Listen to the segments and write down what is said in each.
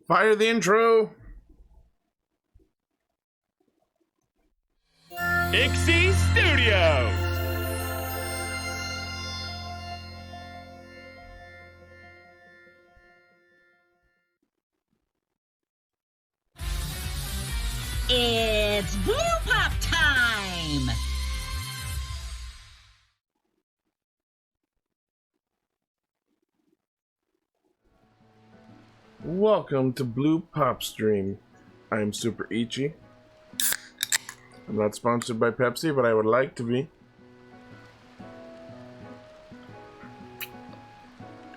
Fire the intro! XIV Studios! It's Blue Pop time! Welcome to BluePopStream. I'm SuperIchi. I'm not sponsored by Pepsi, but I would like to be.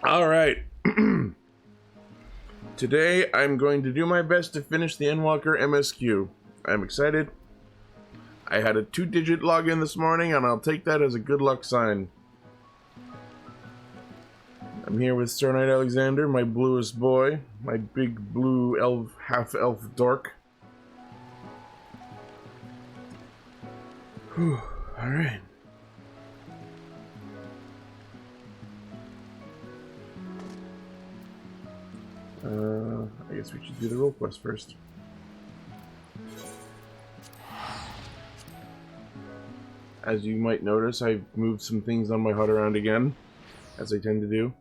Alright. Today, I'm going to do my best to finish the Endwalker MSQ. I'm excited. I had a 2-digit login this morning, and I'll take that as a good luck sign. I'm here with Sir Knight Alexander, my bluest boy, my big blue elf, half-elf dork. Whew, alright. I guess we should do the role quest first. As you might notice, I've moved some things on my HUD around again, as I tend to do.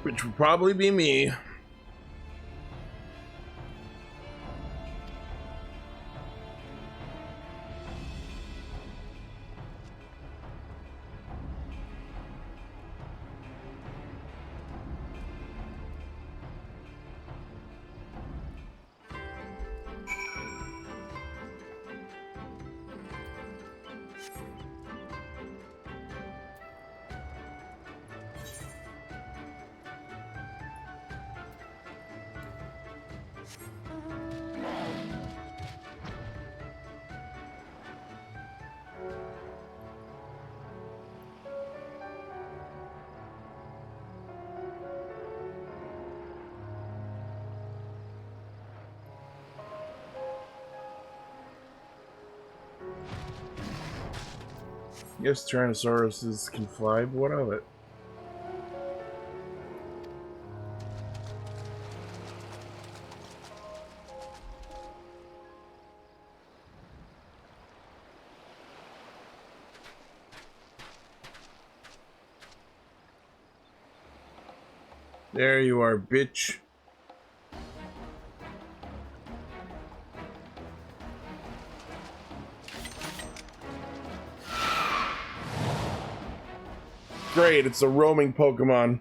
Which would probably be me. Yes, Tyrannosauruses can fly, but what of it? There you are, bitch. Great, it's a roaming Pokemon.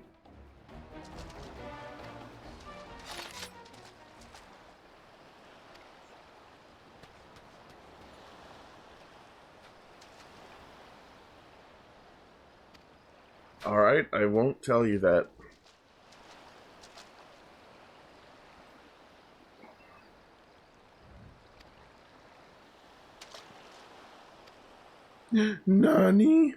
Alright, I won't tell you that. Nani?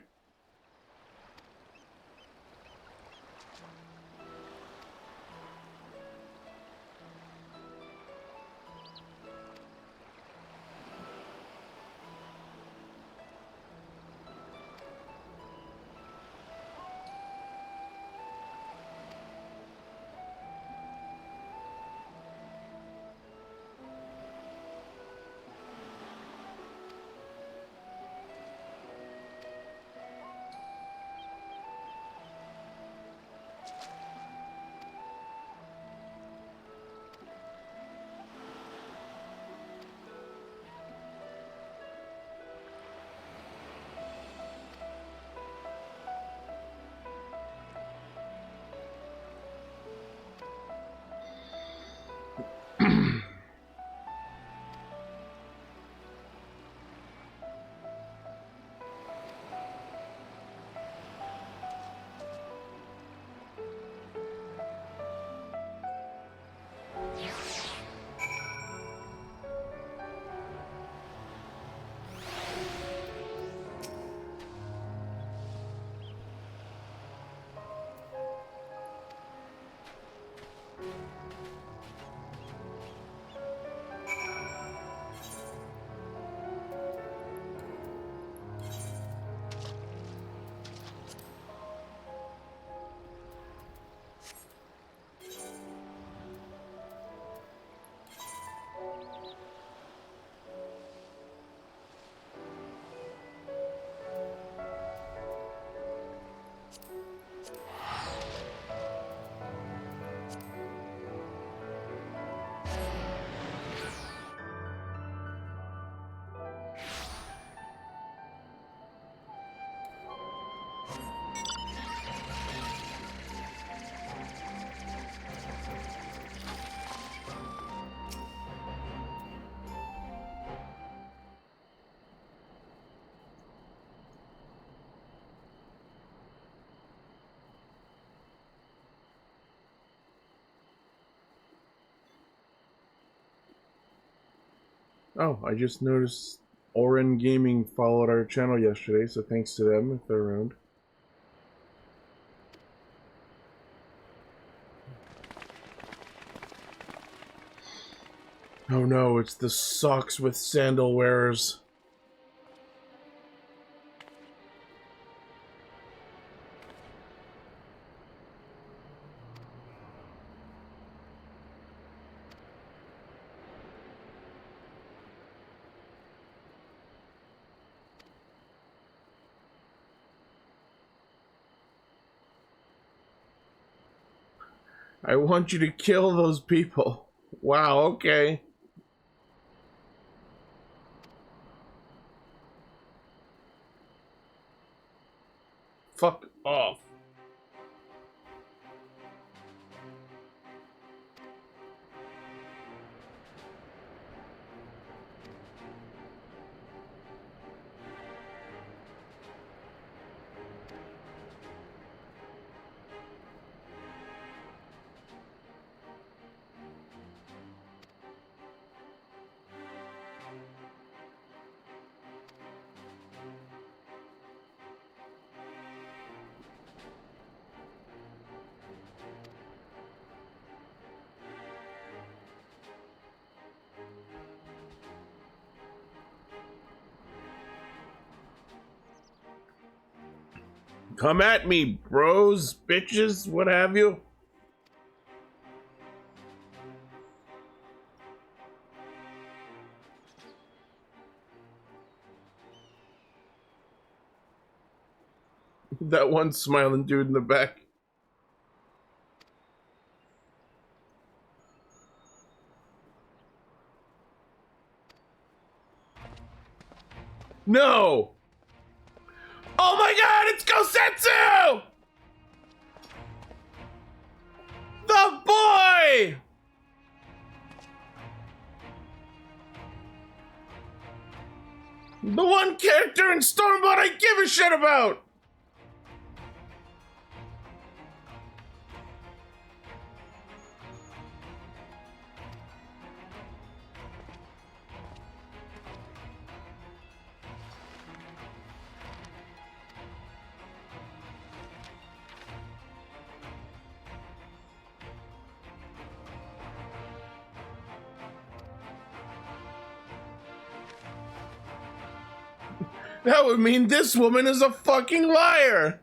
Oh, I just noticed Oren Gaming followed our channel yesterday, so thanks to them if they're around. Oh no, it's the socks with sandal wearers. I want you to kill those people. Wow, okay. Fuck off. Come at me, bros, bitches, what have you. That one smiling dude in the back. No! Oh my god, it's Gosetsu! The boy! The one character in Stormblood I give a shit about! That would mean this woman is a fucking liar!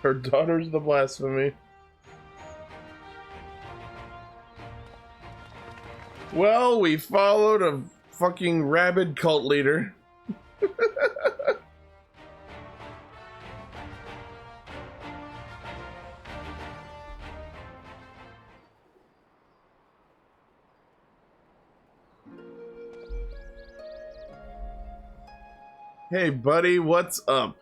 Her daughter's the blasphemy. Well, we followed a fucking rabid cult leader. Hey buddy, what's up?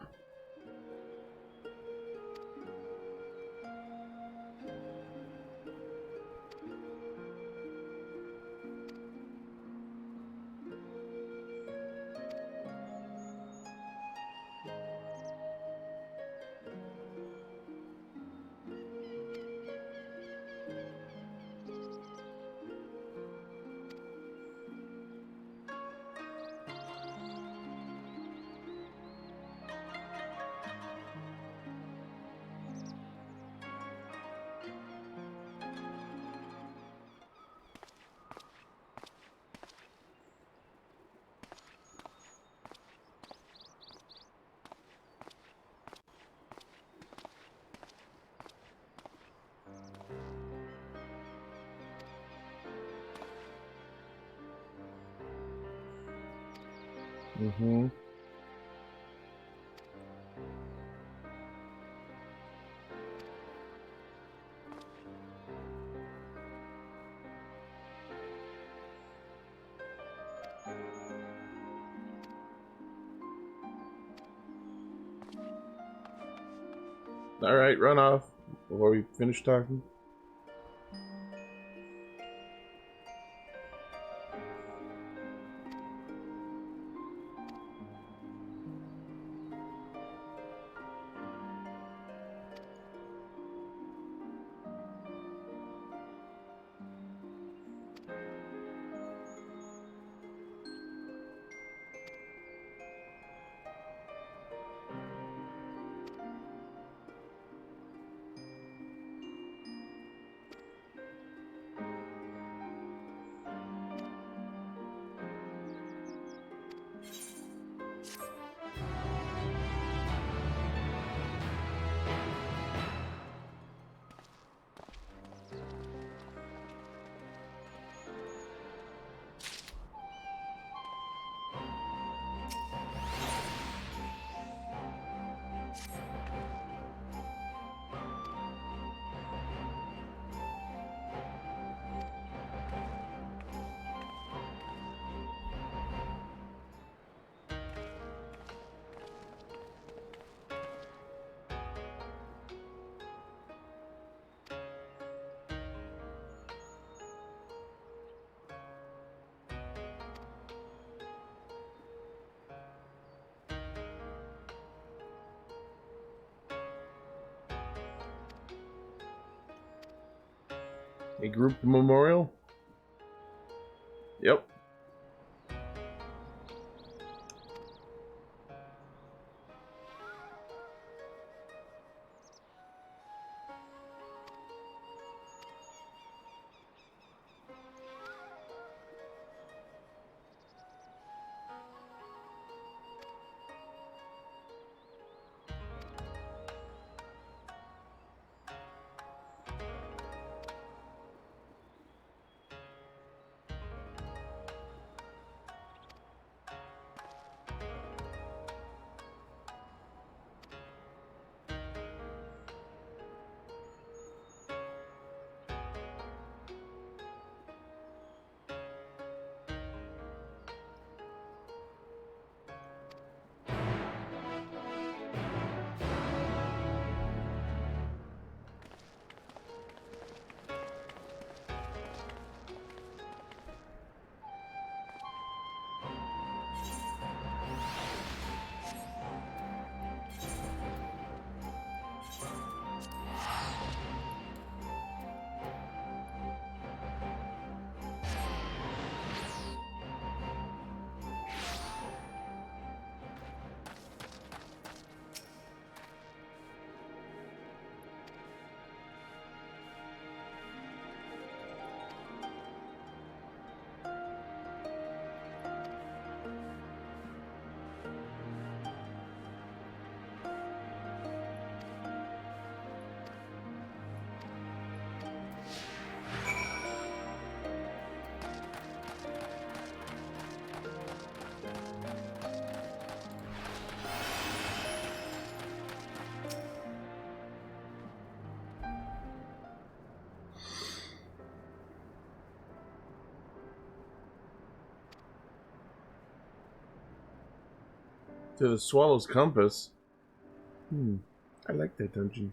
Mm-hmm. Alright, run off before we finish talking. A group memorial? Yep. To the Swallow's Compass. I like that dungeon.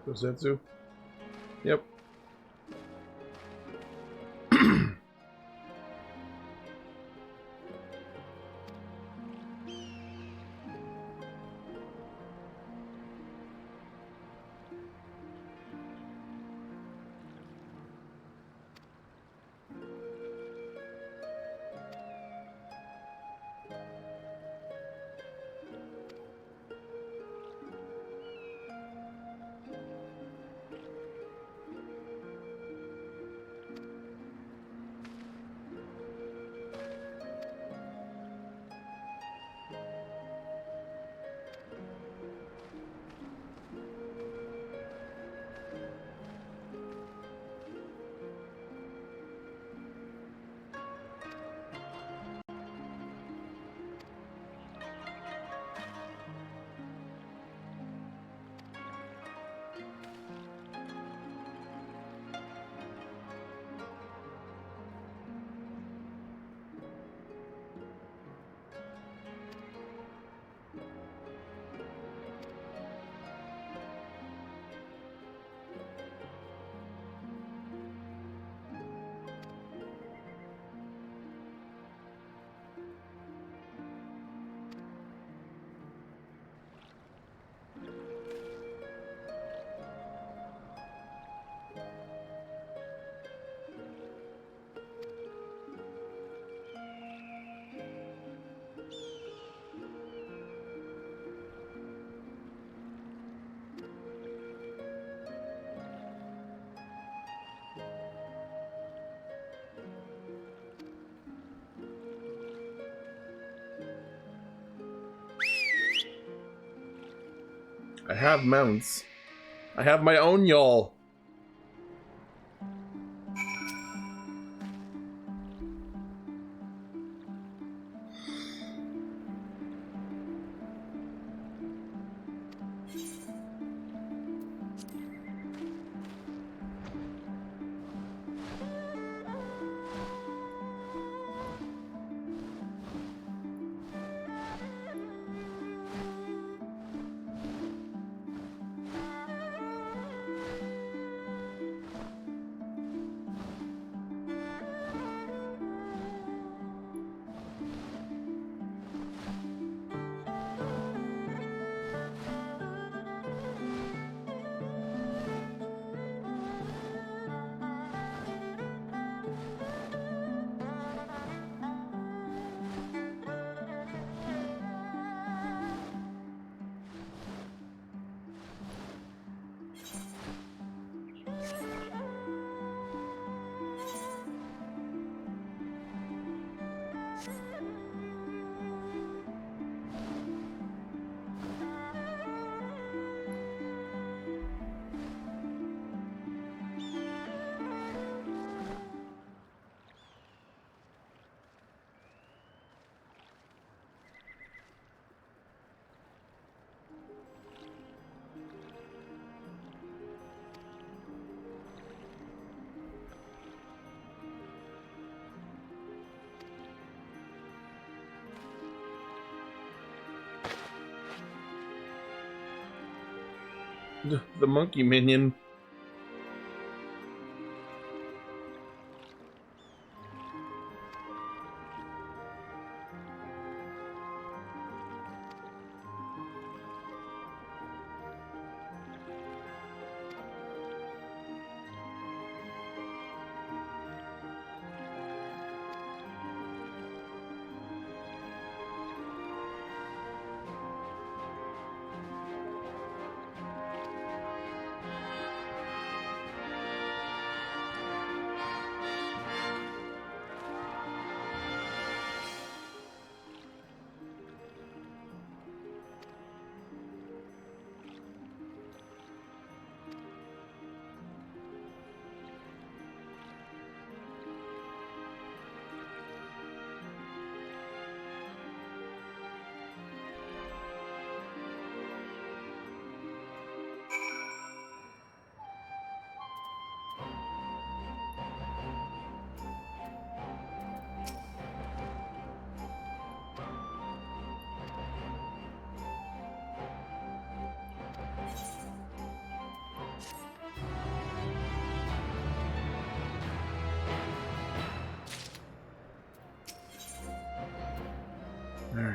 Kosetsu? Yep. I have mounts. I have my own y'all. The monkey minion.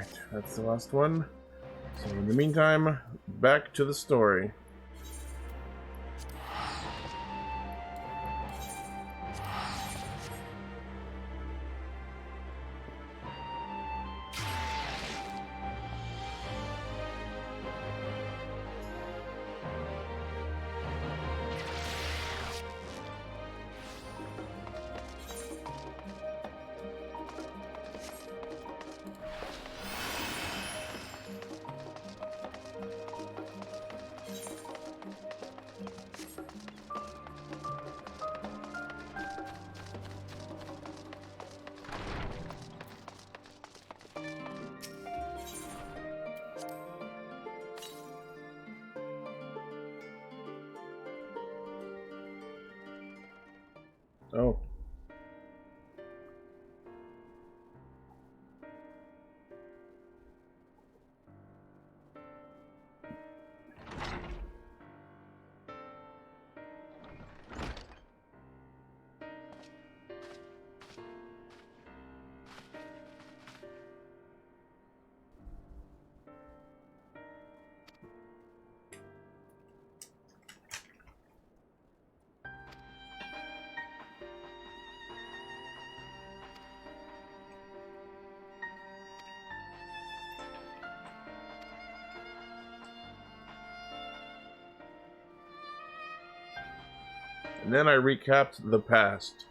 Alright, that's the last one. So in the meantime, back to the story. Oh. And then I recapped the past.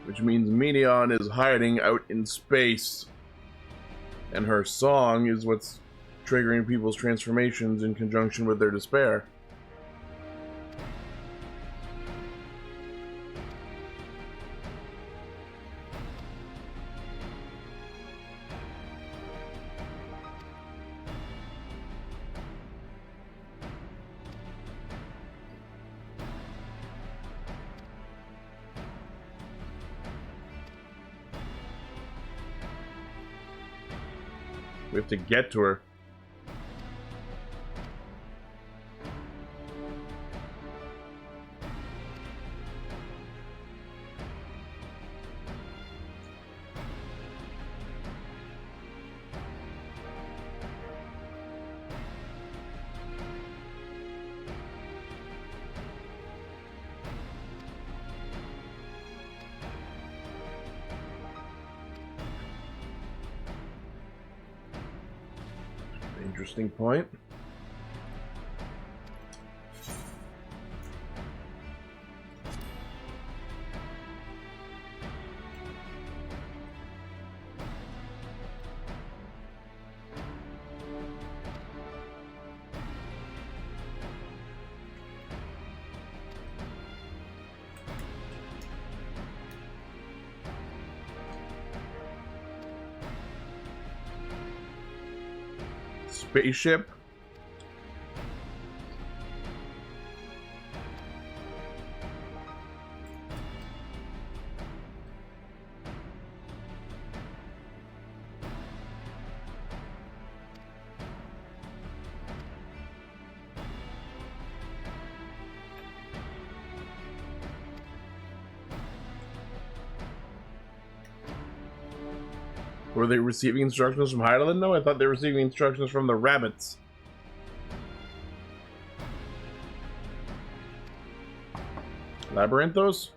Which means Meteon is hiding out in space. And her song is what's triggering people's transformations in conjunction with their despair. We have to get to her. Interesting point. Spaceship. Were they receiving instructions from Heidelin? No, I thought they were receiving instructions from the rabbits. Labyrinthos?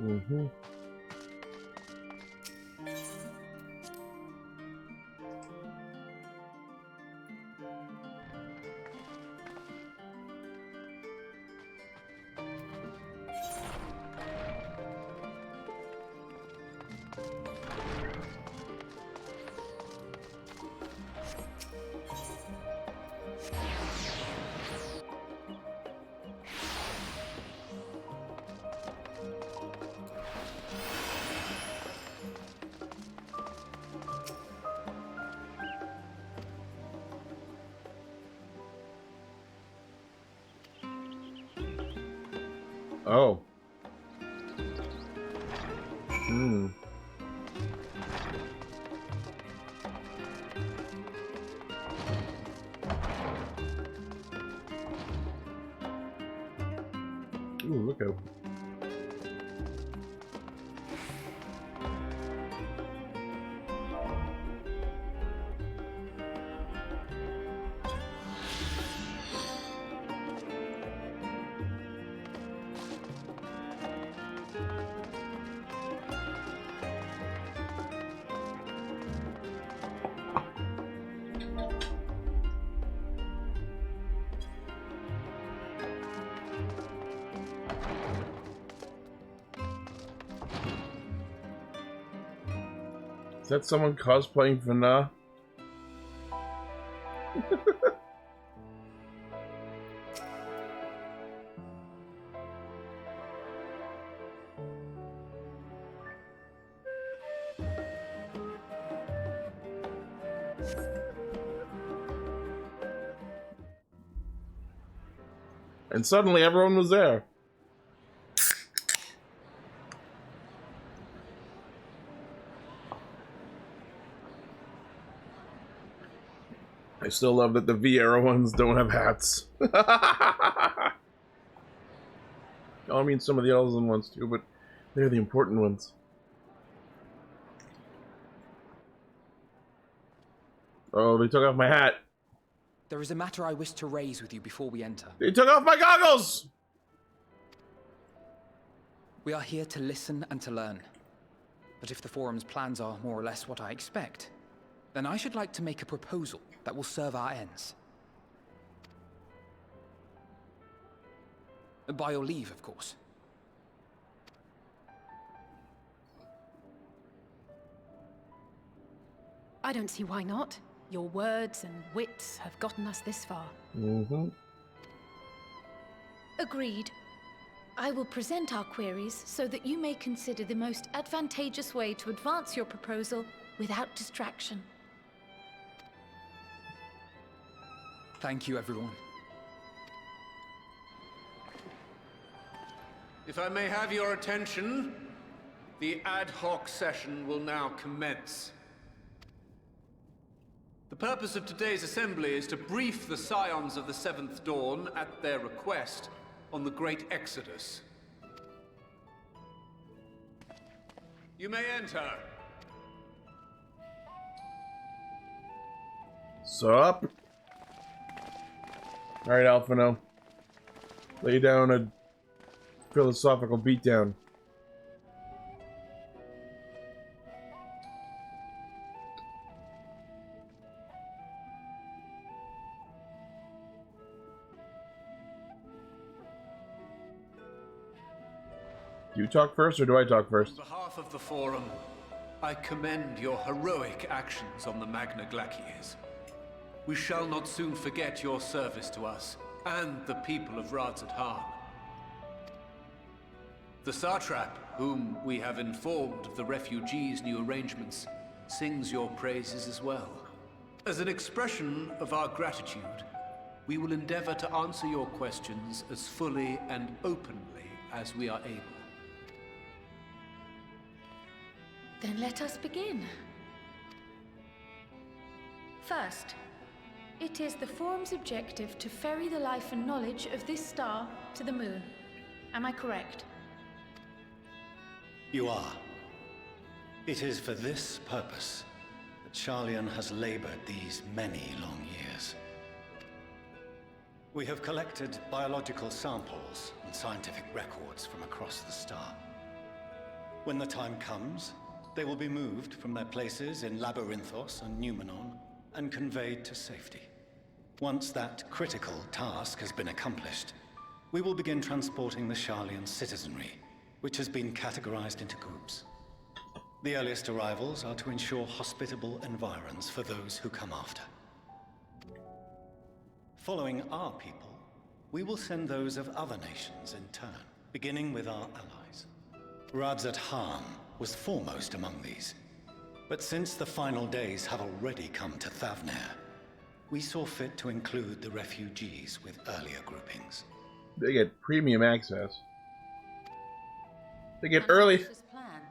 Mm-hmm. Oh. Hmm. Ooh, look out. Is that someone cosplaying Vana? And suddenly everyone was there. I still love that the V-era ones don't have hats. I mean some of the other ones too, but they're the important ones. Oh, they took off my hat. There is a matter I wish to raise with you before we enter. They took off my goggles! We are here to listen and to learn. But if the forum's plans are more or less what I expect, then I should like to make a proposal that will serve our ends. By your leave, of course. I don't see why not. Your words and wits have gotten us this far. Mm-hmm. Agreed. I will present our queries so that you may consider the most advantageous way to advance your proposal without distraction. Thank you, everyone. If I may have your attention, the ad hoc session will now commence. The purpose of today's assembly is to brief the Scions of the Seventh Dawn, at their request, on the Great Exodus. You may enter. Sup? Alright, Alphino. Lay down a philosophical beatdown. Do you talk first, or do I talk first? On behalf of the Forum, I commend your heroic actions on the Magna Glaciers. We shall not soon forget your service to us, and the people of Radzat Han. The satrap, whom we have informed of the refugees' new arrangements, sings your praises as well. As an expression of our gratitude, we will endeavor to answer your questions as fully and openly as we are able. Then let us begin. First, it is the Forum's objective to ferry the life and knowledge of this star to the moon. Am I correct? You are. It is for this purpose that Sharlayan has labored these many long years. We have collected biological samples and scientific records from across the star. When the time comes, they will be moved from their places in Labyrinthos and Numenon and conveyed to safety. Once that critical task has been accomplished, we will begin transporting the Sharlayan citizenry, which has been categorized into groups. The earliest arrivals are to ensure hospitable environs for those who come after. Following our people, we will send those of other nations in turn, beginning with our allies. Radzat Han was foremost among these, but since the final days have already come to Thavnair, we saw fit to include the refugees with earlier groupings. They get premium access. They get early. Plan.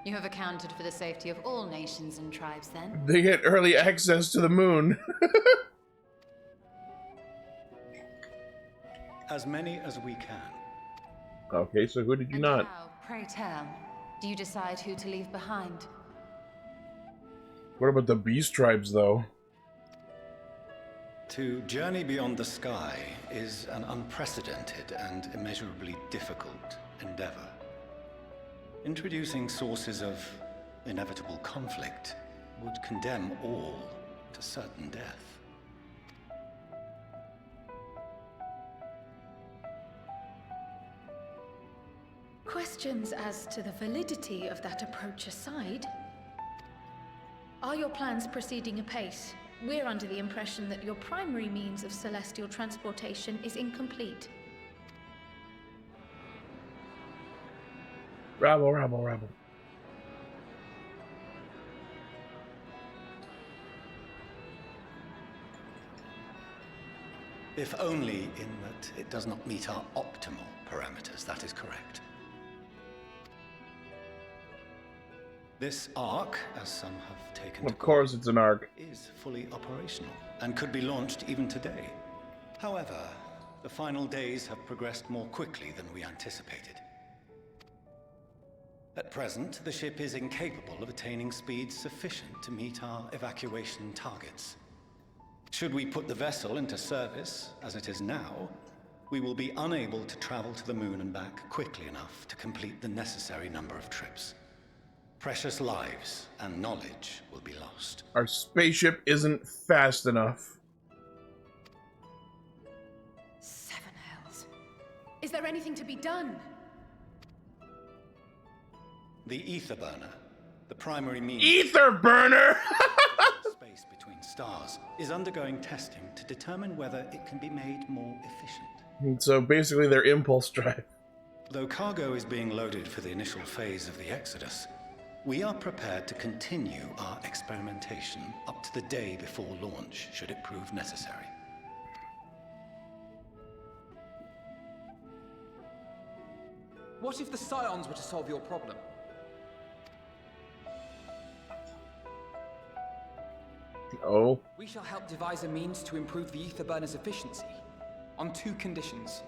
You have accounted for the safety of all nations and tribes, then? They get early access to the moon. As many as we can. Okay, so who did you And not? how, pray tell, do you decide who to leave behind? What about the beast tribes, though? To journey beyond the sky is an unprecedented and immeasurably difficult endeavor. Introducing sources of inevitable conflict would condemn all to certain death. Questions as to the validity of that approach aside, are your plans proceeding apace? We're under the impression that your primary means of celestial transportation is incomplete. Rabble, rabble, rabble. If only in that it does not meet our optimal parameters, that is correct. This arc, as some have taken to Of course it's an arc. is fully operational and could be launched even today. However, the final days have progressed more quickly than we anticipated. At present, the ship is incapable of attaining speeds sufficient to meet our evacuation targets. Should we put the vessel into service, as it is now, we will be unable to travel to the moon and back quickly enough to complete the necessary number of trips. Precious lives and knowledge will be lost. Our spaceship isn't fast enough. 7 hells. Is there anything to be done? The ether burner, the primary means Ether burner! of space between stars, is undergoing testing to determine whether it can be made more efficient. So basically their impulse drive. Though cargo is being loaded for the initial phase of the Exodus, we are prepared to continue our experimentation up to the day before launch, should it prove necessary. What if the Scions were to solve your problem? Oh. We shall help devise a means to improve the ether burner's efficiency, on 2 conditions.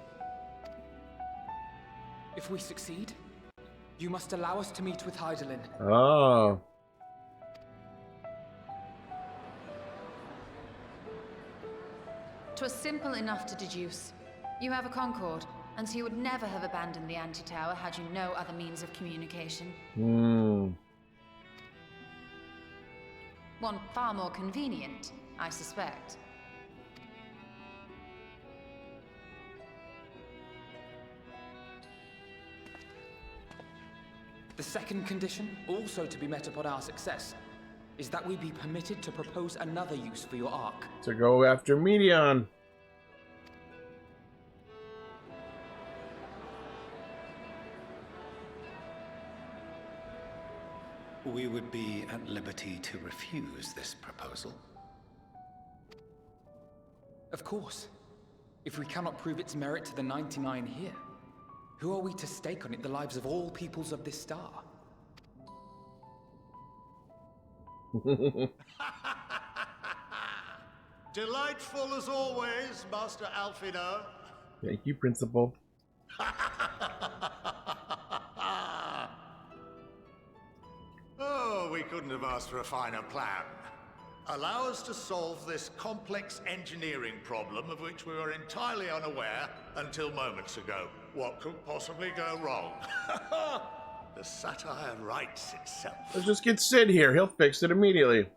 If we succeed, you must allow us to meet with Hydaelyn. Oh. 'Twas simple enough to deduce. You have a Concord, and so you would never have abandoned the anti-tower had you no other means of communication. One far more convenient, I suspect. The second condition, also to be met upon our success, is that we be permitted to propose another use for your ark. To go after Medion. we would be at liberty to refuse this proposal. Of course. If we cannot prove its merit to the 99 here, who are we to stake on it the lives of all peoples of this star? Delightful as always, Master Alfino. Thank you, Principal. Oh, we couldn't have asked for a finer plan. Allow us to solve this complex engineering problem of which we were entirely unaware until moments ago. What could possibly go wrong? The satire writes itself. Let's just get Sid here. He'll fix it immediately.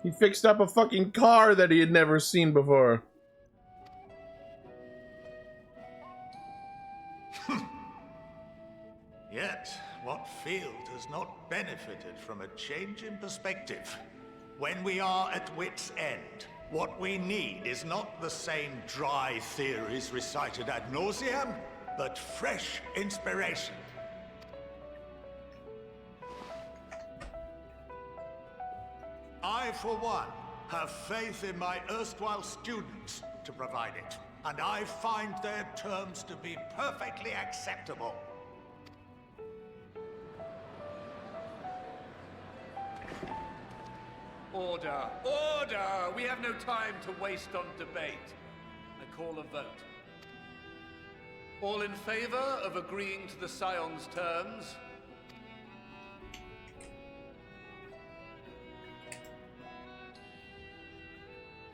He fixed up a fucking car that he had never seen before. Yet, what field has not benefited from a change in perspective? When we are at wit's end, what we need is not the same dry theories recited ad nauseam, but fresh inspiration. I, for one, have faith in my erstwhile students to provide it, and I find their terms to be perfectly acceptable. Order! Order! We have no time to waste on debate. I call a vote. All in favor of agreeing to the Scion's terms?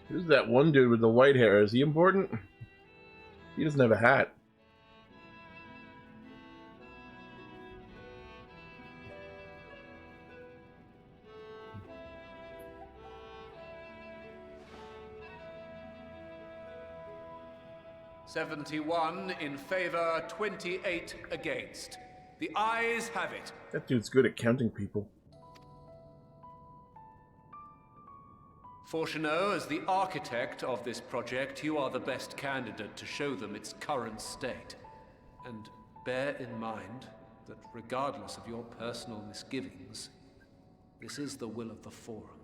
Who's that one dude with the white hair? Is he important? He doesn't have a hat. "71 in favor, 28 against. The ayes have it. That dude's good at counting people. Fortuneau, as the architect of this project, you are the best candidate to show them its current state. And bear in mind that regardless of your personal misgivings, this is the will of the Forum.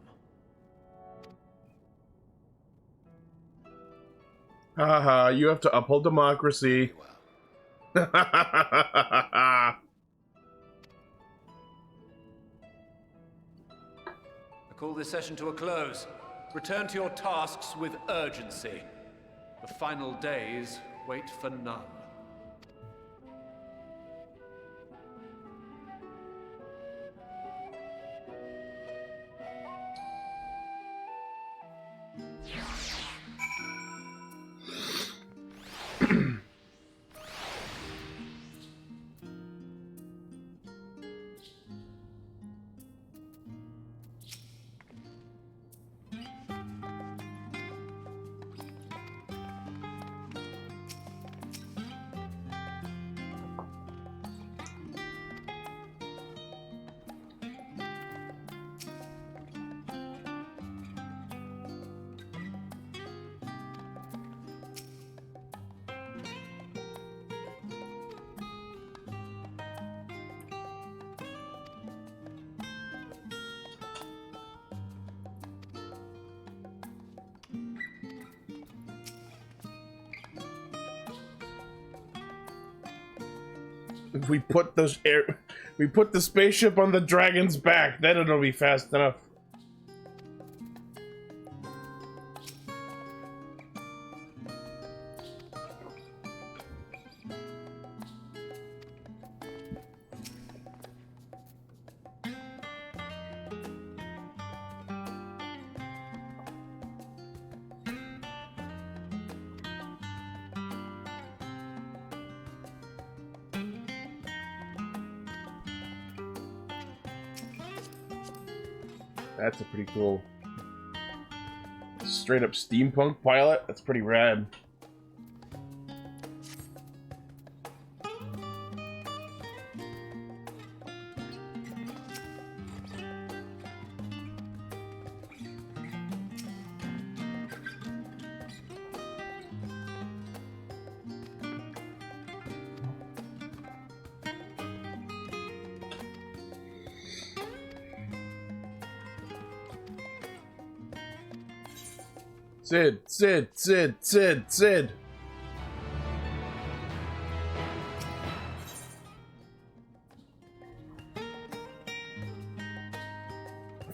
Haha, you have to uphold democracy. I call this session to a close. Return to your tasks with urgency. The final days wait for none. If we put the spaceship on the dragon's back, then it'll be fast enough. That's a pretty cool straight up steampunk pilot. That's pretty rad. Sid, Sid, Sid, Sid, Sid.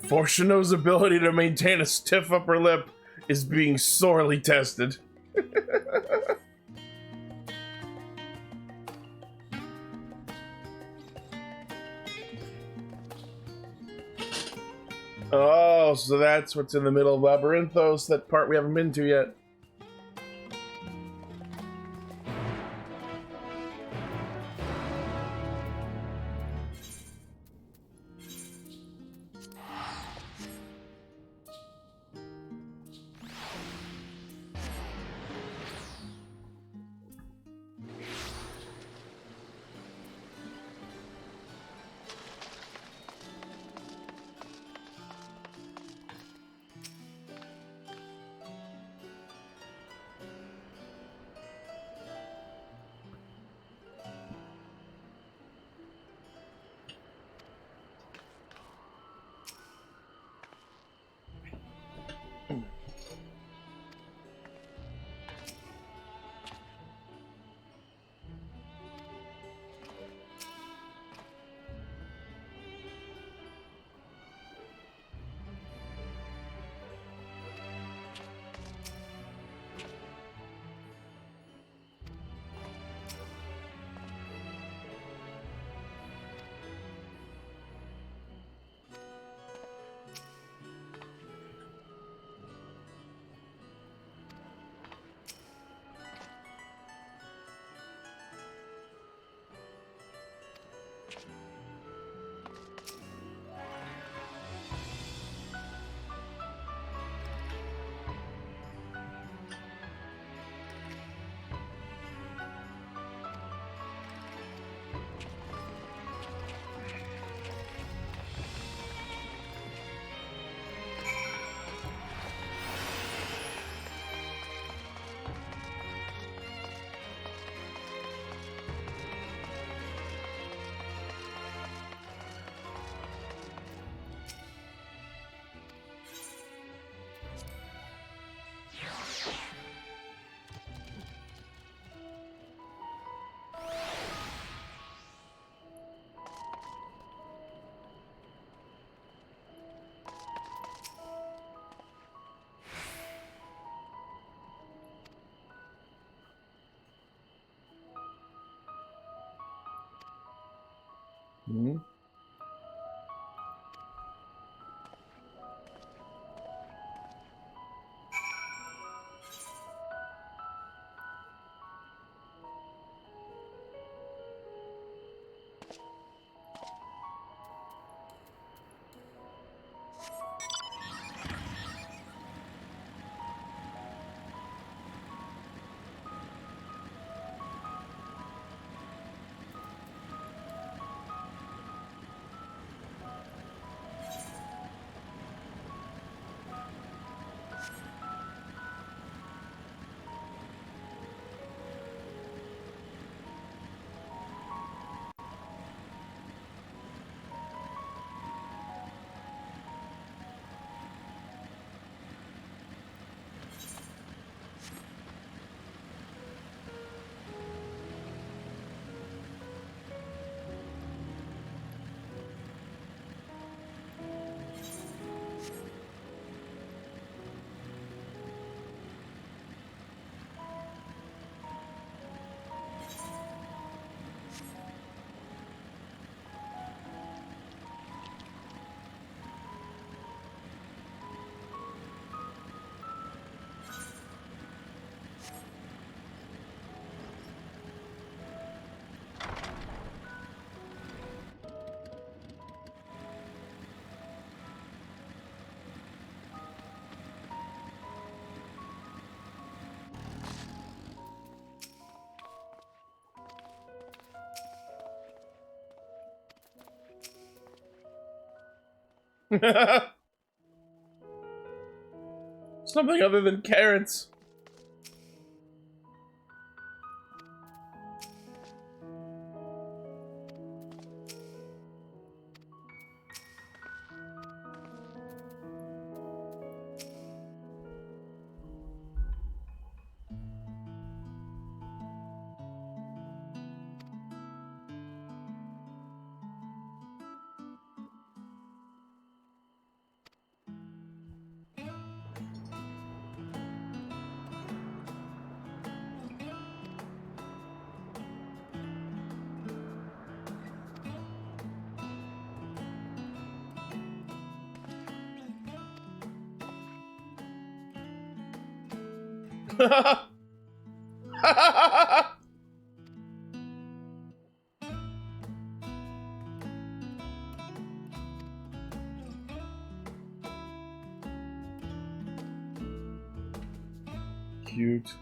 Fortuno's ability to maintain a stiff upper lip is being sorely tested. Oh, so that's what's in the middle of Labyrinthos, that part we haven't been to yet. Hmm? Something other than carrots. Cute.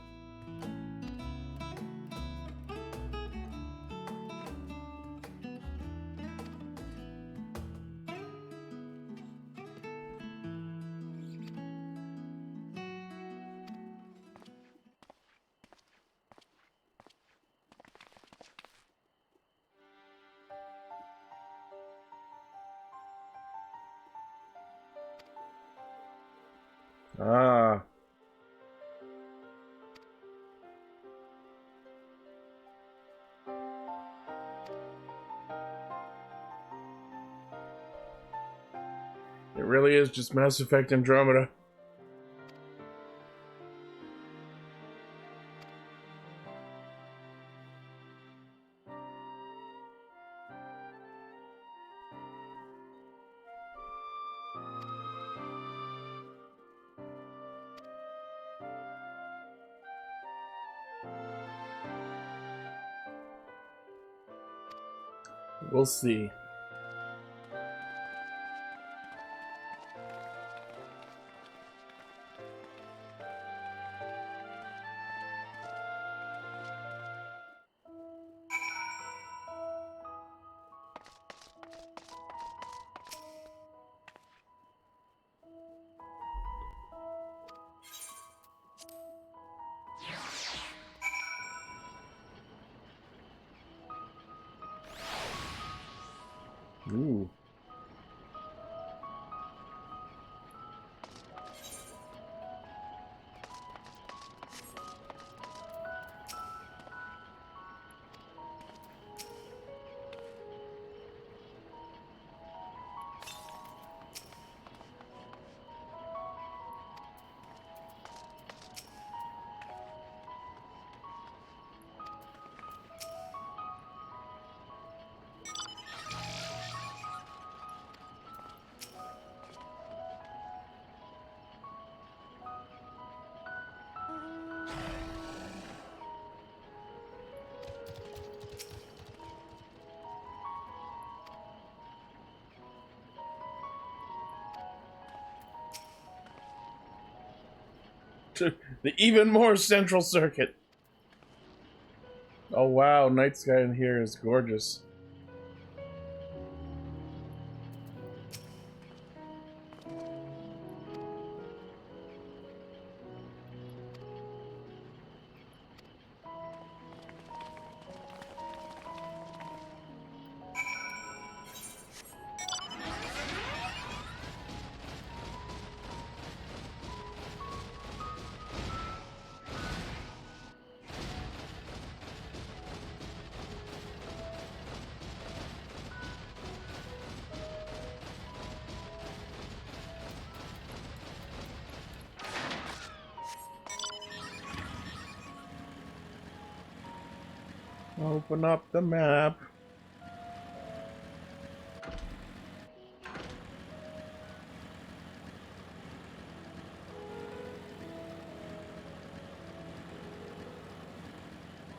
Ah. It really is just Mass Effect Andromeda. We'll see. Ooh. The even more central circuit. Oh wow, night sky in here is gorgeous. Open up the map.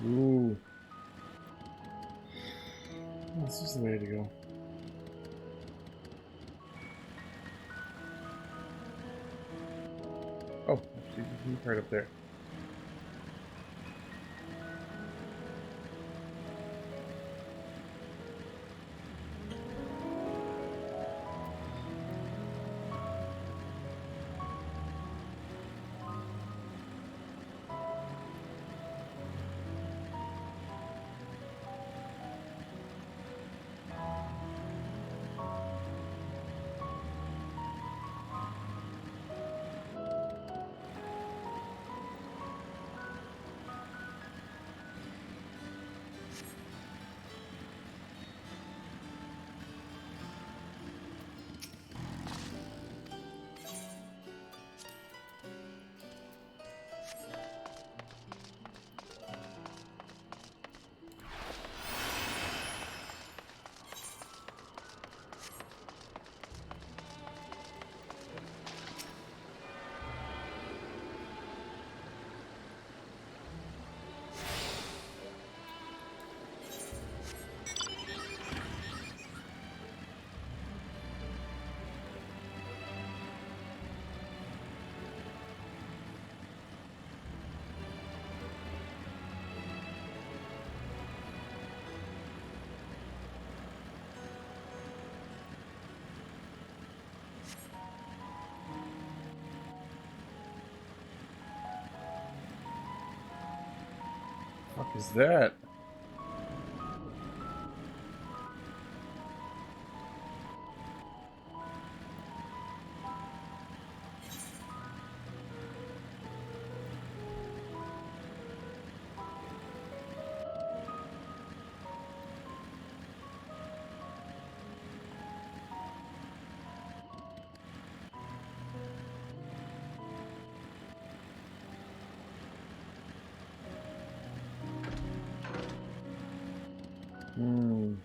Ooh. This is the way to go. Oh, there's a new part up there. Is that? Hmm.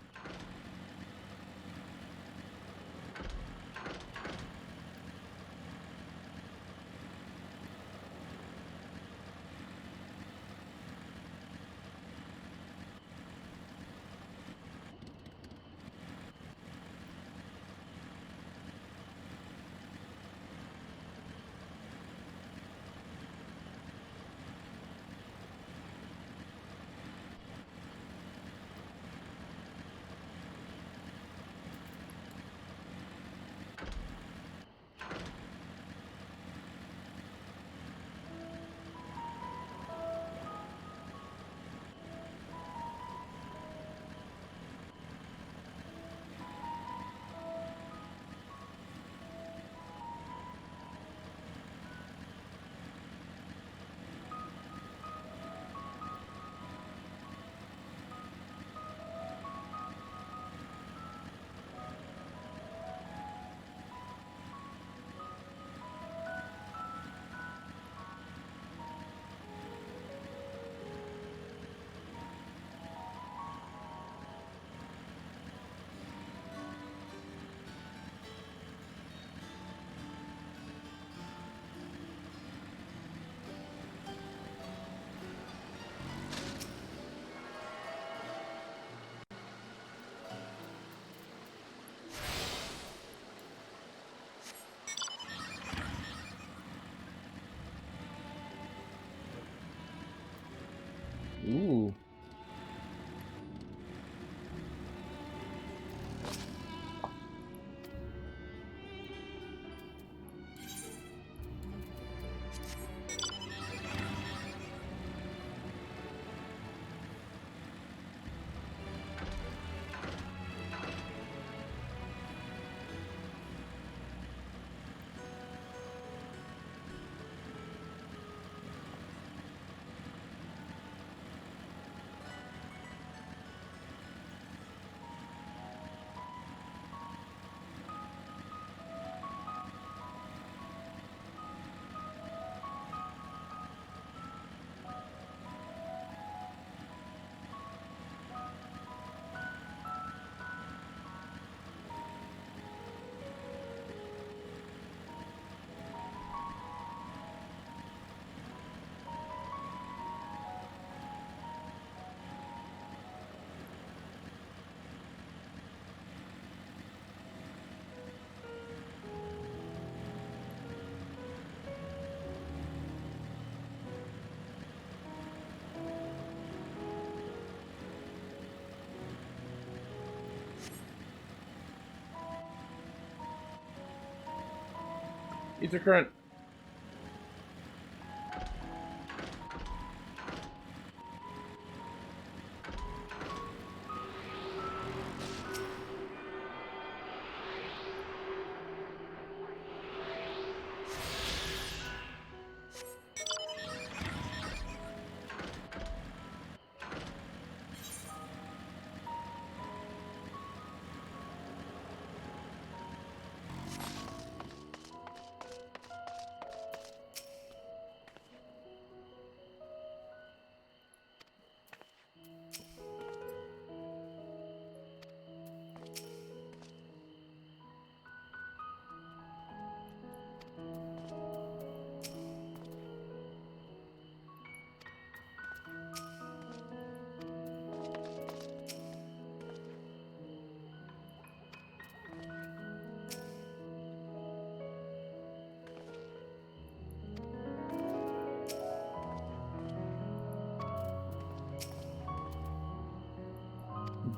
Ooh. Ether current.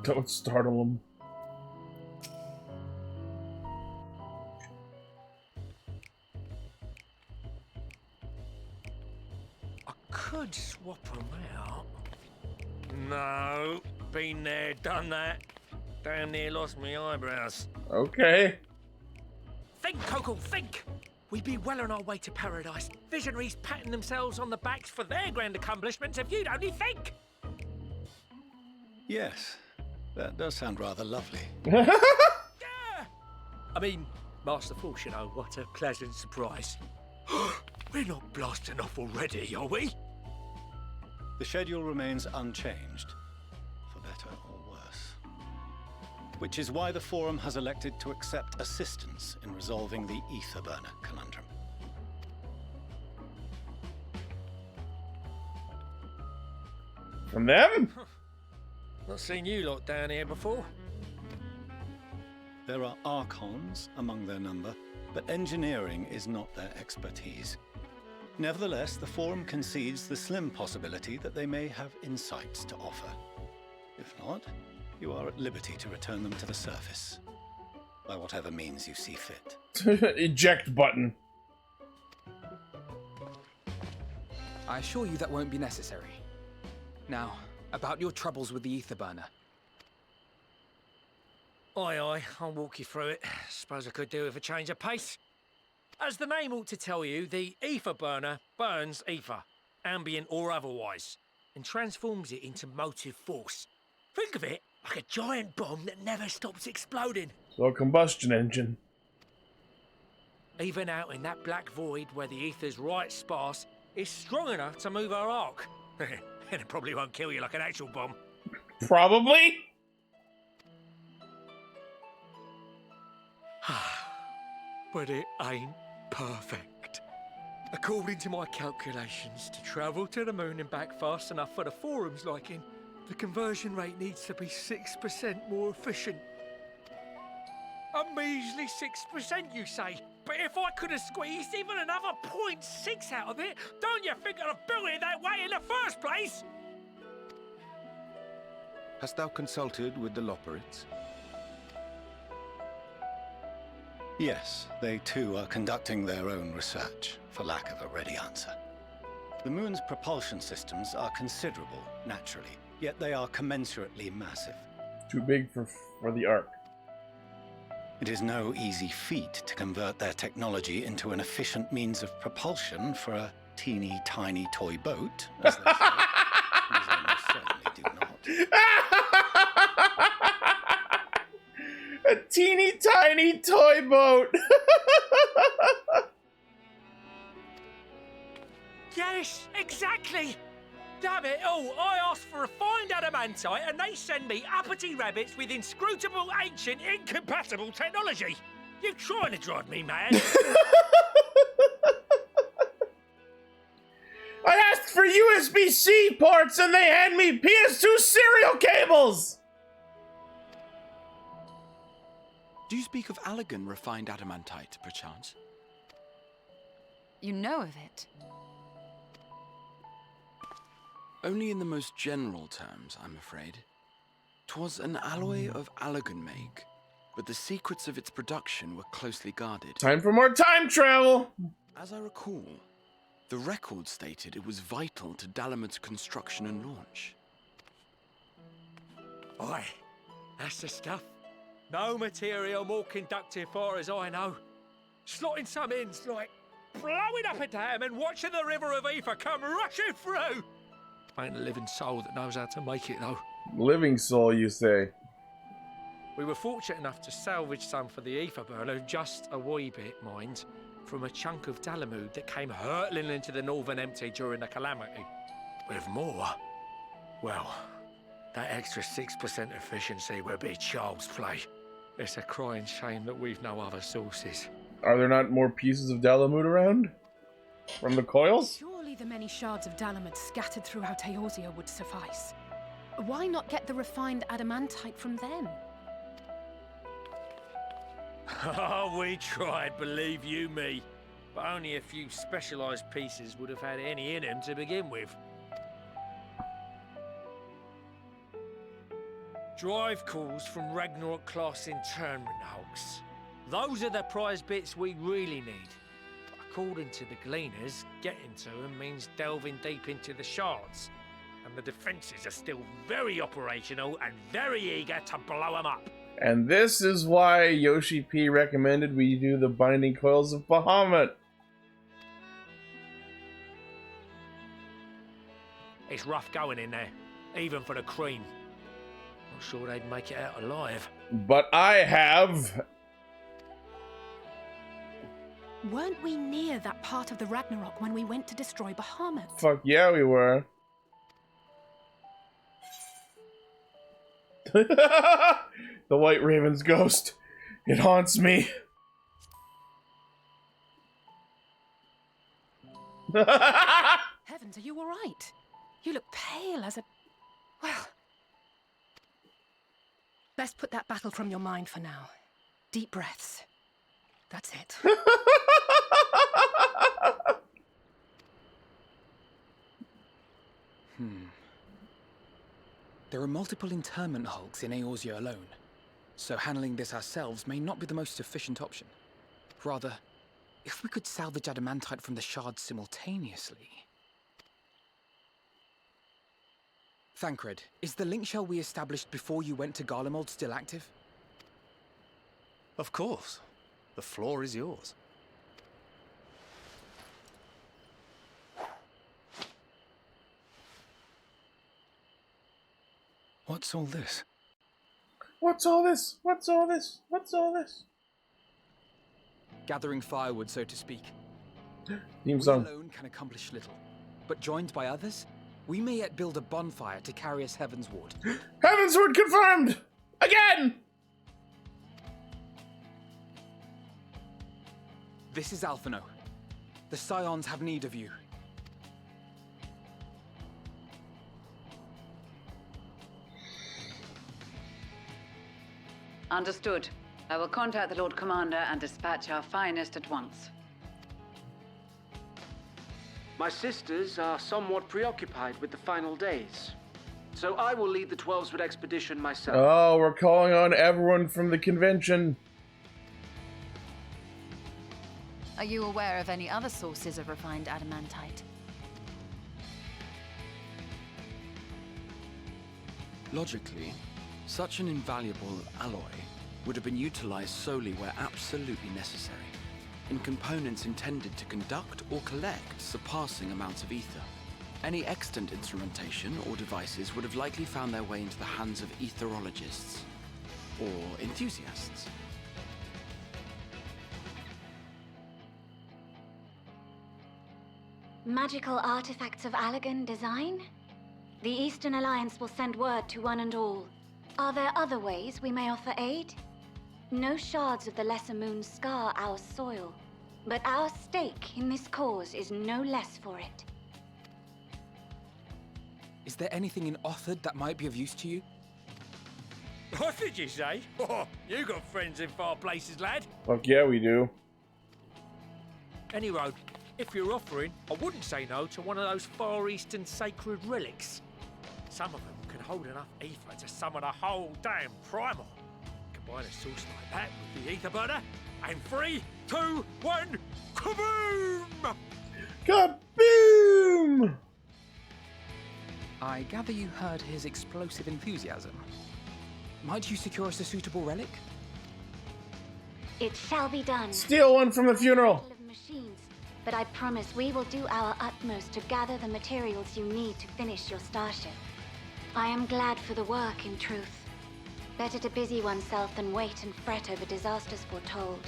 Don't startle them. I could swap them out. No. Been there, done that. Damn near lost my eyebrows. Okay. Think, Coco, think! We'd be well on our way to paradise. Visionaries patting themselves on the backs for their grand accomplishments if you'd only think! Yes, that does sound rather lovely. Yeah! I mean, Master Force, you know, what a pleasant surprise. We're not blasting off already, are we? The schedule remains unchanged, for better or worse. Which is why the Forum has elected to accept assistance in resolving the ether burner conundrum. From them? Not seen you lot down here before. There are Archons among their number, but engineering is not their expertise. Nevertheless, the Forum concedes the slim possibility that they may have insights to offer. If not, you are at liberty to return them to the surface, by whatever means you see fit. Eject button. I assure you that won't be necessary. Now, about your troubles with the ether burner. Aye, I'll walk you through it. Suppose I could do with a change of pace. As the name ought to tell you, the ether burner burns ether, ambient or otherwise, and transforms it into motive force. Think of it like a giant bomb that never stops exploding. So a combustion engine. Even out in that black void where the ether's right sparse, it's strong enough to move our arc. And it probably won't kill you like an actual bomb. Probably. But it ain't perfect. According to my calculations, to travel to the moon and back fast enough for the Forum's liking, the conversion rate needs to be 6% more efficient. A measly 6%, you say? But if I could have squeezed even another 0.6 out of it, don't you think I'd have built it that way in the first place? Hast thou consulted with the Loperids? Yes, they too are conducting their own research, for lack of a ready answer. The moon's propulsion systems are considerable, naturally, yet they are commensurately massive. Too big for the Ark. It is no easy feat to convert their technology into an efficient means of propulsion for a teeny tiny toy boat, as they say. As I most certainly do not. A teeny tiny toy boat. Yes, exactly. Damn it all, I asked for refined adamantite and they send me uppity rabbits with inscrutable, ancient, incompatible technology. You're trying to drive me mad. I asked for USB-C ports and they hand me PS2 serial cables. Do you speak of Allegan refined adamantite, perchance? You know of it? Only in the most general terms, I'm afraid. 'Twas an alloy of Allegan make, but the secrets of its production were closely guarded. Time for more time travel! As I recall, the record stated it was vital to Dalamud's construction and launch. Aye, that's the stuff. No material more conductive far as I know. Slotting some ends like blowing up a dam and watching the river of ether come rushing through. Ain't a living soul that knows how to make it though. Living soul, you say? We were fortunate enough to salvage some for the ether burner, just a wee bit, mind, from a chunk of Dalamud that came hurtling into the northern empty during the calamity. With more, well, that extra 6% efficiency will be child's play. It's a crying shame that we've no other sources. Are there not more pieces of Dalamud around? From the coils? Surely the many shards of Dalamud scattered throughout Eorzea would suffice. Why not get the refined adamantite from them? Oh, we tried, believe you me. But only a few specialised pieces would have had any in them to begin with. Drive calls from Ragnarok-class internment hulks. Those are the prize bits we really need. According to the Gleaners, getting to them means delving deep into the shards. and the defenses are still very operational and very eager to blow them up. And this is why Yoshi P recommended we do the Binding Coils of Bahamut. It's rough going in there, even for the cream. Not sure they'd make it out alive. But I have. Weren't we near that part of the Ragnarok when we went to destroy Bahamut? Fuck yeah, we were. The White Raven's ghost. It haunts me. Heavens, are you all right? You look pale as a... Well... Best put that battle from your mind for now. Deep breaths. That's it. There are multiple internment hulks in Eorzea alone, so handling this ourselves may not be the most efficient option. Rather, if we could salvage adamantite from the shards simultaneously... Thancred, is the link shell we established before you went to Garlemald still active? Of course. The floor is yours. What's all this? What's all this? What's all this? What's all this? Gathering firewood, so to speak. Theme song. We alone can accomplish little, but joined by others, we may yet build a bonfire to carry us Heavensward. Heavensward confirmed! Again! This is Alphino. The Scions have need of you. Understood. I will contact the Lord Commander and dispatch our finest at once. My sisters are somewhat preoccupied with the final days, so I will lead the 12-Sword expedition myself. Oh, we're calling on everyone from the convention. Are you aware of any other sources of refined adamantite? Logically, such an invaluable alloy would have been utilized solely where absolutely necessary, in components intended to conduct or collect surpassing amounts of ether. Any extant instrumentation or devices would have likely found their way into the hands of etherologists, or enthusiasts. Magical artifacts of Allagan design? The Eastern Alliance will send word to one and all. Are there other ways we may offer aid? No shards of the Lesser Moon scar our soil, but our stake in this cause is no less for it. Is there anything in Othard that might be of use to you? What did you say? Oh, you got friends in far places, lad. Fuck yeah, we do. Any road, if you're offering, I wouldn't say no to one of those Far Eastern sacred relics. Some of them can hold enough ether to summon a whole damn primal. Combine a source like that with the ether burner, and 3, 2, 1, kaboom! Kaboom! I gather you heard his explosive enthusiasm. Might you secure us a suitable relic? It shall be done. Steal one from the funeral. Machines, but I promise we will do our utmost to gather the materials you need to finish your starship. I am glad for the work, in truth. Better to busy oneself than wait and fret over disasters foretold.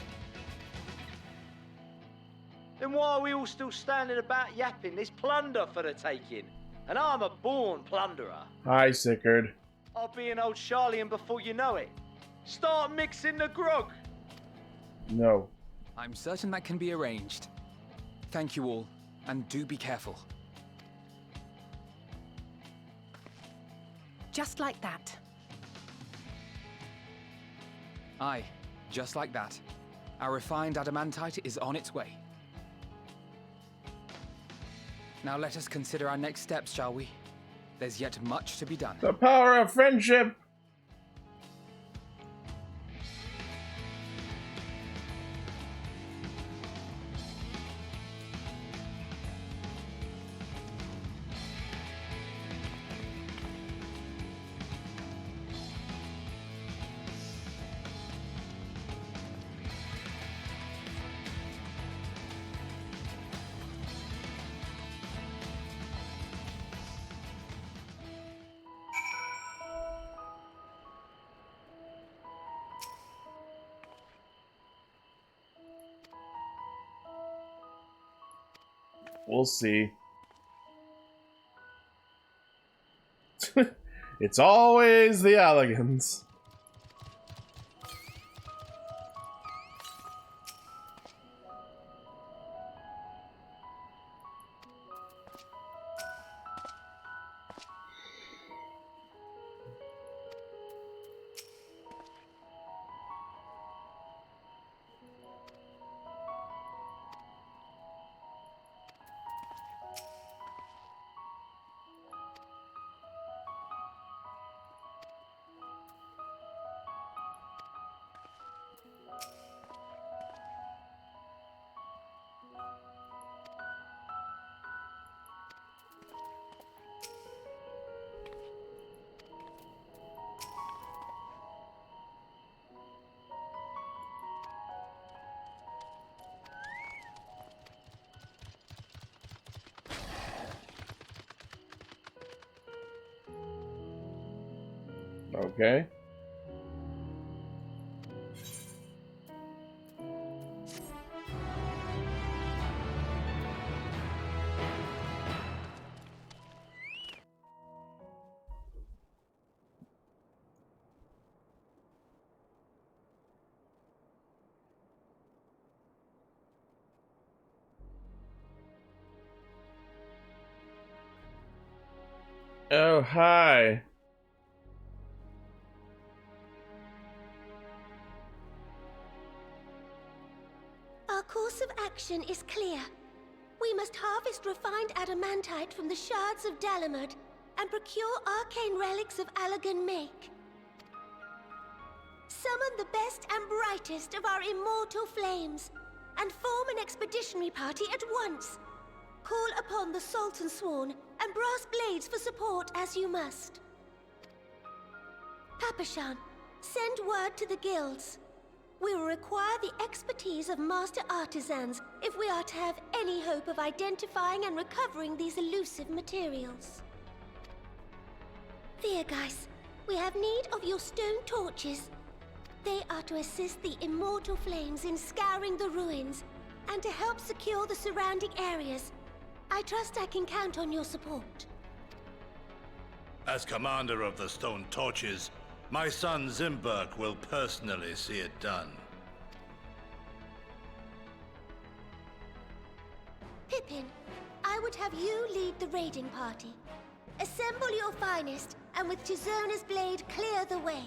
Then why are we all still standing about yapping? There's plunder for the taking. And I'm a born plunderer. Hi, Sickard. I'll be an old Charlian before you know it. Start mixing the grog. No. I'm certain that can be arranged. Thank you all, and do be careful. Just like that. Aye, just like that. Our refined adamantite is on its way. Now let us consider our next steps, shall we? There's yet much to be done. The power of friendship! We'll see. It's always the Allegans. Okay. Oh, hi. Our course of action is clear. We must harvest refined adamantite from the shards of Dalamud and procure arcane relics of Allegan make. Summon the best and brightest of our immortal flames and form an expeditionary party at once. Call upon the Sultan Sworn and Brass Blades for support as you must. Papashan, send word to the guilds. We will require the expertise of master artisans if we are to have any hope of identifying and recovering these elusive materials. Viergeist, we have need of your stone torches. They are to assist the immortal flames in scouring the ruins and to help secure the surrounding areas. I trust I can count on your support. As commander of the Stone Torches, my son Zimberk will personally see it done. Pippin, I would have you lead the raiding party. Assemble your finest, and with Chizona's blade clear the way.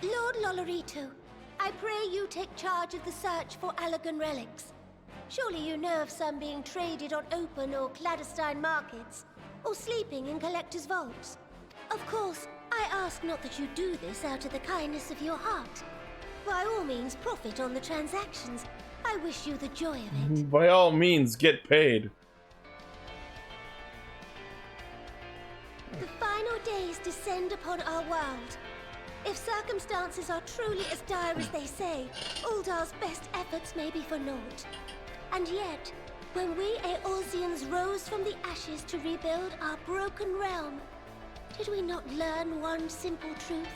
Lord Lolorito, I pray you take charge of the search for Allegan relics. Surely you know of some being traded on open or clandestine markets, or sleeping in collectors' vaults. Of course, I ask not that you do this out of the kindness of your heart. By all means, profit on the transactions. I wish you the joy of it. By all means, get paid. The final days descend upon our world. If circumstances are truly as dire as they say, Uldar's best efforts may be for naught. And yet, when we Eorzeans rose from the ashes to rebuild our broken realm, did we not learn one simple truth?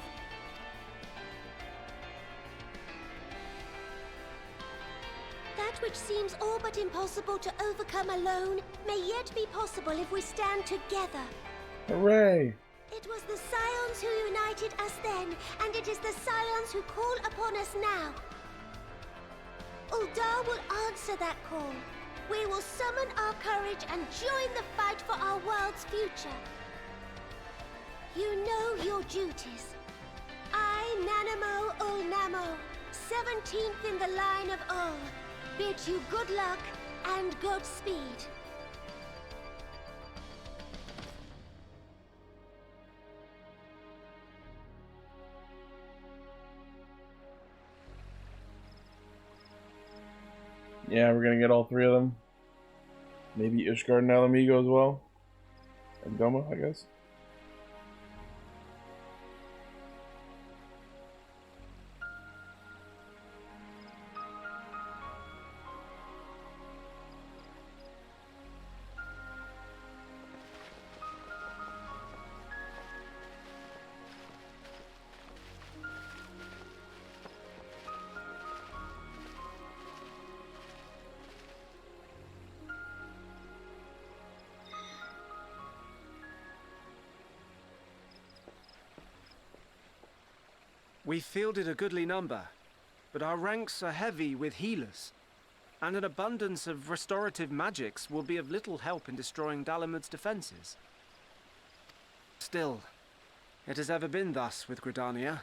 That which seems all but impossible to overcome alone may yet be possible if we stand together. Hooray! It was the Scions who united us then, and it is the Scions who call upon us now. Uldar will answer that call. We will summon our courage and join the fight for our world's future. You know your duties. I, Nanamo Ulnamo, 17th in the line of Ul, bid you good luck and Godspeed. Yeah, we're gonna get all three of them. Maybe Ishgard and Alamigo as well. And Goma, I guess. We fielded a goodly number, but our ranks are heavy with healers, and an abundance of restorative magics will be of little help in destroying Dalamud's defenses. Still, it has ever been thus with Gridania.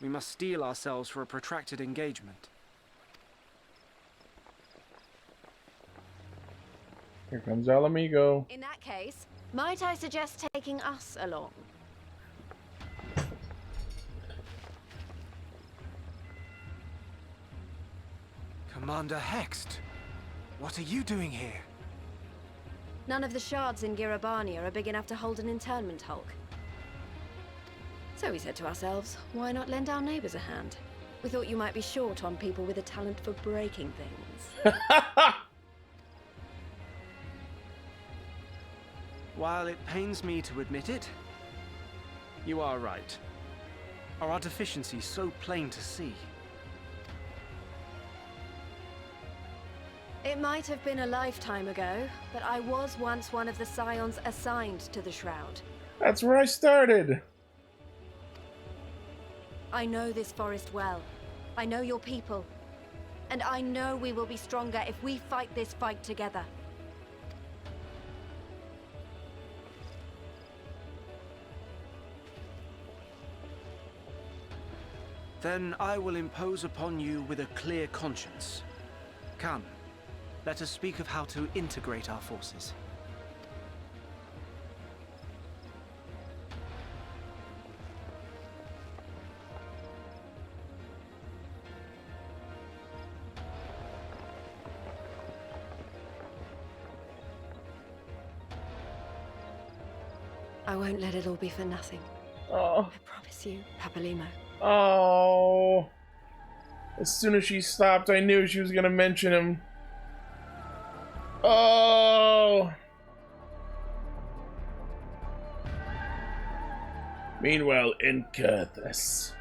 We must steel ourselves for a protracted engagement. Here comes El Amigo. In that case, might I suggest taking us along? Commander Hext, what are you doing here? None of the shards in Girabania are big enough to hold an internment hulk. So we said to ourselves, why not lend our neighbors a hand? We thought you might be short on people with a talent for breaking things. While it pains me to admit it, you are right. Our deficiency so plain to see. It might have been a lifetime ago, but I was once one of the scions assigned to the Shroud. That's where I started. I know this forest well. I know your people. And I know we will be stronger if we fight this fight together. Then I will impose upon you with a clear conscience. Come, let us speak of how to integrate our forces. I won't let it all be for nothing. Oh. I promise you, Papalimo. Oh. As soon as she stopped, I knew she was gonna mention him. Oh. Meanwhile, in Kurthus.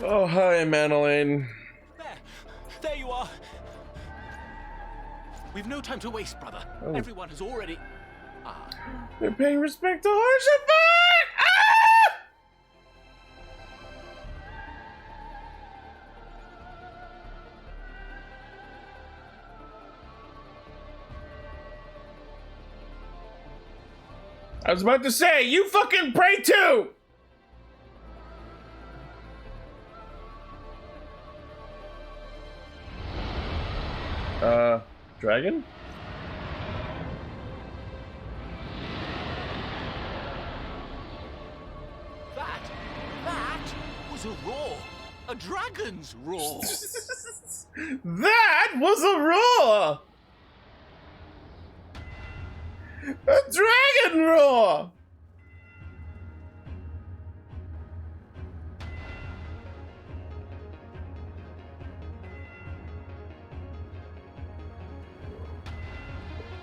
Oh, hi, Madeline. There you are. We've no time to waste, brother. Oh. Everyone has already... They're paying respect to Harshavan! Ah! I was about to say, you fucking pray too! Dragon? That was a roar. A dragon's roar. That was a roar! A dragon roar!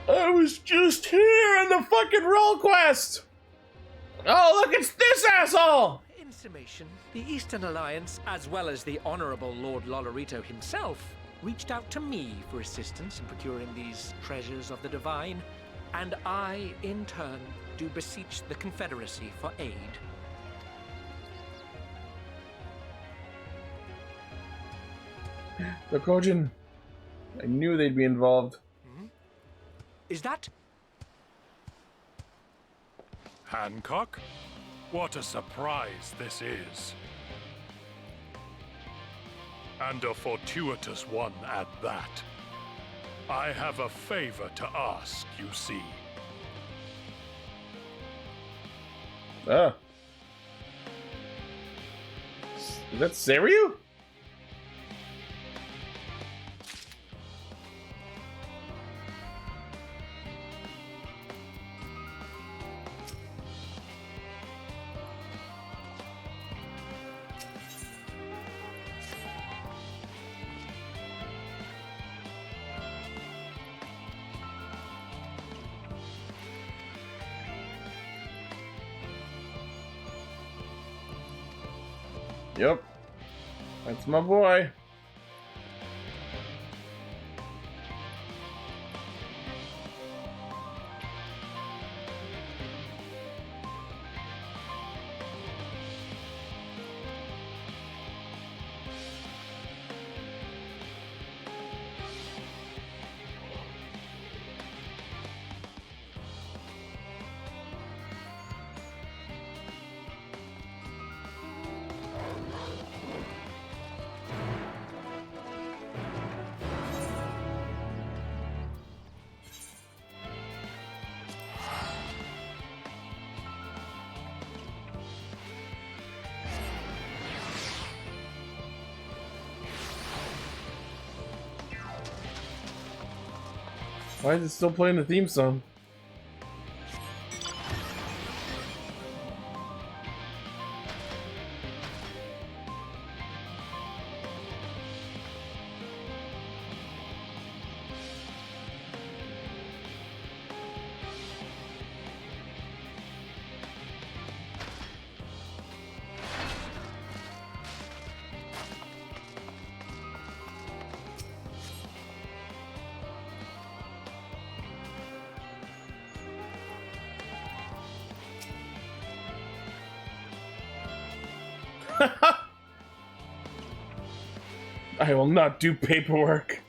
I was just here in the fucking roll quest! Oh, look, it's this asshole! In summation, the Eastern Alliance, as well as the Honorable Lord Lolorito himself, reached out to me for assistance in procuring these treasures of the divine, and I, in turn, do beseech the Confederacy for aid. The Kojin. I knew they'd be involved. Is that... Hancock? What a surprise this is. And a fortuitous one at that. I have a favor to ask, you see. Ah. Is that Seiryu? Yep. That's my boy. Why is it still playing the theme song? I will not do paperwork.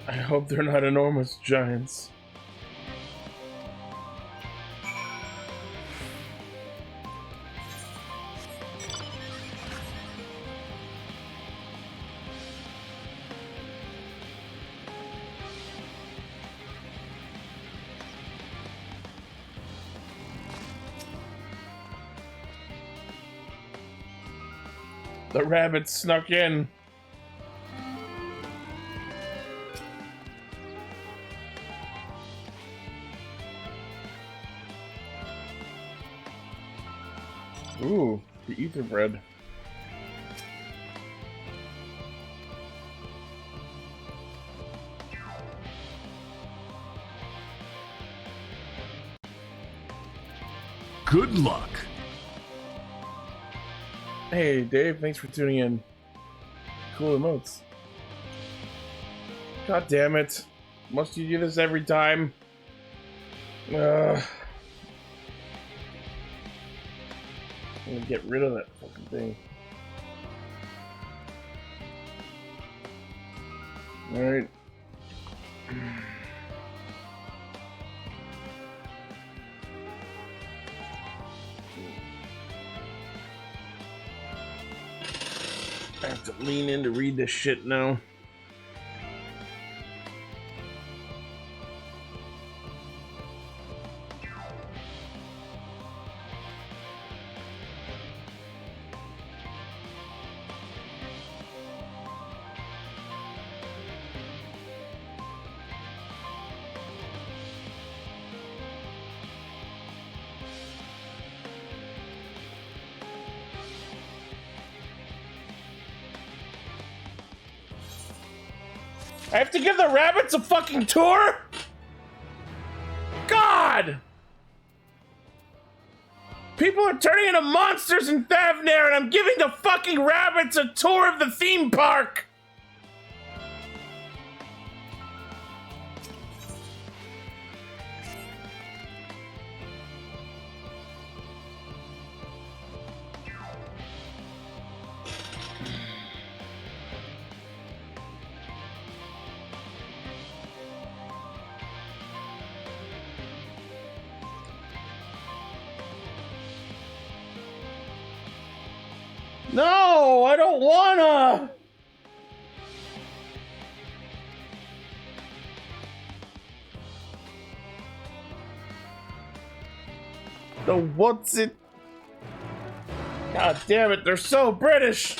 I hope they're not enormous giants. The rabbit snuck in. Ooh, the ether bread. Good luck. Hey, Dave, thanks for tuning in. Cool emotes. God damn it. Must you do this every time? I'm gonna get rid of that fucking thing. Alright. I have to lean in to read this shit now. I have to give the rabbits a fucking tour? God! People are turning into monsters in Thavnair, and I'm giving the fucking rabbits a tour of the theme park! No, I don't wanna! The what's it? God damn it, they're so British!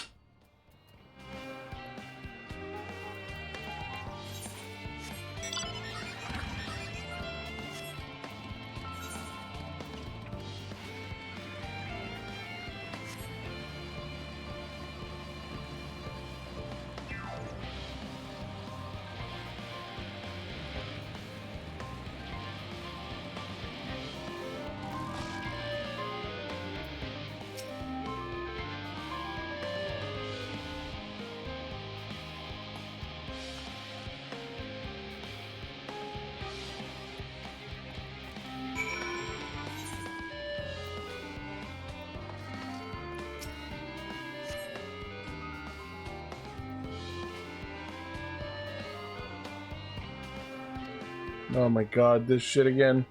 Oh my god, this shit again.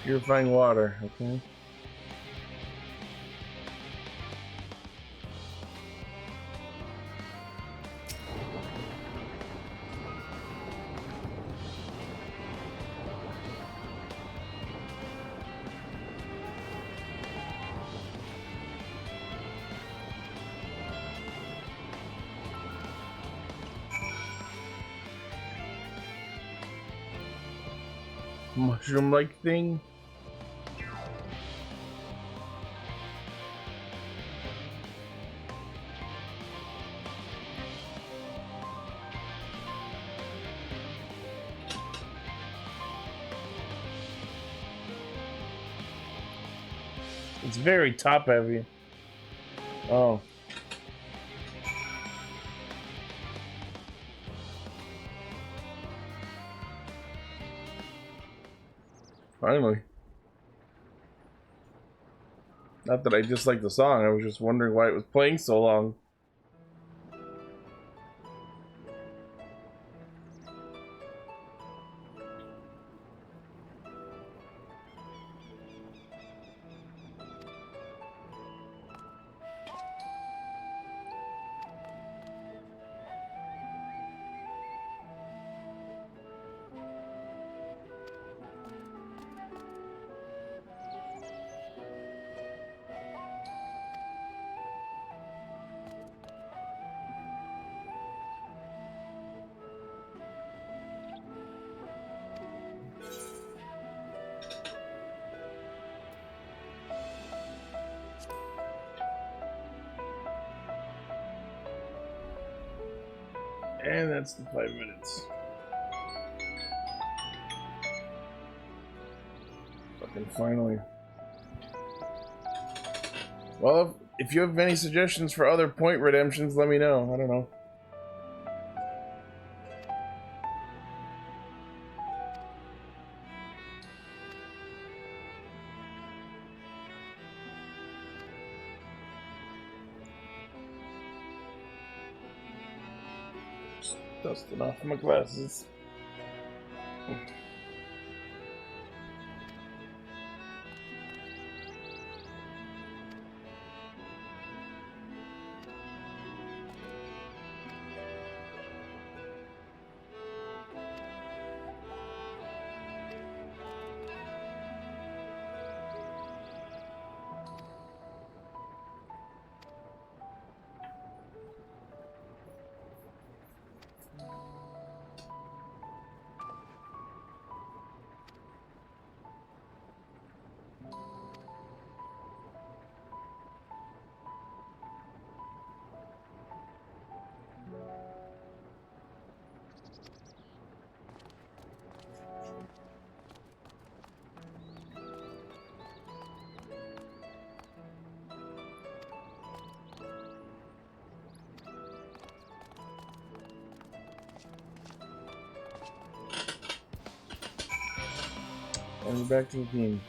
Purifying water, okay. Mushroom-like thing? It's very top heavy. Oh. Finally. Not that I dislike the song, I was just wondering why it was playing so long. And that's the 5 minutes. Fucking finally. Well, if you have any suggestions for other point redemptions, let me know. I don't know. Just dusting off my glasses. And back to the team.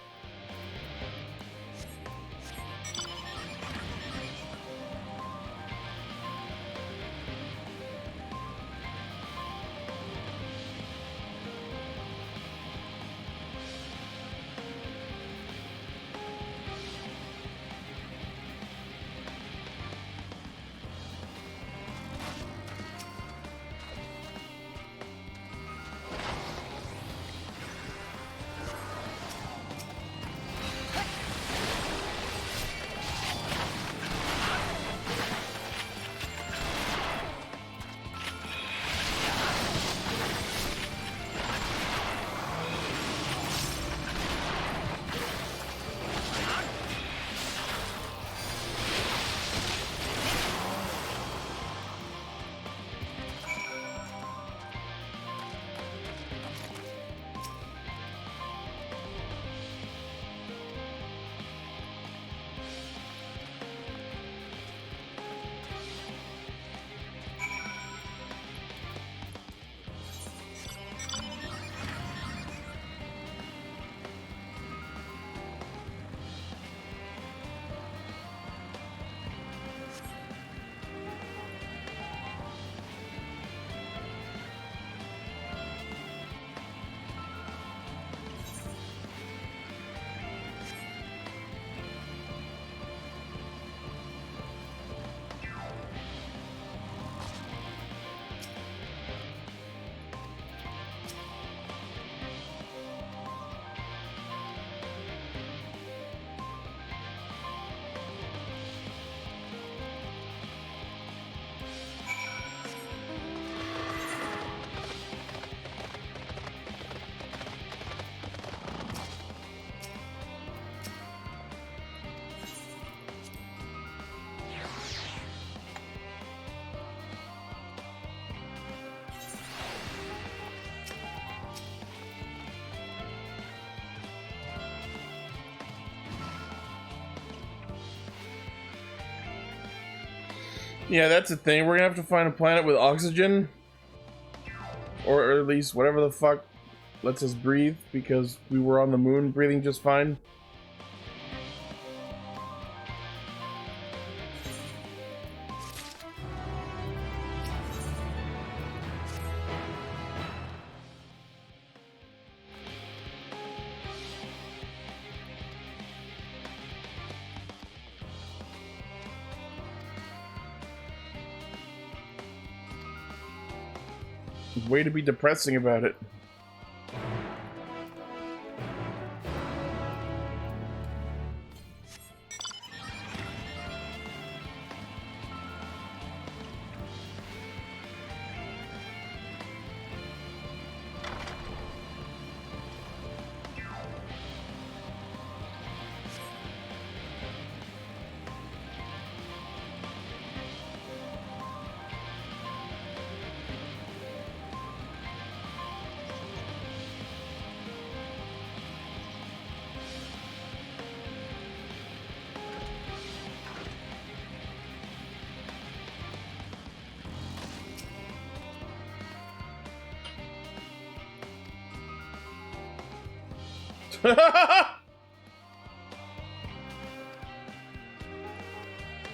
Yeah, that's the thing. We're gonna have to find a planet with oxygen. Or at least whatever the fuck lets us breathe, because we were on the moon breathing just fine. Way to be depressing about it.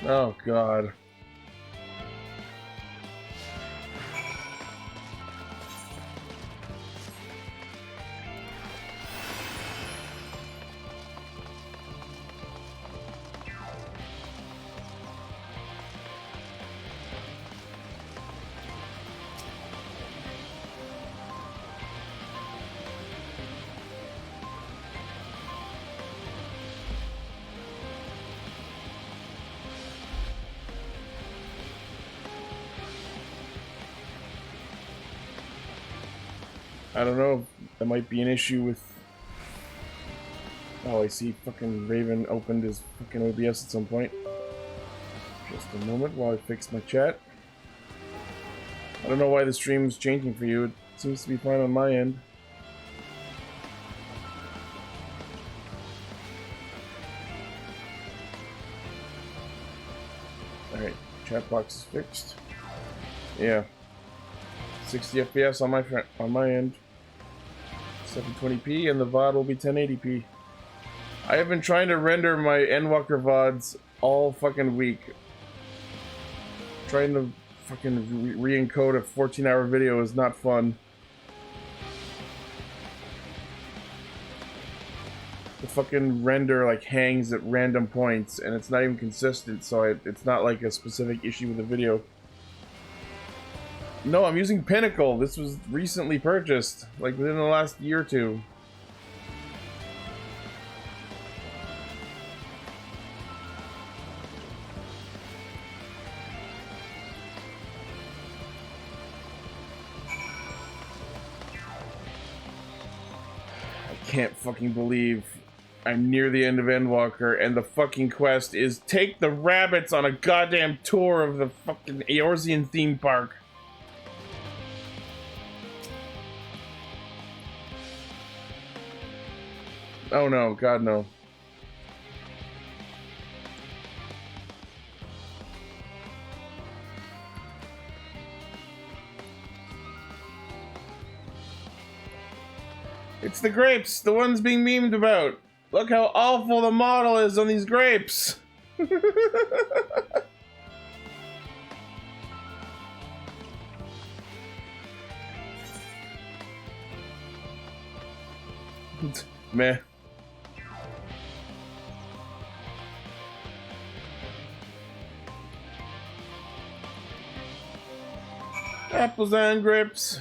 Oh god. I don't know, that might be an issue with... Oh, I see fucking Raven opened his fucking OBS at some point. Just a moment while I fix my chat. I don't know why the stream's changing for you. It seems to be fine on my end. Alright, chat box is fixed. Yeah. 60 FPS on my end. 720p, and the VOD will be 1080p. I have been trying to render my Endwalker VODs all fucking week. Trying to fucking re-encode a 14-hour video is not fun. The fucking render like hangs at random points, and it's not even consistent, so it's not like a specific issue with the video. No, I'm using Pinnacle. This was recently purchased, like within the last year or two. I can't fucking believe I'm near the end of Endwalker, and the fucking quest is take the rabbits on a goddamn tour of the fucking Eorzean theme park. Oh no, God no. It's the grapes, the ones being memed about. Look how awful the model is on these grapes. Meh. Apples and grapes.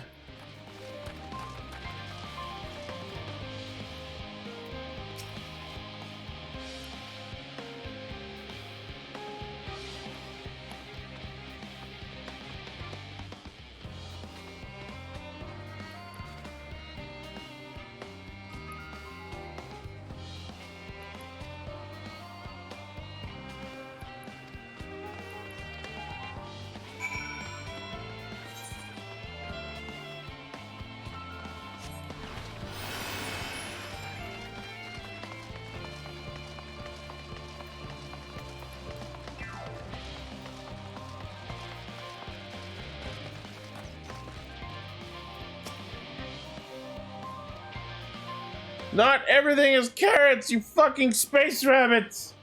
Not everything is carrots, you fucking space rabbits!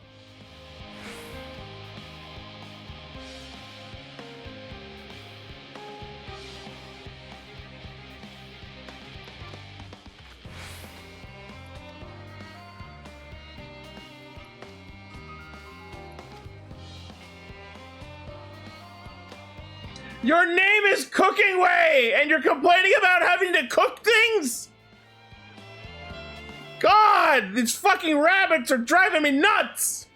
Your name is Cooking Way, and you're complaining about having to cook things? God, these fucking rabbits are driving me nuts!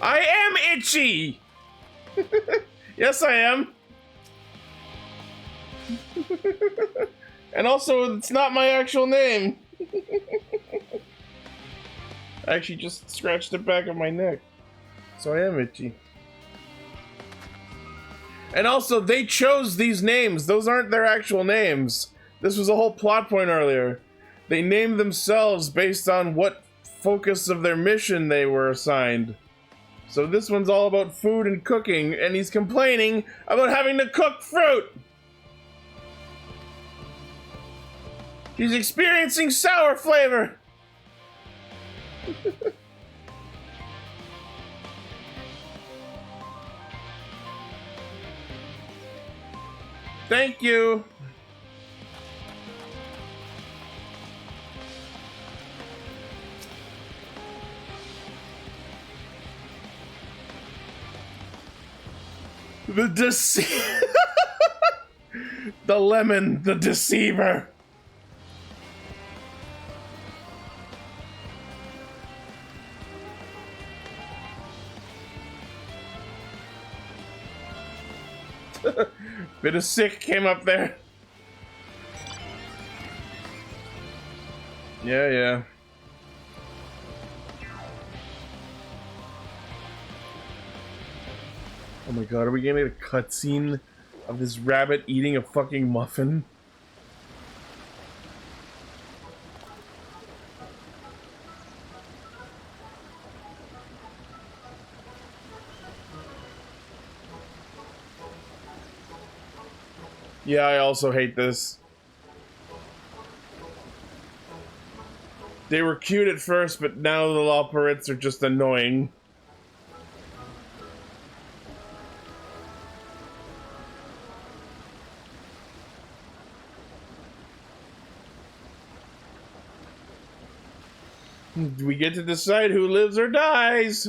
I am itchy! Yes, I am. And also, it's not my actual name. I actually just scratched the back of my neck. So I am itchy. And also, they chose these names. Those aren't their actual names. This was a whole plot point earlier. They named themselves based on what focus of their mission they were assigned. So this one's all about food and cooking, and he's complaining about having to cook fruit! He's experiencing sour flavor! Thank you! The lemon, the deceiver. Bit of sick came up there. Yeah. Oh my god, are we gonna get a cutscene of this rabbit eating a fucking muffin? Yeah, I also hate this. They were cute at first, but now the Loporrits are just annoying. We get to decide who lives or dies.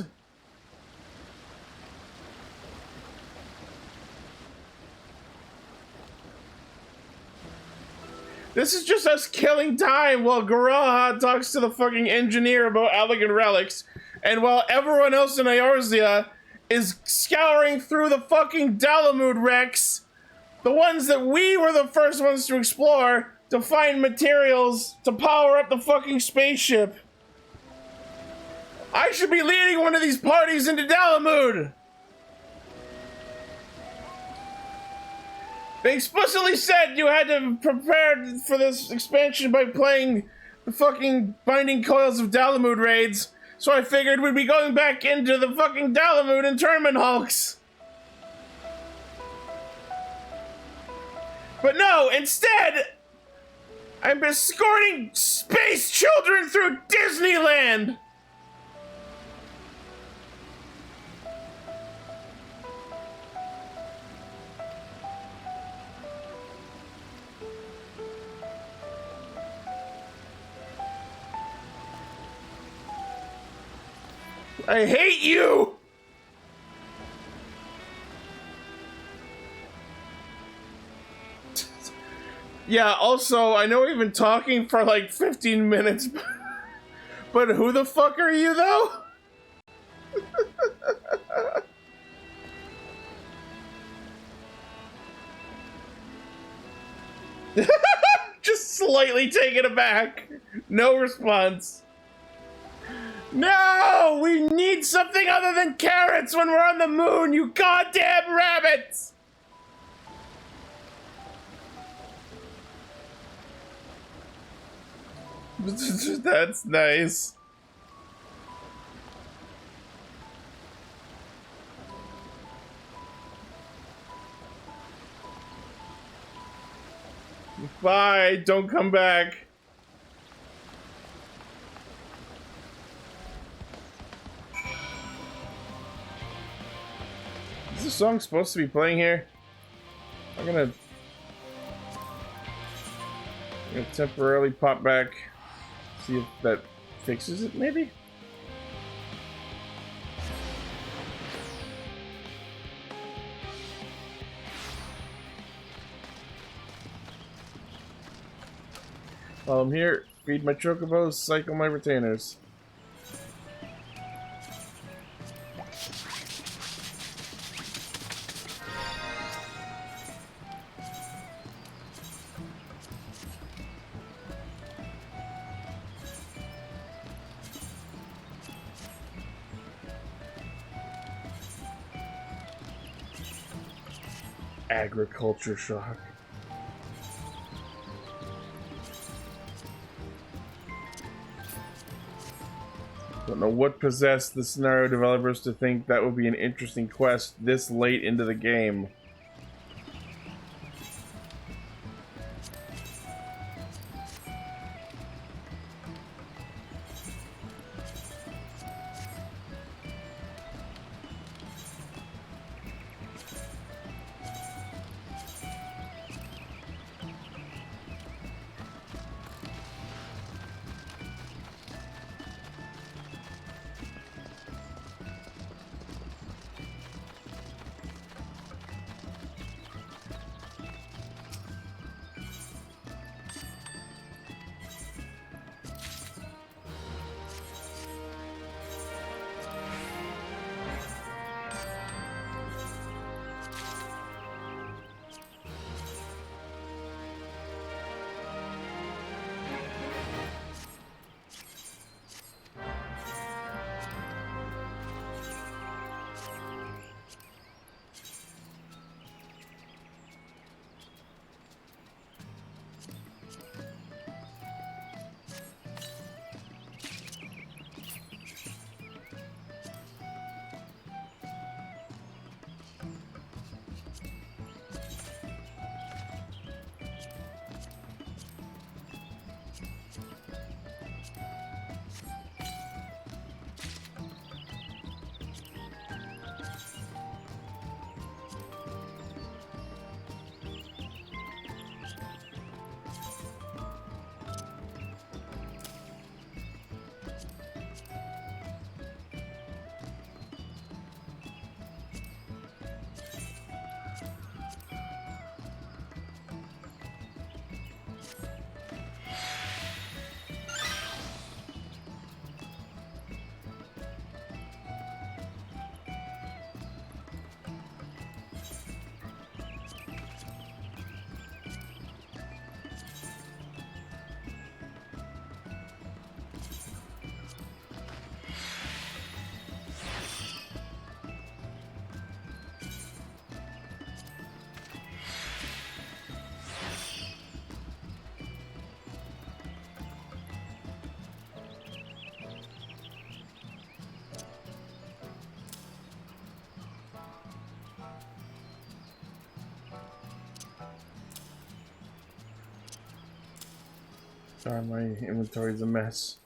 This is just us killing time while Garaha talks to the fucking engineer about Allegan relics, and while everyone else in Eorzea is scouring through the fucking Dalamud wrecks, the ones that we were the first ones to explore, to find materials to power up the fucking spaceship. I should be leading one of these parties into Dalamud! They explicitly said you had to prepare for this expansion by playing the fucking Binding Coils of Dalamud raids, so I figured we'd be going back into the fucking Dalamud internment hulks. But no, instead, I'm escorting space children through Disneyland! I hate you! Yeah, also, I know we've been talking for like 15 minutes, but who the fuck are you, though? Just slightly taken aback. No response. No! We need something other than carrots when we're on the moon, you goddamn rabbits! That's nice. Bye, don't come back. Is this song supposed to be playing here? I'm gonna temporarily pop back, see if that fixes it, maybe? While I'm here, feed my chocobos, cycle my retainers. Agriculture shock. Don't know what possessed the scenario developers to think that would be an interesting quest this late into the game. God, my inventory is a mess.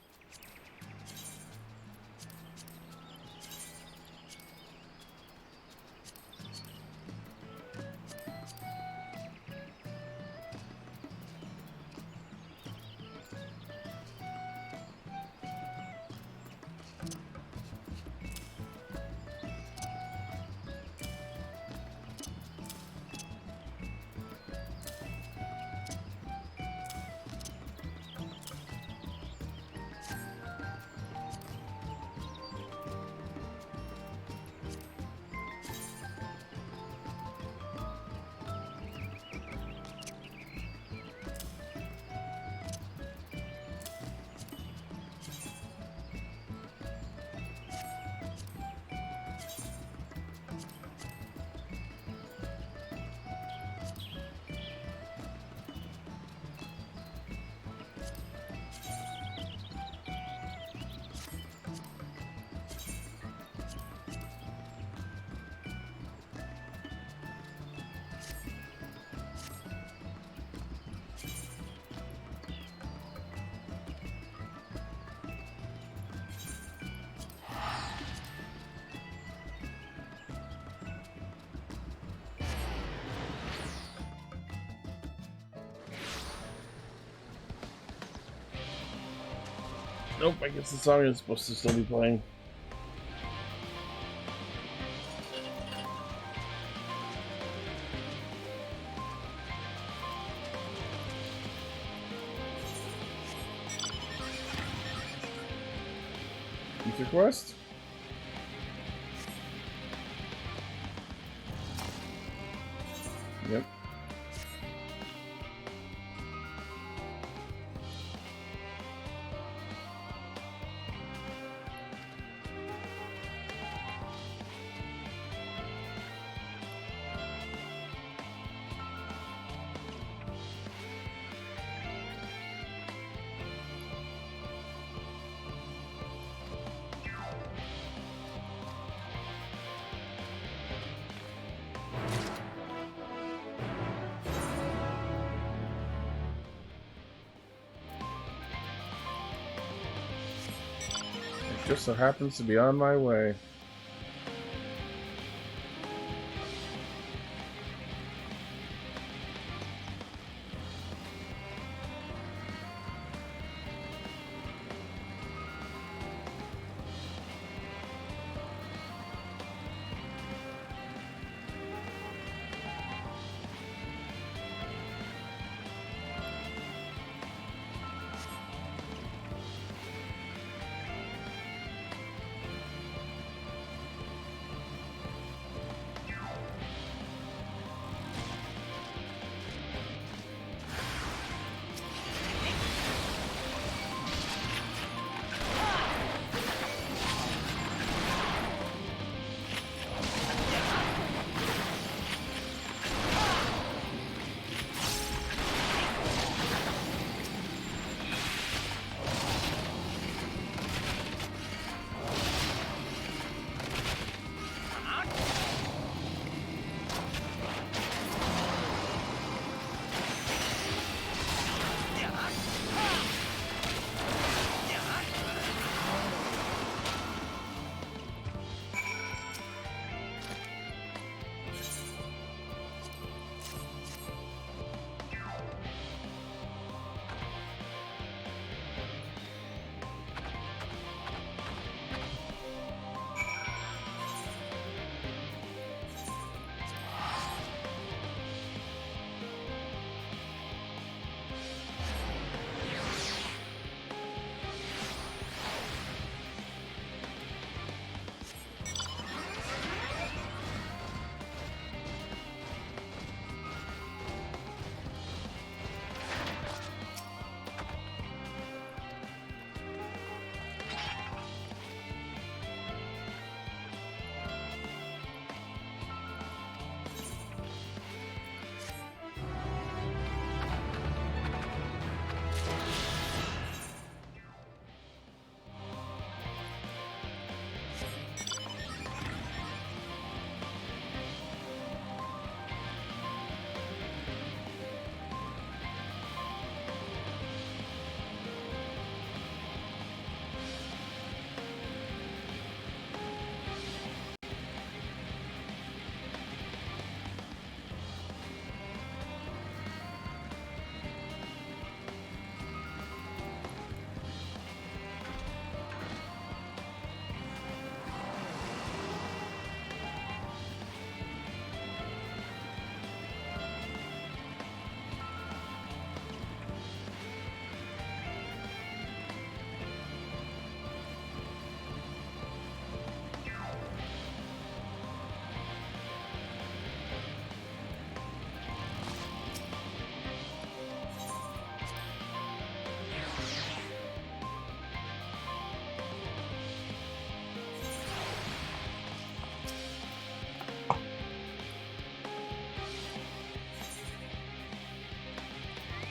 Nope, I guess the song is supposed to still be playing. Ether quest? Yep. Just so happens to be on my way.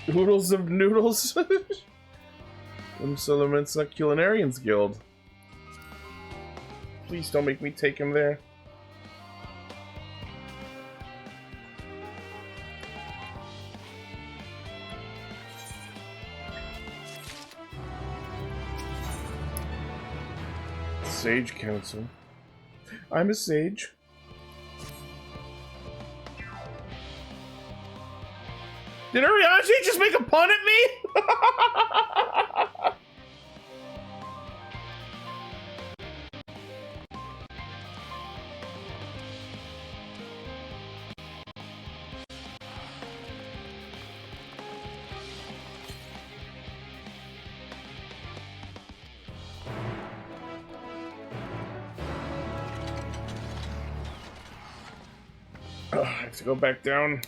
Oodles of noodles? Implements a Culinarians Guild. Please don't make me take him there. Sage Council. I'm a sage. Did Ariachi just make a pun at me? I have to go back down.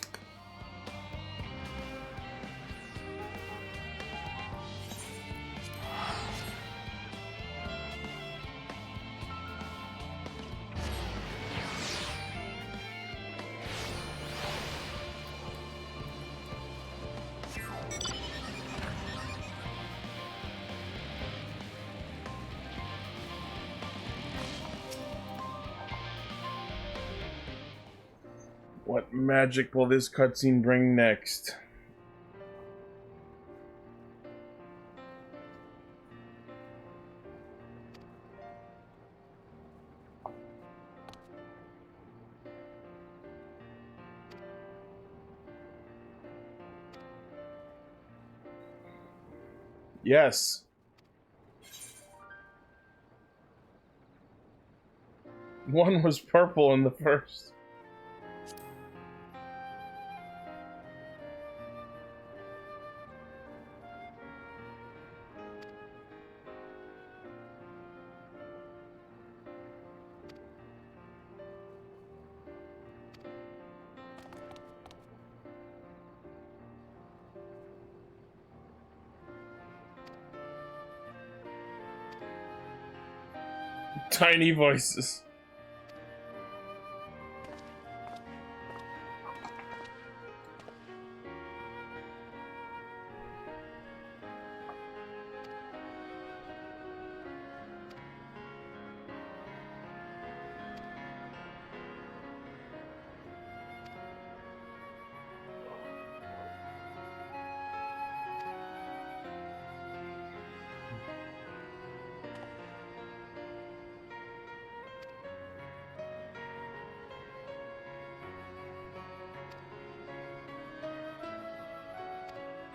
What magic will this cutscene bring next? Yes. One was purple in the first. Tiny voices.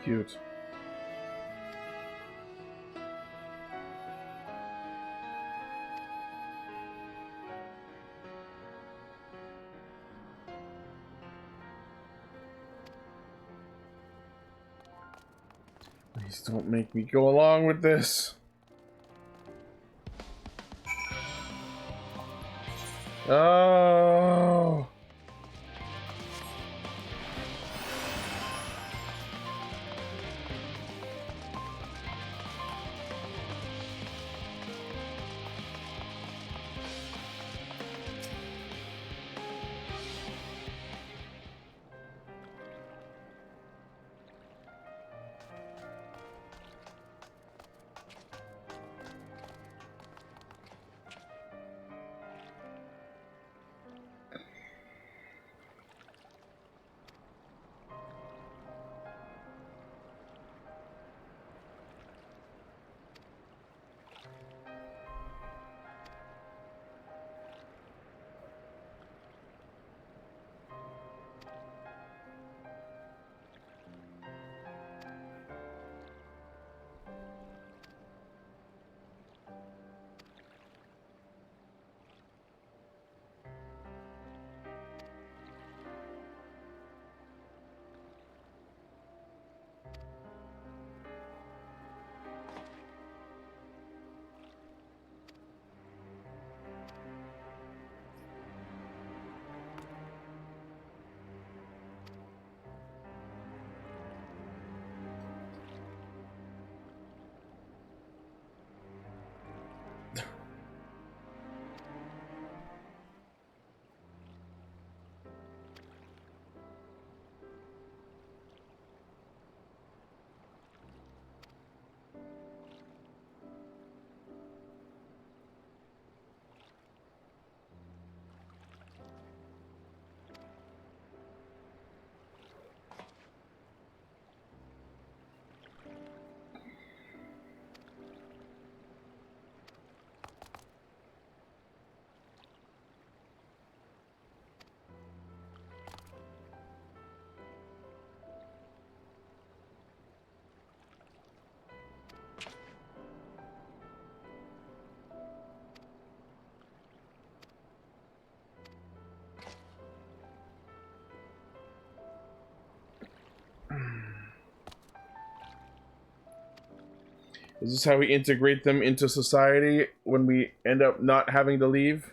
Cute. Please don't make me go along with this. Oh. Is this how we integrate them into society when we end up not having to leave?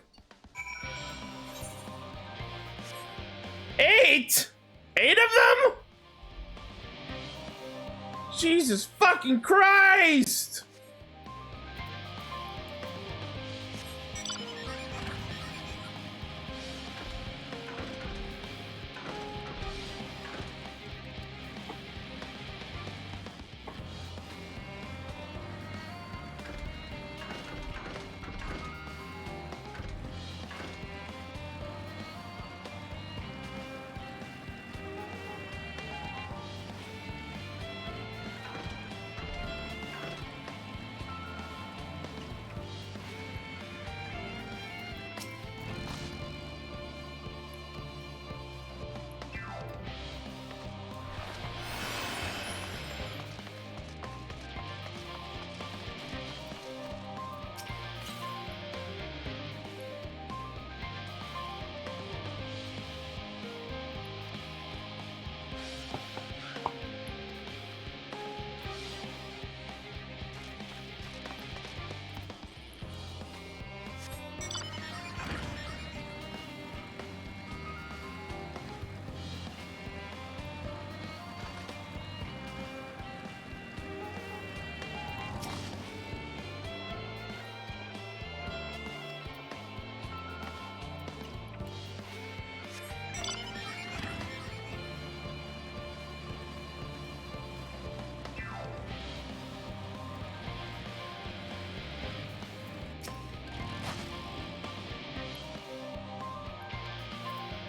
8? 8 of them? Jesus fucking Christ!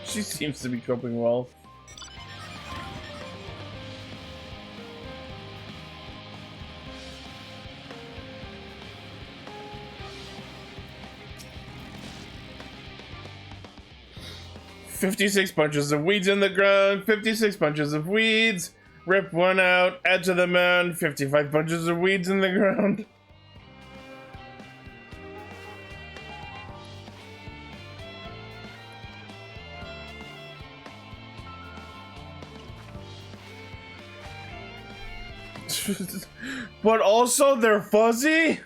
She seems to be coping well. "56 punches of weeds in the ground, 56 punches of weeds. Rip one out, add to the mound, 55 punches of weeds in the ground." But also they're fuzzy?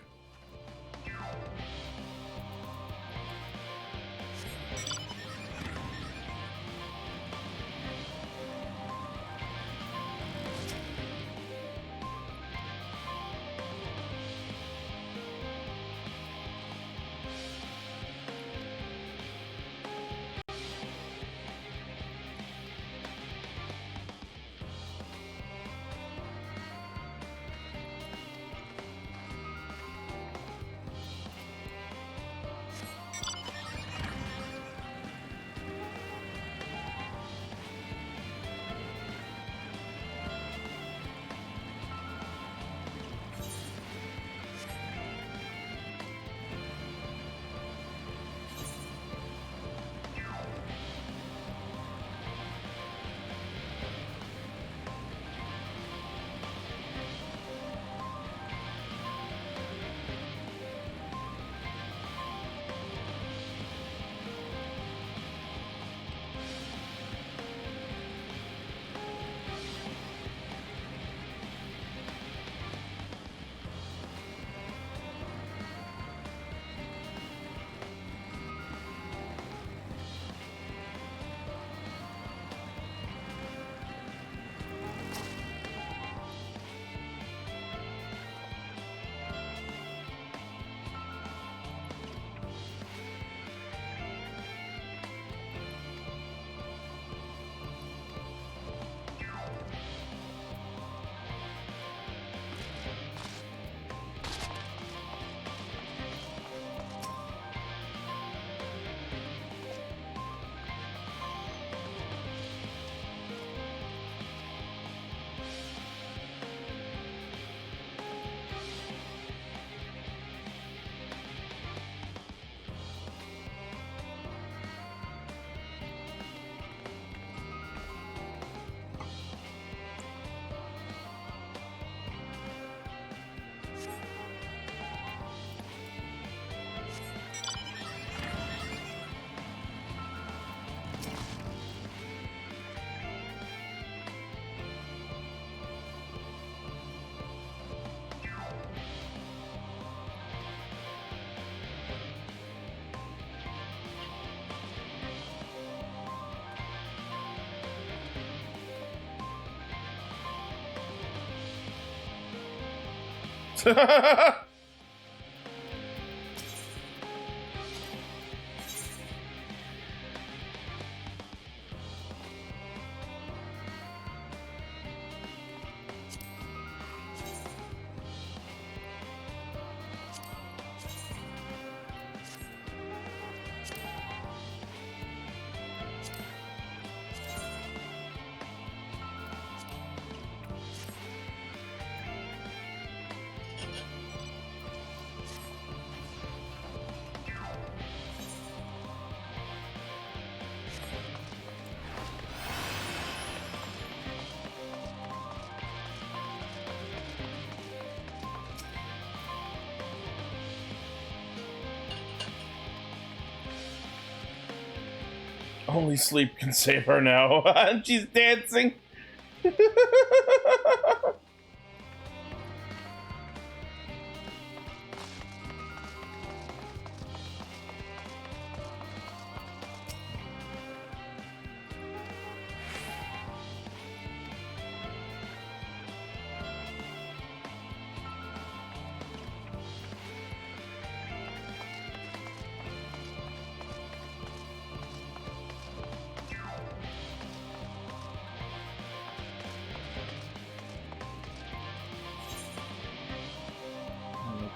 Only sleep can save her now. She's dancing.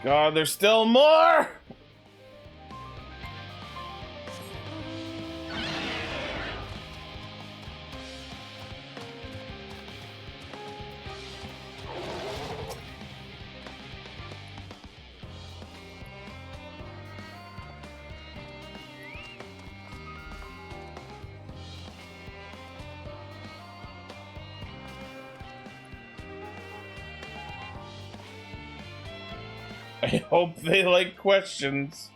God, there's still more! I hope they like questions.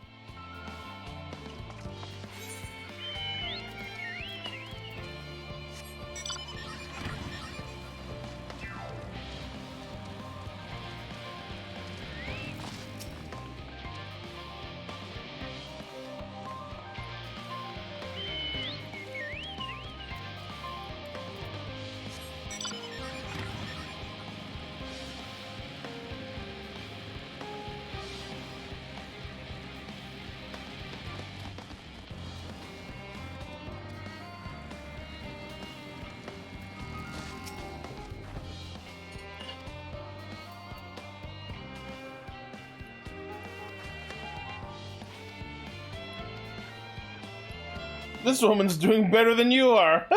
This woman's doing better than you are.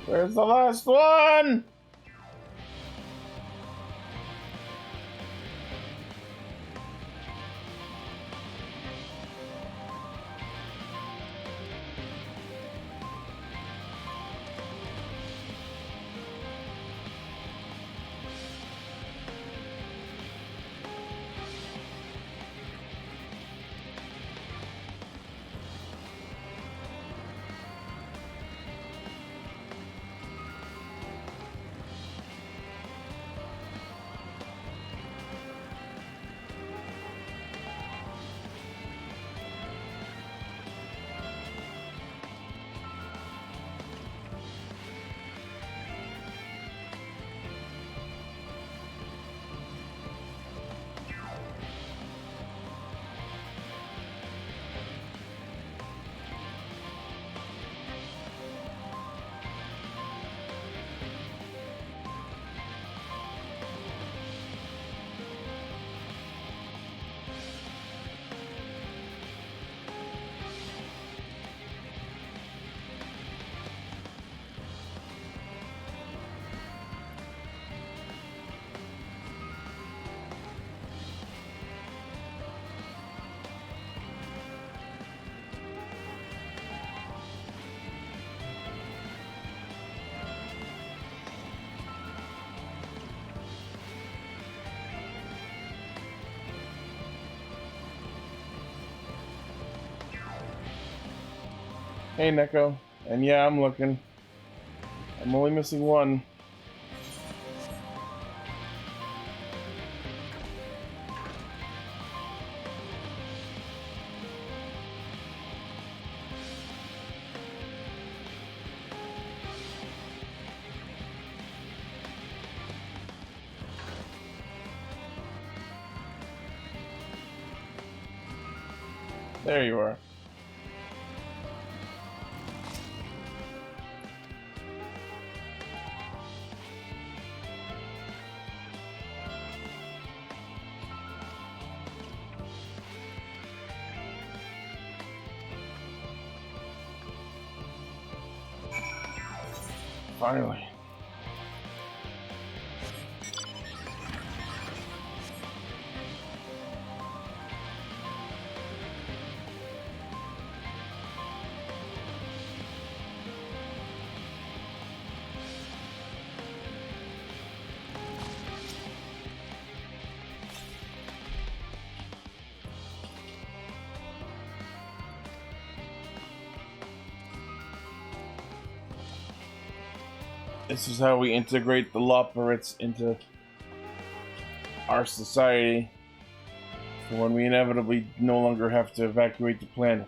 Where's the last one? Hey, Neko. And yeah, I'm looking. I'm only missing one. There you are. Finally. This is how we integrate the Loperites into our society for when we inevitably no longer have to evacuate the planet.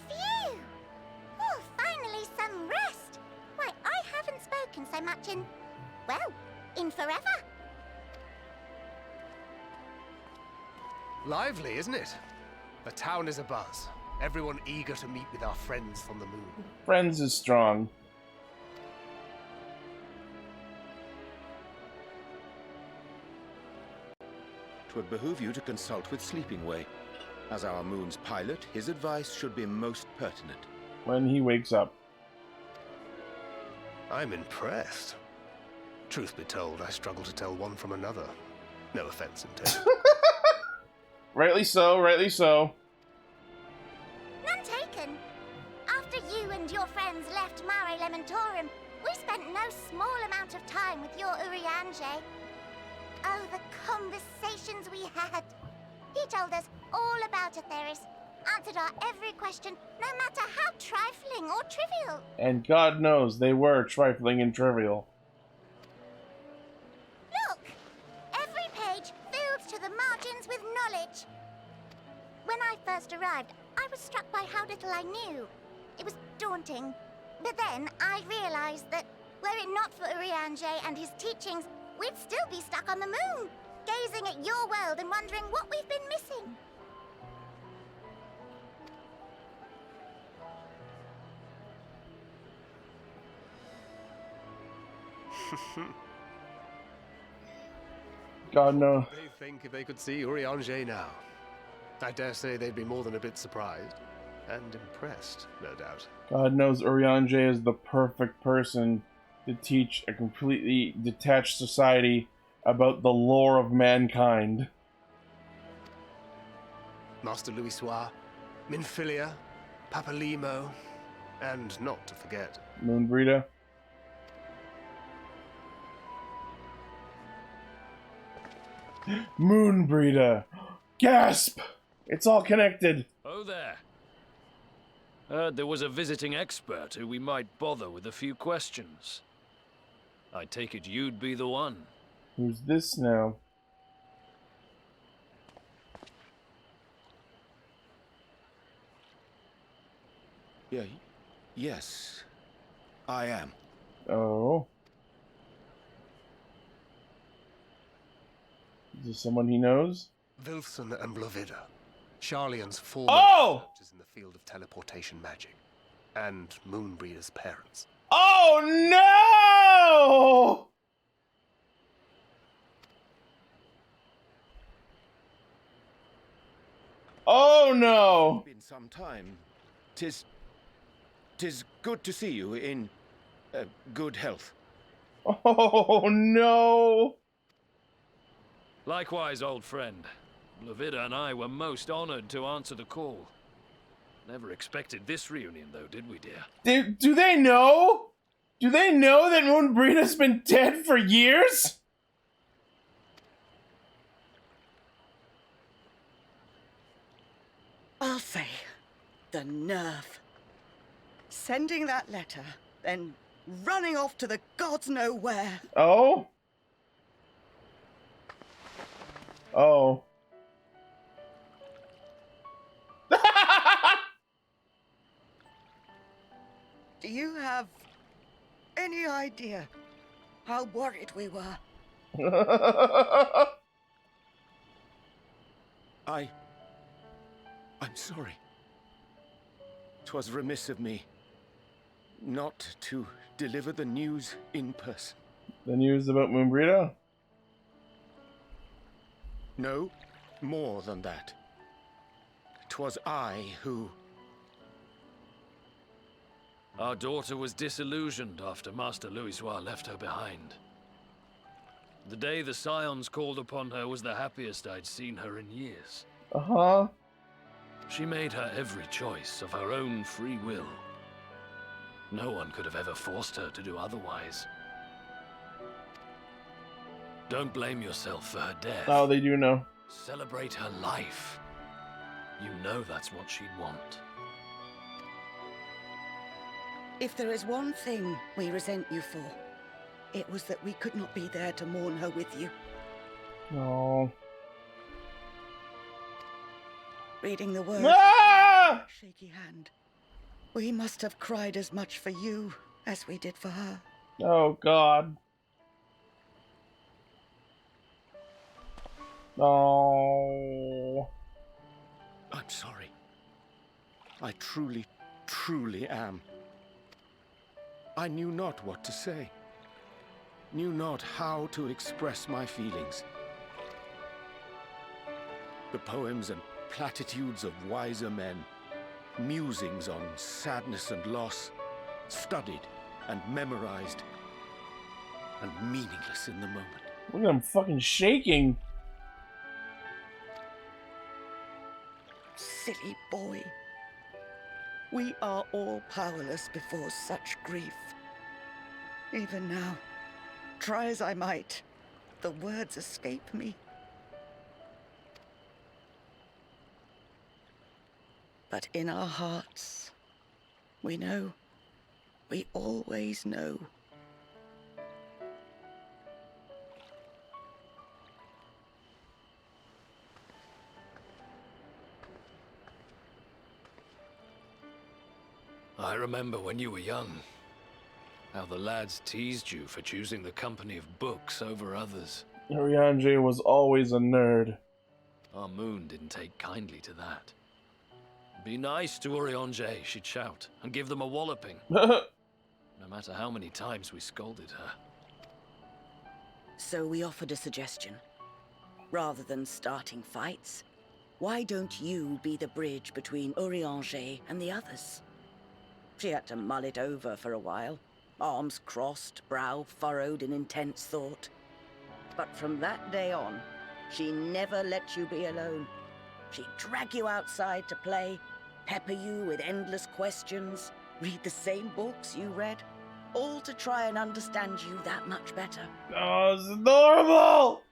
Phew! Oh, finally some rest. Why, I haven't spoken so much in, well, in forever. Lively, isn't it? The town is abuzz. Everyone eager to meet with our friends from the moon. Friends is strong. Twould behoove you to consult with Sleeping Way. As our moon's pilot, his advice should be most pertinent. When he wakes up. I'm impressed. Truth be told, I struggle to tell one from another. No offense intended. Rightly so, rightly so. None taken. After you and your friends left Mare Elementorum, we spent no small amount of time with your Urianger. Oh, the conversations we had. He told us all about Aetherial, answered our every question, no matter how trifling or trivial. And God knows they were trifling and trivial. Look! Every page filled to the margins with knowledge. When I first arrived, I was struck by how little I knew. It was daunting. But then I realized that, were it not for Urianger and his teachings, we'd still be stuck on the moon, gazing at your world and wondering what we've been missing. God no. They think if they could see Urianger now. I dare say they'd be more than a bit surprised. And impressed, no doubt. God knows Urianger is the perfect person to teach a completely detached society about the lore of mankind. Master Louisoix, Minfilia, Papalimo, and not to forget... Moonbreeder. Moonbreeder! Gasp! It's all connected! Oh there. Heard there was a visiting expert who we might bother with a few questions. I take it you'd be the one. Who's this now? Yeah, yes, I am. Oh. Is this someone he knows? Vilson and Blovida. Charlian's former researchers in the field of teleportation magic. And Moonbreeder's parents. Oh no! Oh no! It's been some time. Tis good to see you in good health. Oh no! Likewise, old friend. Blovida and I were most honored to answer the call. Never expected this reunion, though, did we, dear? Do they know? Do they know that Moonbreeder's been dead for years? The nerve. Sending that letter, then running off to the gods know where. Oh? Oh. Do you have any idea how worried we were? I'm sorry. 'Twas remiss of me not to deliver the news in person. The news about Moonbrita? No, more than that. 'Twas I who... Our daughter was disillusioned after Master Louisoix left her behind. The day the Scions called upon her was the happiest I'd seen her in years. Uh-huh. She made her every choice of her own free will. No one could have ever forced her to do otherwise. Don't blame yourself for her death. Oh, they do know. Celebrate her life. You know that's what she'd want. If there is one thing we resent you for, it was that we could not be there to mourn her with you. No. Reading the words Ah! shaky hand. We must have cried as much for you as we did for her. Oh, God. Oh. I'm sorry. I truly, truly am. I knew not what to say. Knew not how to express my feelings. The poems and platitudes of wiser men, musings on sadness and loss, studied and memorized, and meaningless in the moment. Look at him fucking shaking. Silly boy. We are all powerless before such grief. Even now, try as I might, the words escape me. But in our hearts, we know, we always know. I remember when you were young, how the lads teased you for choosing the company of books over others. Oriange was always a nerd. Our moon didn't take kindly to that. Be nice to Oriange, she'd shout, and give them a walloping. No matter how many times we scolded her. So we offered a suggestion. Rather than starting fights, why don't you be the bridge between Oriange and the others? She had to mull it over for a while, arms crossed, brow furrowed in intense thought. But from that day on, she never let you be alone. She'd drag you outside to play, pepper you with endless questions, read the same books you read, all to try and understand you that much better. Oh, it's adorable!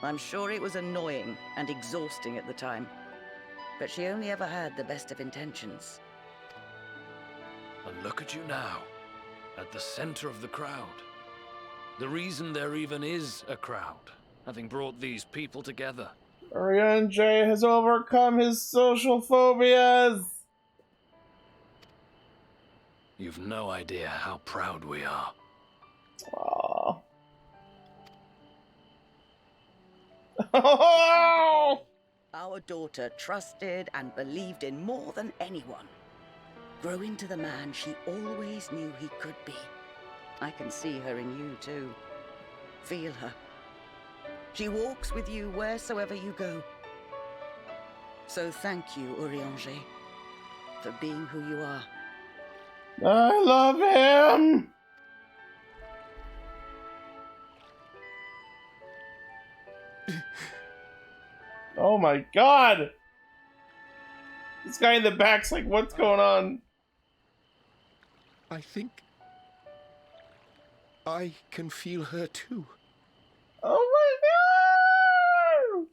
I'm sure it was annoying and exhausting at the time, but she only ever had the best of intentions. And look at you now, at the center of the crowd. The reason there even is a crowd, having brought these people together. Oriange has overcome his social phobias! You've no idea how proud we are. Aww. Oh! Our daughter trusted and believed in more than anyone. Grow into the man she always knew he could be. I can see her in you too. Feel her. She walks with you wheresoever you go. So thank you, Oriange, for being who you are. I love him! Oh my god! This guy in the back's like, what's going on? I think I can feel her too. Oh my god!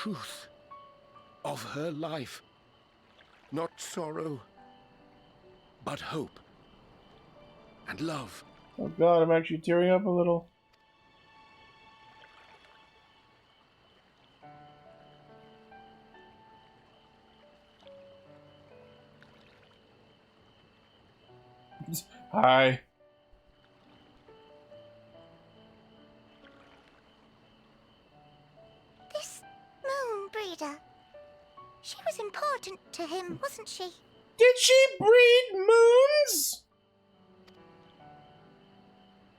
truth of her life. Not sorrow, but hope and love. Oh god, I'm actually tearing up a little. Hi. This moon breeder. She was important to him, wasn't she? Did she breed moons?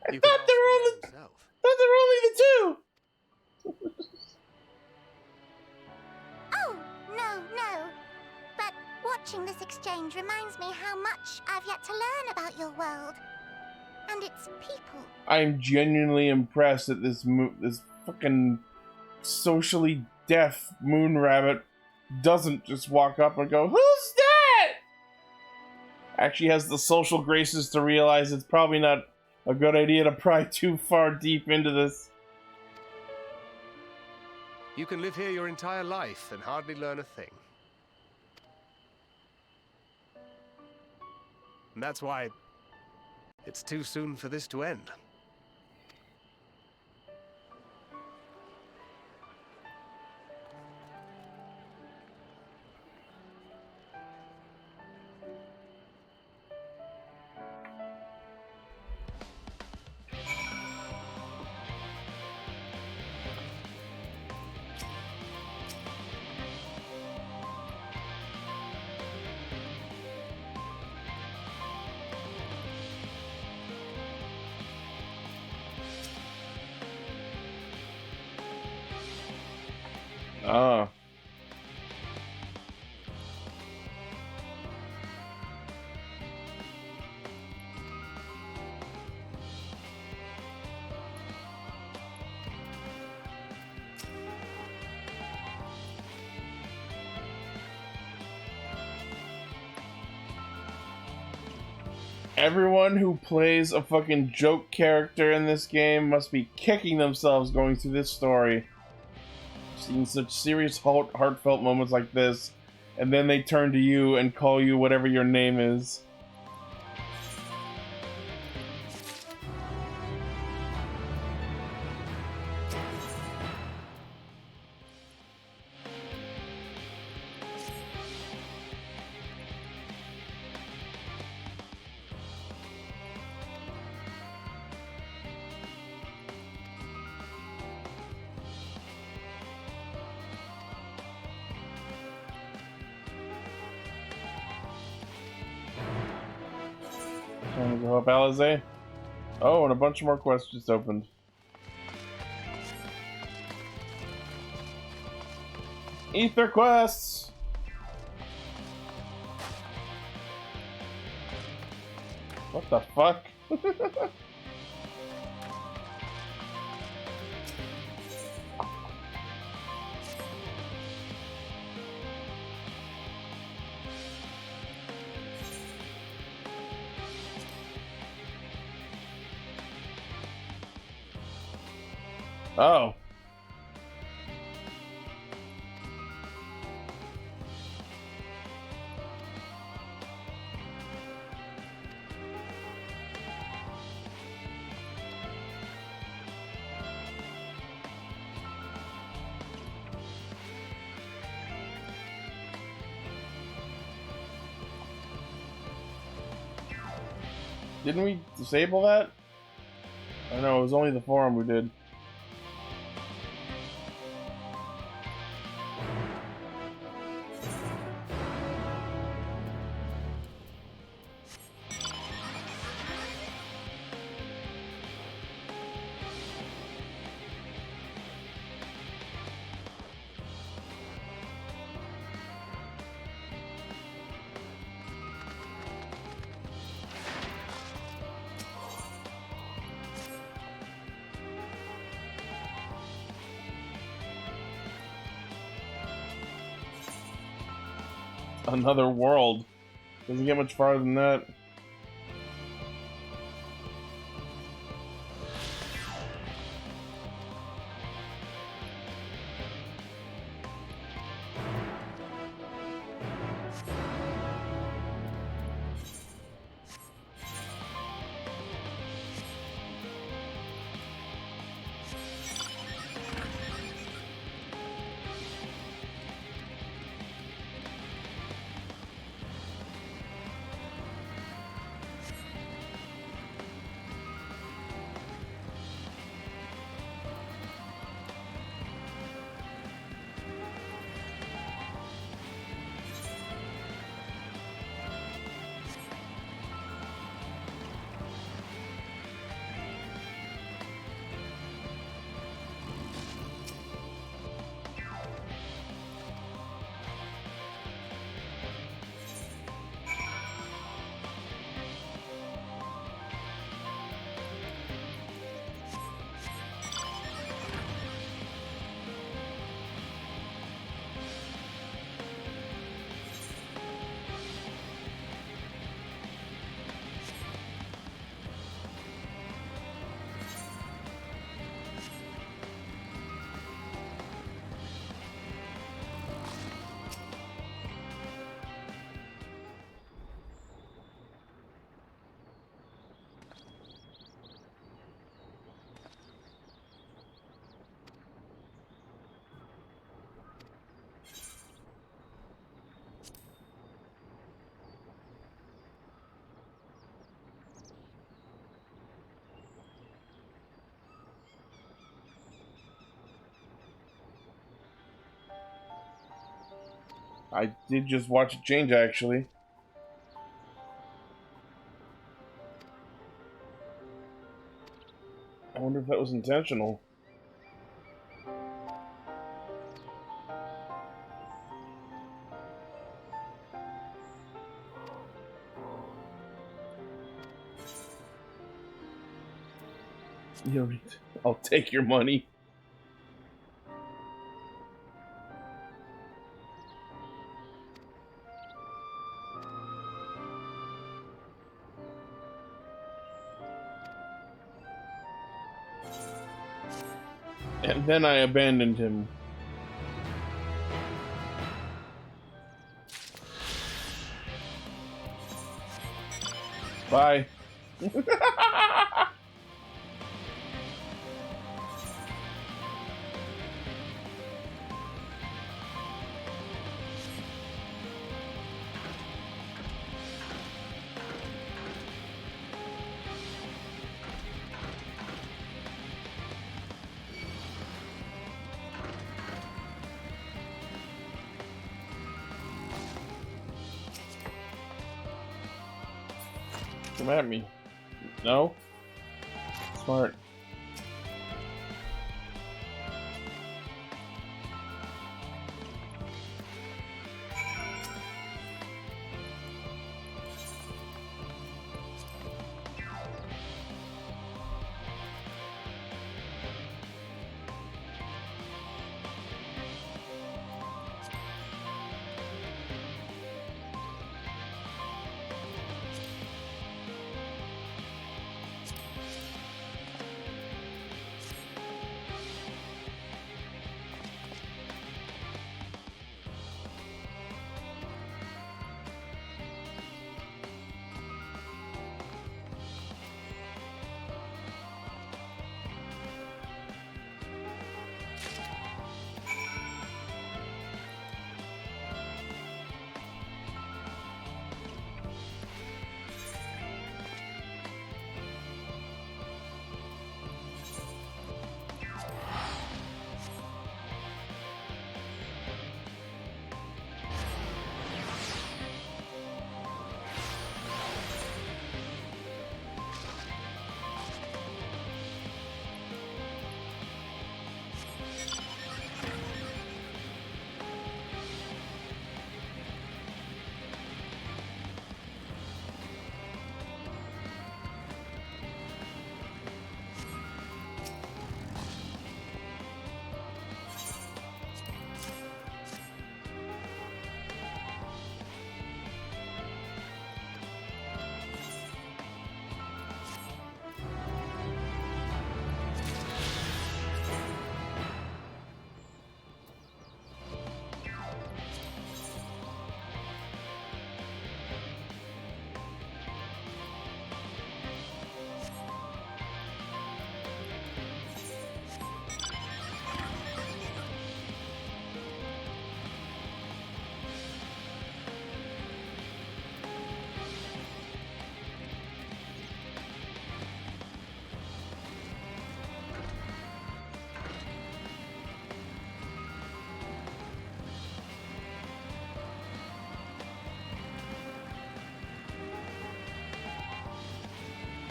I thought there were only the two. Oh, no. But watching this exchange reminds me how much I've yet to learn about your world. And its people. I'm genuinely impressed that this fucking socially deaf moon rabbit doesn't just walk up and go, "Who's that?" Actually has the social graces to realize it's probably not a good idea to pry too far deep into this. You can live here your entire life and hardly learn a thing. And that's why it's too soon for this to end. Ah. Everyone who plays a fucking joke character in this game must be kicking themselves going through this story. Seeing such serious, heartfelt moments like this, and then they turn to you and call you whatever your name is. Trying to go up Alizé. Oh, and a bunch more quests just opened. Ether quests! What the fuck? Oh. Didn't we disable that? I know, it was only the forum we did. Another world. Doesn't get much farther than that. I did just watch it change, actually. I wonder if that was intentional. I'll take your money. And then I abandoned him. Bye. Come at me. No? Smart.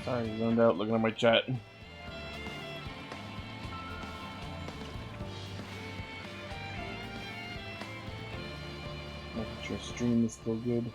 Sorry, zoned out looking at my chat. Making sure stream is still good.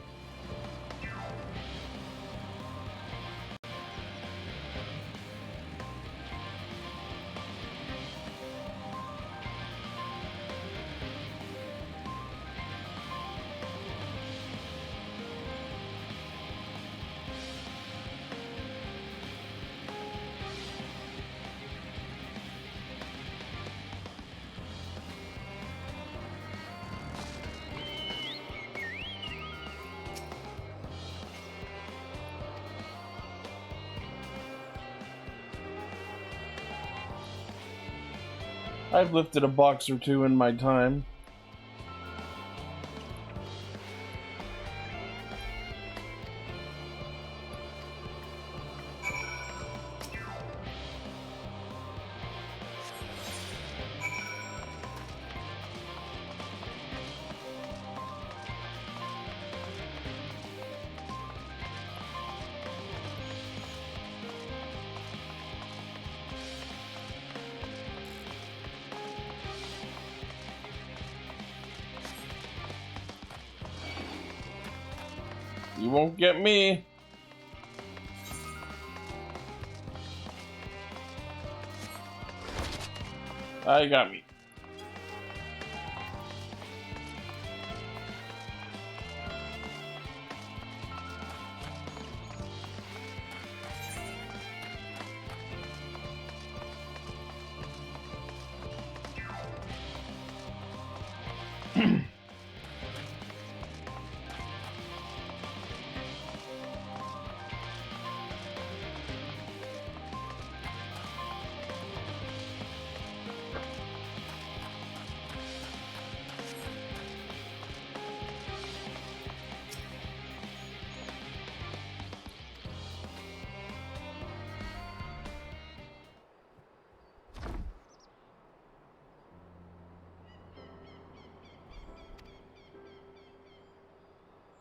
I've lifted a box or two in my time. You won't get me. You got me.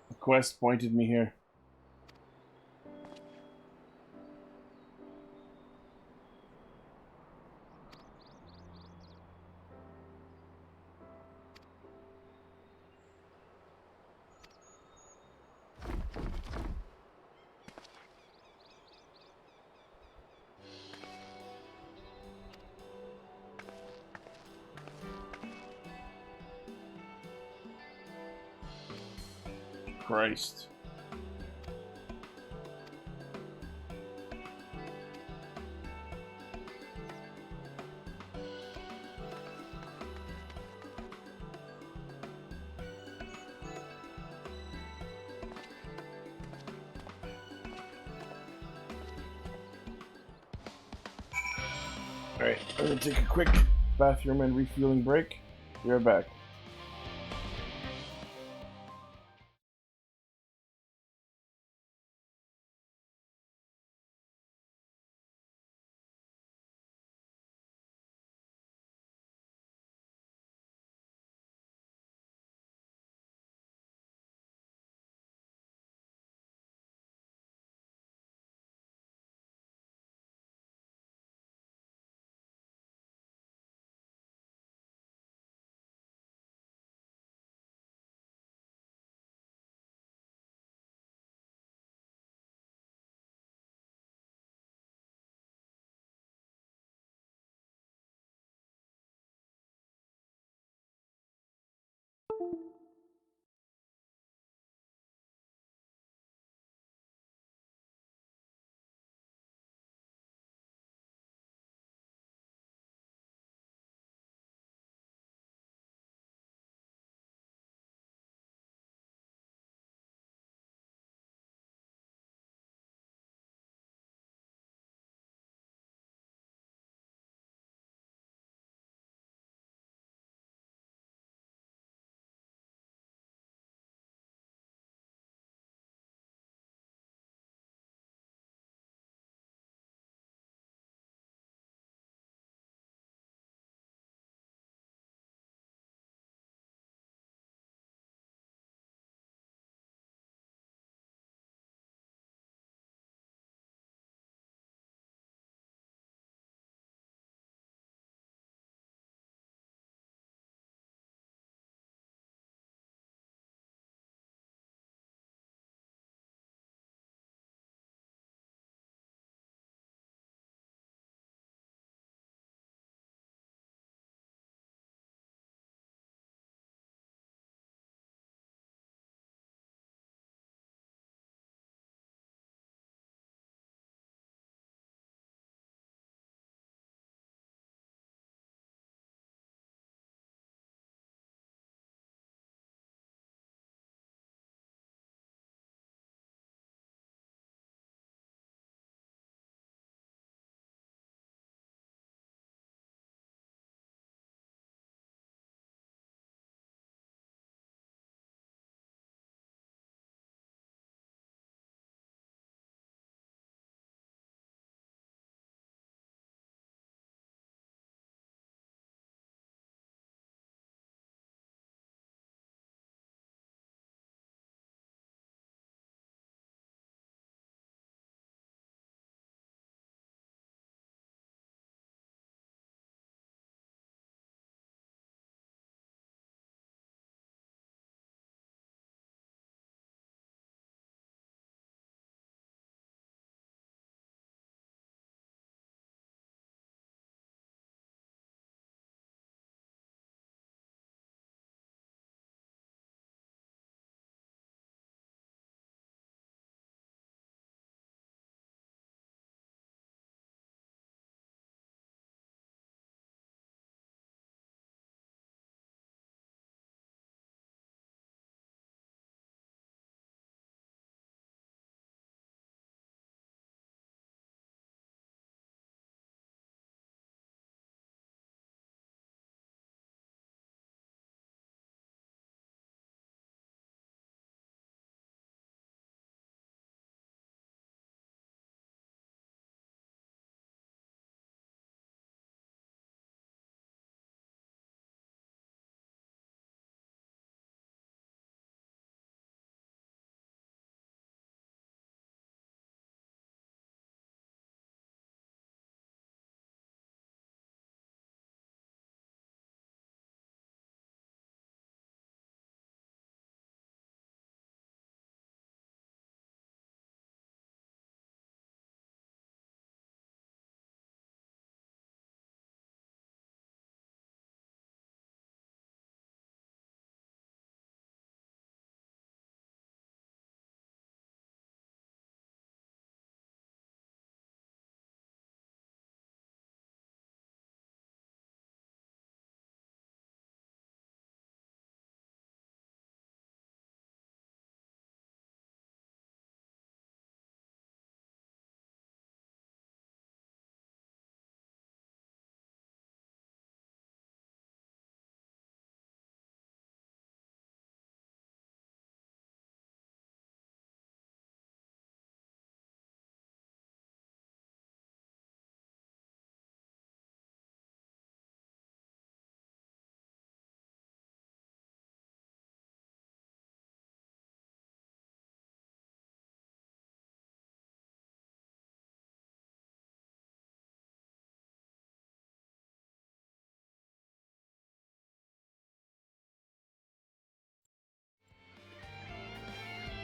The quest pointed me here. Christ. Alright, I'm gonna take a quick bathroom and refueling break. Be right back.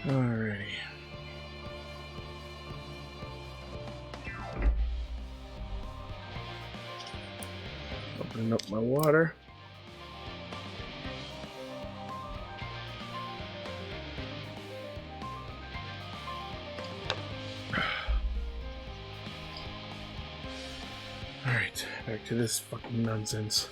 Alrighty. Opening up my water. Alright, back to this fucking nonsense.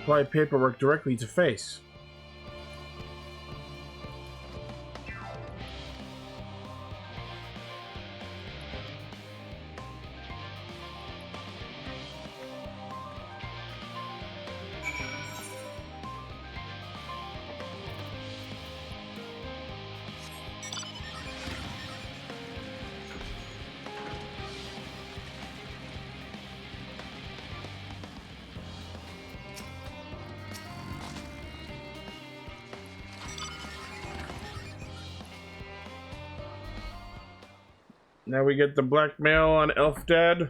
Apply paperwork directly to face. Now we get the blackmail on Elf Dad.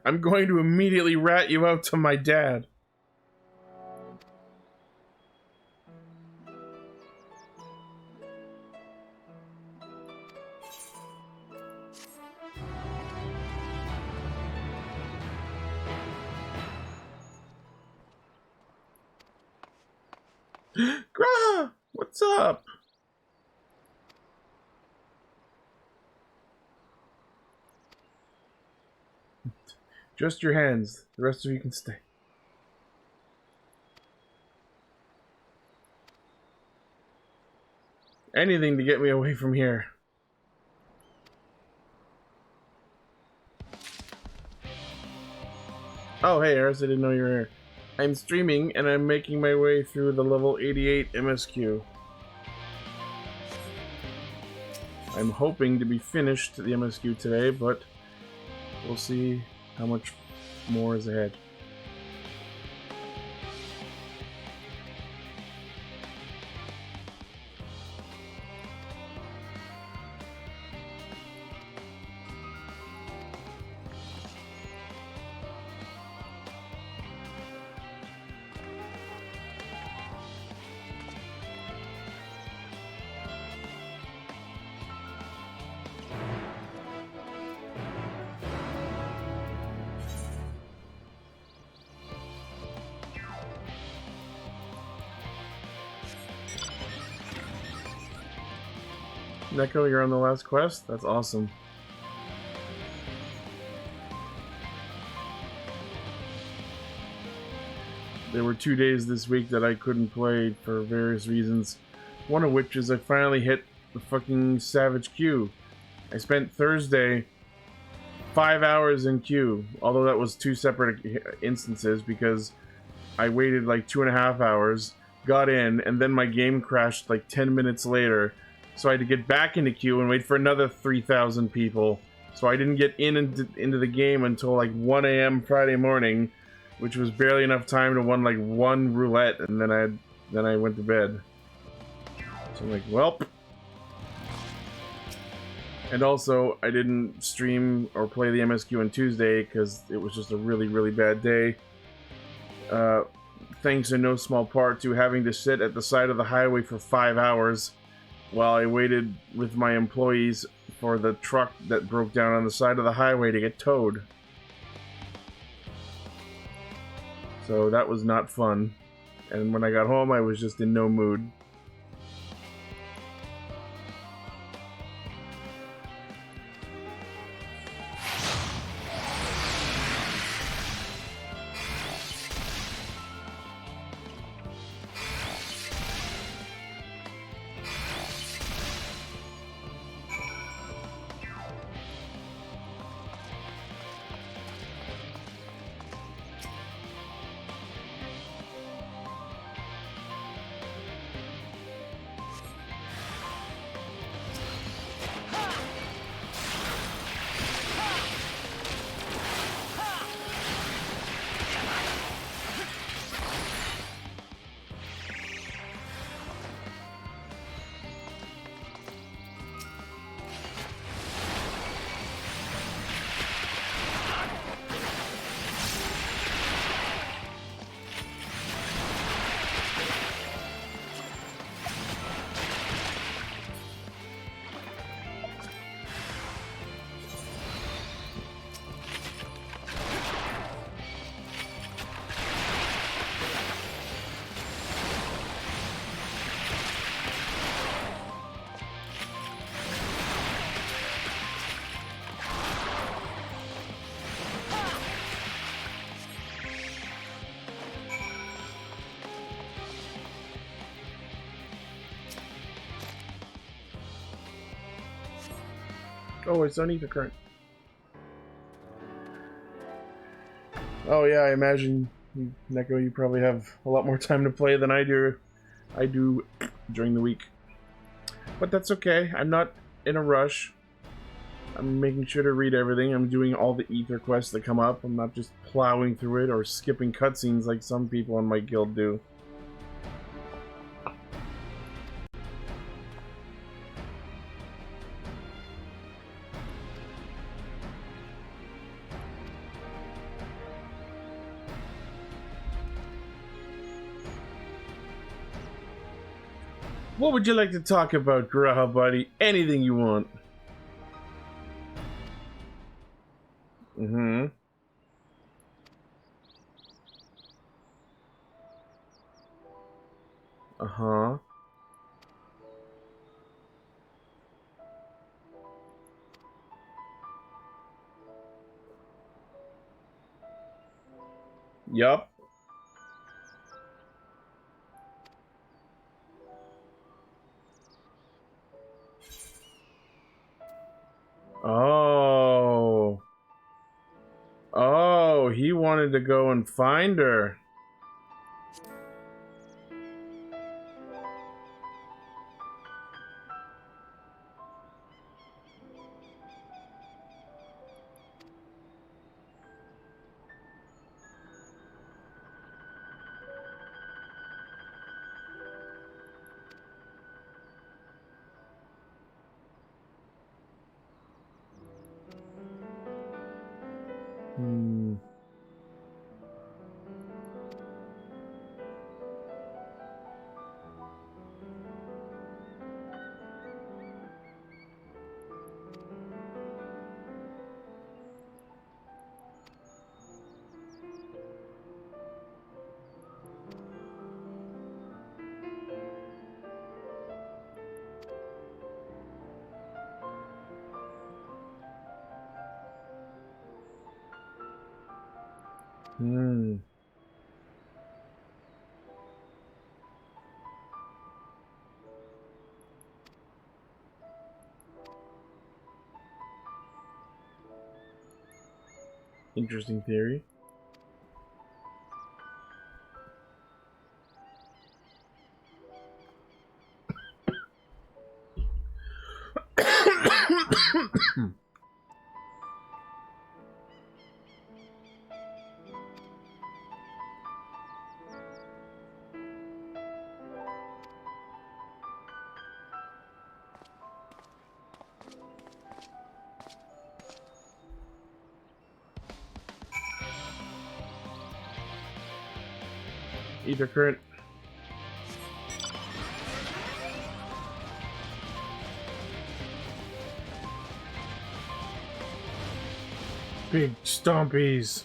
I'm going to immediately rat you out to my dad. Grah! What's up? Just your hands. The rest of you can stay. Anything to get me away from here. Oh, hey, Eris, I didn't know you were here. I'm streaming, and I'm making my way through the level 88 MSQ. I'm hoping to be finished the MSQ today, but we'll see how much more is ahead. Neko, you're on the last quest? That's awesome. There were 2 days this week that I couldn't play for various reasons. One of which is I finally hit the fucking Savage queue. I spent Thursday 5 hours in queue, although that was 2 separate instances because I waited like 2.5 hours, got in, and then my game crashed like 10 minutes later. So I had to get back into queue and wait for another 3,000 people. So I didn't get into the game until like 1 AM Friday morning, which was barely enough time to win like 1 roulette, and then I went to bed. So I'm like, welp. And also, I didn't stream or play the MSQ on Tuesday because it was just a really, really bad day. Thanks in no small part to having to sit at the side of the highway for 5 hours while I waited with my employees for the truck that broke down on the side of the highway to get towed. So that was not fun. And when I got home, I was just in no mood. Oh, it's on Ether current. Oh yeah, I imagine, Neko, you probably have a lot more time to play than I do during the week. But that's okay, I'm not in a rush. I'm making sure to read everything. I'm doing all the Ether quests that come up. I'm not just plowing through it or skipping cutscenes like some people in my guild do. What would you like to talk about, Graha buddy? Anything you want. Mm-hmm. Uh-huh. Yup. Oh. Oh, he wanted to go and find her. Hmm. Hmm. Interesting theory. Ether current. Big stompies.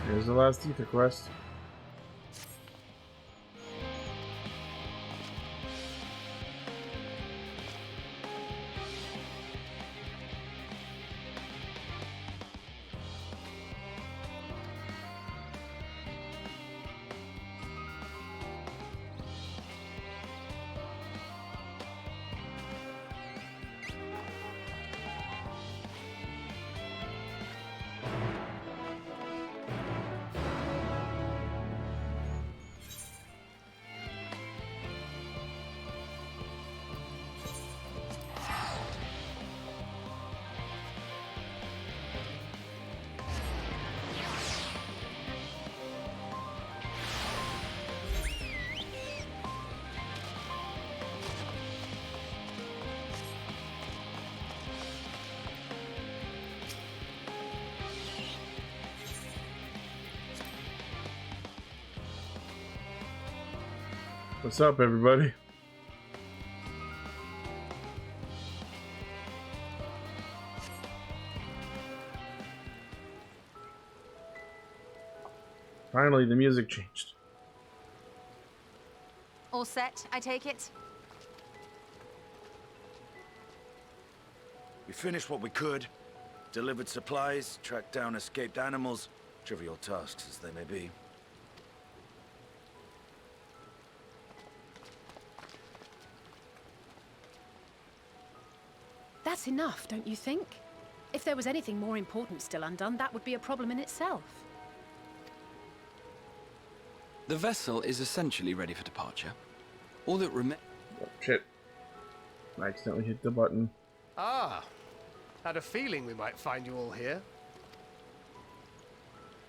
Here's the last ether quest. What's up, everybody? Finally, the music changed. All set, I take it? We finished what we could. Delivered supplies, tracked down escaped animals. Trivial tasks as they may be. That's enough, don't you think? If there was anything more important still undone, that would be a problem in itself. The vessel is essentially ready for departure. All that remains... Oh, shit. I accidentally hit the button. Ah, had a feeling we might find you all here.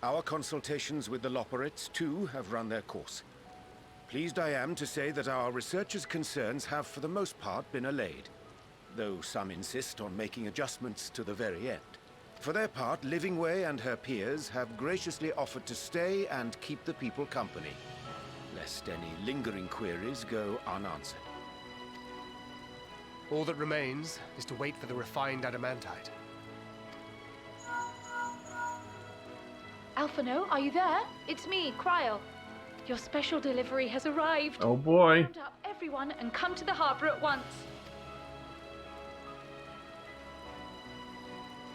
Our consultations with the Loperites, too, have run their course. Pleased I am to say that our researchers' concerns have, for the most part, been allayed, though some insist on making adjustments to the very end. For their part, Livingway and her peers have graciously offered to stay and keep the people company, lest any lingering queries go unanswered. All that remains is to wait for the refined adamantite. Alphino, are you there? It's me, Cryo. Your special delivery has arrived. Oh boy. Round up everyone and come to the harbor at once.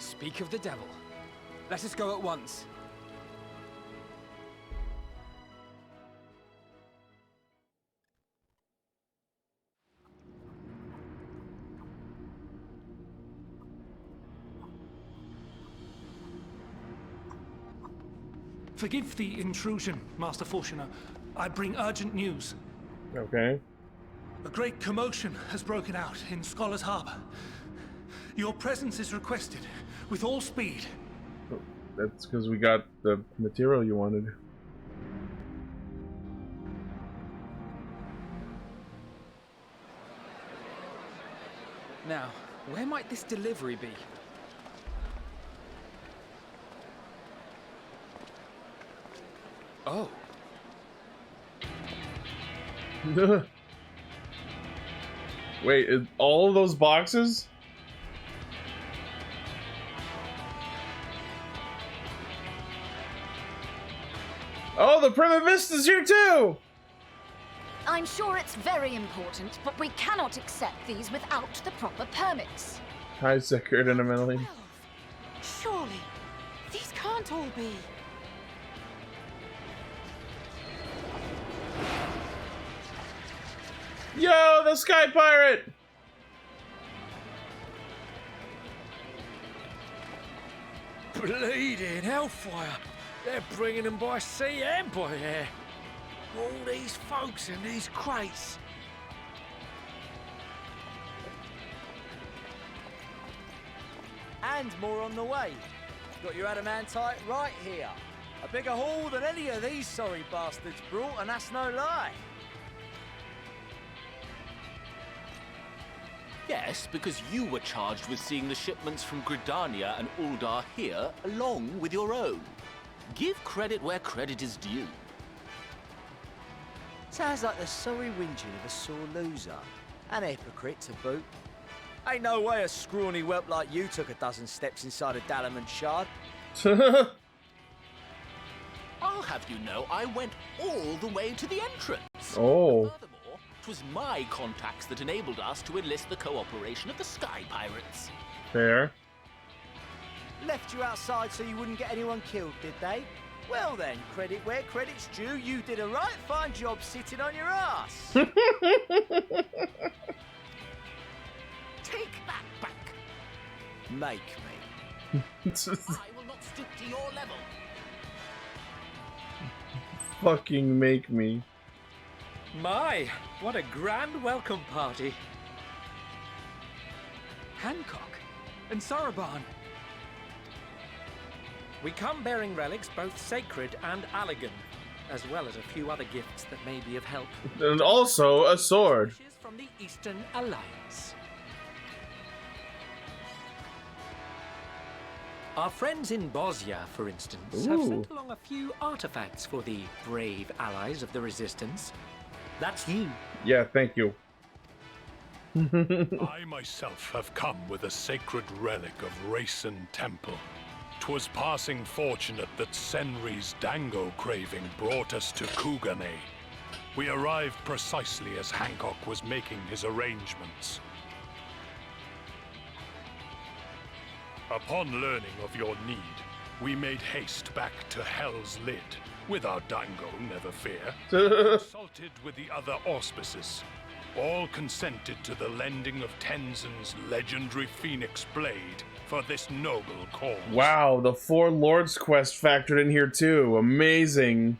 Speak of the devil. Let us go at once. Forgive the intrusion, Master Fortuner. I bring urgent news. Okay. A great commotion has broken out in Scholar's Harbor. Your presence is requested, with all speed. That's because we got the material you wanted. Now, where might this delivery be? Oh. Wait, all of those boxes? Oh, the Prima Vista's here too! I'm sure it's very important, but we cannot accept these without the proper permits. Hi, Secret and Emily. Surely, these can't all be. Yo, the Sky Pirate! Bleeding hellfire! They're bringing them by sea and by air. All these folks in these crates. And more on the way. Got your adamantite right here. A bigger haul than any of these sorry bastards brought, and that's no lie. Yes, because you were charged with seeing the shipments from Gridania and Uldar here, along with your own. Give credit where credit is due. Sounds like the sorry whinging of a sore loser. An hypocrite to boot. Ain't no way a scrawny whelp like you took a dozen steps inside a Dalamant shard. I'll have you know I went all the way to the entrance. Oh. Furthermore, it was my contacts that enabled us to enlist the cooperation of the Sky Pirates. Fair. Left you outside so you wouldn't get anyone killed, did they? Well then, credit where credit's due, you did a right fine job sitting on your ass. Take that back. Make me. I will not stoop to your level. Fucking make me. My, what a grand welcome party. Hancock and Saraban. We come bearing relics both sacred and elegant, as well as a few other gifts that may be of help. And also a sword. From the Eastern Alliance. Our friends in Bosnia, for instance, have sent along a few artifacts for the brave allies of the Resistance. That's you. Yeah, thank you. I myself have come with a sacred relic of Racen Temple. 'Twas passing fortunate that Senri's dango craving brought us to Kugane. We arrived precisely as Hancock was making his arrangements. Upon learning of your need, we made haste back to Hell's Lid, with our dango, never fear, consulted with the other auspices. All consented to the lending of Tenzin's legendary Phoenix Blade for this noble cause. Wow, the Four Lords quest factored in here too. Amazing.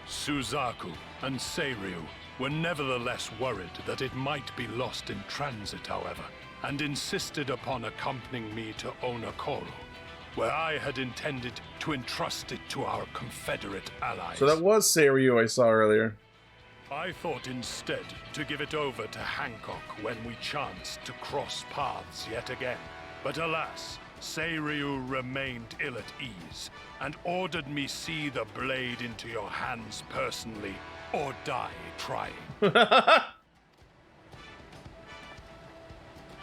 Suzaku and Seiryu were nevertheless worried that it might be lost in transit, however, and insisted upon accompanying me to Onokoro, where I had intended to entrust it to our Confederate allies. So that was Seiryu I saw earlier. I thought instead to give it over to Hancock when we chanced to cross paths yet again. But alas, Seiryu remained ill at ease, and ordered me see the blade into your hands personally, or die trying.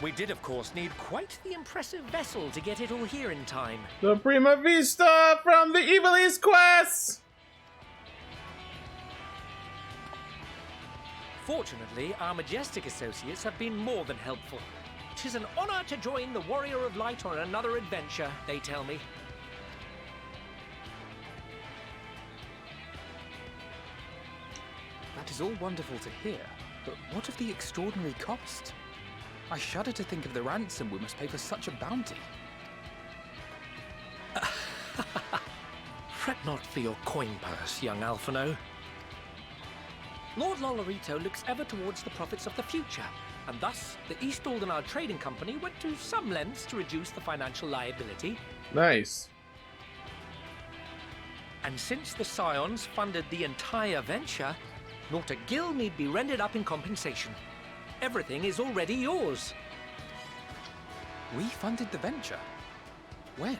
We did, of course, need quite the impressive vessel to get it all here in time. The Prima Vista from the Evil East quest! Fortunately, our majestic associates have been more than helpful. 'Tis an honor to join the Warrior of Light on another adventure, they tell me. That is all wonderful to hear, but what of the extraordinary cost? I shudder to think of the ransom we must pay for such a bounty. Fret not for your coin purse, young Alphino. Lord Lolorito looks ever towards the profits of the future, and thus the East Aldenard Trading Company went to some lengths to reduce the financial liability. Nice. And since the Scions funded the entire venture, not a gill need be rendered up in compensation. Everything is already yours. We funded the venture? When?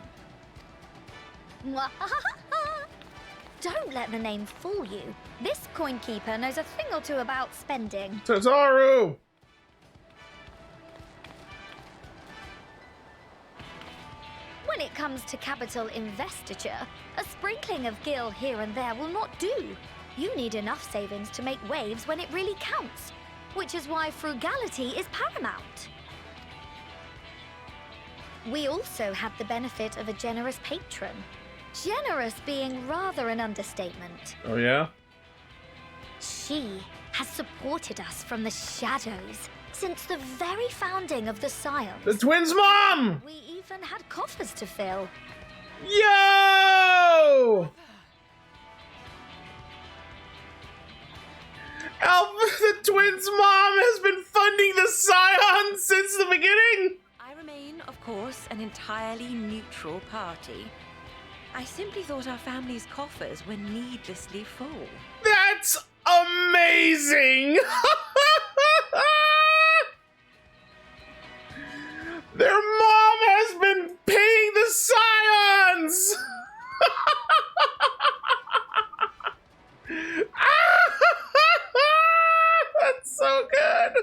Don't let the name fool you. This coin keeper knows a thing or two about spending. Tazaru! When it comes to capital investiture, a sprinkling of gil here and there will not do. You need enough savings to make waves when it really counts, which is why frugality is paramount. We also had the benefit of a generous patron. Generous being rather an understatement. Oh yeah? She has supported us from the shadows since the very founding of the Scions. The twins' mom! We even had coffers to fill. Yo! The twins' mom has been funding the Scions since the beginning! I remain, of course, an entirely neutral party. I simply thought our family's coffers were needlessly full. That's amazing! Their mom has been paying the Scions! That's so good!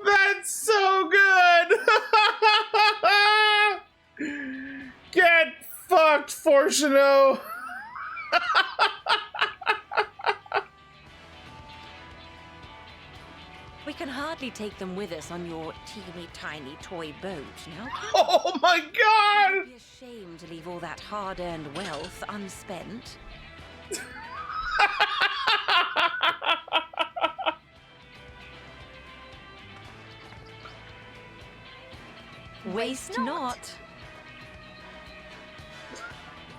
That's so good! Get fucked, Fortuno! We can hardly take them with us on your teeny tiny toy boat now. Oh my god! You'd be ashamed to leave all that hard-earned wealth unspent. Waste not.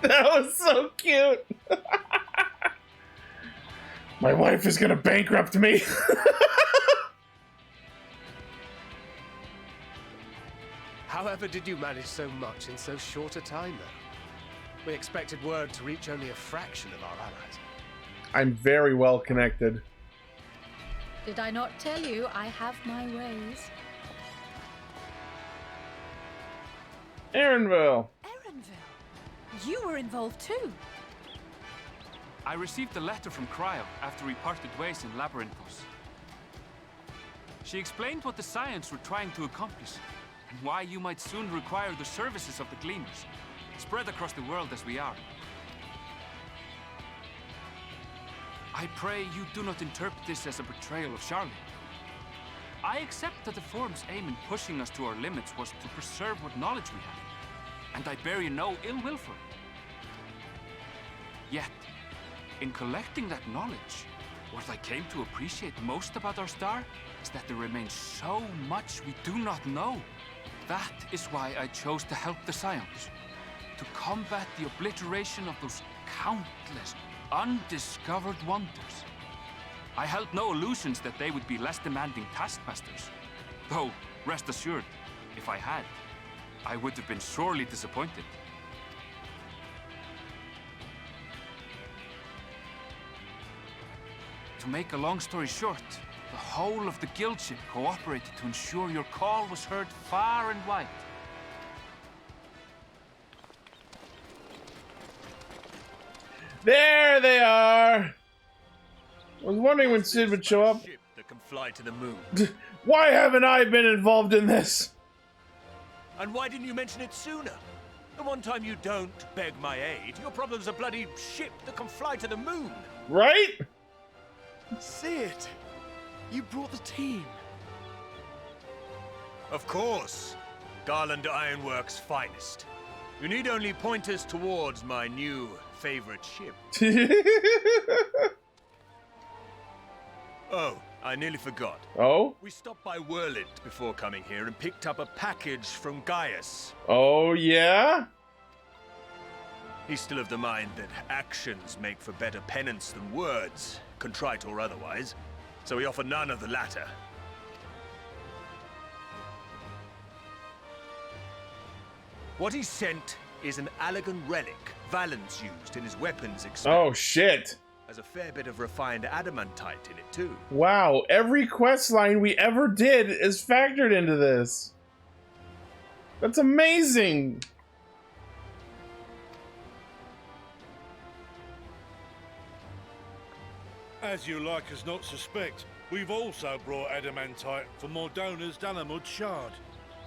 That was so cute. My wife is gonna bankrupt me. However did you manage so much in so short a time, though? We expected word to reach only a fraction of our allies. I'm very well connected. Did I not tell you I have my ways? Aaronville. Aaronville? You were involved too. I received a letter from Cryo after we parted ways in Labyrinthos. She explained what the Scions were trying to accomplish, and why you might soon require the services of the Gleaners, spread across the world as we are. I pray you do not interpret this as a betrayal of Charlie. I accept that the Forum's aim in pushing us to our limits was to preserve what knowledge we have, and I bear you no ill will for it. Yet, in collecting that knowledge, what I came to appreciate most about our star is that there remains so much we do not know. That is why I chose to help the Scions, to combat the obliteration of those countless, undiscovered wonders. I held no illusions that they would be less demanding taskmasters. Though, rest assured, if I had, I would have been sorely disappointed. To make a long story short, the whole of the guild ship cooperated to ensure your call was heard far and wide. There they are! I was wondering when Sid would show up. That can fly to the moon. Why haven't I been involved in this? And why didn't you mention it sooner? The one time you don't beg my aid, your problem's a bloody ship that can fly to the moon. Right? Sid, you brought the team. Of course. Garland Ironworks' finest. You need only point us towards my new favorite ship. Oh, I nearly forgot. Oh? We stopped by Roulette before coming here and picked up a package from Gaius. Oh, yeah? He's still of the mind that actions make for better penance than words, contrite or otherwise, so we offer none of the latter. What he sent is an Allegan relic Valens used in his weapons experiment. Oh, shit. There's a fair bit of refined adamantite in it, too. Wow, every quest line we ever did is factored into this. That's amazing. As you like us not suspect, we've also brought adamantite for Mordona's Dalamud shard.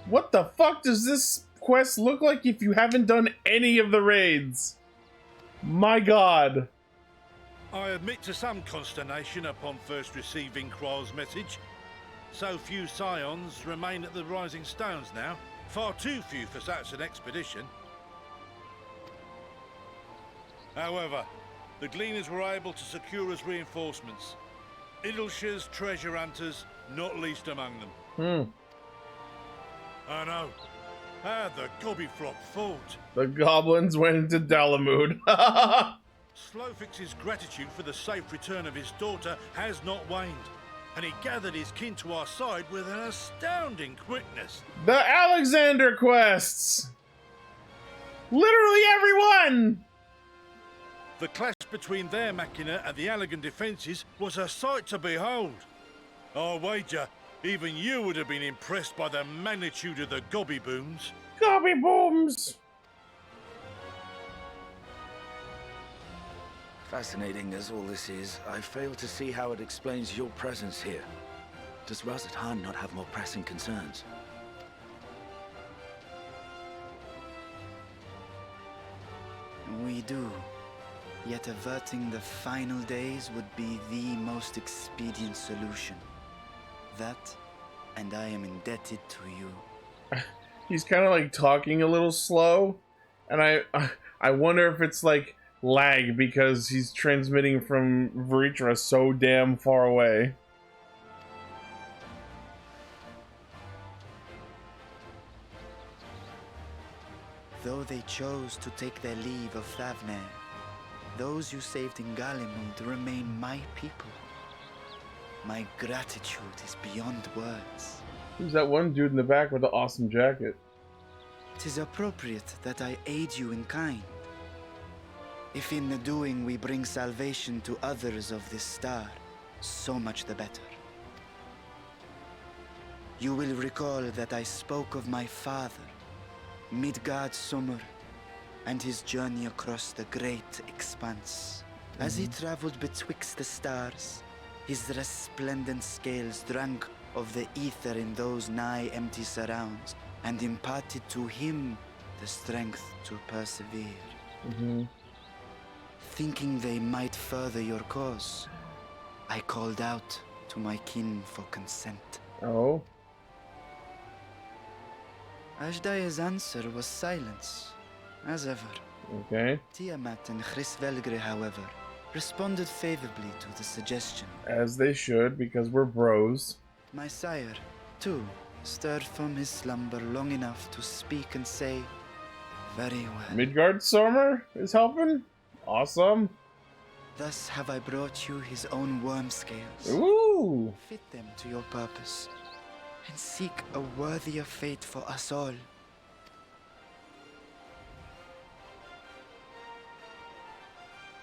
What the fuck does this quest look like if you haven't done any of the raids? My god. I admit to some consternation upon first receiving Kryl's message. So few Scions remain at the Rising Stones now. Far too few for such an expedition. However, the Gleaners were able to secure us reinforcements. Idleshire's treasure hunters, not least among them. I know. How the Gobbyflop fought. The goblins went into Dalamud. Slowfix's gratitude for the safe return of his daughter has not waned, and he gathered his kin to our side with an astounding quickness. The Alexander quests! Literally everyone! The clash between their machina and the Allegan defences was a sight to behold. I wager even you would have been impressed by the magnitude of the gobby booms. Gobby booms! Fascinating as all this is, I fail to see how it explains your presence here. Does Razat not have more pressing concerns? We do. Yet averting the final days would be the most expedient solution. That, and I am indebted to you. He's kind of like talking a little slow, and I wonder if it's like lag because he's transmitting from Veritra so damn far away. Though they chose to take their leave of Thavner, those you saved in Galimund remain my people. My gratitude is beyond words. Who's that one dude in the back with the awesome jacket? 'Tis appropriate that I aid you in kind. If in the doing we bring salvation to others of this star, so much the better. You will recall that I spoke of my father, Midgard Summer, and his journey across the great expanse. As he traveled betwixt the stars, his resplendent scales drank of the ether in those nigh empty surrounds, and imparted to him the strength to persevere. Thinking they might further your cause, I called out to my kin for consent. Oh? Ajdaya's answer was silence, as ever. Okay. Tiamat and Chrisvelgre, however, responded favorably to the suggestion. As they should, because we're bros. My sire, too, stirred from his slumber long enough to speak and say, "Very well. Midgard Stormer is helping? Awesome. Thus have I brought you his own worm scales. Ooh! Fit them to your purpose, and seek a worthier fate for us all."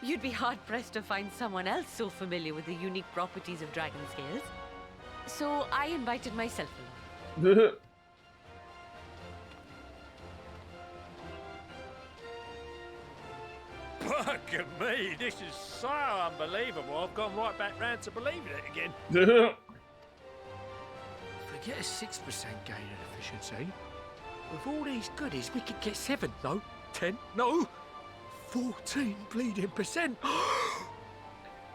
You'd be hard-pressed to find someone else so familiar with the unique properties of dragon scales. So I invited myself along. Fuck me, this is so unbelievable. I've gone right back round to believing it again. Forget a 6% gain in efficiency. With all these goodies, we could get 7, no, 10, no, 14 bleeding percent.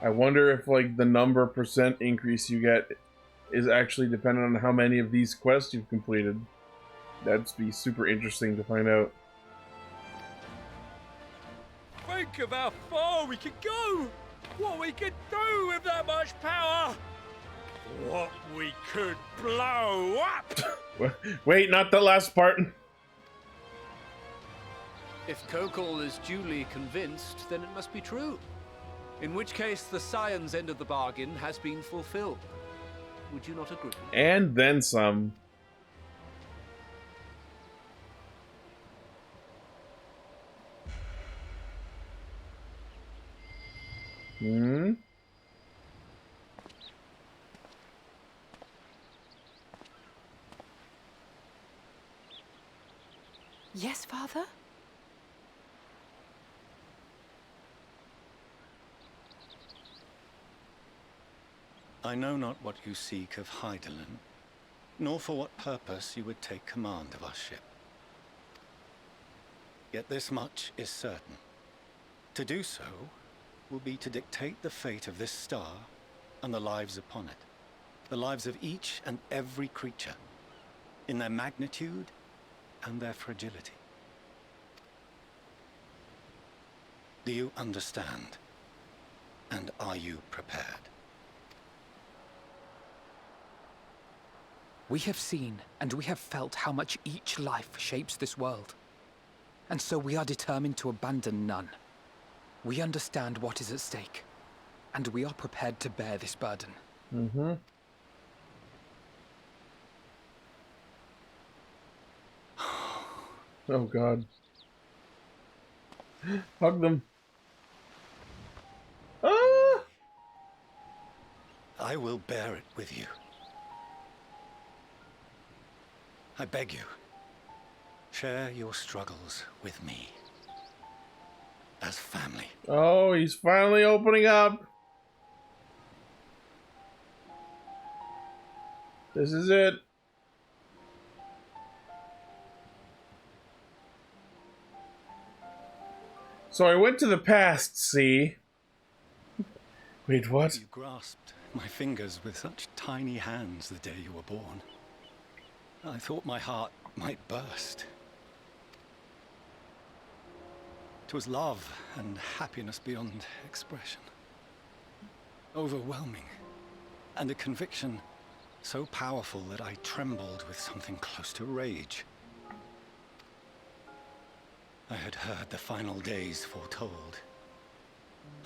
I wonder if, like, the number percent increase you get is actually dependent on how many of these quests you've completed. That'd be super interesting to find out. Think of how far we could go! What we could do with that much power! What we could blow up! Wait, not the last part. If Kokol is duly convinced, then it must be true. In which case, the Scion's end of the bargain has been fulfilled. Would you not agree? And then some. Yes, Father? I know not what you seek of Hydaelyn, nor for what purpose you would take command of our ship. Yet this much is certain. To do so will be to dictate the fate of this star and the lives upon it. The lives of each and every creature, in their magnitude and their fragility. Do you understand? And are you prepared? We have seen and we have felt how much each life shapes this world. And so we are determined to abandon none. We understand what is at stake, and we are prepared to bear this burden. Oh god. Hug them. Ah! I will bear it with you. I beg you, share your struggles with me. As family. Oh, he's finally opening up. This is it. So I went to the past, see? Wait, what? You grasped my fingers with such tiny hands the day you were born. I thought my heart might burst. It was love and happiness beyond expression. Overwhelming. And a conviction so powerful that I trembled with something close to rage. I had heard the final days foretold.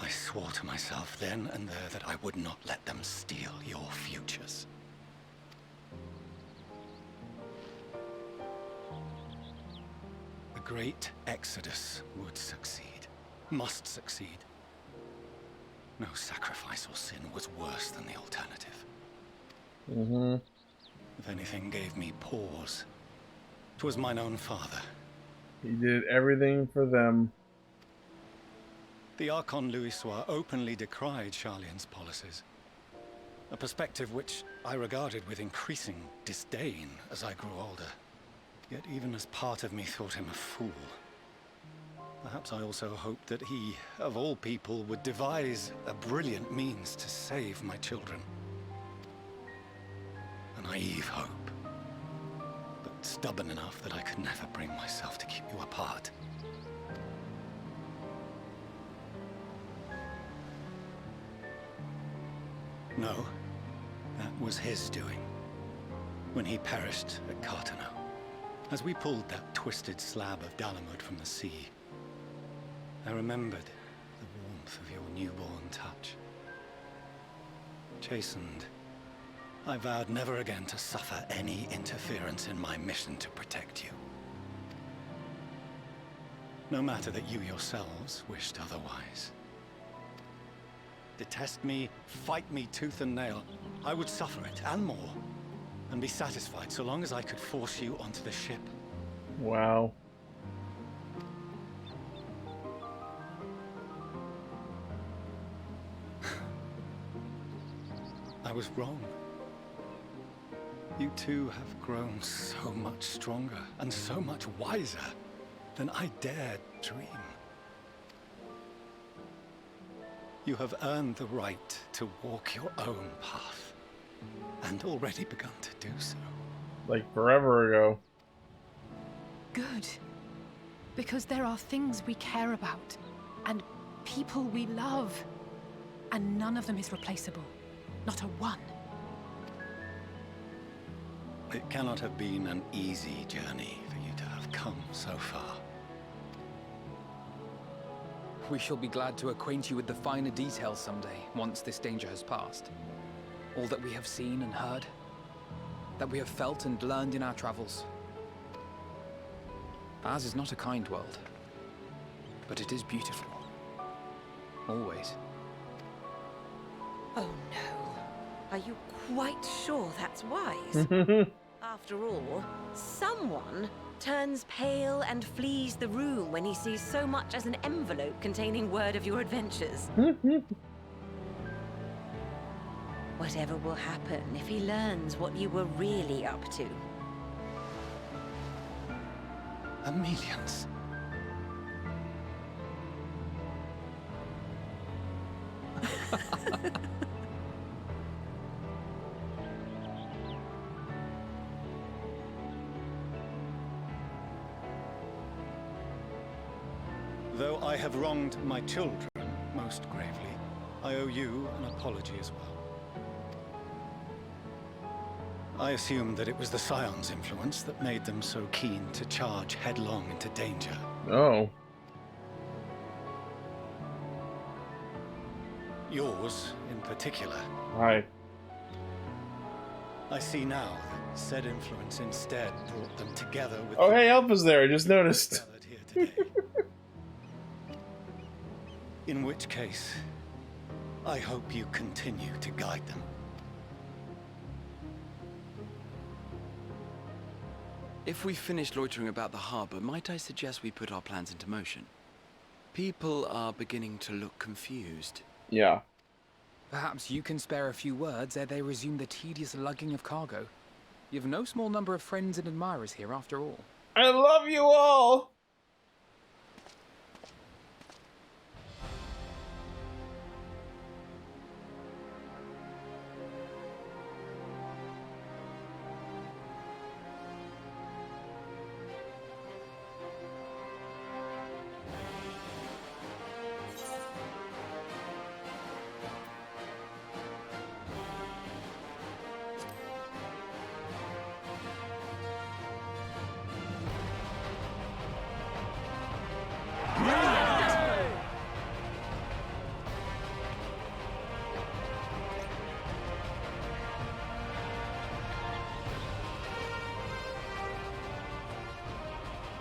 I swore to myself then and there that I would not let them steal your futures. The great exodus would succeed, must succeed. No sacrifice or sin was worse than the alternative. If anything gave me pause, 'twas mine own father. He did everything for them. The Archon Louisois openly decried Charlian's policies. A perspective which I regarded with increasing disdain as I grew older. Yet even as part of me thought him a fool. Perhaps I also hoped that he, of all people, would devise a brilliant means to save my children. A naive hope, but stubborn enough that I could never bring myself to keep you apart. No, that was his doing, when he perished at Cartano, as we pulled that twisted slab of Dalamud from the sea. I remembered the warmth of your newborn touch. Chastened, I vowed never again to suffer any interference in my mission to protect you. No matter that you yourselves wished otherwise. Detest me, fight me tooth and nail, I would suffer it, and more, and be satisfied so long as I could force you onto the ship. Wow. I was wrong. You two have grown so much stronger and so much wiser than I dared dream. You have earned the right to walk your own path, and already begun to do so. Like forever ago. Good. Because there are things we care about, and people we love, and none of them is replaceable. Not a one. It cannot have been an easy journey for you to have come so far. We shall be glad to acquaint you with the finer details someday, once this danger has passed. All that we have seen and heard, that we have felt and learned in our travels. Ours is not a kind world, but it is beautiful. Always. Oh no. Are you quite sure that's wise? After all, someone turns pale and flees the room when he sees so much as an envelope containing word of your adventures. Whatever will happen if he learns what you were really up to? Amelians. Though I have wronged my children most gravely, I owe you an apology as well. I assumed that it was the Scion's influence that made them so keen to charge headlong into danger. Oh. Yours, in particular. Hi. I see now that said influence instead brought them together with... Oh, hey, Alpha's there. I just noticed. In which case, I hope you continue to guide them. If we finish loitering about the harbor, might I suggest we put our plans into motion? People are beginning to look confused. Yeah. Perhaps you can spare a few words ere they resume the tedious lugging of cargo. You've no small number of friends and admirers here, after all. I love you all!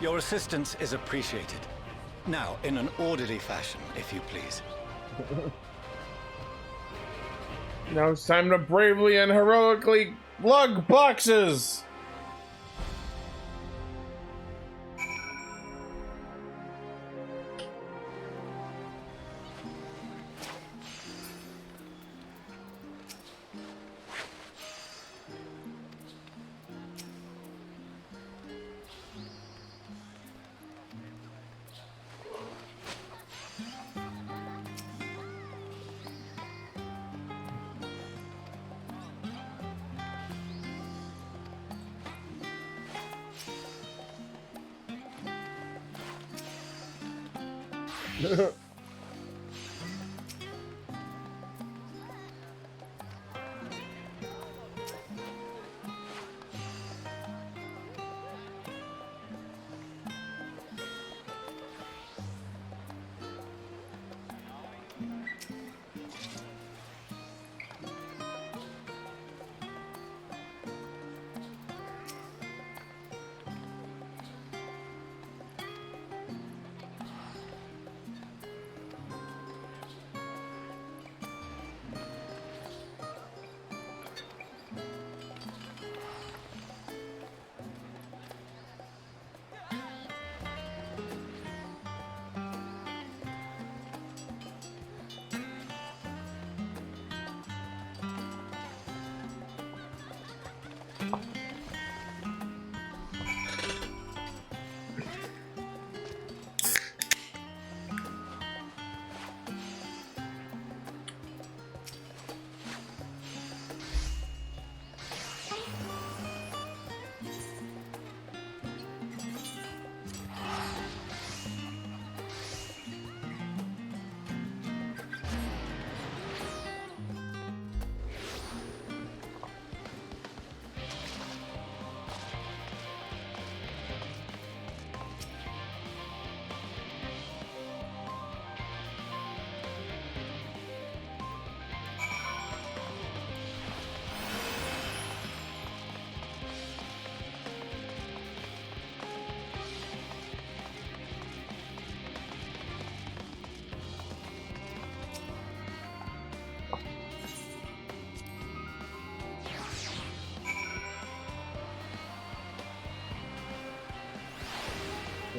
Your assistance is appreciated. Now, in an orderly fashion, if you please. Now it's time to bravely and heroically lug boxes!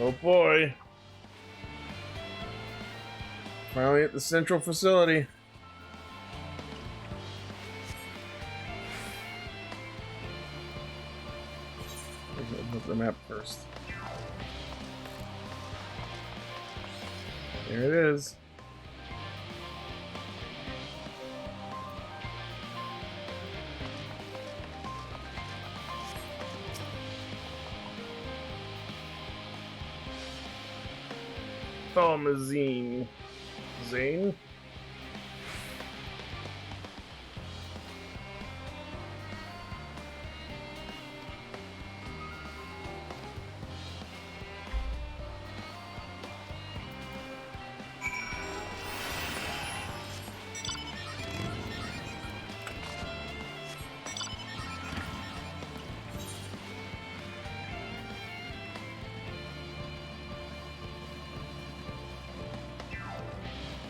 Oh boy. Finally at the central facility. Let's open up the map first. There it is. Thaumaziene. Zane?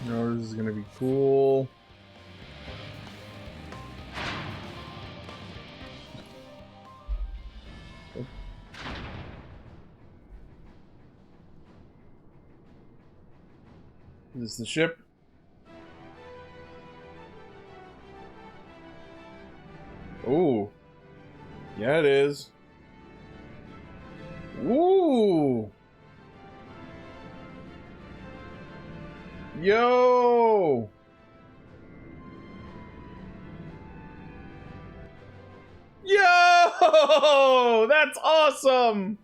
No, this is gonna be cool. Oh. Is this the ship? Ooh. Yeah, it is. Ooh. Yo! Yo! That's awesome!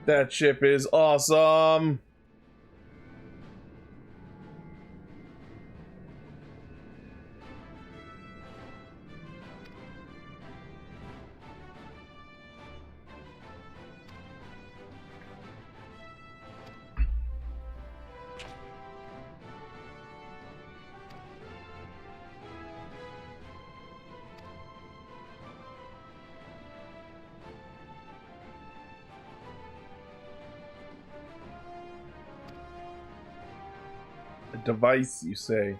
That ship is awesome! A device, you say?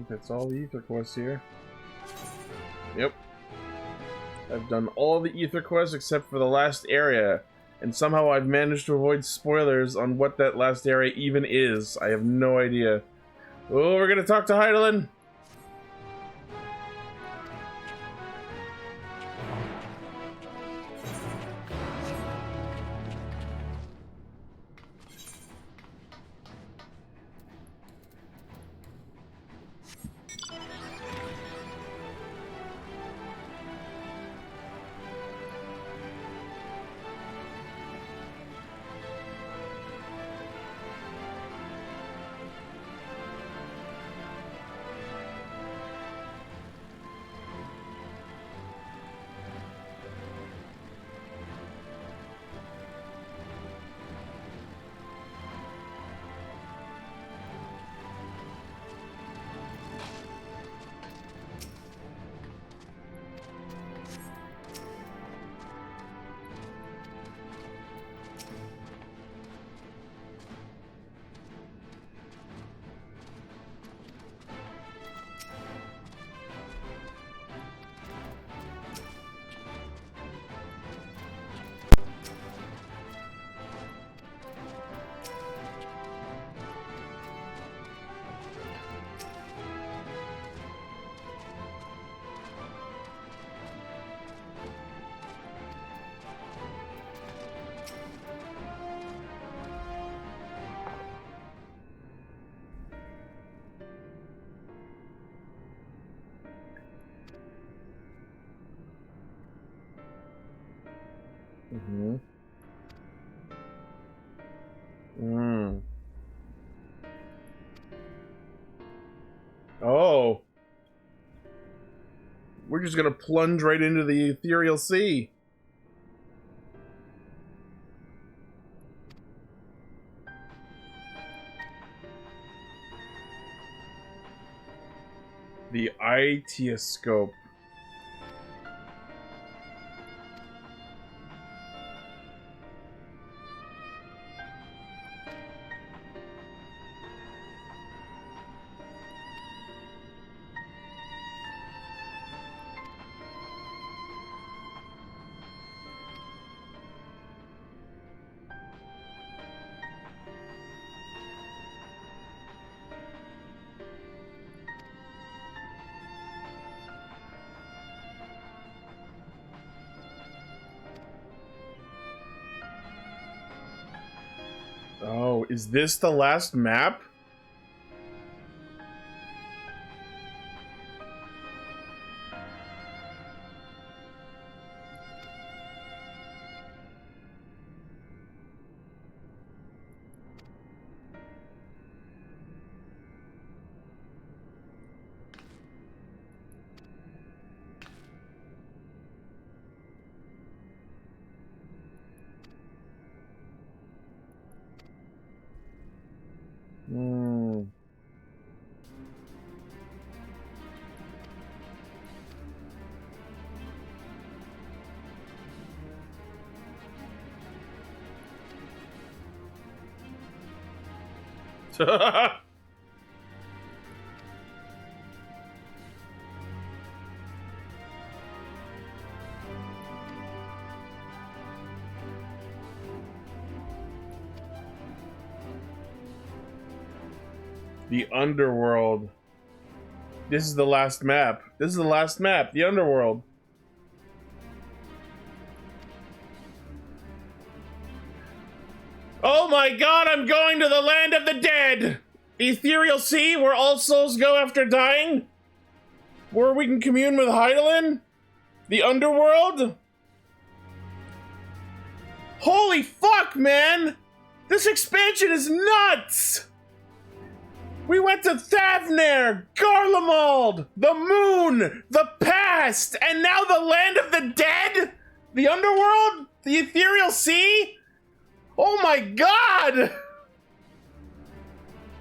think that's all the Ether quests here. Yep. I've done all the Ether quests except for the last area. And somehow I've managed to avoid spoilers on what that last area even is. I have no idea. Oh, we're gonna talk to Hydaelyn! Mm-hmm. Oh. We're just gonna plunge right into the Ethereal Sea. The Aetherial. Oh, is this the last map? The Underworld. This is the last map. This is the last map. The Underworld. Oh my god, I'm going to the land of the dead! The Ethereal Sea, where all souls go after dying? Where we can commune with Hydaelyn? The Underworld? Holy fuck, man! This expansion is nuts! We went to Thavnair, Garlemald, the Moon, the Past, and now the Land of the Dead? The Underworld? The Ethereal Sea? Oh my god!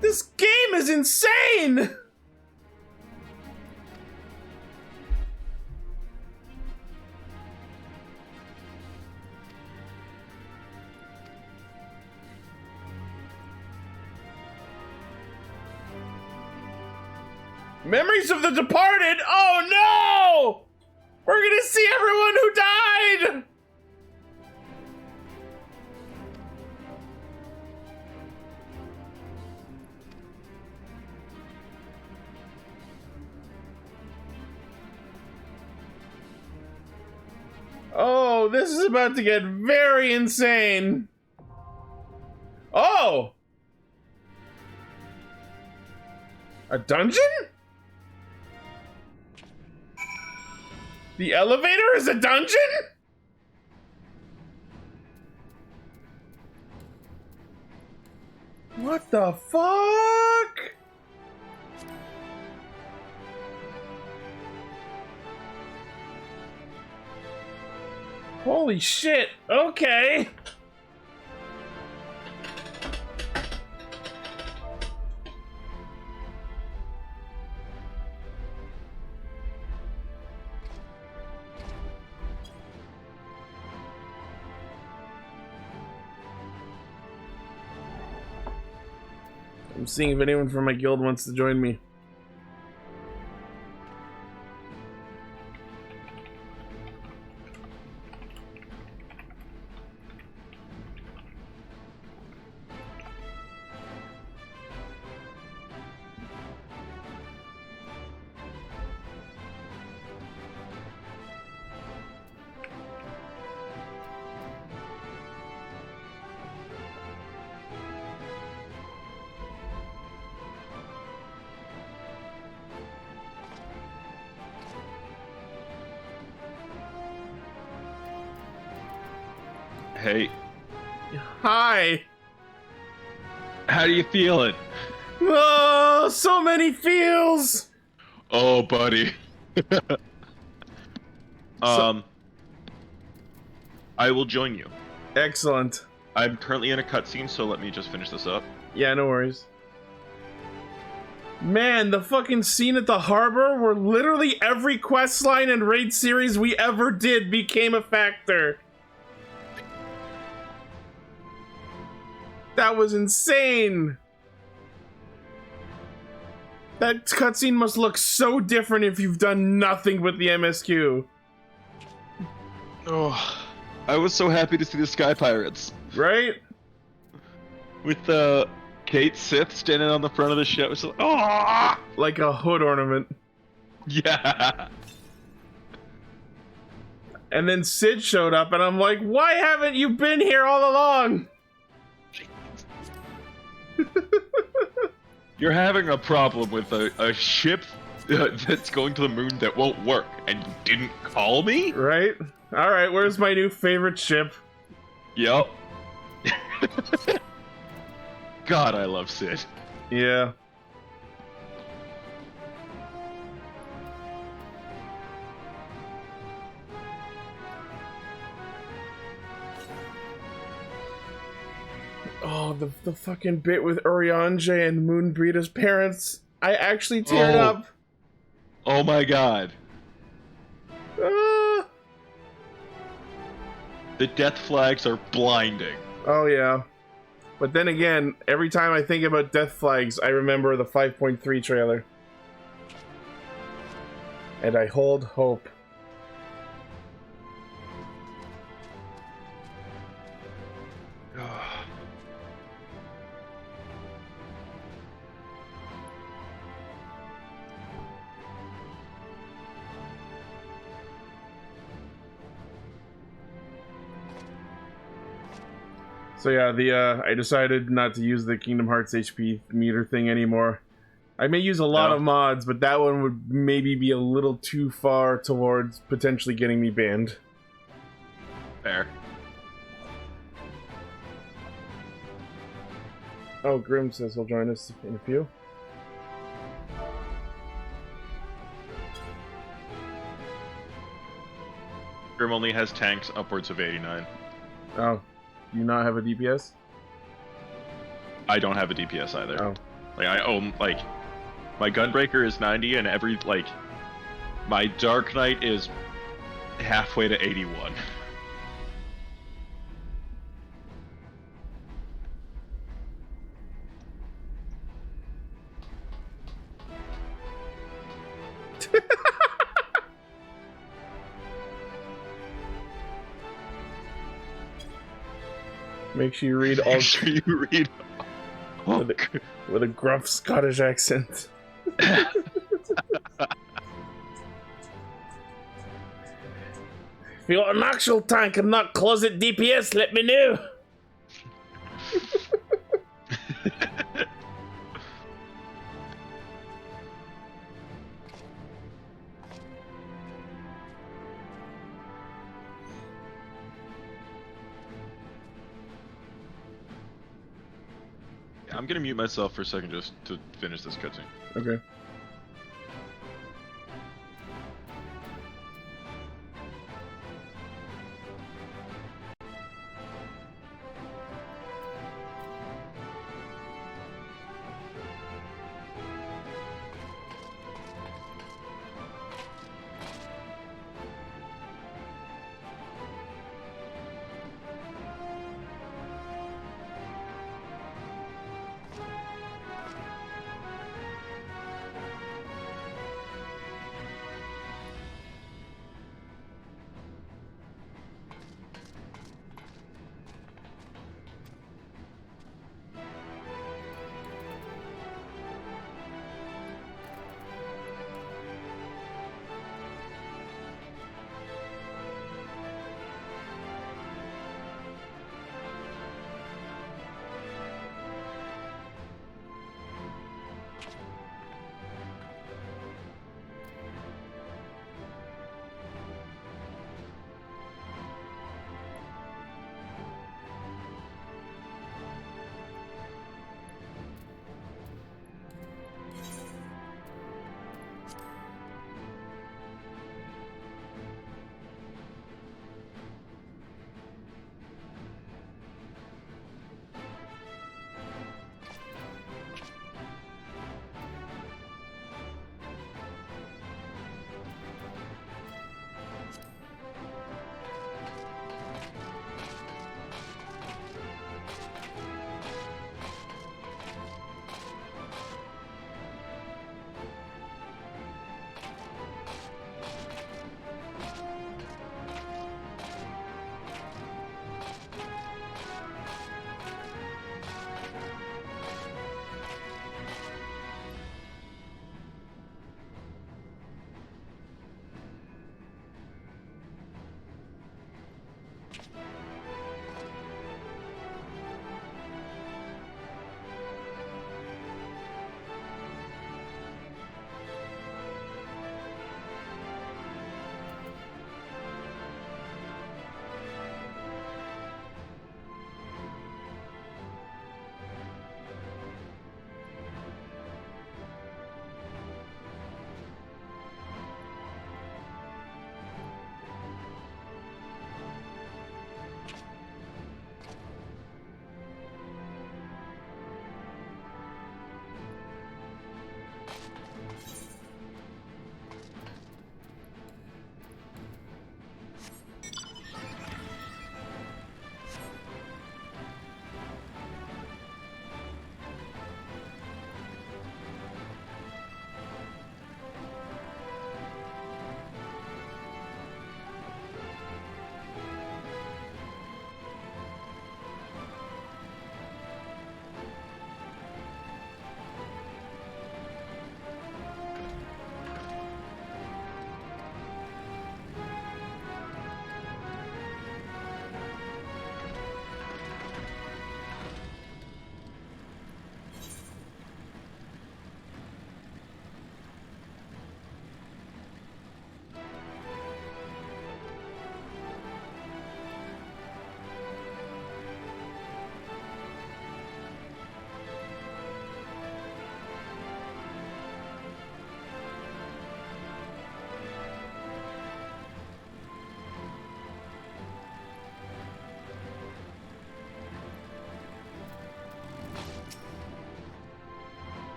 This game is insane! Memories of the Departed? Oh no! We're gonna see everyone who died! Oh, this is about to get very insane. Oh! A dungeon? The elevator is a dungeon? What the fuck? Holy shit, okay. I'm seeing if anyone from my guild wants to join me. Hey. Hi. How do you feeling? Oh, so many feels. Oh, buddy. I will join you. Excellent. I'm currently in a cutscene, so let me just finish this up. Yeah, no worries. Man, the fucking scene at the harbor where literally every questline and raid series we ever did became a factor. That was insane! That cutscene must look so different if you've done nothing with the MSQ. Oh, I was so happy to see the Sky Pirates. Right? With Kate Sith standing on the front of the ship. It's like, oh! Like a hood ornament. Yeah! And then Sid showed up and I'm like, why haven't you been here all along? You're having a problem with a ship that's going to the moon that won't work, and you didn't call me? Right? Alright, where's my new favorite ship? Yup. God, I love Sid. Yeah. Oh, the fucking bit with Urianger and Moonbreeder's parents. I actually teared up. Oh my god. Ah. The death flags are blinding. Oh yeah. But then again, every time I think about death flags, I remember the 5.3 trailer. And I hold hope. So yeah, I decided not to use the Kingdom Hearts HP meter thing anymore. I may use a lot of mods, but that one would maybe be a little too far towards potentially getting me banned. Fair. Oh, Grim says he'll join us in a few. Grim only has tanks upwards of 89. Oh. Do you not have a DPS? I don't have a DPS either. Oh. Like, I own, like, my Gunbreaker is 90, and every, like, my Dark Knight is halfway to 81. Make sure you read all. Make sure you read with a gruff Scottish accent. If you got an actual tank and not closet DPS, let me know. I'm gonna mute myself for a second just to finish this cutscene. Okay.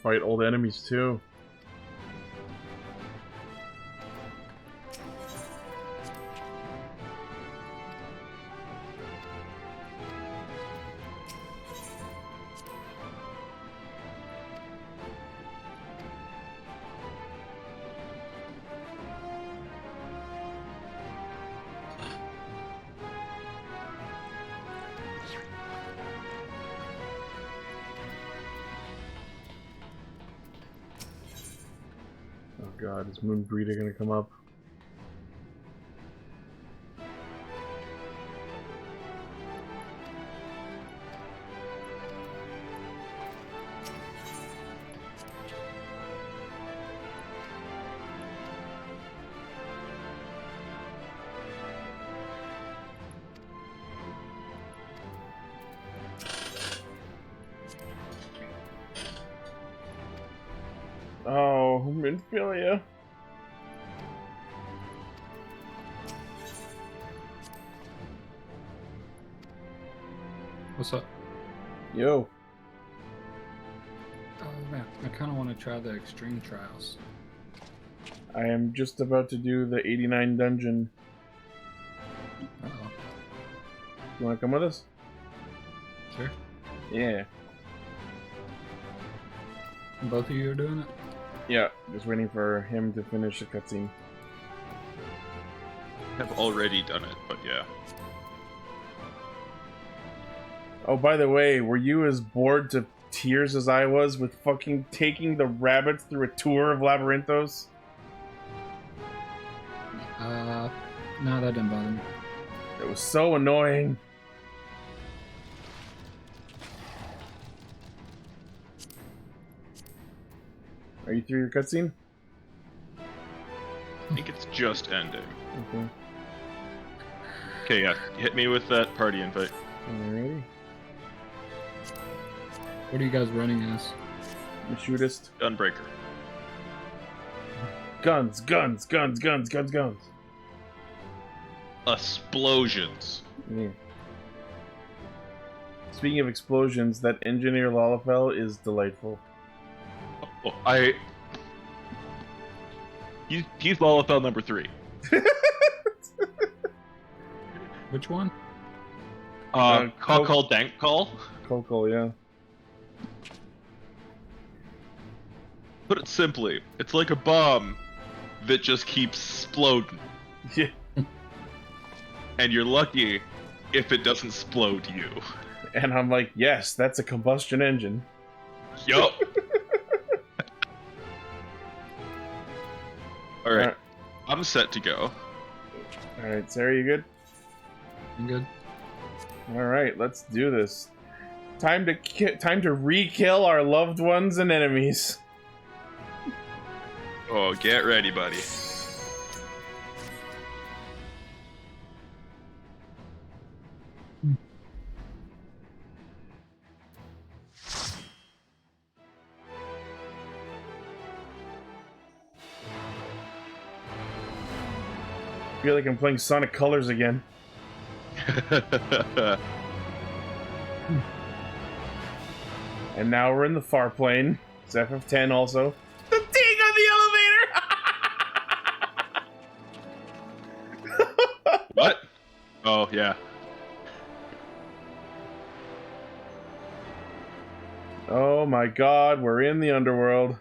fight old enemies too. Oh god, is Moonbreeder gonna come up? Oh, Minfilia. What's up? Yo. Oh man, I kind of want to try the extreme trials. I am just about to do the 89 dungeon. Uh-oh. You wanna come with us? Sure. Yeah. Both of you are doing it? Yeah, just waiting for him to finish the cutscene. I've already done it, but yeah. Oh, by the way, were you as bored to tears as I was with fucking taking the rabbits through a tour of Labyrinthos? No, that didn't bother me. It was so annoying. Are you through your cutscene? I think it's just ending. Okay. Okay, yeah. Hit me with that party invite. Alrighty. What are you guys running as? The shootist. Gunbreaker. Guns, guns, guns, guns, guns, guns. Explosions. Yeah. Speaking of explosions, that engineer Lalafell is delightful. Oh, he's Lalafell number 3. Which one? Call Dank Call. Kokol, yeah. Put it simply, it's like a bomb that just keeps exploding. Yeah. And you're lucky if it doesn't explode you. And I'm like, yes, that's a combustion engine. Yup. Alright, I'm set to go. Alright, Sarah, you good? I'm good. Alright, let's do this. Time to re-kill our loved ones and enemies. Oh, get ready, buddy. I feel like I'm playing Sonic Colors again. And now we're in the far plane. It's FF10 also. The ding on the elevator! What? Oh, yeah. Oh my god, we're in the underworld.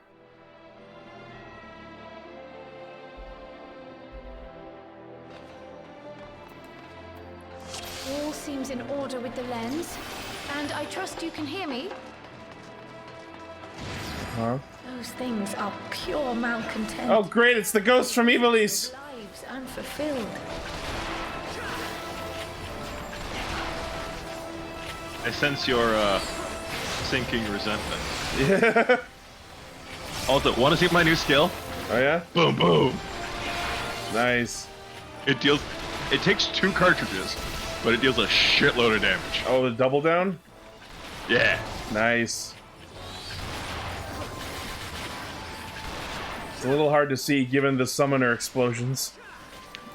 All seems in order with the lens, and I trust you can hear me. Huh? Those things are pure malcontent. Oh great, it's the ghost from Ivalice! Lives unfulfilled. I sense your, sinking resentment. Yeah. Also, want to see my new skill? Oh yeah? Boom, boom! Nice. It takes 2 cartridges, but it deals a shitload of damage. Oh, the double down? Yeah. Nice. It's a little hard to see given the summoner explosions.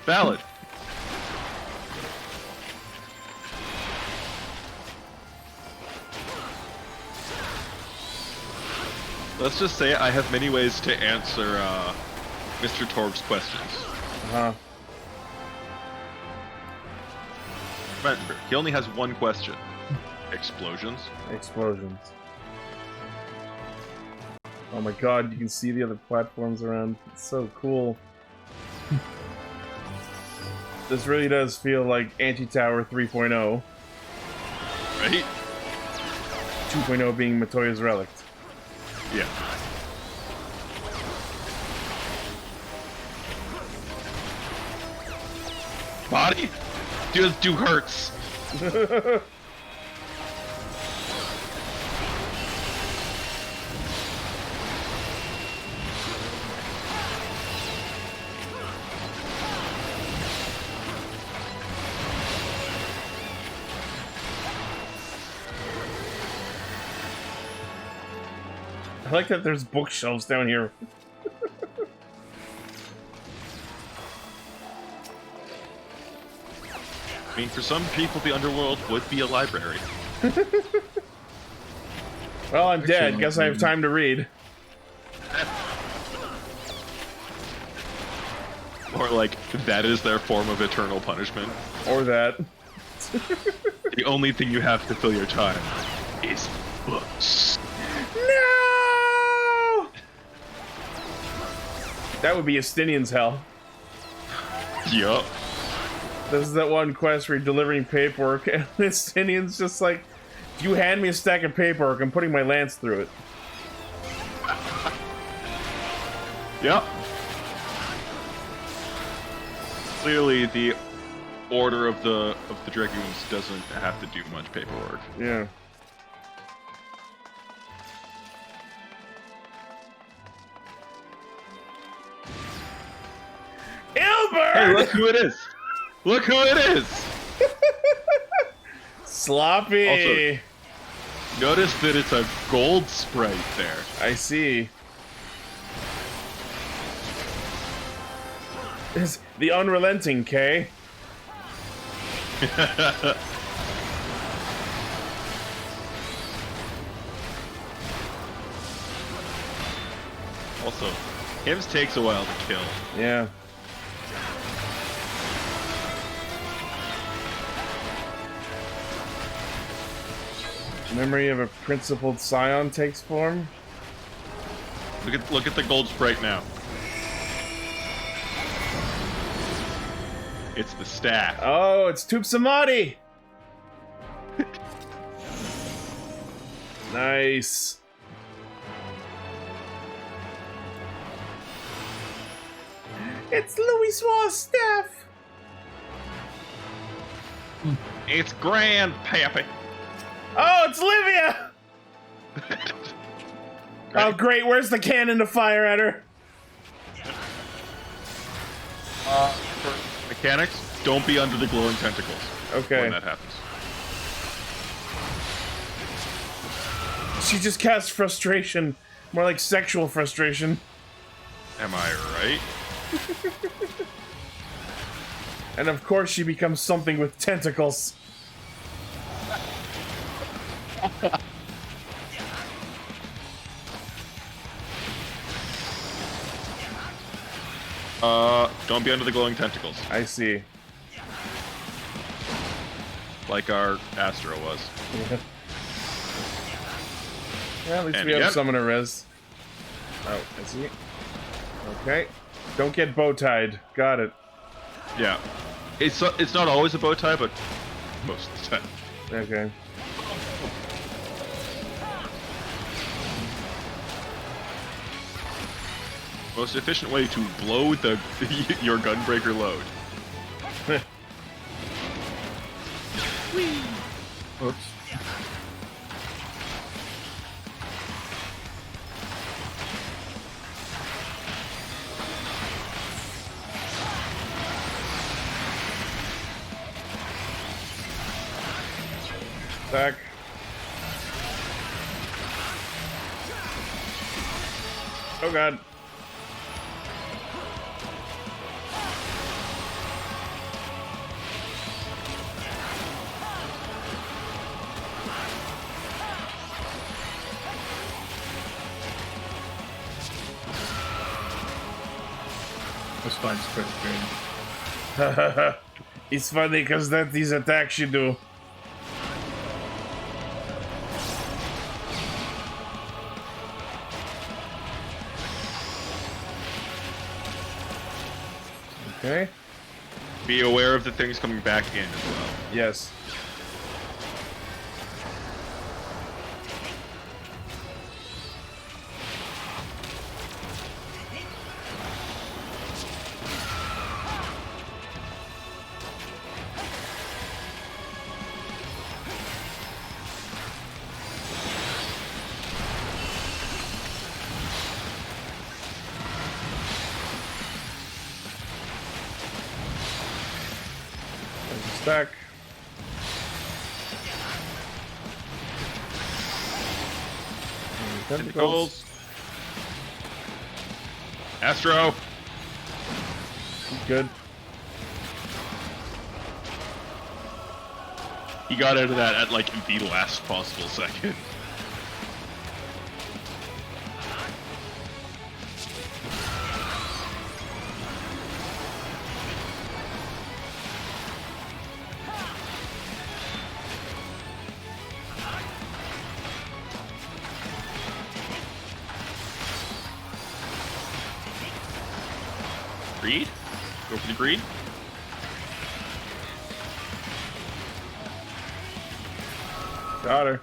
Valid. Let's just say I have many ways to answer Mr. Torg's questions. Uh-huh. Remember, he only has one question. Explosions? Explosions. Oh my god, you can see the other platforms around. It's so cool. This really does feel like Anti-Tower 3.0. Right? 2.0 being Matoya's Relic. Yeah. Body? Just do hurts. I like that there's bookshelves down here. I mean, for some people, the underworld would be a library. Well, I'm dead. Guess I have time to read. Or like, that is their form of eternal punishment. Or that. The only thing you have to fill your time is books. No! That would be Estinian's hell. Yup. This is that one quest where you're delivering paperwork, and Estinian's just like, if you hand me a stack of paperwork, I'm putting my lance through it. Yep. Clearly, the order of the dragoons doesn't have to do much paperwork. Yeah. Ilbert! Hey, look who it is! Look who it is! Sloppy! Also, notice that it's a gold sprite there. I see. It's the unrelenting, Kay. Also, Hims takes a while to kill. Yeah. Memory of a principled scion takes form. Look at the gold sprite now. It's the staff. Oh, it's Tup Samadhi! Nice. It's Louis Suar's staff! It's Grand Pappy. Oh, it's Livia! Oh, great. Where's the cannon to fire at her? For mechanics, don't be under the glowing tentacles. Okay. When that happens. She just casts frustration. More like sexual frustration. Am I right? And of course she becomes something with tentacles. Don't be under the glowing tentacles. I see. Like our Astro was. Yeah, at least And we have yep. Summoner Res. Oh, I see. Okay. Don't get bow tied. Got it. Yeah. It's not always a bow tie, but most of the time. Okay. Most efficient way to blow your gunbreaker load. Oops. Back. Oh god. those fights frustrating. It's funny because that is attacks you do. Okay. Be aware of the things coming back in as well. Yes. Stack. Tentacles. Astro. Good. He got out of that at like the last possible second. Greed? Go for the greed? Got her.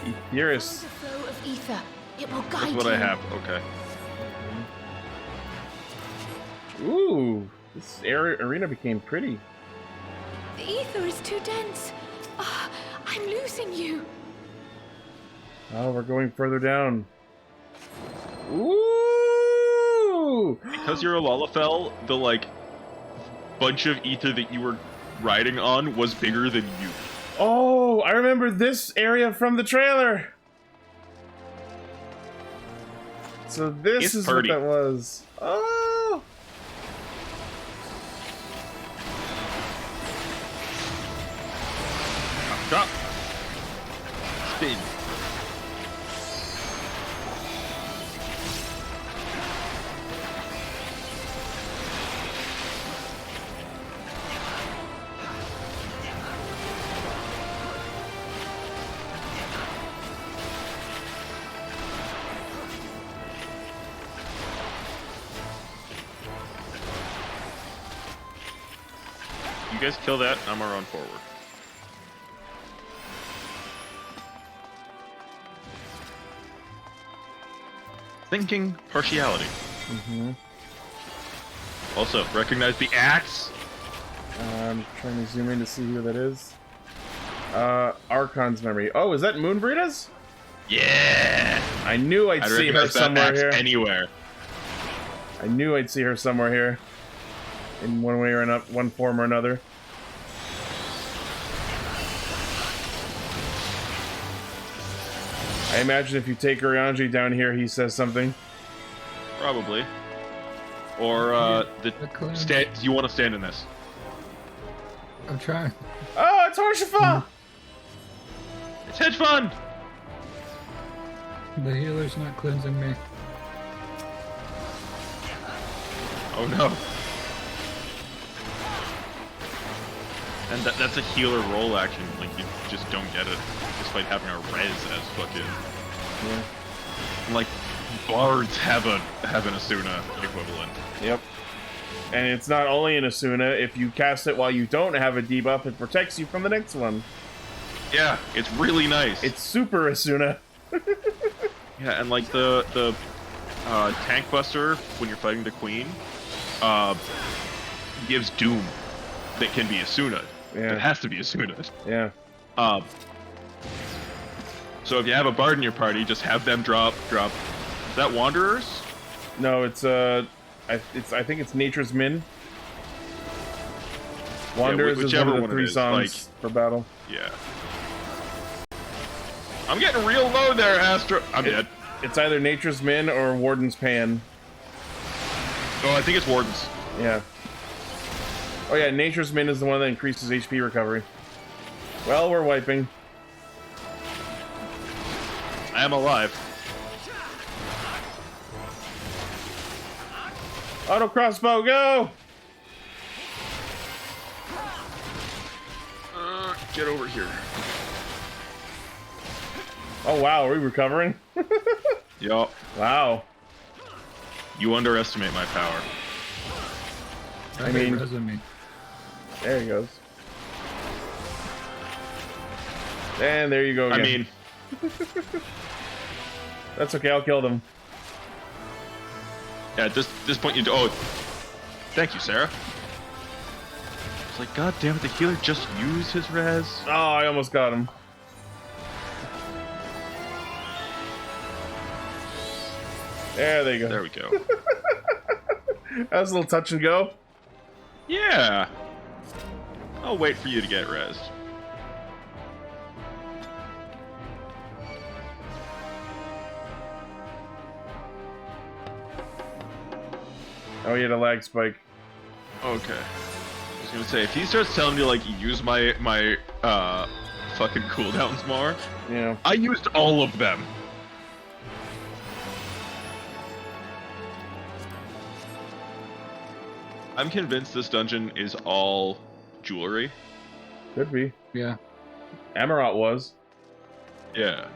Aetherius. The flow of ether. It will guide That's what you. I have. Okay. Ooh, this arena became pretty. The ether is too dense. Ah, I'm losing you. Oh, we're going further down. Ooh! Because you're a Lalafell, the like bunch of ether that you were riding on was bigger than you. Oh, I remember this area from the trailer. So this is what that was. Oh! Drop. Spin. You guys kill that, I'm gonna run forward. Thinking partiality. Mm-hmm. Also, recognize the axe. I'm trying to zoom in to see who that is. Archon's memory. Oh, is that Moonbreeders? Yeah! I knew I'd see her recognize that somewhere axe here. anywhere. I knew I'd see her somewhere here. In one way or another, one form or another. I imagine if you take Urianger down here, he says something. Probably. Or, you want to stand in this? I'm trying. Oh, it's Horshafa! It's hedge fund! The healer's not cleansing me. Oh no. And that's a healer roll action, like you just don't get it, despite having a res as fucking... Yeah. Like, bards have an Asuna equivalent. Yep. And it's not only an Asuna, if you cast it while you don't have a debuff, it protects you from the next one. Yeah, it's really nice. It's super Asuna. Yeah, and like the tank buster, when you're fighting the queen, gives doom that can be Asuna. Yeah. It has to be Asuna. Yeah. So if you have a bard in your party, just have them drop. Is that Wanderers? No, I think it's Nature's Min. Wanderers is one of the three songs for battle. Yeah. I'm getting real low there, Astro. I'm dead. It's either Nature's Min or Warden's Pan. Oh, I think it's Warden's. Yeah. Oh yeah, Nature's Min is the one that increases HP recovery. Well, we're wiping. I am alive. Auto crossbow, go! Get over here. Oh wow, are we recovering? Yup. Wow. You underestimate my power. I mean, there he goes. And there you go again. I mean... That's okay, I'll kill them. Yeah, at this point you do... Oh, thank you, Sarah. It's like, god damn it, the healer just used his res. Oh, I almost got him. There they go. There we go. That was a little touch and go. Yeah. I'll wait for you to get res. Oh, he had a lag spike. Okay. I was gonna say, if he starts telling me to, like, use my fucking cooldowns more... Yeah. I used all of them. I'm convinced this dungeon is all jewelry. Could be. Yeah. Amarot was. Yeah.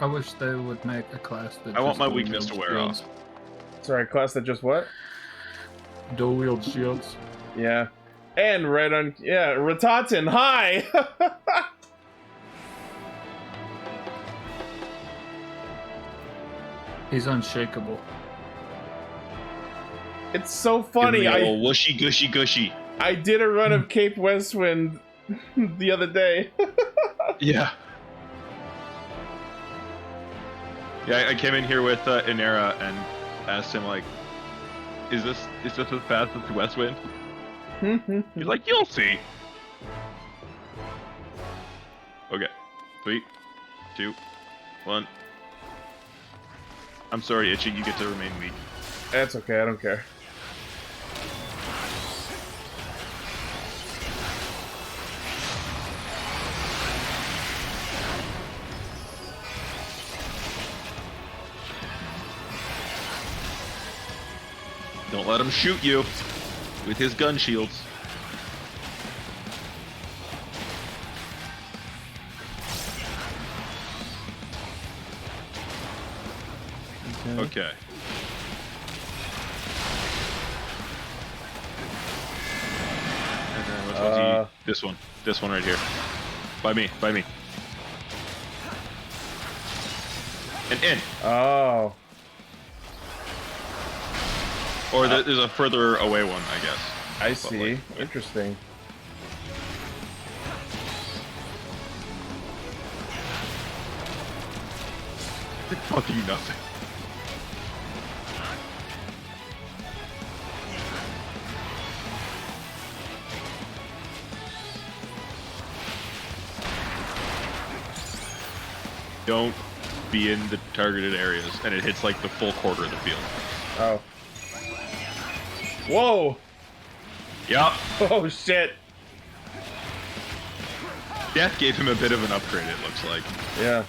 I wish they would make a class that I want just my dual weakness to wields wear shields. off. Sorry, class that just what? Dual wield shields. Yeah. And right on... Yeah, Ratatin, hi! He's unshakable. It's so funny. Give me a whooshy gushy gushy. I did a run of Cape Westwind the other day. Yeah. Yeah, I came in here with Inera and asked him, like, is this as fast as the Westwind? He's like, you'll see. Okay. 3, 2, 1. I'm sorry, Itchy, you get to remain weak. That's okay, I don't care. Don't let him shoot you with his gun shields. Okay. And then which one's he? This one. This one right here. By me. By me. And in. Oh. Or there's a further away one, I guess. I see. Like, interesting. Fuck you, nothing. Don't be in the targeted areas, and it hits like the full quarter of the field. Oh. Whoa! Yup. Oh shit. Death gave him a bit of an upgrade, it looks like. Yeah.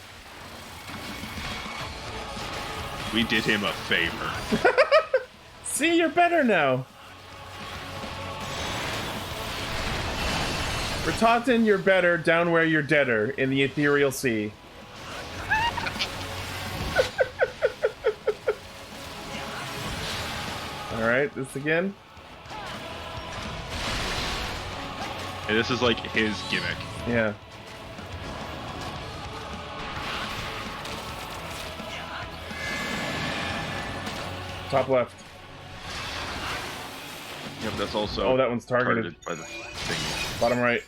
We did him a favor. See, you're better now. Ratatin, you're better down where you're deader in the Ethereal Sea. Alright, this again. And this is like his gimmick. Yeah. Top left. Yeah, but that's also. Oh, that one's targeted. By the thing. Bottom right.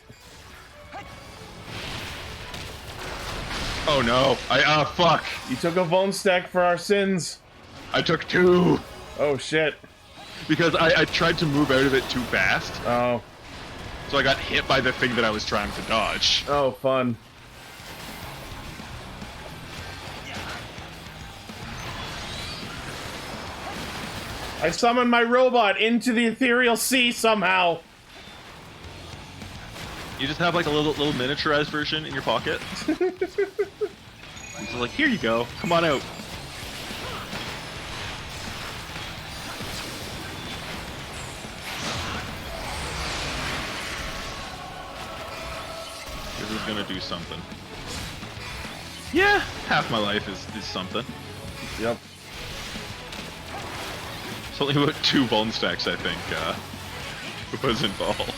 Oh no! Fuck! You took a bone stack for our sins. I took 2. Oh shit. Because I tried to move out of it too fast. Oh. So I got hit by the thing that I was trying to dodge. Oh, fun. I summoned my robot into the Ethereal Sea somehow. You just have like a little miniaturized version in your pocket. He's just like, here you go, come on out. This is gonna do something. Yeah, half my life is something. Yep. It's only about 2 Vuln stacks, I think, was involved.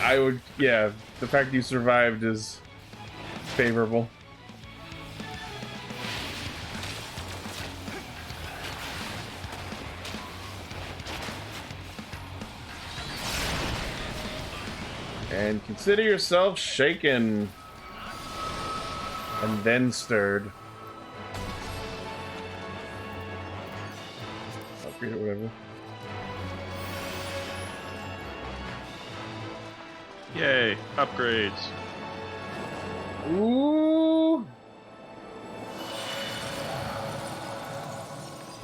I would, yeah, the fact you survived is favorable. And consider yourself shaken. And then stirred. Upgrade it, whatever. Yay, upgrades. Ooh!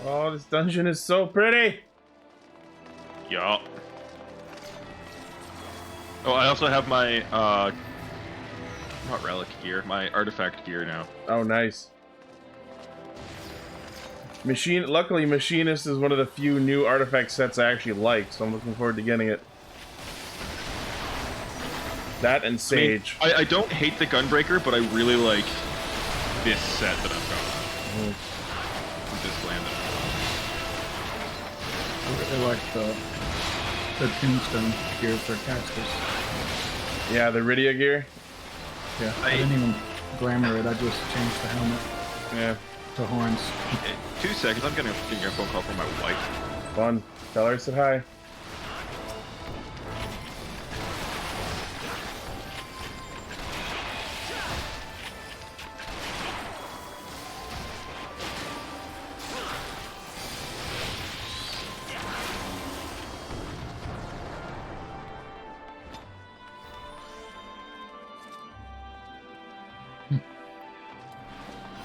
Oh, this dungeon is so pretty! Yup. Oh, I also have my, not relic gear, my artifact gear now. Oh, nice. Luckily, Machinist is one of the few new artifact sets I actually like, so I'm looking forward to getting it. That and Sage. I mean, I don't hate the Gunbreaker, but I really like this set that I've got. This landed. I really like the tombstone gear for casters. Yeah, the Rydia gear. Yeah, I didn't even glamour it, I just changed the helmet. Yeah. To horns. 2 seconds, I'm getting a phone call from my wife. Fun. Tell her I said hi.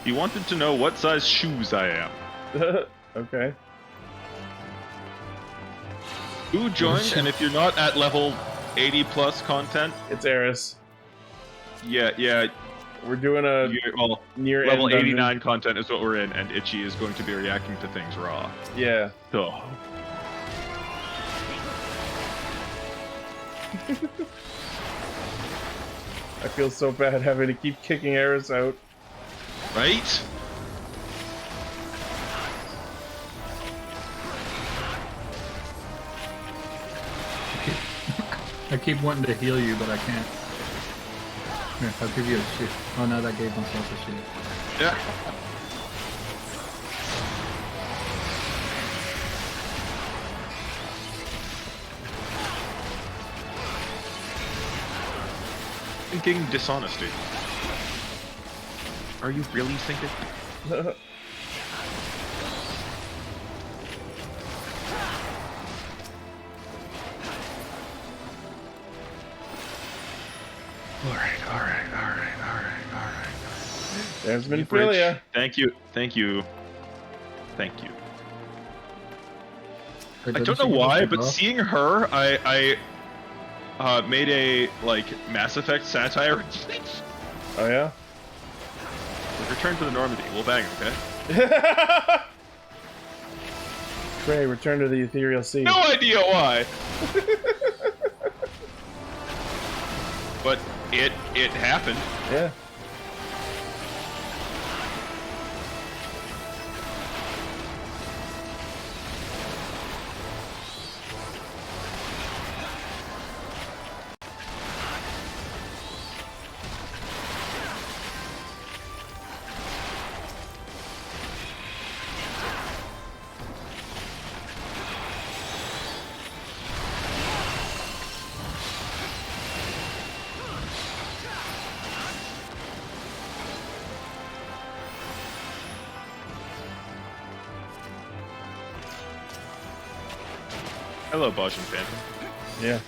He wanted to know what size shoes I am. Okay. Who joined? And if you're not at level 80 plus content, it's Eris. Yeah. We're doing a near level end 89 dungeon. content is what we're in, and Ichi is going to be reacting to things raw. Yeah. So. I feel so bad having to keep kicking Eris out. Right? I keep wanting to heal you, but I can't. Here, I'll give you a shield. Oh no, that gave myself a shield. Yeah. Thinking dishonesty. Are you really thinking? Alright. There's Minfilia. Thank you. I don't know why, but seeing her, I made a, like, Mass Effect satire. Oh yeah? Return to the Normandy. We'll bang, okay? Trey, return to the Ethereal Sea. No idea why! But it happened. Yeah. Hello, Bosch and Phantom. Yeah.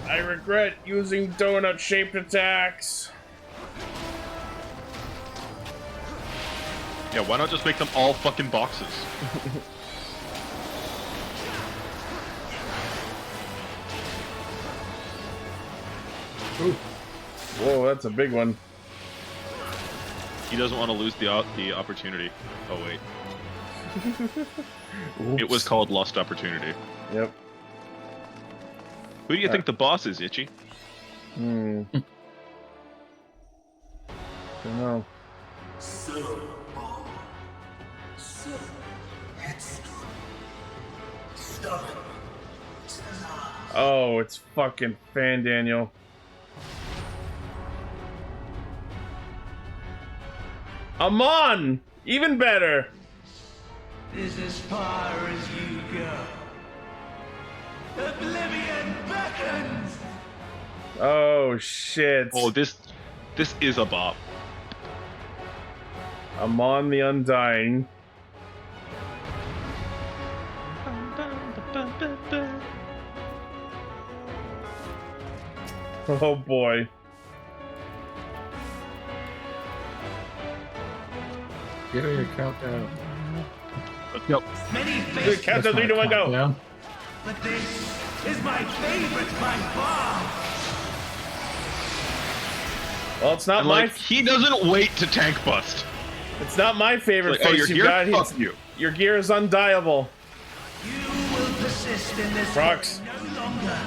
I regret using donut-shaped attacks. Yeah, why not just make them all fucking boxes? Ooh. Whoa, that's a big one. He doesn't want to lose the opportunity. Oh wait. It was called Lost Opportunity. Yep. Who do you think the boss is, Ichi? Don't know. Oh, it's fucking Fan Daniel. Amon! Even better! Is as far as you go. Oblivion beckons! Oh shit. Oh, this is a bop. Amon the Undying. Oh boy. Give me a countdown. Let's go. Many Good, count to 3, 2, 1, go. But this is my favorite by far. Well, it's not And, my. like, he doesn't wait to tank bust. It's not my favorite Like, oh, face your you gear? got. Fuck you. Your gear is undiable. You will persist in this Prox. no longer.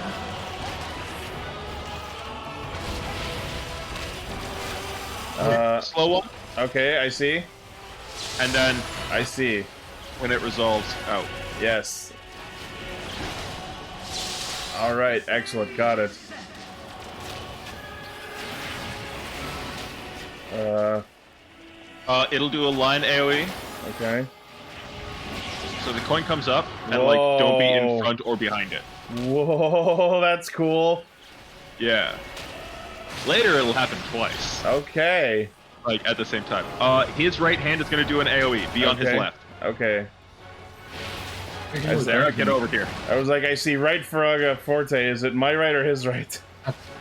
Slow one. Okay, I see. And then I see. When it resolves, out. Yes. All right, excellent. Got it. It'll do a line AoE. Okay. So the coin comes up, and like, don't be in front or behind it. Whoa, that's cool. Yeah. Later, it'll happen twice. Okay. Like, at the same time. His right hand is going to do an AoE. Be on his left. Okay. Sarah, get over here. I was like, I see right Faraga Forte. Is it my right or his right?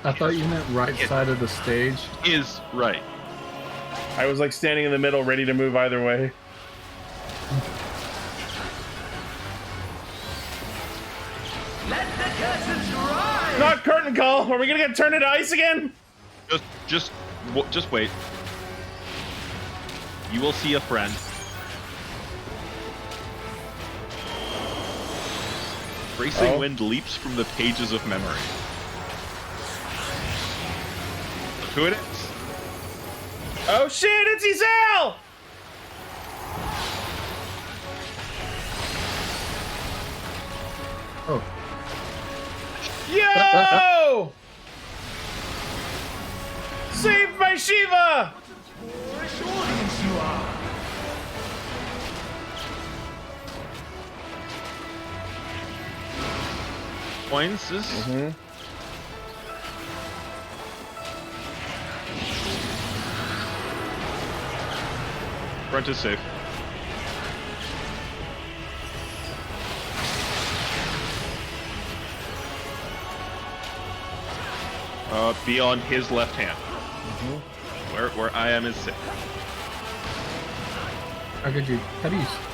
I thought you meant right side of the stage. Is right. I was like standing in the middle, ready to move either way. Let the curtains rise. Not curtain call. Are we gonna get turned into ice again? Just wait. You will see a friend. Racing wind leaps from the pages of memory. Look who it is. Oh shit, it's Ezel! Oh. Yo! Save my Shiva! Foolish audience you are. Points is. Front is safe. Be on his left hand. Where I am is safe. How do you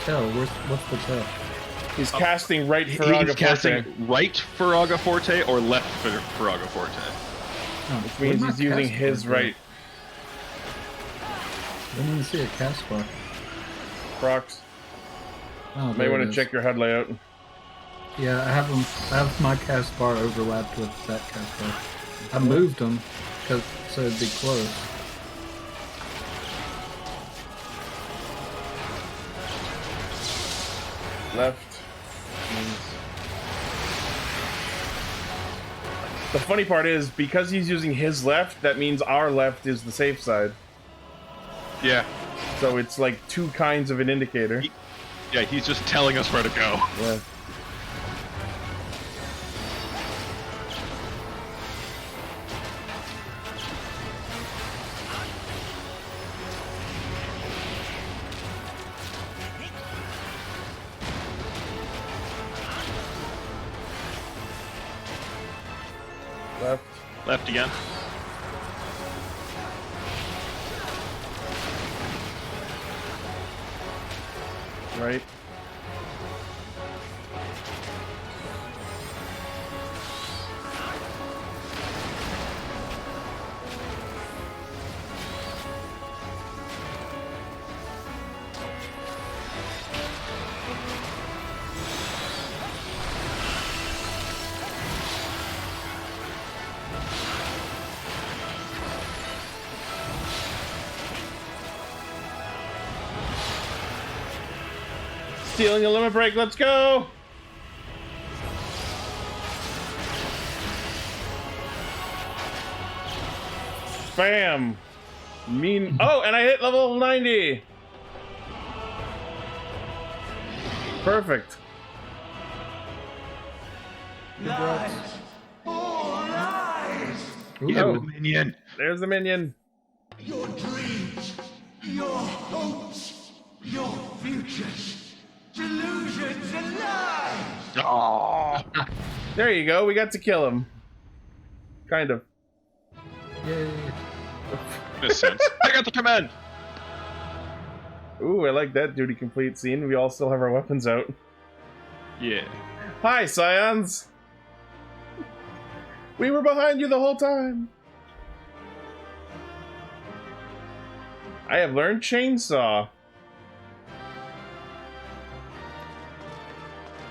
tell? What's the tell? He's casting right Faraga He's casting right Faraga Forte or left Faraga Forte. Which means he's using his right. I didn't even see a cast bar. Prox. Oh, May want to check your HUD layout. Yeah, I have my cast bar overlapped with that cast bar. I moved them so it'd be close. Left. The funny part is, because he's using his left, that means our left is the safe side. Yeah. So it's like two kinds of an indicator. Yeah, he's just telling us where to go. Yeah. Left. Left again. right? Stealing a limit break, let's go! Bam! Mean. Oh, and I hit level 90! Perfect. Lies! All lies! Yeah, the minion. There's the minion. Your dreams, your hopes, your futures, delusions and lies! Oh. There you go, we got to kill him. Kind of. Yay. In a sense. I got the command! Ooh, I like that duty complete scene. We all still have our weapons out. Yeah. Hi, Scions! We were behind you the whole time! I have learned Chainsaw.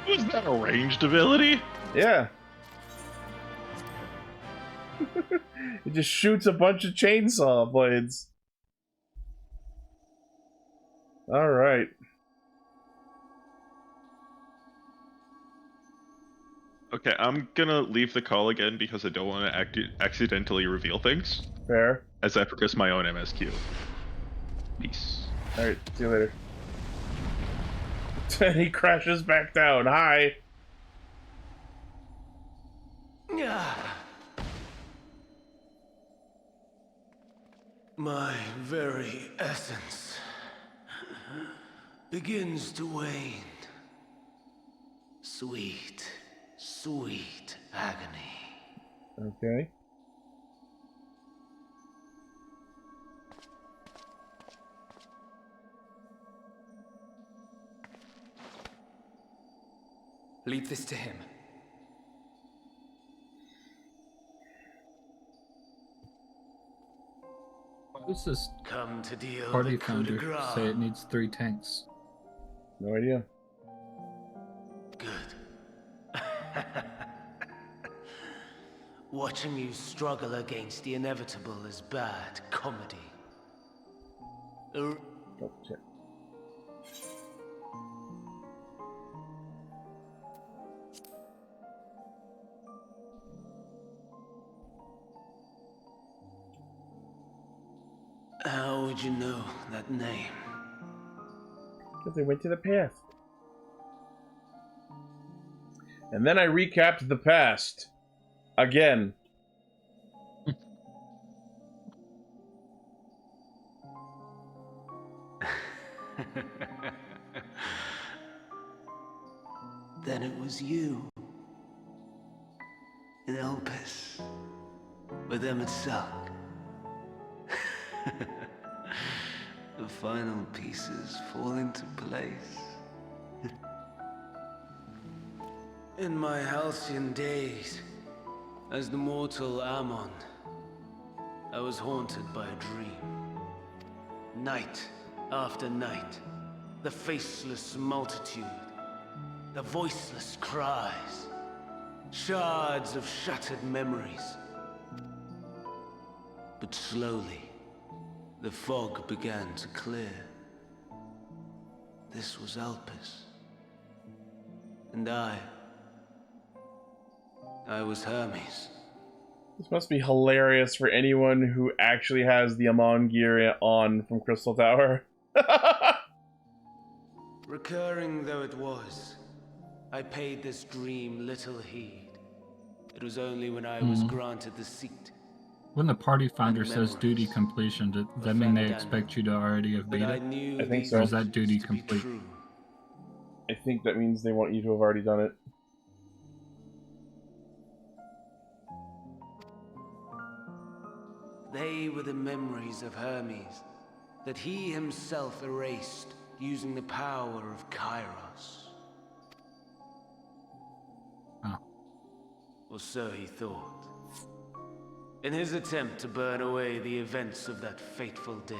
Was that a ranged ability? Yeah. It just shoots a bunch of chainsaw blades. Alright. Okay, I'm gonna leave the call again because I don't want to accidentally reveal things. Fair. As I progress my own MSQ. Peace. Alright, see you later. He crashes back down. Hi. My very essence begins to wane. Sweet, sweet agony. Okay. Leave this to him. Why does this Come to deal party the coup de founder grace. say it needs 3 tanks? No idea. Watching you struggle against the inevitable is bad comedy. Oh, shit. How would you know that name? Because they went to the past. And then I recapped the past. Again. Then it was you. In Elpis. With them at Suck. The final pieces fall into place. In my halcyon days, as the mortal Ammon, I was haunted by a dream. Night after night, the faceless multitude, the voiceless cries, shards of shattered memories. But slowly, the fog began to clear. This was Elpis. And I was Hermes. This must be hilarious for anyone who actually has the Amon gear on from Crystal Tower. Recurring though it was, I paid this dream little heed. It was only when I was granted the seat. When the party founder says duty completion, does that mean they expect you to already have beat it? I think so. Or is that duty complete? I think that means they want you to have already done it. They were the memories of Hermes that he himself erased using the power of Kairos. Oh. Or so he thought. In his attempt to burn away the events of that fateful day,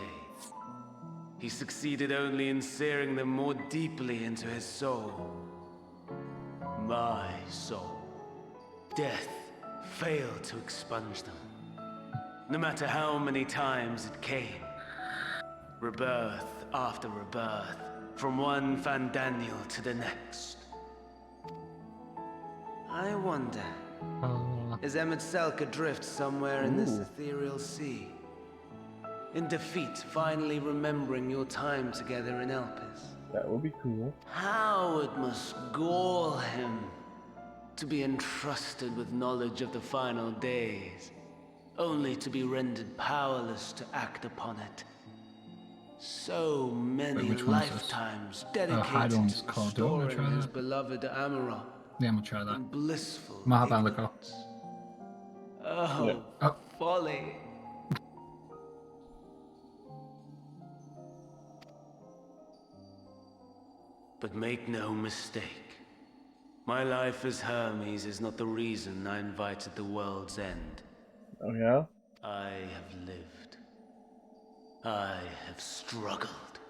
he succeeded only in searing them more deeply into his soul. My soul. Death failed to expunge them. No matter how many times it came. Rebirth after rebirth, from one Fandaniel to the next. I wonder, is Emmett Selk adrift somewhere in this ethereal sea? In defeat, finally remembering your time together in Elpis? That would be cool. How it must gall him to be entrusted with knowledge of the final days, only to be rendered powerless to act upon it. So many lifetimes dedicated to restoring his beloved Amarok. Yeah, I'm gonna try that. In blissful I'm gonna hop on the call. Oh, folly. But make no mistake. My life as Hermes is not the reason I invited the world's end. Oh yeah? I have lived. I have struggled.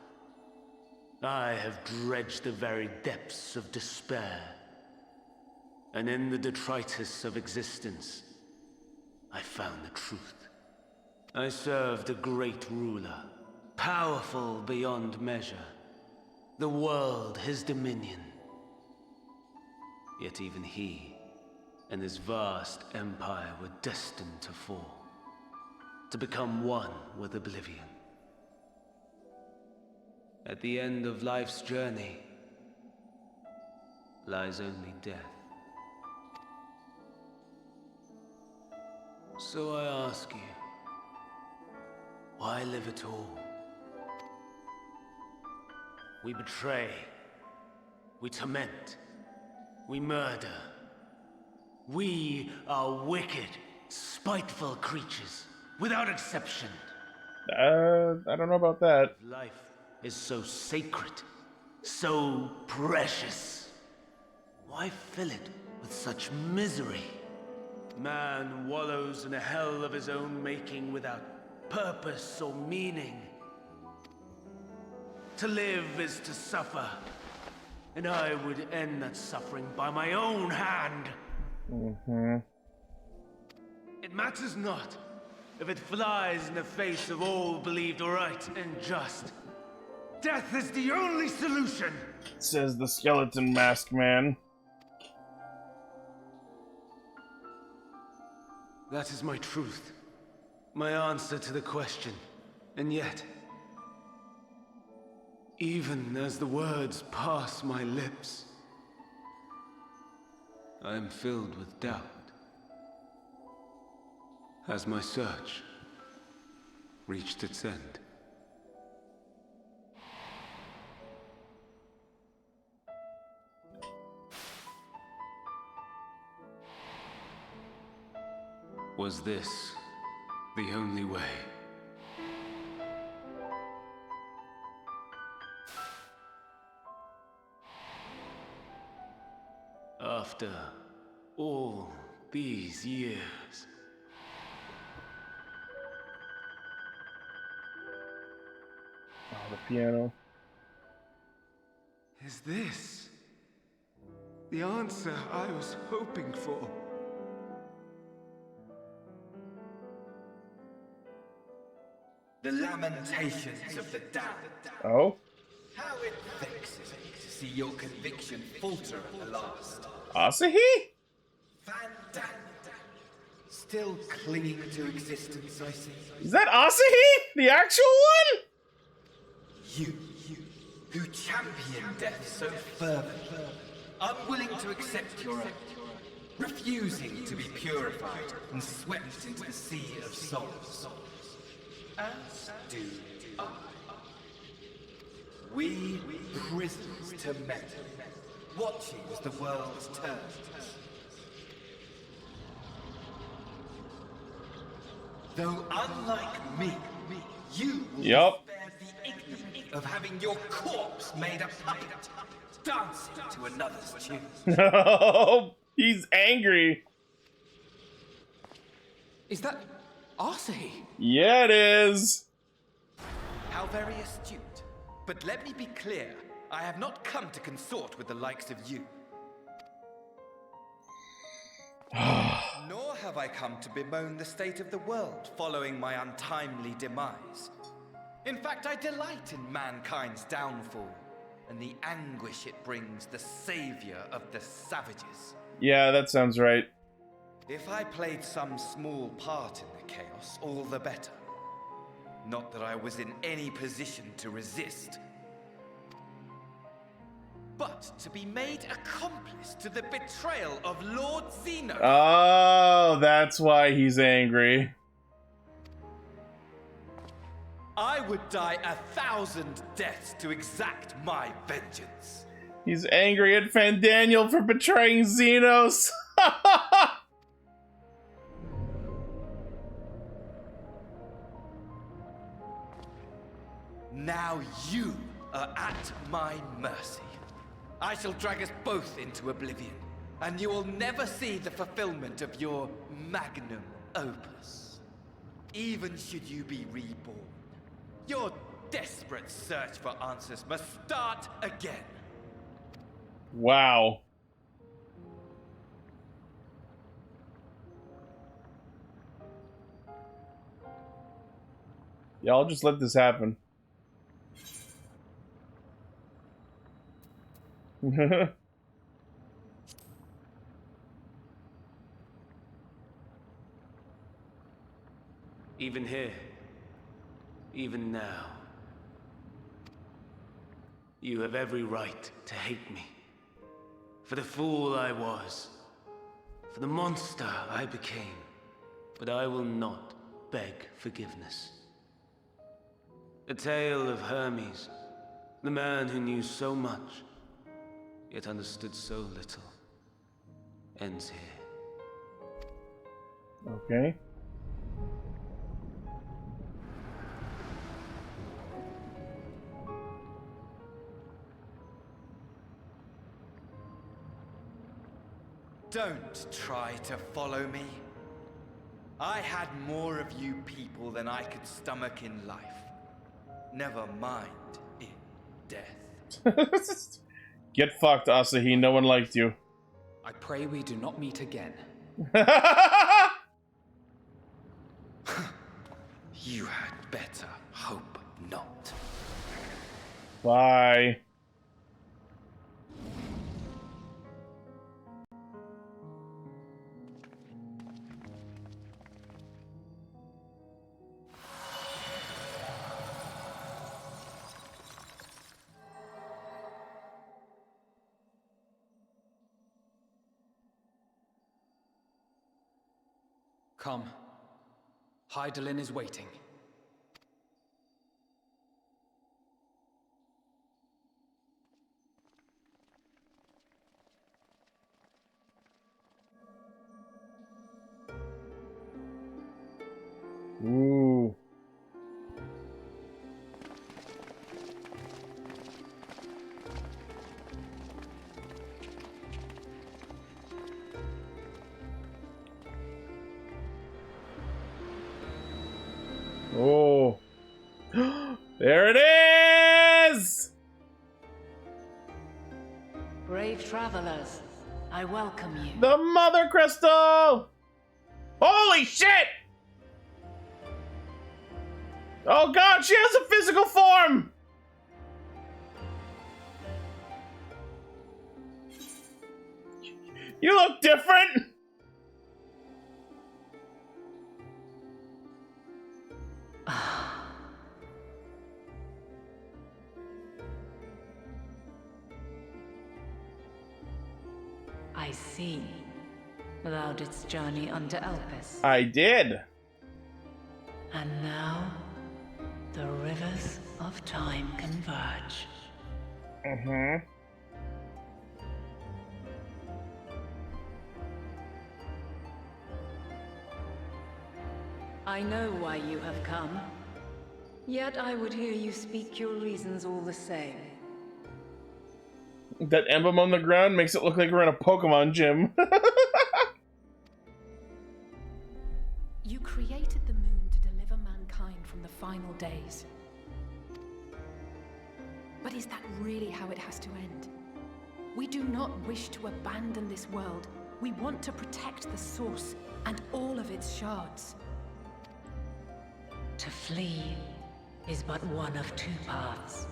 I have dredged the very depths of despair. And in the detritus of existence, I found the truth. I served a great ruler, powerful beyond measure. The world, his dominion. Yet even he and his vast empire were destined to fall. To become one with oblivion. At the end of life's journey lies only death. So I ask you, why live at all? We betray, we torment, we murder. We are wicked, spiteful creatures, without exception. I don't know about that. Life is so sacred, so precious. Why fill it with such misery? Man wallows in a hell of his own making without purpose or meaning. To live is to suffer, and I would end that suffering by my own hand. It matters not if it flies in the face of all believed right and just. Death is the only solution, says the skeleton mask man. That is my truth, my answer to the question. And yet, even as the words pass my lips, I am filled with doubt. Has my search reached its end? Was this the only way? After all these years. Oh, the piano. Is this the answer I was hoping for? The lamentations of the damned. Oh? How it vexes me to see your conviction falter at the last. Asahi? Fandaniel. Still clinging to existence, I see. Is that Asahi? The actual one? You, who champion death so fervently, unwilling to accept your own, refusing to be purified and swept into the sea of souls. As do I. We prisoners to memory, watching as the world turns. Though unlike me, you will spare the ignorant of having your corpse made a puppet, dancing to another's tune. No, he's angry. Is that Asahi? Yeah, it is. How very astute. But let me be clear, I have not come to consort with the likes of you. Nor have I come to bemoan the state of the world following my untimely demise. In fact, I delight in mankind's downfall and the anguish it brings the savior of the savages. Yeah, that sounds right. If I played some small part in the chaos, all the better. Not that I was in any position to resist. But to be made accomplice to the betrayal of Lord Zeno. Oh, that's why he's angry. I would die 1,000 deaths to exact my vengeance. He's angry at Fandaniel for betraying Xenos. Now you are at my mercy. I shall drag us both into oblivion, and you will never see the fulfillment of your magnum opus. Even should you be reborn, your desperate search for answers must start again. Wow. Yeah, I'll just let this happen. Even here, even now, you have every right to hate me. For the fool I was, for the monster I became. But I will not beg forgiveness. The tale of Hermes, the man who knew so much, yet understood so little, ends here. Okay. Don't try to follow me. I had more of you people than I could stomach in life. Never mind in death. Get fucked, Asahi. No one liked you. I pray we do not meet again. You had better hope not. Bye. Come. Hydaelyn is waiting. Ooh. Oh. There it is! Brave travelers, I welcome you. The Mother Crystal! Holy shit! Oh god, she has a physical form! You look different! I see. Thou didst journey unto Elpis. I did. And now, the rivers of time converge. Mm-hmm. I know why you have come. Yet I would hear you speak your reasons all the same. That emblem on the ground makes it look like we're in a Pokemon gym. You created the moon to deliver mankind from the final days. But is that really how it has to end? We do not wish to abandon this world. We want to protect the source and all of its shards. To flee is but one of two paths.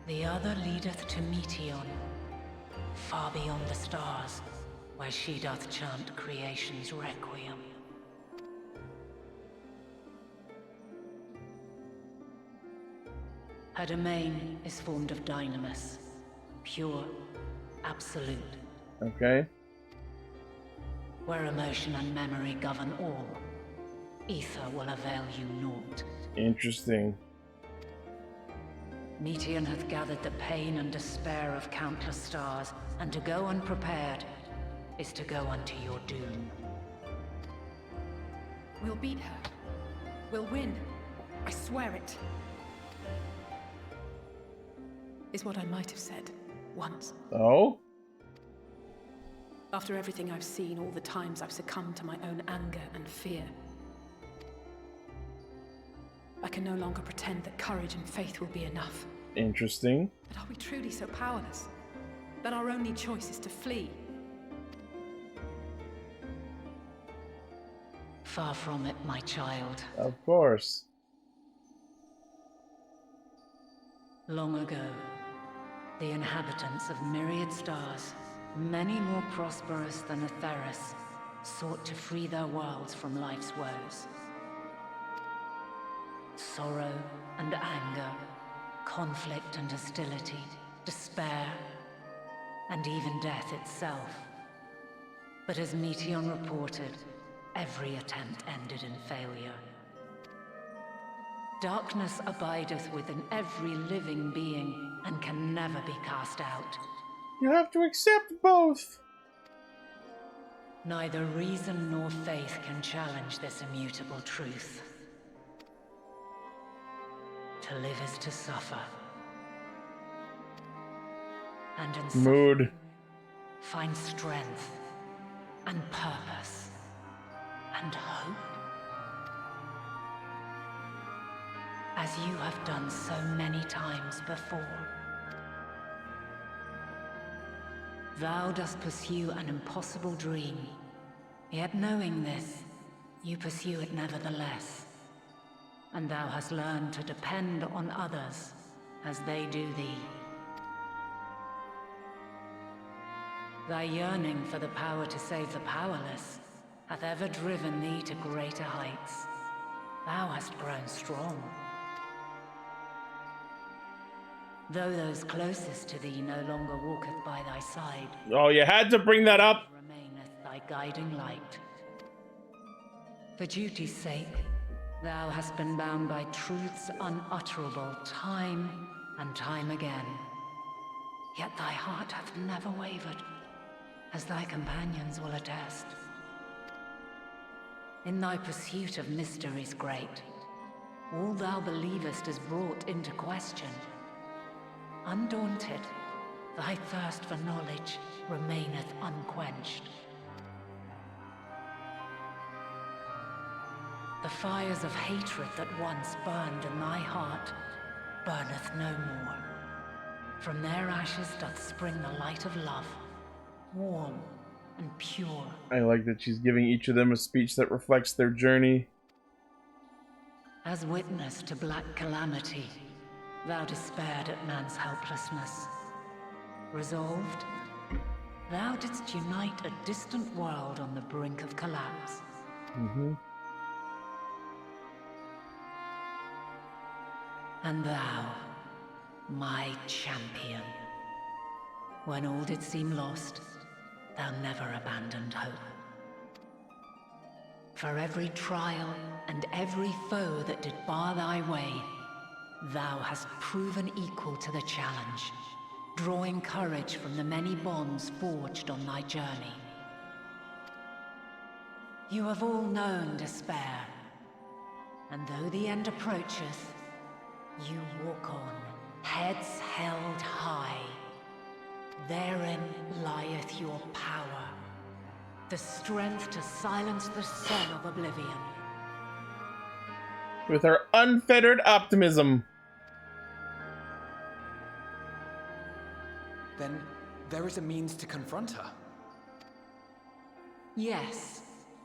The other leadeth to Meteon, far beyond the stars, where she doth chant creation's requiem. Her domain is formed of dynamis, pure, absolute. Okay. Where emotion and memory govern all, ether will avail you naught. Interesting. Meteon hath gathered the pain and despair of countless stars, and to go unprepared is to go unto your doom. We'll beat her. We'll win. I swear it. Is what I might have said once. Oh? After everything I've seen, all the times I've succumbed to my own anger and fear, I can no longer pretend that courage and faith will be enough. Interesting. But are we truly so powerless that our only choice is to flee? Far from it, my child. Of course. Long ago, the inhabitants of myriad stars, many more prosperous than Aetherial, sought to free their worlds from life's woes. Sorrow and anger, conflict and hostility, despair, and even death itself. But as Meteon reported, every attempt ended in failure. Darkness abideth within every living being and can never be cast out. You have to accept both. Neither reason nor faith can challenge this immutable truth. To live is to suffer. And in Mood. find strength and purpose and hope. As you have done so many times before. Thou dost pursue an impossible dream, yet knowing this, you pursue it nevertheless. And thou hast learned to depend on others as they do thee. Thy yearning for the power to save the powerless hath ever driven thee to greater heights. Thou hast grown strong. Though those closest to thee no longer walketh by thy side. Oh, you had to bring that up. Remaineth thy guiding light. For duty's sake, thou hast been bound by truths unutterable time and time again. Yet thy heart hath never wavered, as thy companions will attest. In thy pursuit of mysteries great, all thou believest is brought into question. Undaunted, thy thirst for knowledge remaineth unquenched. The fires of hatred that once burned in thy heart burneth no more. From their ashes doth spring the light of love, warm and pure. I like that she's giving each of them a speech that reflects their journey. As witness to black calamity, thou despaired at man's helplessness. Resolved, thou didst unite a distant world on the brink of collapse. And thou, my champion, when all did seem lost, thou never abandoned hope. For every trial and every foe that did bar thy way, thou hast proven equal to the challenge, drawing courage from the many bonds forged on thy journey. You have all known despair, And though the end approacheth, you walk on, heads held high. Therein lieth your power, the strength to silence the son of oblivion. With her unfettered optimism. Then there is a means to confront her. Yes,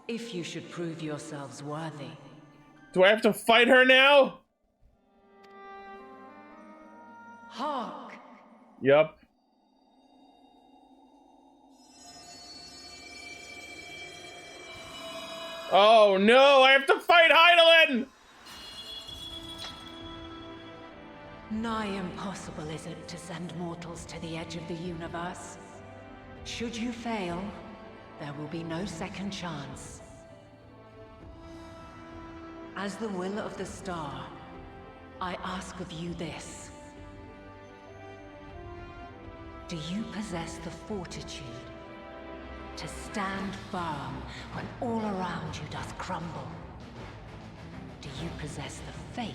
if you should prove yourselves worthy. Do I have to fight her now? Hark! Yup. Oh no, I have to fight Heidelin! Nigh impossible is it to send mortals to the edge of the universe. Should you fail, there will be no second chance. As the will of the star, I ask of you this. Do you possess the fortitude to stand firm when all around you doth crumble? Do you possess the faith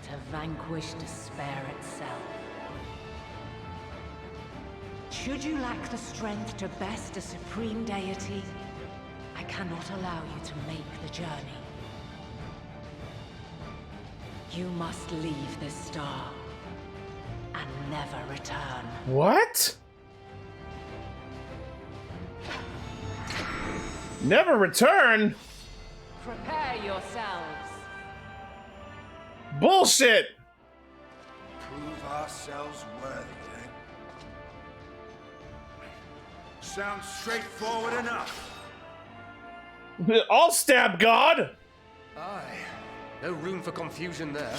to vanquish despair itself? Should you lack the strength to best a supreme deity, I cannot allow you to make the journey. You must leave this star and never return. What? Never return? Prepare yourselves. Bullshit! Prove ourselves worthy, then. Sounds straightforward enough. I'll stab God! Aye. No room for confusion there.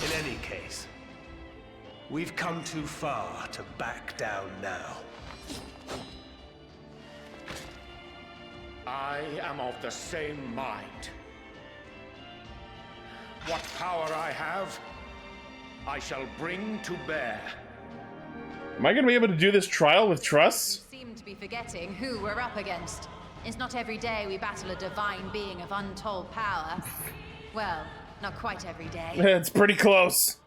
In any case, we've come too far to back down now. I am of the same mind. What power I have, I shall bring to bear. Am I gonna be able to do this trial with Truss? Seem to be forgetting who we're up against. It's not every day we battle a divine being of untold power. Well, not quite every day. It's pretty close.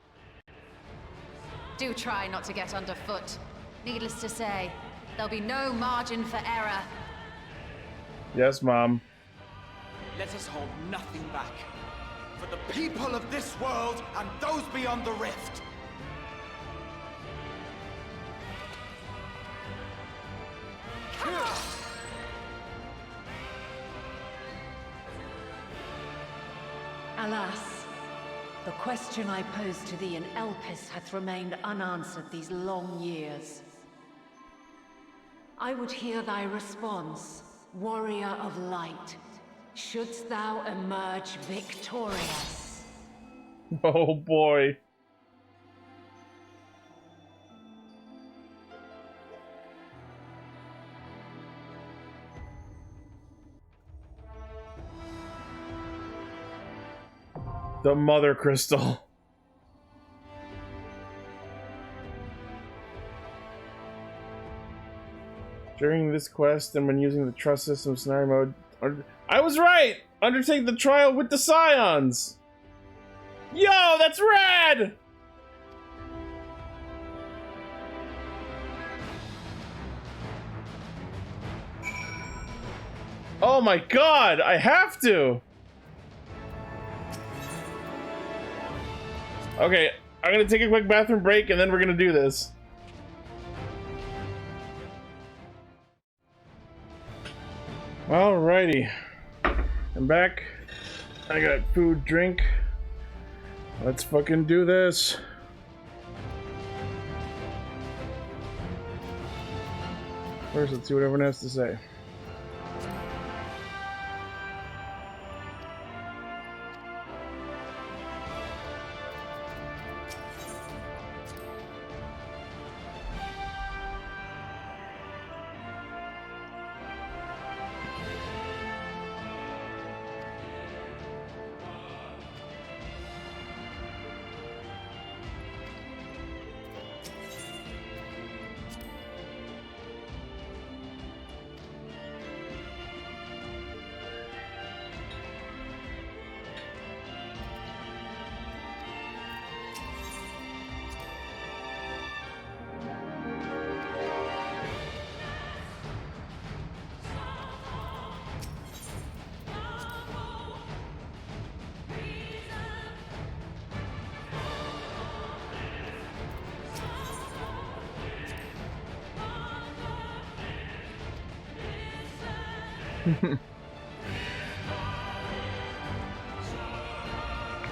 Do try not to get underfoot. Needless to say, there'll be no margin for error. Yes, Mom. Let us hold nothing back. For the people of this world and those beyond the rift. Alas, the question I posed to thee in Elpis hath remained unanswered these long years. I would hear thy response, warrior of light. Shouldst thou emerge victorious? Oh boy. The Mother Crystal. During this quest and when using the trust system scenario mode, I was right! Undertake the trial with the Scions! Yo, that's rad! Oh my god, I have to! Okay, I'm gonna take a quick bathroom break and then we're gonna do this. Alrighty. I'm back. I got food, drink. Let's fucking do this. First, let's see what everyone has to say.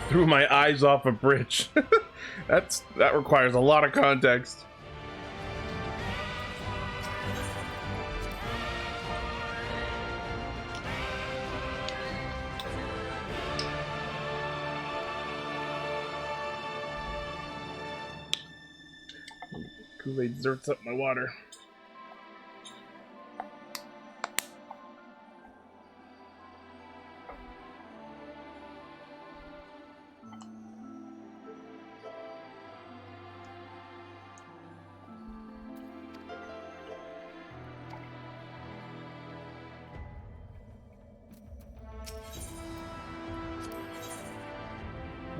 Threw my eyes off a bridge. That requires a lot of context. Kool-Aid zerts up my water.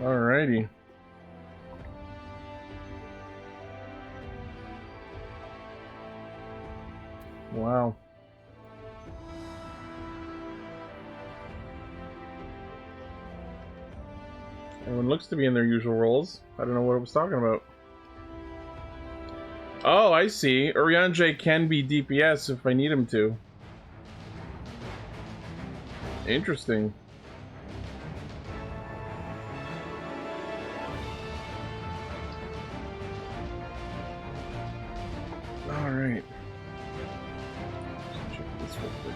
Alrighty. Wow. Everyone looks to be in their usual roles. I don't know what I was talking about. Oh, I see. Urianger can be DPS if I need him to. Interesting. Alright. Check this real quick.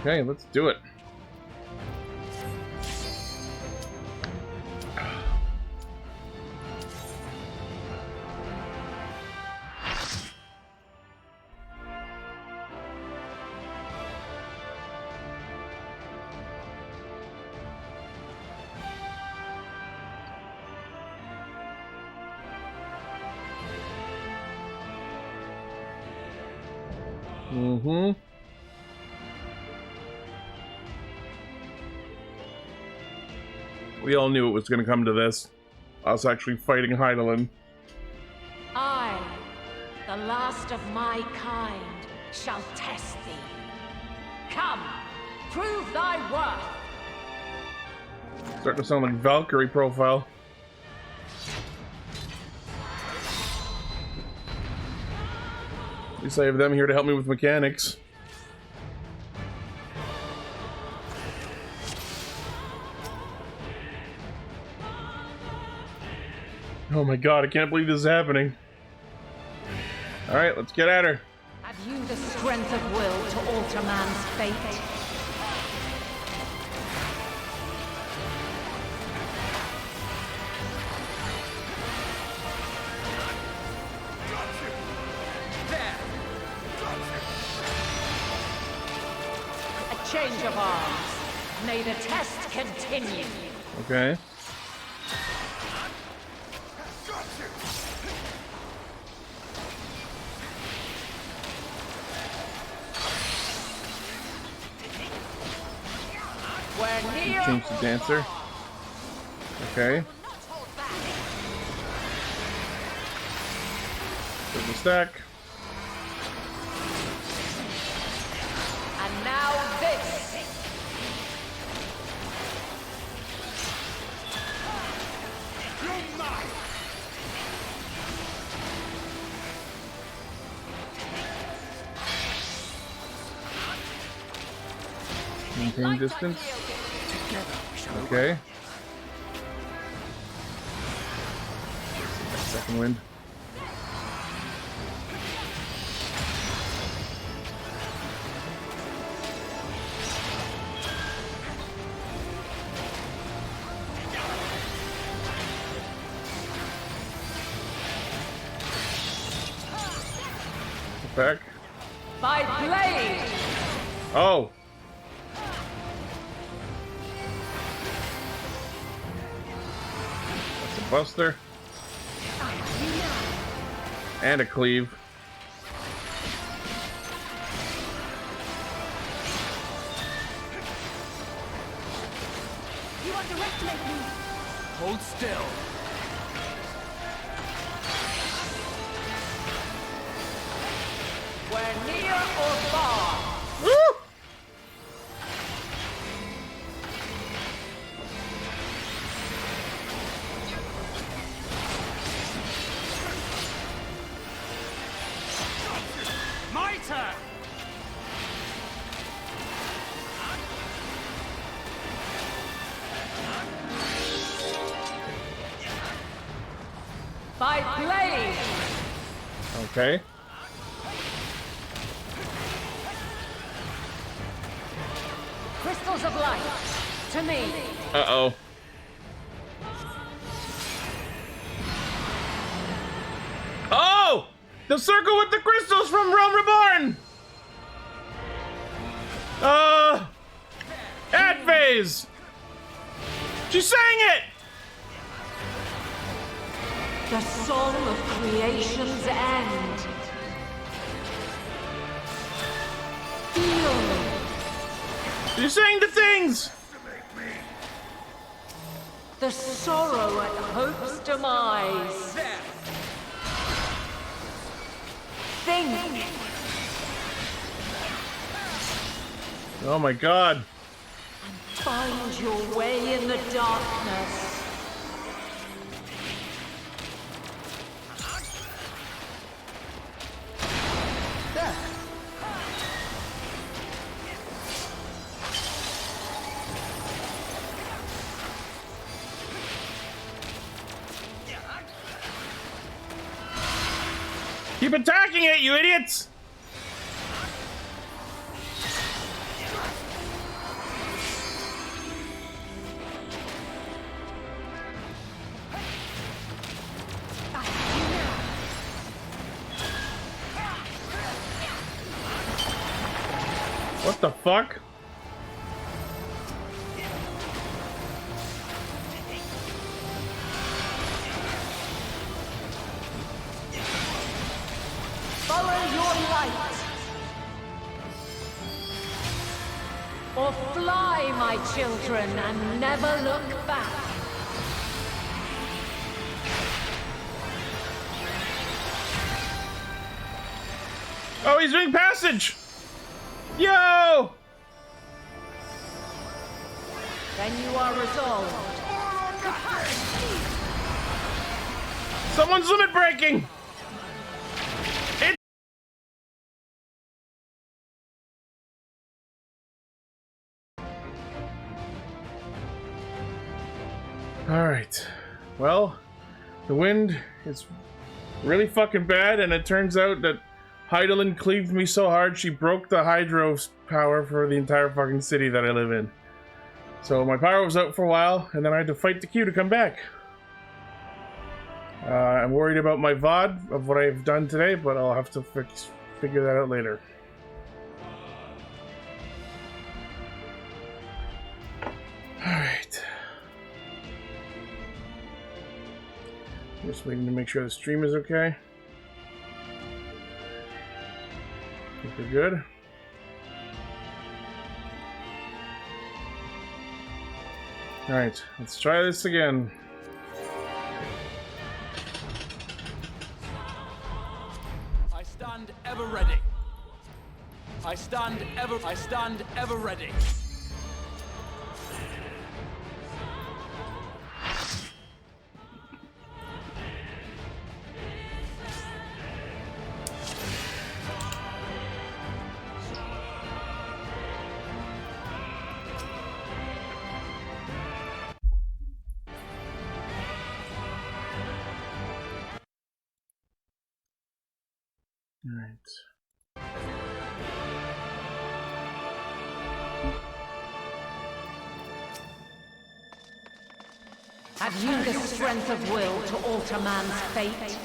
Okay, let's do it. Mm-hmm. We all knew it was going to come to this. Us actually fighting Heidelin. I, the last of my kind, shall test thee. Come, prove thy worth. Starting to sound like Valkyrie profile. At least I have them here to help me with mechanics. Oh my god, I can't believe this is happening. Alright, let's get at her. Have you the strength of will to alter man's fate? A change of arms. May the test continue. Okay. Change the dancer. Okay. There's the stack. And now this. Maintain distance. Okay. Second wind. Back. By blade. Oh. Buster. And a cleave. You underestimate me. Hold still. We're near or far. Woo! Okay. Crystals of light, to me. Uh-oh. Oh! The circle with the crystals from Realm Reborn! Ad phase! She sang it! The song of creation's end. Feel. She sang the things! The sorrow at hope's demise. Think. Oh my god. Find your way in the darkness. Keep attacking it, you idiots! What the fuck? Follow your light. Or fly, my children, and never look back. Oh, he's doing passage! Yo! Then you are resolved. Someone's limit breaking! Alright. Well, the wind is really fucking bad, and it turns out that Heidelin cleaved me so hard she broke the hydro power for the entire fucking city that I live in. So my power was out for a while, and then I had to fight the queue to come back. I'm worried about my VOD of what I've done today, but I'll have to figure that out later. Alright. Just waiting to make sure the stream is okay. I think we're good. Alright, let's try this again. I stand ever ready. I stand ever ready. Alright. Have you the strength of will to alter man's fate?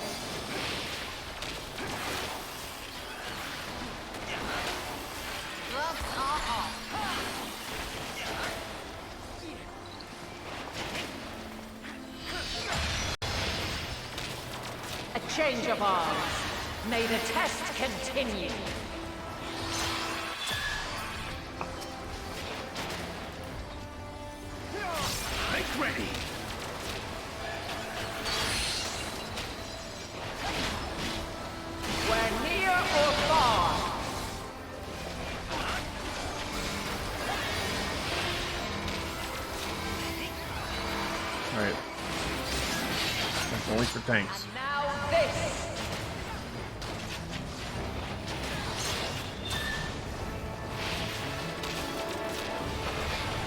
A change of arms. May the test continue. Make ready. We're near or far. Alright. That's only for tanks. Now this.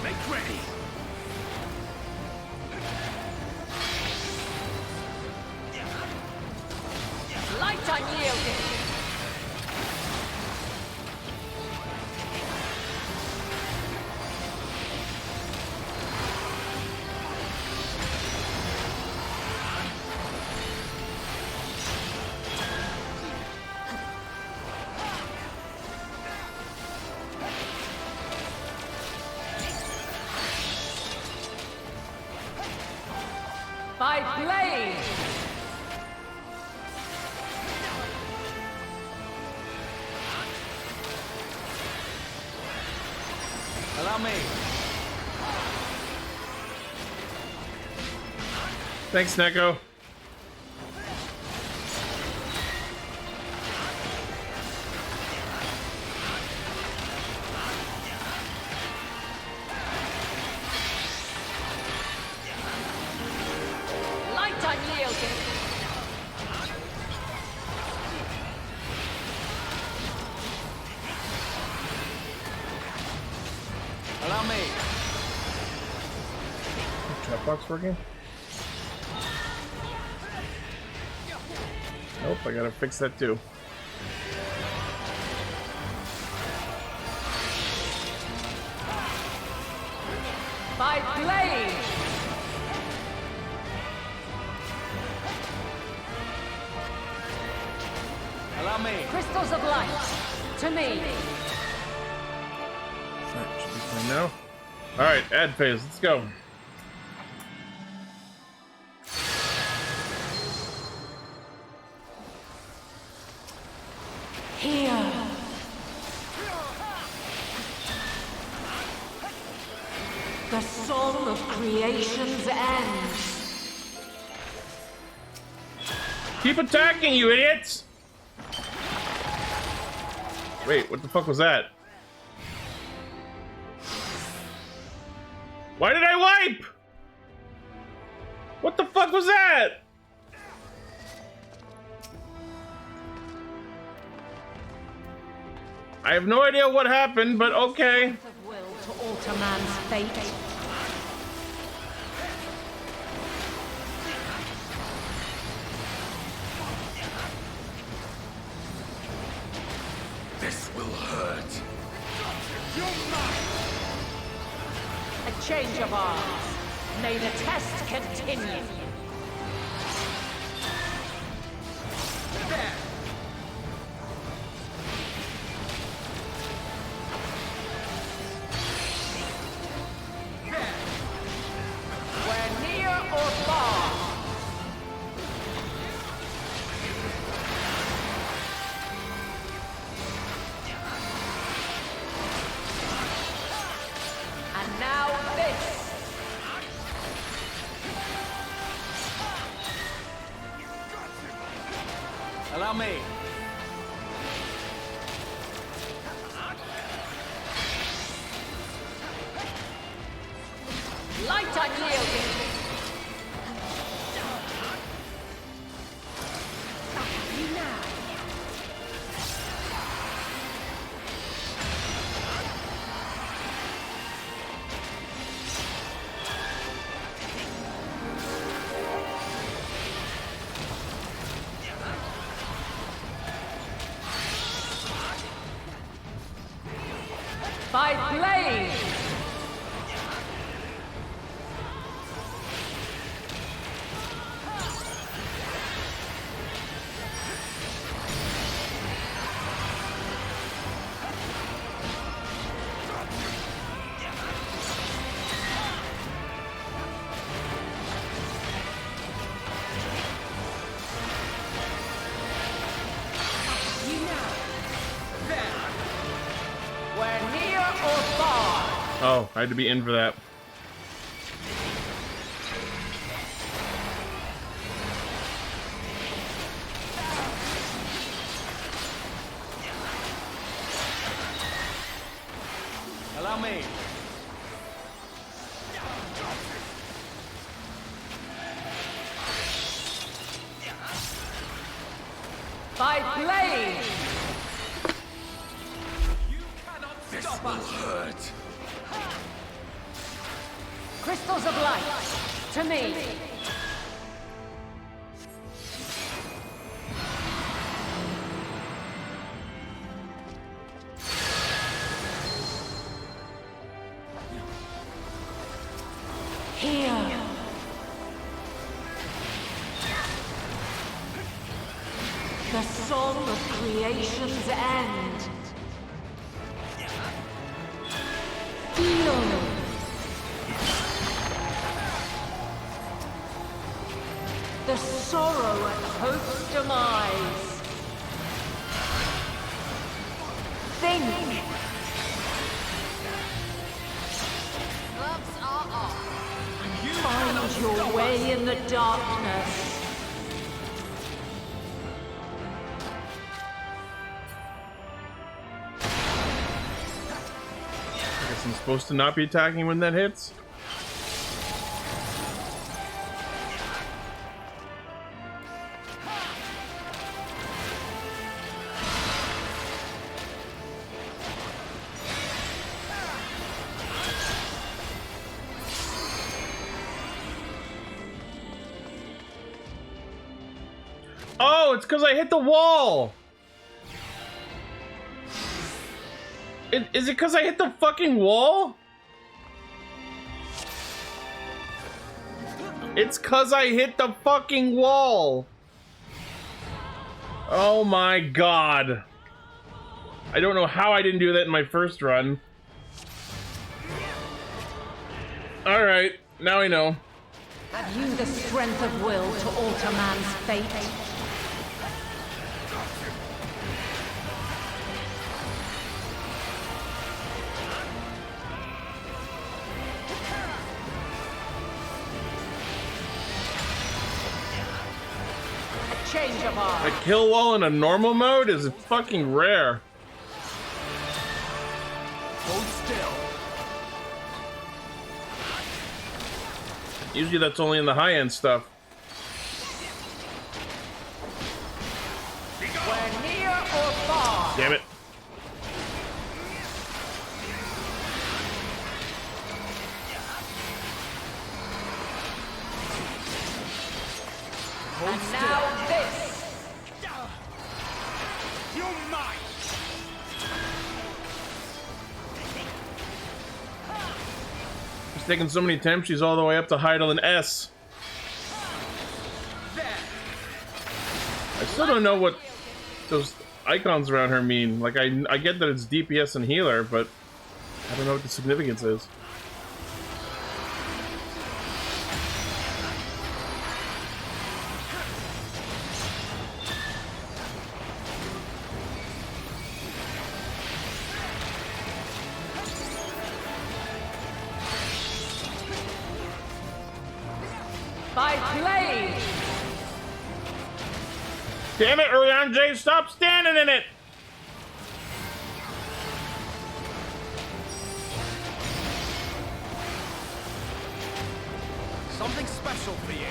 Make ready. Light unyielding. By blade! Allow me. Thanks, Neko. Light unyielding. Allow me. Trap box working? Nope, I gotta fix that too. By blade! Allow me. Crystals of light. To me. Alright, should be fine now. Alright, ad phase, let's go. Here. The song of creation's end. Keep attacking, you idiots! Wait, what the fuck was that? Why did I wipe? What the fuck was that? I have no idea what happened, but okay. Will to alter man's fate. This will hurt. A change of arms. May the test continue. There. We're near or far. And now this. Allow me. Light unyielding. You now. By blade. You now. There. We're near or far. Oh, I had to be in for that. Allow me. By blade. This will hurt. Crystals of light. To me. Here. The song of creation's end. Feel. demise. Think. Gloves are off. Find your way in the darkness. I guess I'm supposed to not be attacking when that hits. Oh, it's because I hit the wall! Is it because I hit the fucking wall? It's because I hit the fucking wall! Oh my god. I don't know how I didn't do that in my first run. Alright, now I know. Have you the strength of will to alter man's fate? Change of heart. A kill wall in a normal mode is fucking rare. Hold still. Usually that's only in the high-end stuff. We're near or far. Damn it. And now this. You're mine. She's taking so many attempts, she's all the way up to Heidel and S. I still don't know what those icons around her mean. Like, I get that it's DPS and healer, but I don't know what the significance is. By blade. Damn it, Urianjay, stop standing in it! Something special for you.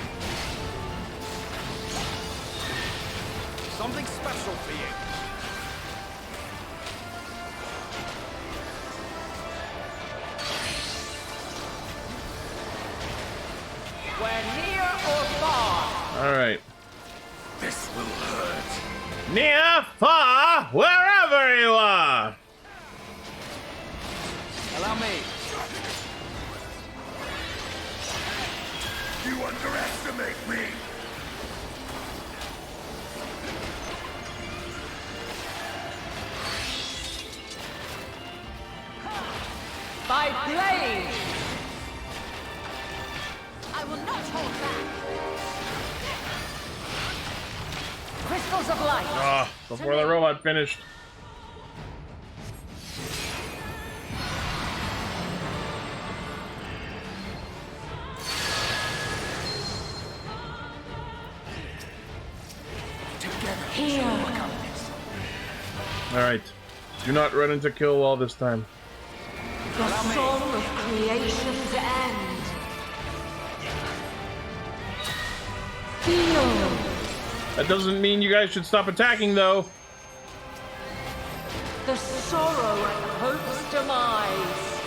Something special for you. We're near or far. Alright. This will hurt. Near, far, wherever you are! Allow me. You underestimate me! By blade. I will not hold back. Crystals of light. Ah, before the robot finished. Here. Alright. Do not run into kill wall this time. The song of creation's end. Feel. That doesn't mean you guys should stop attacking, though. The sorrow at hope's demise.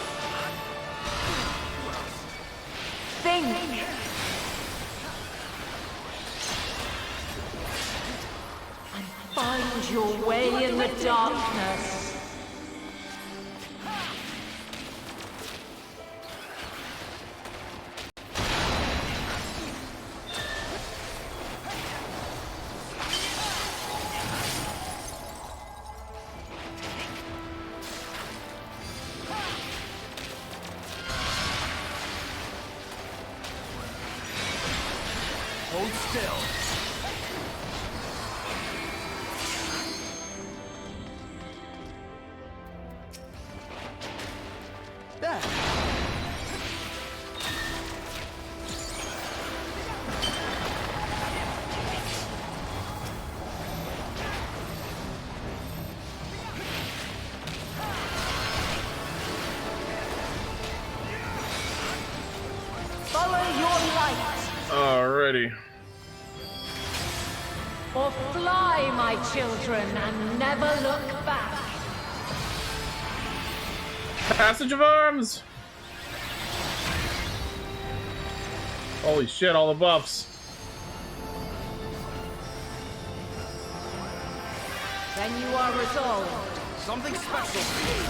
Think. And find your way in the darkness. Hold still. Follow your light. Alrighty. Or fly, my children, and never look back. Passage of arms! Holy shit, all the buffs. Then you are resolved. Something special for you.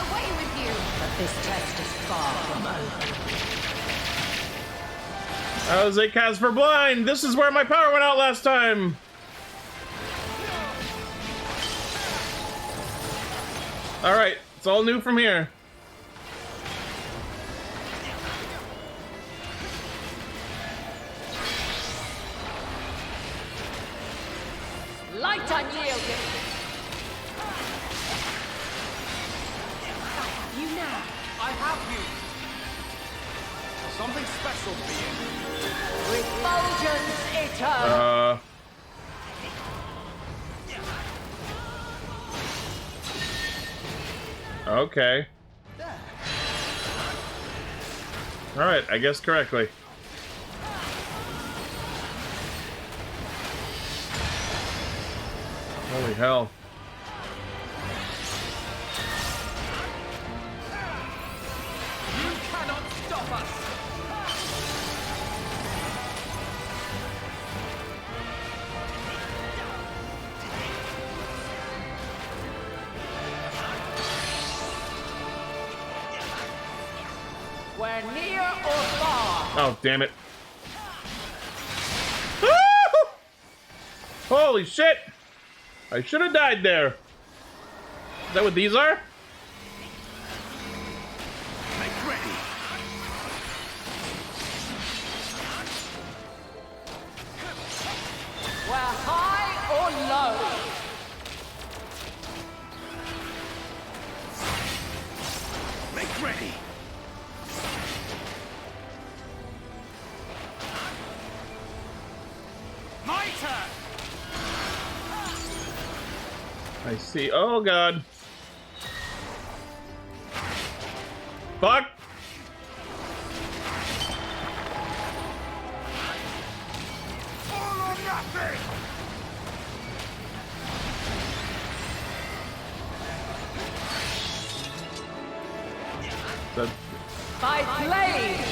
Away with you! But this test is far from over. That was a cast for blind! This is where my power went out last time! Alright, it's all new from here. Light unyielding. You now. I have you. Something special for you. Refulgence eternal. Okay. Alright, I guess correctly. Holy hell. You cannot stop us. We're near or far. Oh, damn it. Holy shit! I should have died there. Is that what these are? Make ready. We're high or low. Make ready. My turn. I see. Oh god. Fuck! All or nothing. That... By blade.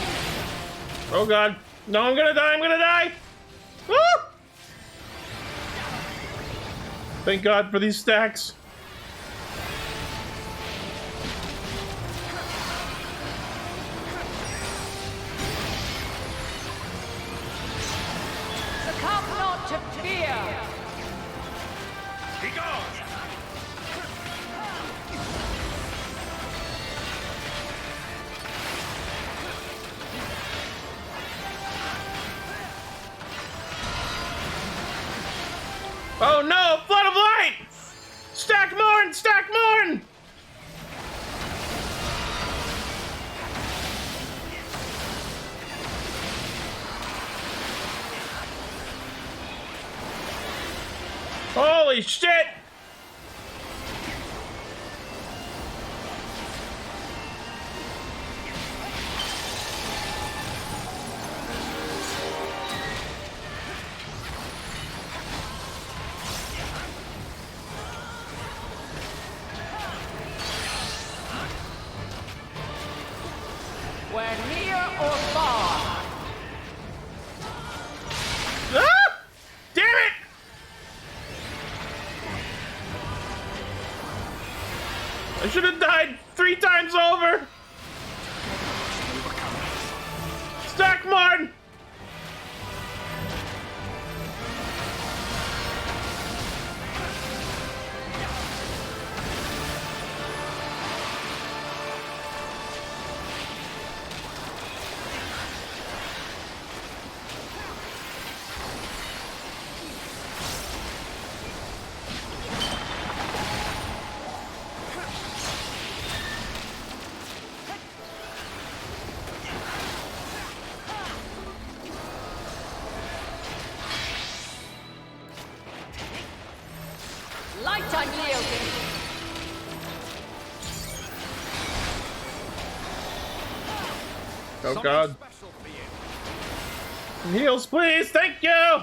Oh god. No, I'm gonna die, I'm gonna die! Woo! Thank god for these stacks. Succumb not to fear. Be gone. Oh no! Flood of light! Stack Morn! Stack Morn! Holy shit! We're near or far. Ah! Damn it! I should have died 3 times over! Stack Martin! Oh God. Heals, please. Thank you.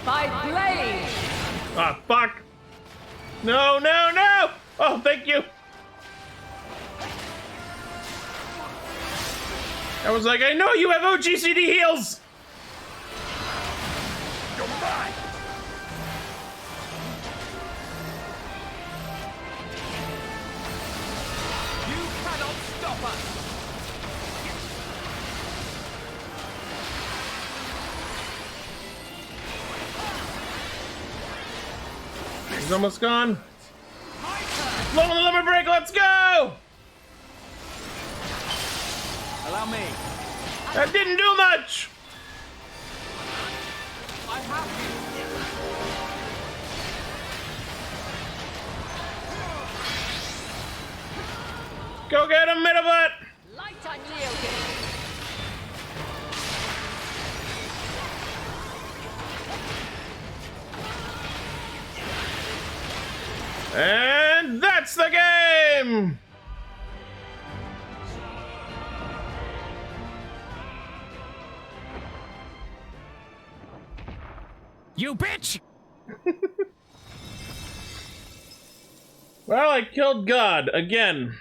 By blade! Ah, fuck! No, no, no! Oh, thank you! I was like, I know you have OGCD heals! You're mine! You cannot stop us! He's almost gone. Blow on the limit break, let's go! Allow me. That didn't do much! I have you. Go get him, Midabut! Light unyielding. And that's the game! You bitch! Well, I killed God again.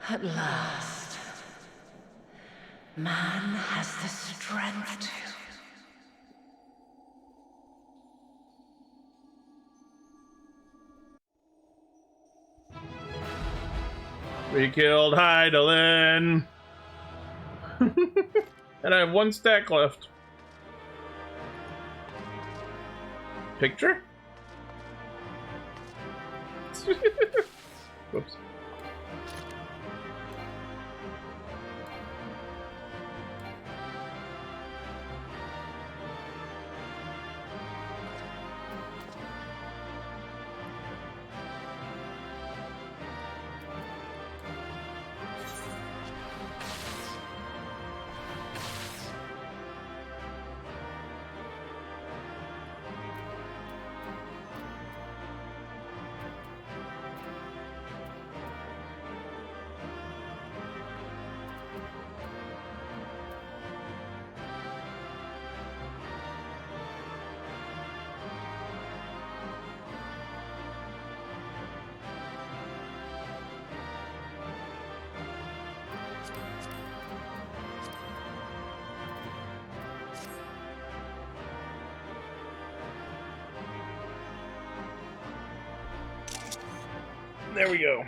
At last, man has the strength to. We killed Hydaelyn. And I have one stack left. Picture? Whoops. There we go.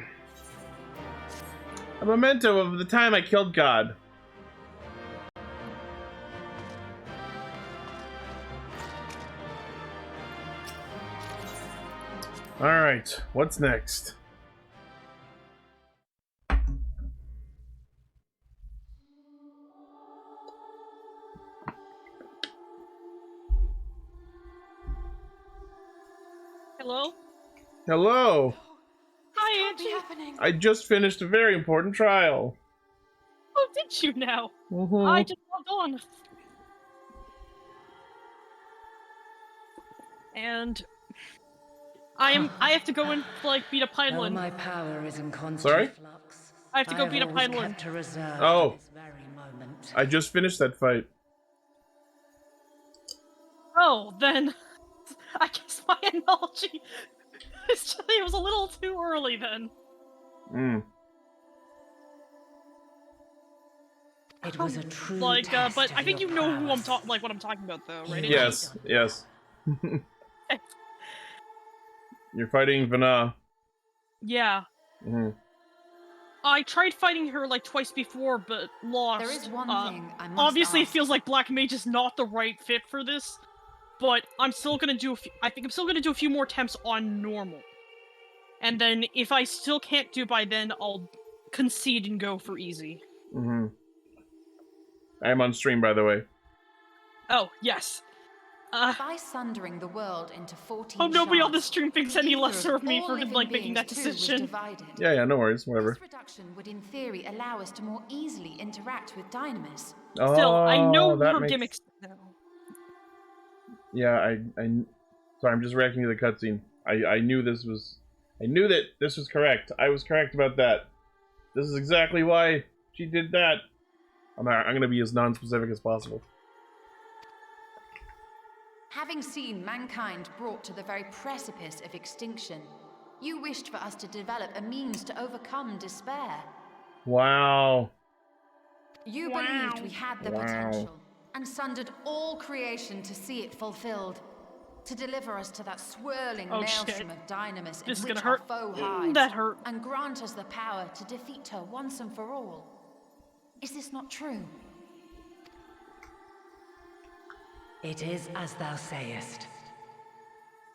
A memento of the time I killed God. Alright, what's next? Hello? Hello! Hi, Angie. I just finished a very important trial. Oh, did you now? Mhm. I just logged on. And I have to go and like beat a pineland. My power is in constant Sorry? flux. I have to go have beat a always pineland. kept a reserve Oh. for this very moment. I just finished that fight. Oh, then I guess my analogy is just, it was a little too early then. Mm. It was a true Like, test but of I think your you know who prowess. what I'm talking about though, right? Yes, yes. You're fighting Vana. Yeah. Mhm. I tried fighting her like twice before, but lost. There is one thing I must obviously, ask. it feels like Black Mage is not the right fit for this, but I'm still gonna do I think I'm still gonna do a few more attempts on normal. And then, if I still can't do it by then, I'll concede and go for easy. Mm-hmm. I'm on stream, by the way. Oh, yes. By sundering the world into 14 hope nobody on the shards, stream thinks the any ether lesser of of me all for, living like, making beings that too was decision. divided. Yeah, no worries, whatever. This reduction would in theory allow us to more easily interact with Dynamis. Still, I know that her makes... gimmicks now. Yeah, sorry, I'm just reacting to the cutscene. I knew this was... I knew that this was correct. I was correct about that. This is exactly why she did that. I'm gonna be as non-specific as possible. Having seen mankind brought to the very precipice of extinction, you wished for us to develop a means to overcome despair. Wow. You believed we had the potential, and sundered all creation to see it fulfilled. To deliver us to that swirling maelstrom of Dynamis in which our foe hides, that hurt. and grant us the power to defeat her once and for all. Is this not true? It is as thou sayest.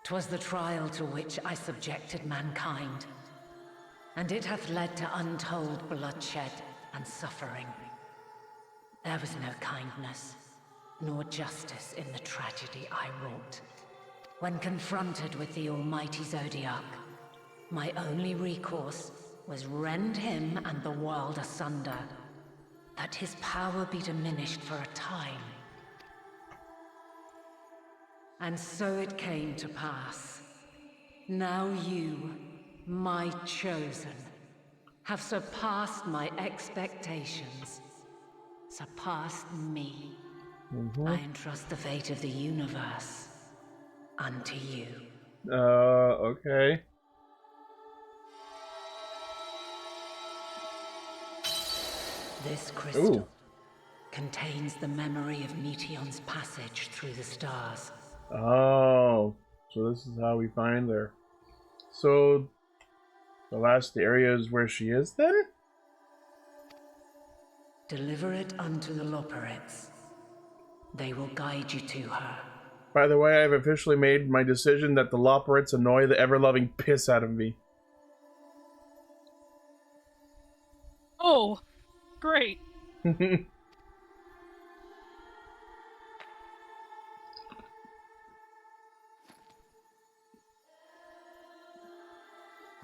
'Twas the trial to which I subjected mankind, and it hath led to untold bloodshed and suffering. There was no kindness, nor justice in the tragedy I wrought. When confronted with the almighty Zodiac, my only recourse was rend him and the world asunder, that his power be diminished for a time. And so it came to pass. Now you, my chosen, have surpassed my expectations, surpassed me. I entrust the fate of the universe unto you. Okay. This crystal contains the memory of Meteon's passage through the stars. Oh, so this is how we find her. So, the last area is where she is then? Deliver it unto the Loporrits. They will guide you to her. By the way, I've officially made my decision that the Loporrits annoy the ever-loving piss out of me. Oh, great.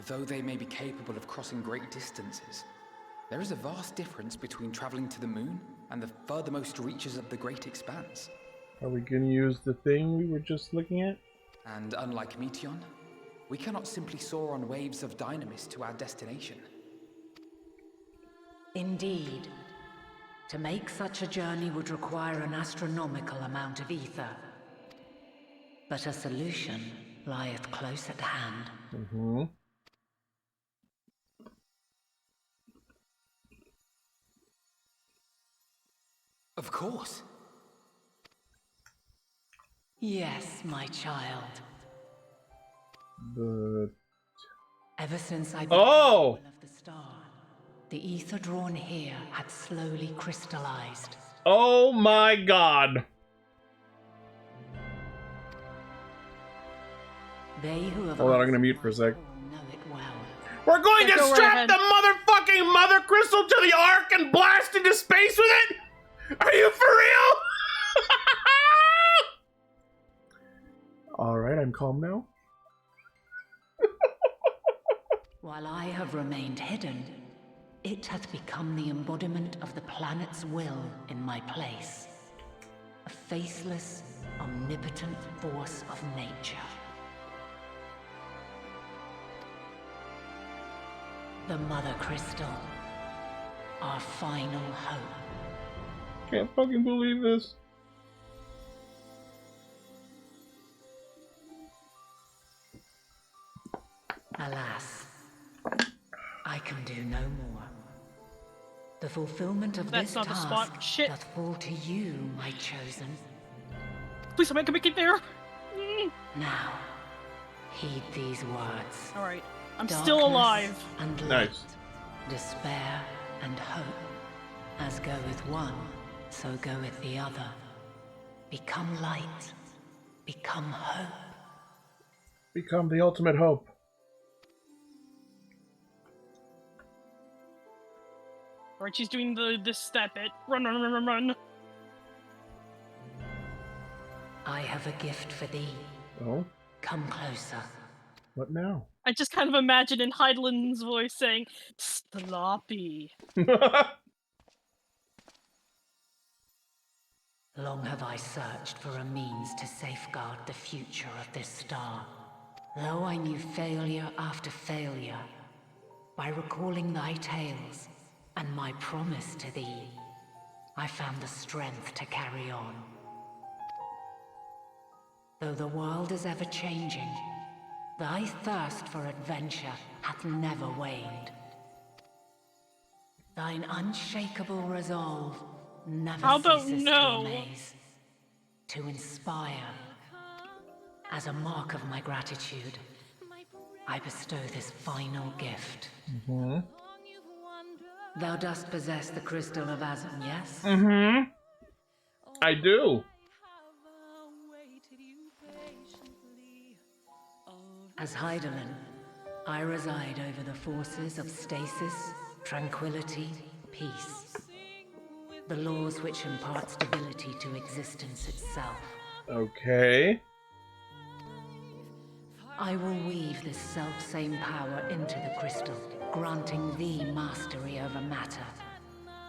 Though they may be capable of crossing great distances, there is a vast difference between traveling to the moon and the furthermost reaches of the great expanse. Are we gonna use the thing we were just looking at? And unlike Meteon, we cannot simply soar on waves of Dynamis to our destination. Indeed. To make such a journey would require an astronomical amount of ether. But a solution lieth close at hand. Of course. Yes, my child. But... Ever since I Oh! of the star, the ether drawn here had slowly crystallized. Oh my god! They who have Hold on, I'm gonna mute for a sec. know it well. We're going to Go strap right the motherfucking mother crystal to the Ark and blast into space with it? Are you for real? Alright, I'm calm now. While I have remained hidden, it hath become the embodiment of the planet's will in my place. A faceless, omnipotent force of nature. The Mother Crystal, our final hope. Can't fucking believe this. Alas, I can do no more. The fulfillment of That's this not the task spot. Shit. doth fall to you, my chosen. Please don't make it there. Now, heed these words. Alright. I'm still alive. And Nice. Despair and hope. As goeth one, so goeth the other. Become light. Become hope. Become the ultimate hope. Alright, she's doing that bit. Run, run, run, run, run. I have a gift for thee. Oh? Come closer. What now? I just kind of imagine in Heidelin's voice saying, sloppy. Long have I searched for a means to safeguard the future of this star. Though I knew failure after failure, by recalling thy tales and my promise to thee, I found the strength to carry on. Though the world is ever changing, thy thirst for adventure hath never waned. Thine unshakable resolve never ceases to amaze, to inspire. As a mark of my gratitude, I bestow this final gift. Mm-hmm. Thou dost possess the crystal of Azum, yes? Mm-hmm. I do. As Heidelin, I reside over the forces of stasis, tranquility, peace. The laws which impart stability to existence itself. Okay. I will weave this self-same power into the crystal, granting thee mastery over matter,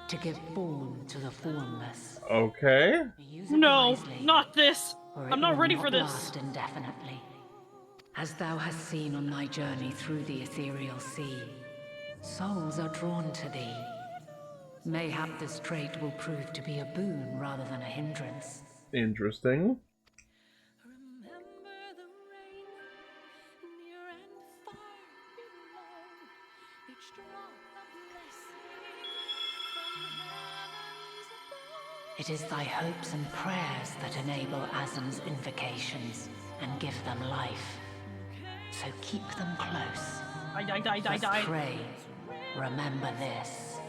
to give form to the formless. Okay. No, not this. Or I'm it not will ready not for this. last indefinitely. As thou hast seen on thy journey through the ethereal sea, souls are drawn to thee. Mayhap this trait will prove to be a boon rather than a hindrance. Interesting. It is thy hopes and prayers that enable Azum's invocations and give them life. So keep them close. Die. Pray, remember this.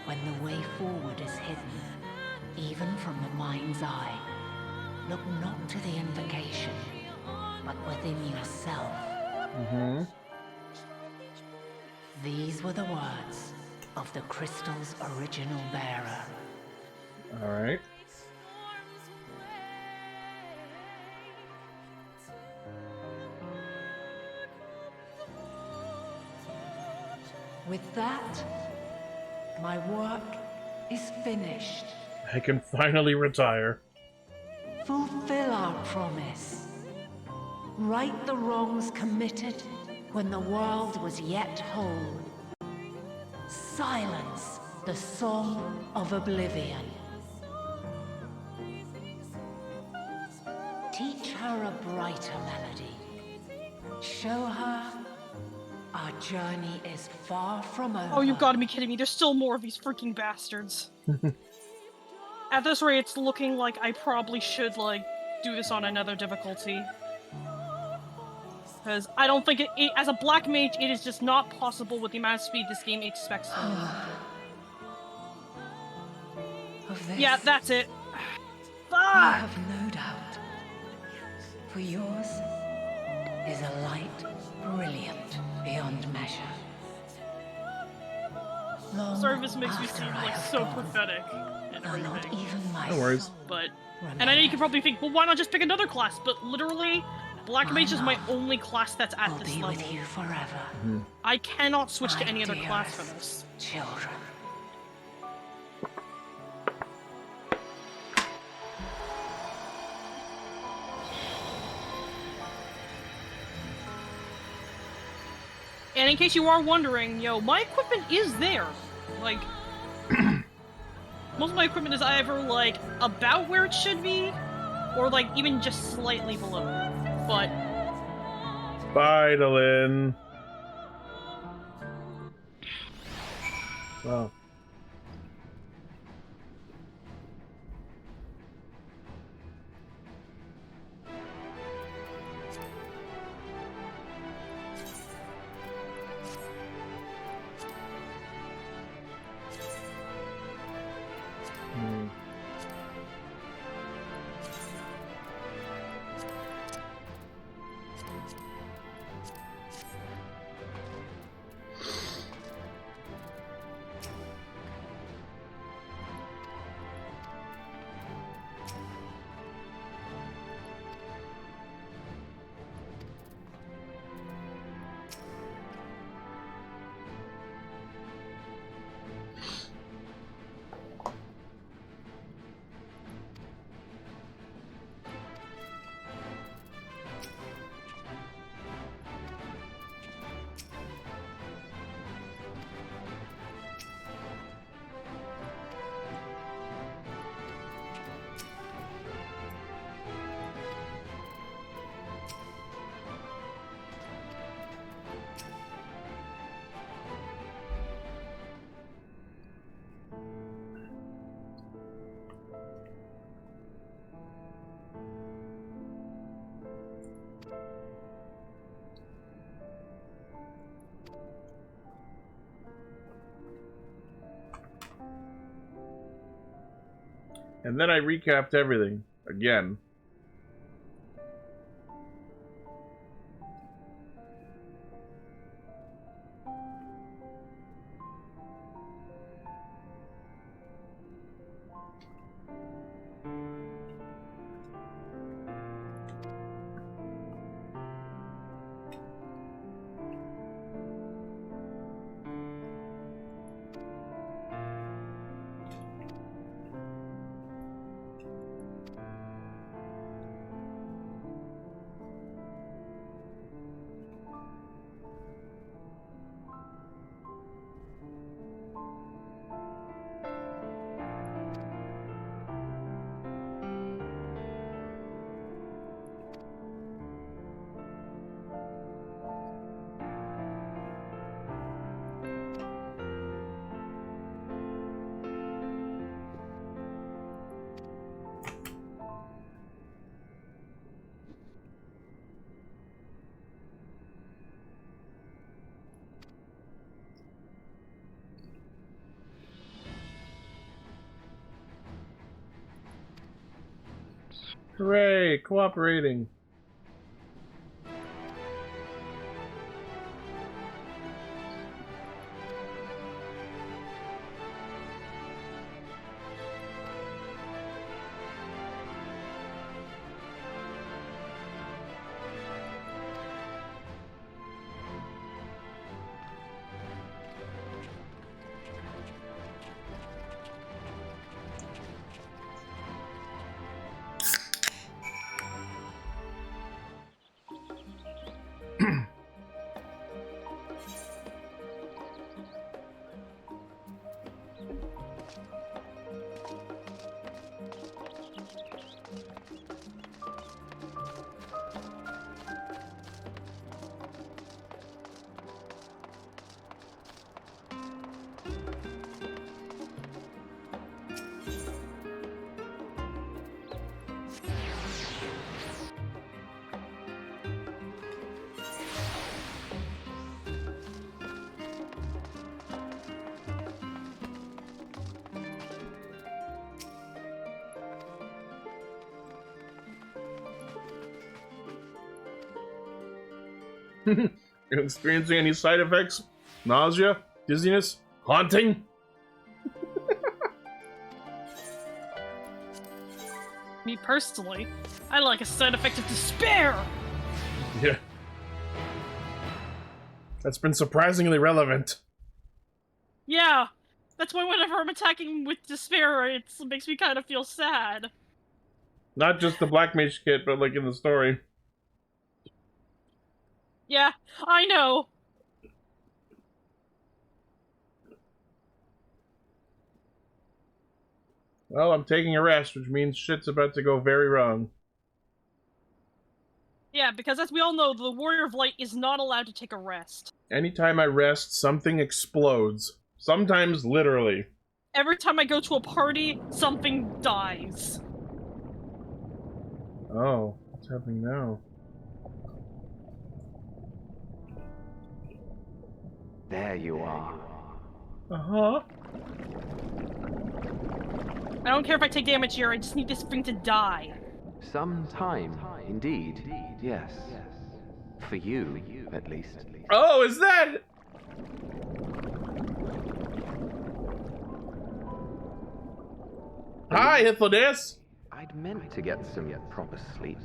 When the way forward is hidden, even from the mind's eye, look not to the invocation, but within yourself. Mm-hmm. These were the words of the crystal's original bearer. Alright. With that, my work is finished. I can finally retire. Fulfill our promise. Right the wrongs committed when the world was yet whole. Silence the song of oblivion. Teach her a brighter melody. Show her our journey is far from over. Oh, you've got to be kidding me. There's still more of these freaking bastards. At this rate, it's looking like I probably should, like, do this on another difficulty. Because I don't think as a black mage, it is just not possible with the amount of speed this game expects from me. Yeah, that's it. Fuck! I have no doubt. For yours is a light brilliant beyond measure. Long Sorry if this makes me after seem I like have so gone, pathetic and though not everything. even my No worries. soul But, and I know you could probably think, well, why not just pick another class? But literally, Black Mage is my only class that's at will this be level. with you forever. I cannot switch to My any other class for dearest this. Children. And in case you are wondering, yo, my equipment is there. Like, most of my equipment is either, like, about where it should be, or, like, even just slightly below. But Heidelin. Wow. And then I recapped everything again. Hooray! Cooperating. You experiencing any side effects? Nausea? Dizziness? Haunting? Me personally, I like a side effect of despair! Yeah. That's been surprisingly relevant. Yeah, that's why whenever I'm attacking with despair, it makes me kind of feel sad. Not just the Black Mage kit, but like in the story. Yeah, I know! Well, I'm taking a rest, which means shit's about to go very wrong. Yeah, because as we all know, the Warrior of Light is not allowed to take a rest. Anytime I rest, something explodes. Sometimes literally. Every time I go to a party, something dies. Oh, what's happening now? There you are. Uh-huh. I don't care if I take damage here, I just need this thing to die. Some time, indeed. Yes. For you, at least. Oh, is that... Hi, Hythlodas! I'd meant to get some proper sleep.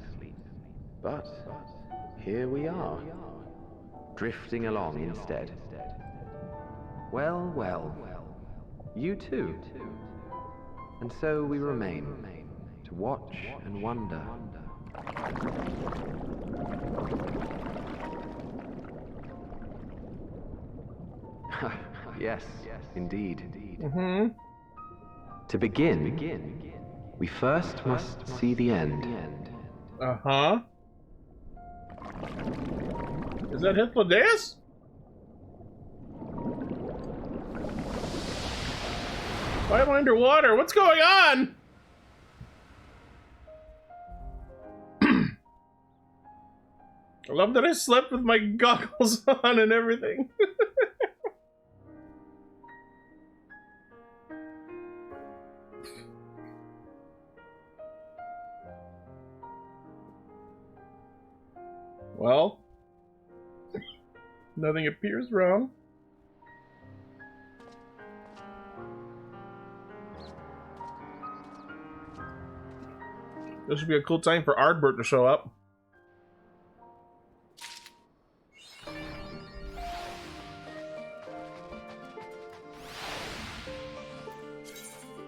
But here we are. Drifting along instead. Well, well. You too. And so we remain, to watch and wonder. Yes, indeed. Mm-hmm. To begin, we first must see the end. Uh-huh. Is that Hythlodas? Why am I underwater? What's going on? I love that I slept with my goggles on and everything. Well, nothing appears wrong. This would be a cool time for Ardbert to show up.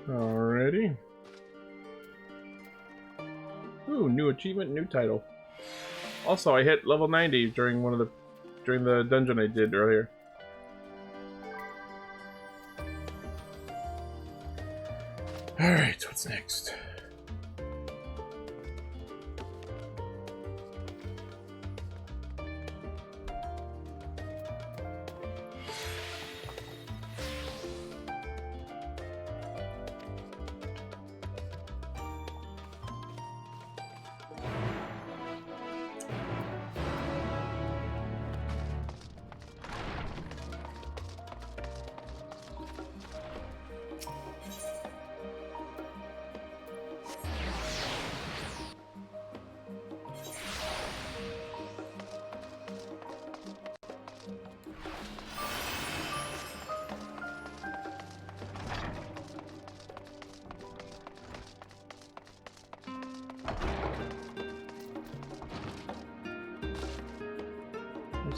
Alrighty. Ooh, new achievement, new title. Also, I hit level 90 during the dungeon I did earlier. Alright, what's next?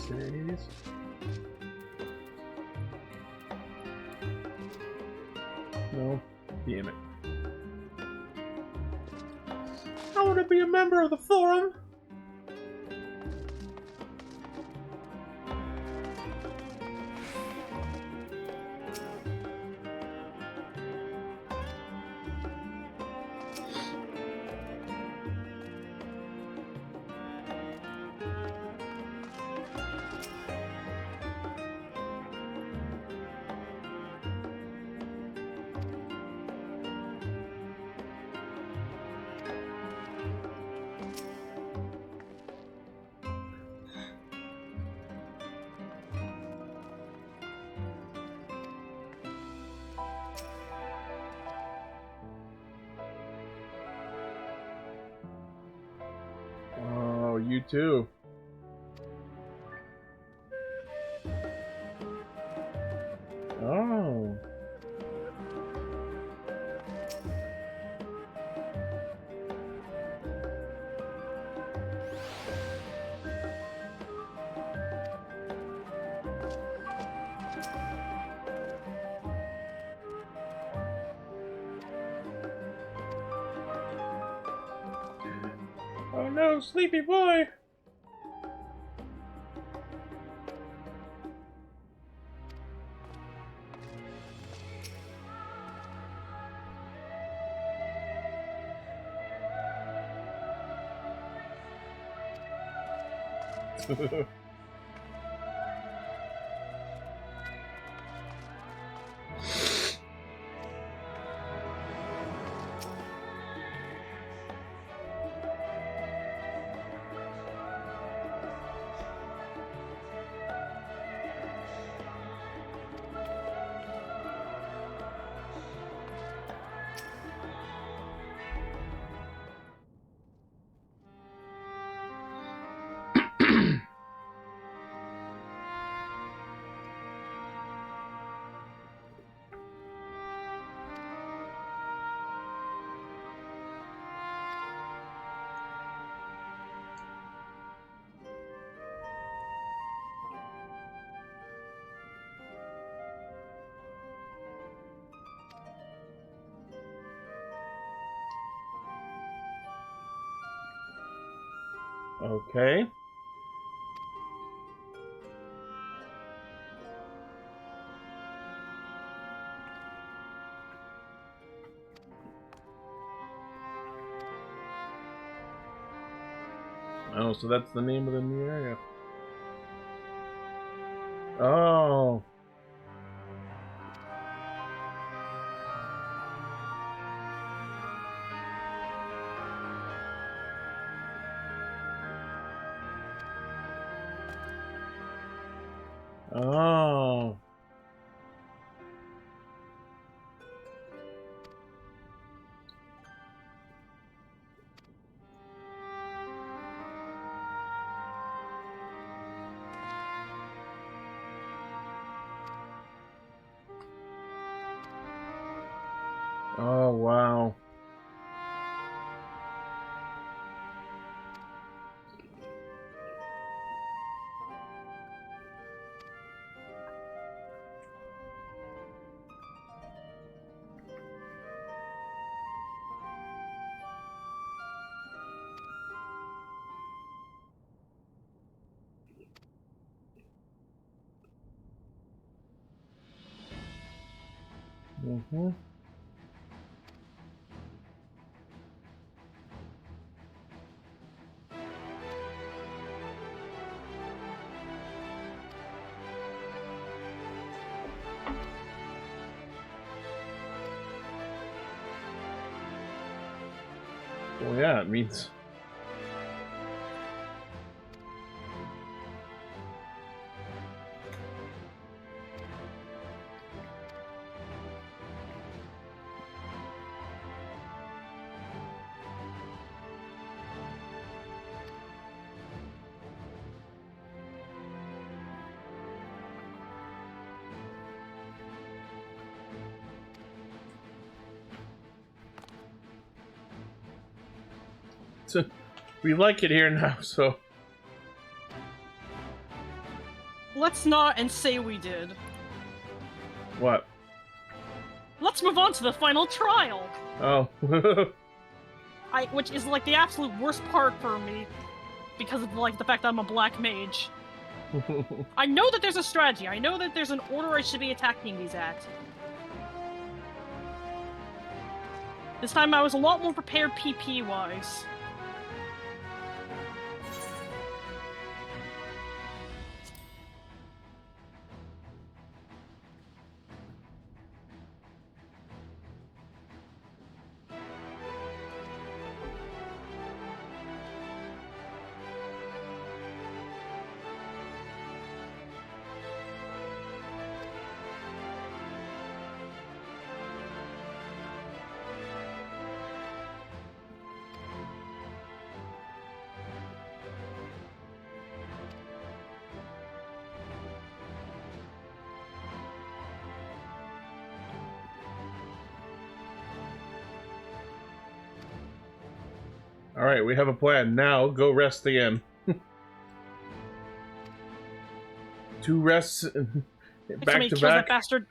Series. No, damn it. I want to be a member of the forum. Oh, you too. Oh. Oh no, sleepy boy! Okay. Oh, so that's the name of the new area. Oh. Oh. Oh, wow. Mm-hmm. Well, yeah, it means... we like it here now, so... Let's not and say we did. What? Let's move on to the final trial! Oh. Which is like the absolute worst part for me, because of like the fact that I'm a black mage. I know that there's a strategy, I know that there's an order I should be attacking these at. This time I was a lot more prepared PP-wise. Alright, we have a plan. Now, go rest again. 2 rests back to back. That bastard.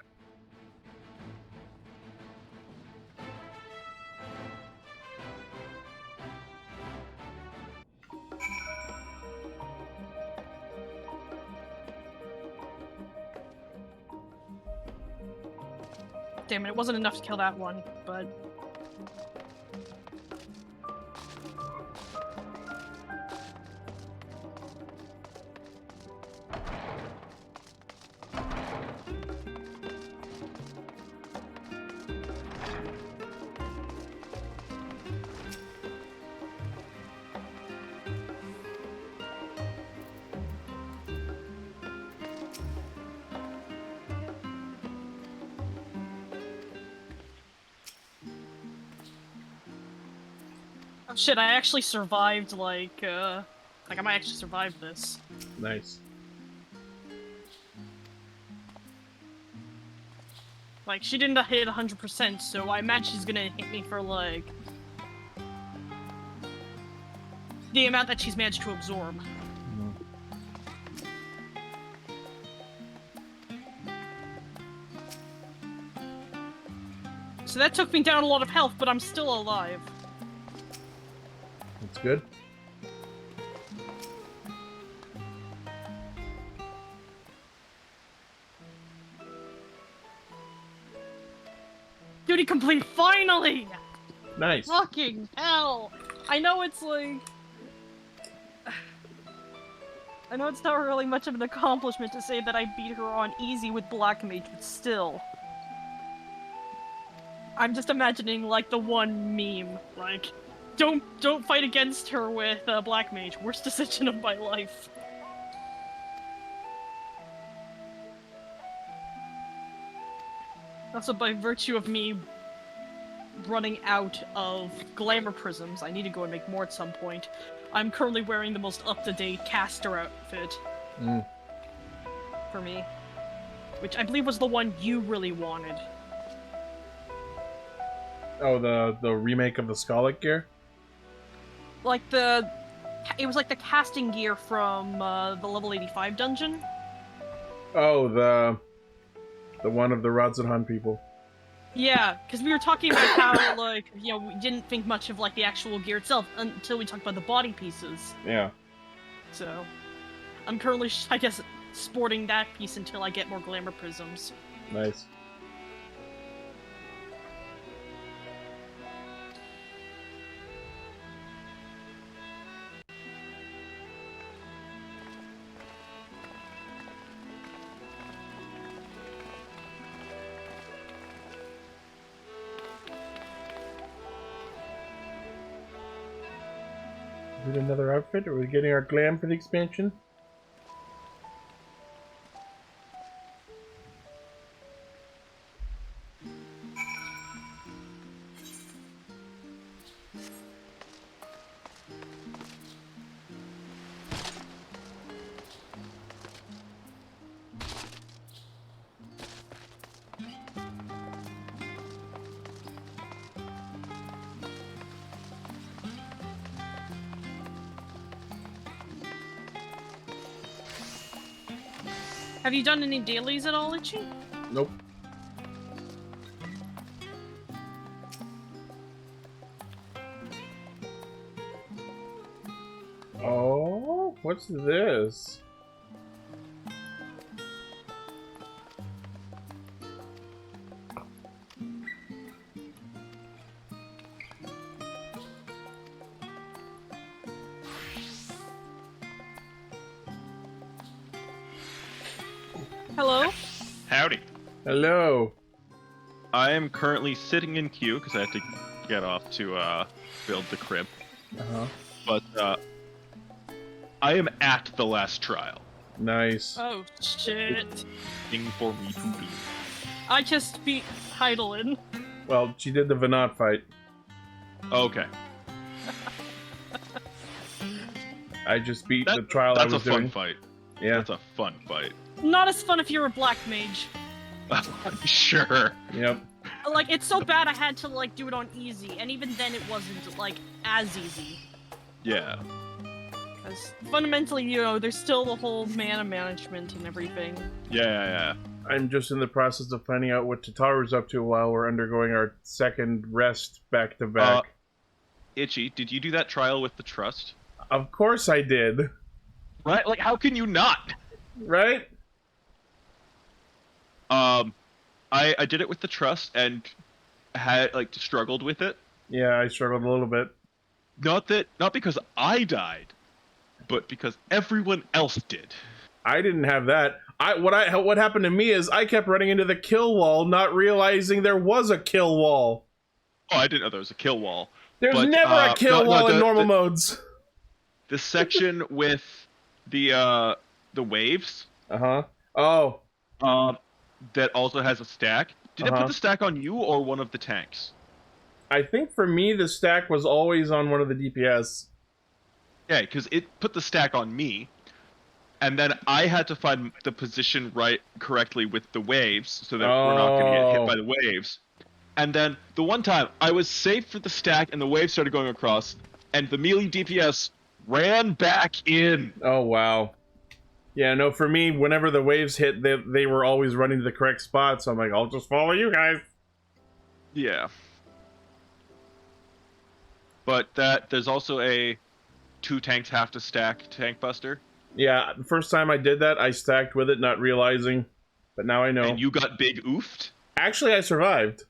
Damn it, it wasn't enough to kill that one, but... Shit, I actually survived, like I might actually survive this. Nice. Like, she didn't hit 100%, so I imagine she's gonna hit me for, like... the amount that she's managed to absorb. So that took me down a lot of health, but I'm still alive. That's good. Duty complete, finally! Nice. Fucking hell! I know it's like... I know it's not really much of an accomplishment to say that I beat her on easy with Black Mage, but still. I'm just imagining, like, the one meme, like... Don't fight against her with Black Mage. Worst decision of my life. Also, by virtue of me running out of glamour prisms, I need to go and make more at some point. I'm currently wearing the most up-to-date caster outfit. For me. Which I believe was the one you really wanted. Oh, the remake of the Skalic gear? Like it was like the casting gear from the level 85 dungeon. Oh, the one of the Rods and Hun people. Yeah, because we were talking about how, like, you know, we didn't think much of, like, the actual gear itself until we talked about the body pieces. Yeah. So, I'm currently, I guess, sporting that piece until I get more glamour prisms. Nice. Is it another outfit? Are we getting our glam for the expansion? Have you done any dailies at all, Ichi? Nope. Oh, what's this? Hello? Howdy. Hello. I am currently sitting in queue because I have to get off to build the crib. Uh-huh. But I am at the last trial. Nice. Oh, shit. Thing for me to do. I just beat Heidelin. Well, she did the Venat fight. Okay. I just beat the trial I was doing. That's a fun fight. Yeah. That's a fun fight. Not as fun if you're a black mage. Sure. Yep. Like, it's so bad I had to, like, do it on easy, and even then it wasn't, like, as easy. Yeah. Because fundamentally, you know, there's still the whole mana management and everything. Yeah. I'm just in the process of finding out what Tataru's up to while we're undergoing our second rest back-to-back. Ichi, did you do that trial with the trust? Of course I did. Right? Like, how can you not? Right? I did it with the trust and had, like, struggled with it. Yeah, I struggled a little bit. Not because I died, but because everyone else did. I didn't have that. What happened to me is I kept running into the kill wall, not realizing there was a kill wall. Oh, I didn't know there was a kill wall. There's never a kill wall in normal modes. The section with the waves. Uh-huh. Oh. That also has a stack. Did it put the stack on you or one of the tanks? I think for me the stack was always on one of the DPS. Yeah, because it put the stack on me, and then I had to find the position correctly with the waves, so that we're not going to get hit by the waves. And then the one time I was safe for the stack, and the waves started going across, and the melee DPS ran back in. Oh wow. Yeah, no, for me, whenever the waves hit, they were always running to the correct spot, so I'm like, I'll just follow you guys. Yeah. But there's also a 2 tanks have to stack tank buster. Yeah, the first time I did that, I stacked with it, not realizing. But now I know. And you got big oofed? Actually, I survived.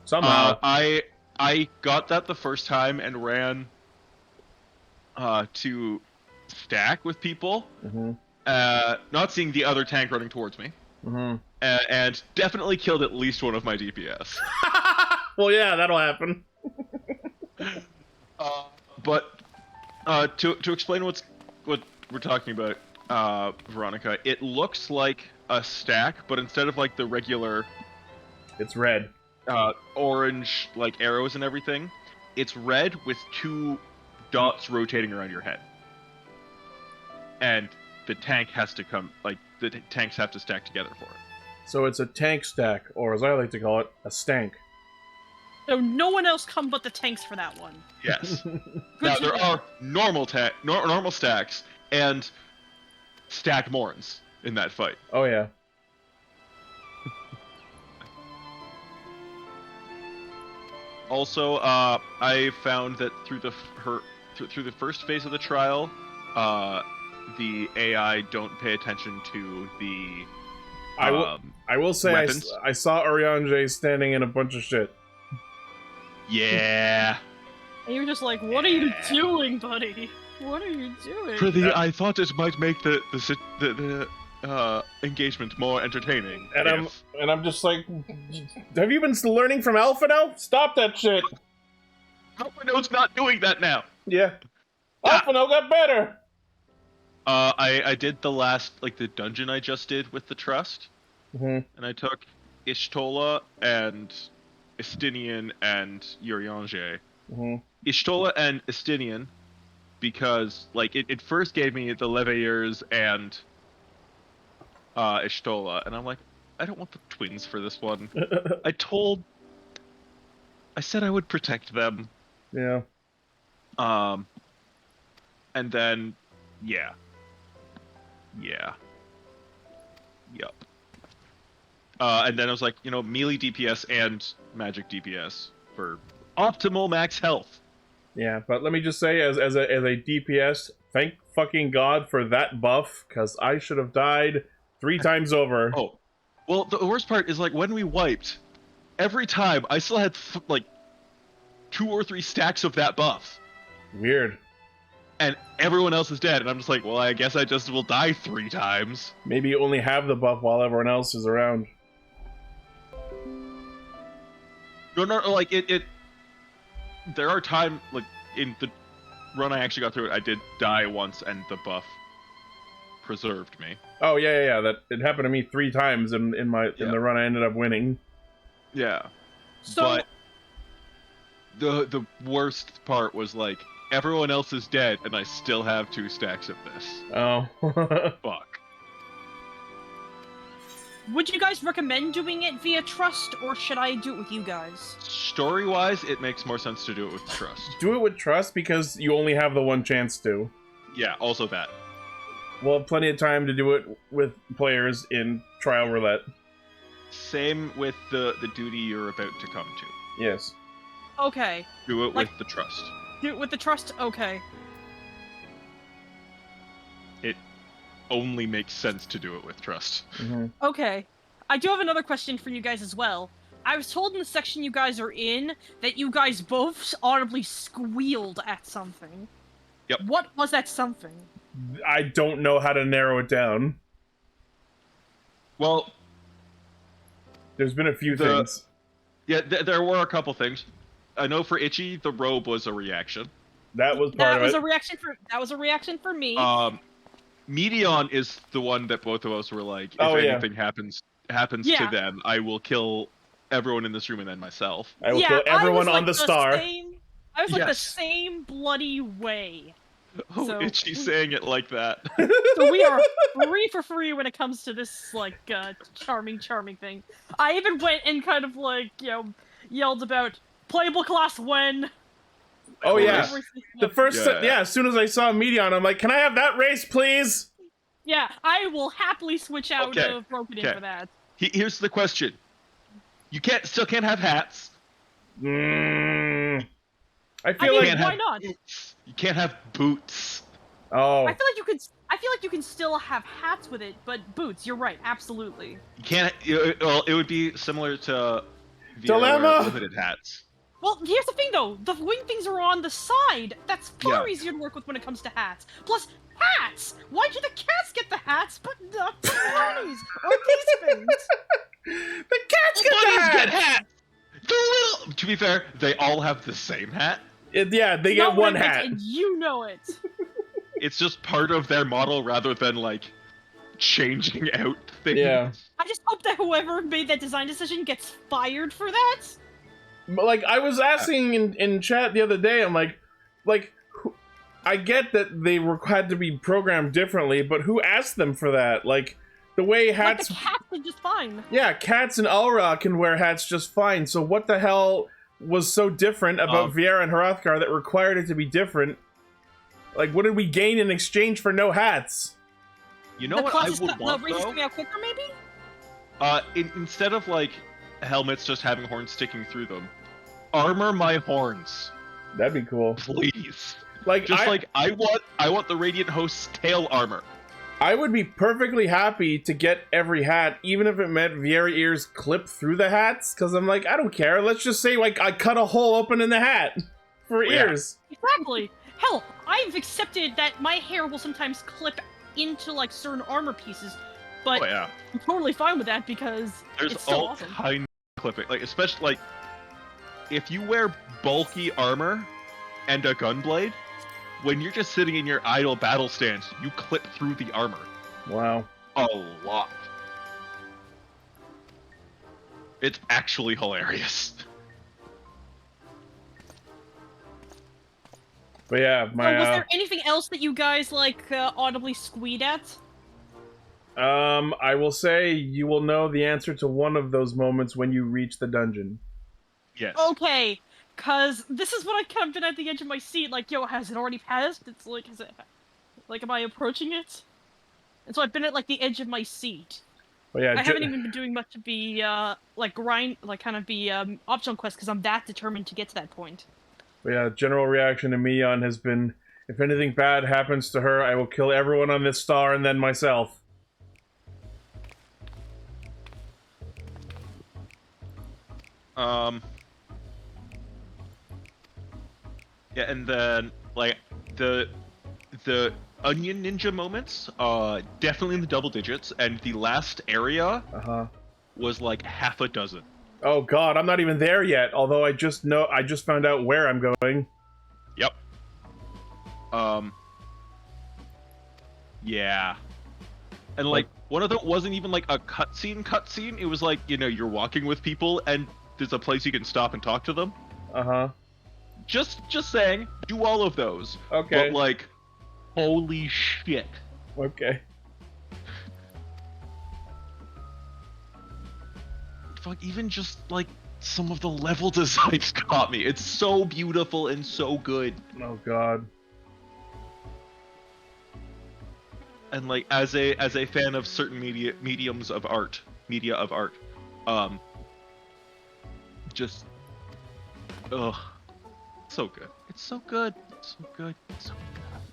Somehow. I got that the first time and ran to stack with people. Not seeing the other tank running towards me. And definitely killed at least one of my DPS. Well, yeah, that'll happen. But to explain what we're talking about, Veronica, it looks like a stack, but instead of like the regular, it's red, orange like arrows and everything, it's red with 2 dots rotating around your head, and the tank has to come the tanks have to stack together for it. So it's a tank stack, or as I like to call it, a stank. So no one else come but the tanks for that one. Yes. Now there are normal stacks and stack Morns in that fight. Oh yeah. Also, I found that through the first phase of the trial, the AI don't pay attention to the. I will say weapons. I saw Urianger standing in a bunch of shit. Yeah. And you're just like, what are you doing, buddy? What are you doing? I thought it might make the engagement more entertaining. And I'm just like, have you been learning from Alpha now? Stop that shit. Alpha Node's not doing that now. Yeah. Alpha Node got better. I did the last, the dungeon I just did with the Trust. Mm-hmm. And I took Ishtola and Estinian and Urianger. Mm-hmm. Ishtola and Estinian, because, it first gave me the Leveilleurs and Ishtola, and I'm like, I don't want the twins for this one. I said I would protect them. Yeah. And then, yeah. Yup. And then I was like, melee DPS and magic DPS for optimal max health. Yeah, but let me just say, as a DPS, thank fucking God for that buff, because I should have died 3 times over. Oh, well, the worst part is, when we wiped, every time I still had 2 or 3 stacks of that buff. Weird. And everyone else is dead, and I'm just like, well, I guess I just will die 3 times. Maybe you only have the buff while everyone else is around. No, there are times, in the run I actually got through it, I did die once, and the buff preserved me. Oh, yeah. That it happened to me 3 times in the run I ended up winning. Yeah. So... But the worst part was, everyone else is dead, and I still have 2 stacks of this. Oh. Fuck. Would you guys recommend doing it via Trust, or should I do it with you guys? Story-wise, it makes more sense to do it with Trust. Do it with Trust, because you only have the one chance to. Yeah, also that. We'll have plenty of time to do it with players in Trial Roulette. Same with the duty you're about to come to. Yes. Okay. Do it with the Trust. Do it with the Trust? Okay. It only makes sense to do it with Trust. Mm-hmm. Okay. I do have another question for you guys as well. I was told in the section you guys are in that you guys both audibly squealed at something. Yep. What was that something? I don't know how to narrow it down. Well, there's been a few things. Yeah, there were a couple things. I know for Ichi, the robe was a reaction. That was part of it. That was a reaction for me. Medion is the one that both of us were like, if anything happens to them, I will kill everyone in this room and then myself. I will kill everyone on the star. I was the same bloody way. Oh, so, Ichi's saying it like that. So we are free for free when it comes to this, charming thing. I even went and kind of, yelled about playable class when... Oh, yeah. The first... as soon as I saw Medion, I'm like, can I have that race, please? Yeah, I will happily switch out of Broken In for that. Here's the question. You still can't have hats. I feel like why not? You can't have boots. Oh. I feel like you can still have hats with it, but boots. You're right, absolutely. You can't. Well, it would be similar to Dilemma. Limited hats. Well, here's the thing though. The wing things are on the side. That's far easier to work with when it comes to hats. Plus, hats. Why do the cats get the hats, but not the bunnies or these things? The cats get get hats. To be fair, they all have the same hat. They get one hat. And you know it. It's just part of their model rather than changing out things. Yeah. I just hope that whoever made that design decision gets fired for that. But, I was asking in chat the other day, I'm like, I get that they had to be programmed differently, but who asked them for that? The way hats... the cats are just fine. Yeah, cats and Aura can wear hats just fine, so what the hell was so different about Viera and Hrothgar that required it to be different? Like, what did we gain in exchange for no hats? You know what I would want, Raises though? coming out quicker, maybe? Instead of, like, helmets just having horns sticking through them, armor my horns. That'd be cool. Please. Like, I want the Radiant Host's tail armor. I would be perfectly happy to get every hat, even if it meant Viera ears clip through the hats, because I'm like, I don't care. Let's just say, like, I cut a hole open in the hat for ears. Exactly. Hell, I've accepted that my hair will sometimes clip into, like, certain armor pieces, but I'm totally fine with that because There's it's so all awesome. kind of clipping. Like, especially, like, if you wear bulky armor and a gunblade, when you're just sitting in your idle battle stance, you clip through the armor. Wow. A lot. It's actually hilarious. But yeah, Was there anything else that you guys, like, audibly squeed at? I will say you will know the answer to one of those moments when you reach the dungeon. Yes. Okay, cause this is what I've kind of been at the edge of my seat, like, yo, has it already passed? It's like, is it, like, am I approaching it? And so I've been at, like, the edge of my seat. But yeah, I haven't even been doing much to be, like, optional quests, because I'm that determined to get to that point. But yeah, general reaction to Mion has been, if anything bad happens to her, I will kill everyone on this star and then myself. Yeah, and then, like, the Onion Ninja moments, definitely in the double digits, and the last area was like half a dozen. Oh god, I'm not even there yet, although I just found out where I'm going. Yep. Yeah. And like, one of them wasn't even like a cutscene, it was like, you know, you're walking with people and there's a place you can stop and talk to them. Just saying, do all of those. Okay. But like, holy shit. Okay. Fuck, even just like some of the level designs got me. It's so beautiful and so good. Oh god. And like, as a fan of certain media of art, just, ugh, so good. It's so good. It's so good. It's so good.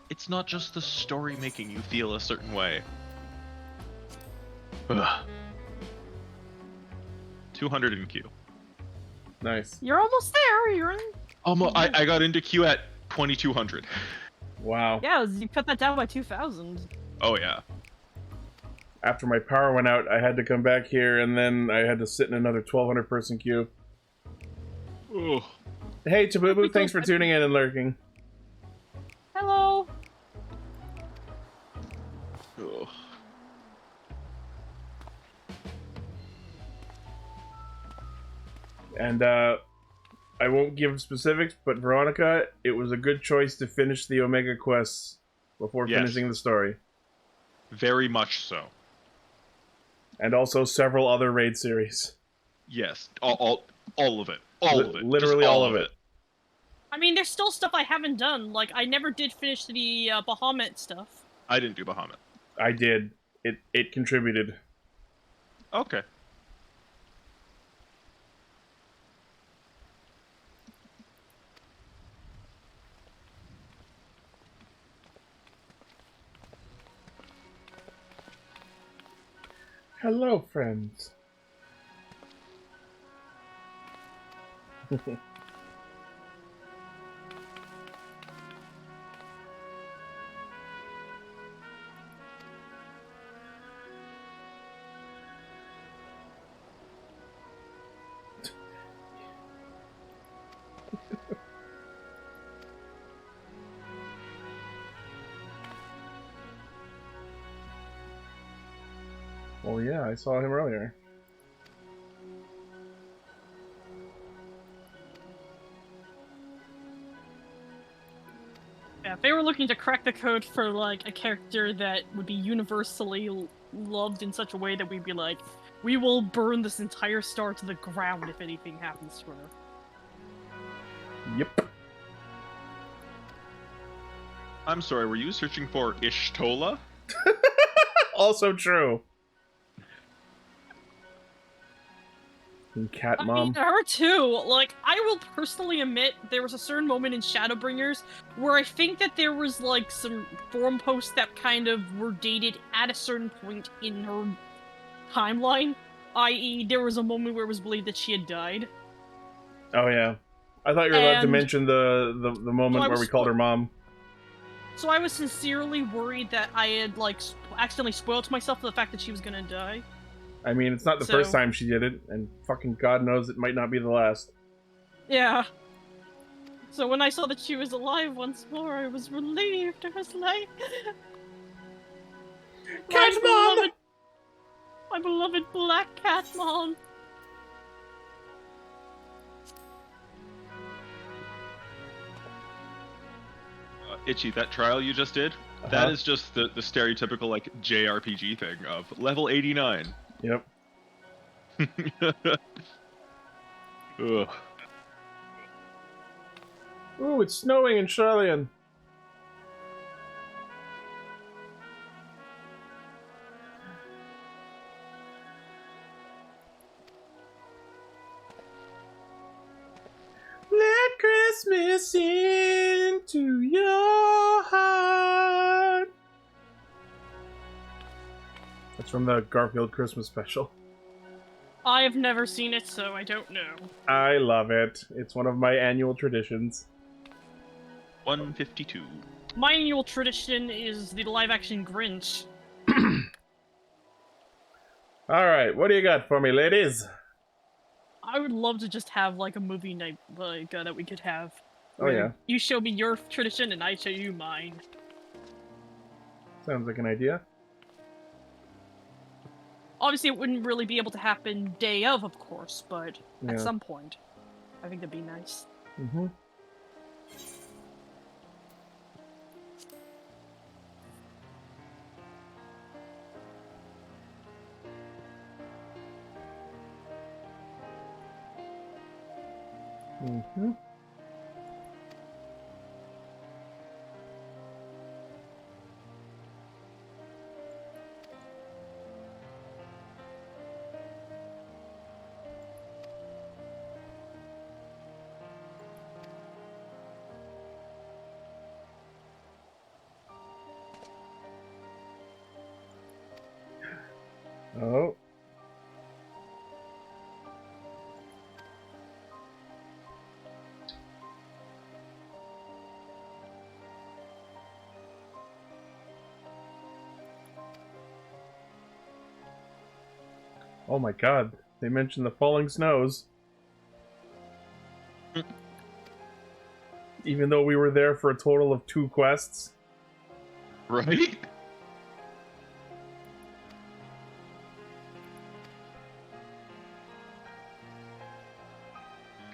It's not just the story making you feel a certain way. Ugh. 200 in Q. Nice. You're almost there. You're in. Almost. I got into Q at 2200. Wow. Yeah, you cut that down by 2,000. Oh yeah. After my power went out, I had to come back here, and then I had to sit in another 1,200 person queue. Ugh. Hey, Tabubu, thanks for tuning in and lurking. Hello. Ugh. And I won't give specifics, but Veronica, it was a good choice to finish the Omega quests before finishing the story. Very much so. And also several other raid series. Yes, all of it. All of it. Literally Just all of it. I mean, there's still stuff I haven't done. Like, I never did finish the Bahamut stuff. I didn't do Bahamut. I did. It contributed. Okay. Hello, friends. Well, yeah, I saw him earlier. Yeah, if they were looking to crack the code for, like, a character that would be universally loved in such a way that we'd be like, we will burn this entire star to the ground if anything happens to her. Yep. I'm sorry, were you searching for Ishtola? Also true. And Cat Mom. I mean, her too. Like, I will personally admit there was a certain moment in Shadowbringers where I think that there was like some forum posts that kind of were dated at a certain point in her timeline. I.e., there was a moment where it was believed that she had died. Oh yeah, I thought you were allowed to mention the moment where we called her mom. So I was sincerely worried that I had like accidentally spoiled myself for the fact that she was gonna die. I mean, it's not the first time she did it, and fucking God knows it might not be the last. Yeah. So when I saw that she was alive once more, I was relieved. I was like, Cat Mom! My beloved Black Cat Mom! Itchy, that trial you just did, that is just the stereotypical, like, JRPG thing of level 89. Yep. Ugh. Ooh, it's snowing in Charlian. Let Christmas into your heart. That's from the Garfield Christmas special. I've never seen it, so I don't know. I love it. It's one of my annual traditions. 152. My annual tradition is the live-action Grinch. Alright, what do you got for me, ladies? I would love to just have, like, a movie night like that we could have. Oh yeah. You show me your tradition, and I show you mine. Sounds like an idea. Obviously, it wouldn't really be able to happen day of course, but Yeah. at some point. I think that'd be nice. Mm-hmm. Mm-hmm. Oh. Oh my god, they mentioned the falling snows. Even though we were there for a total of 2 quests. Right?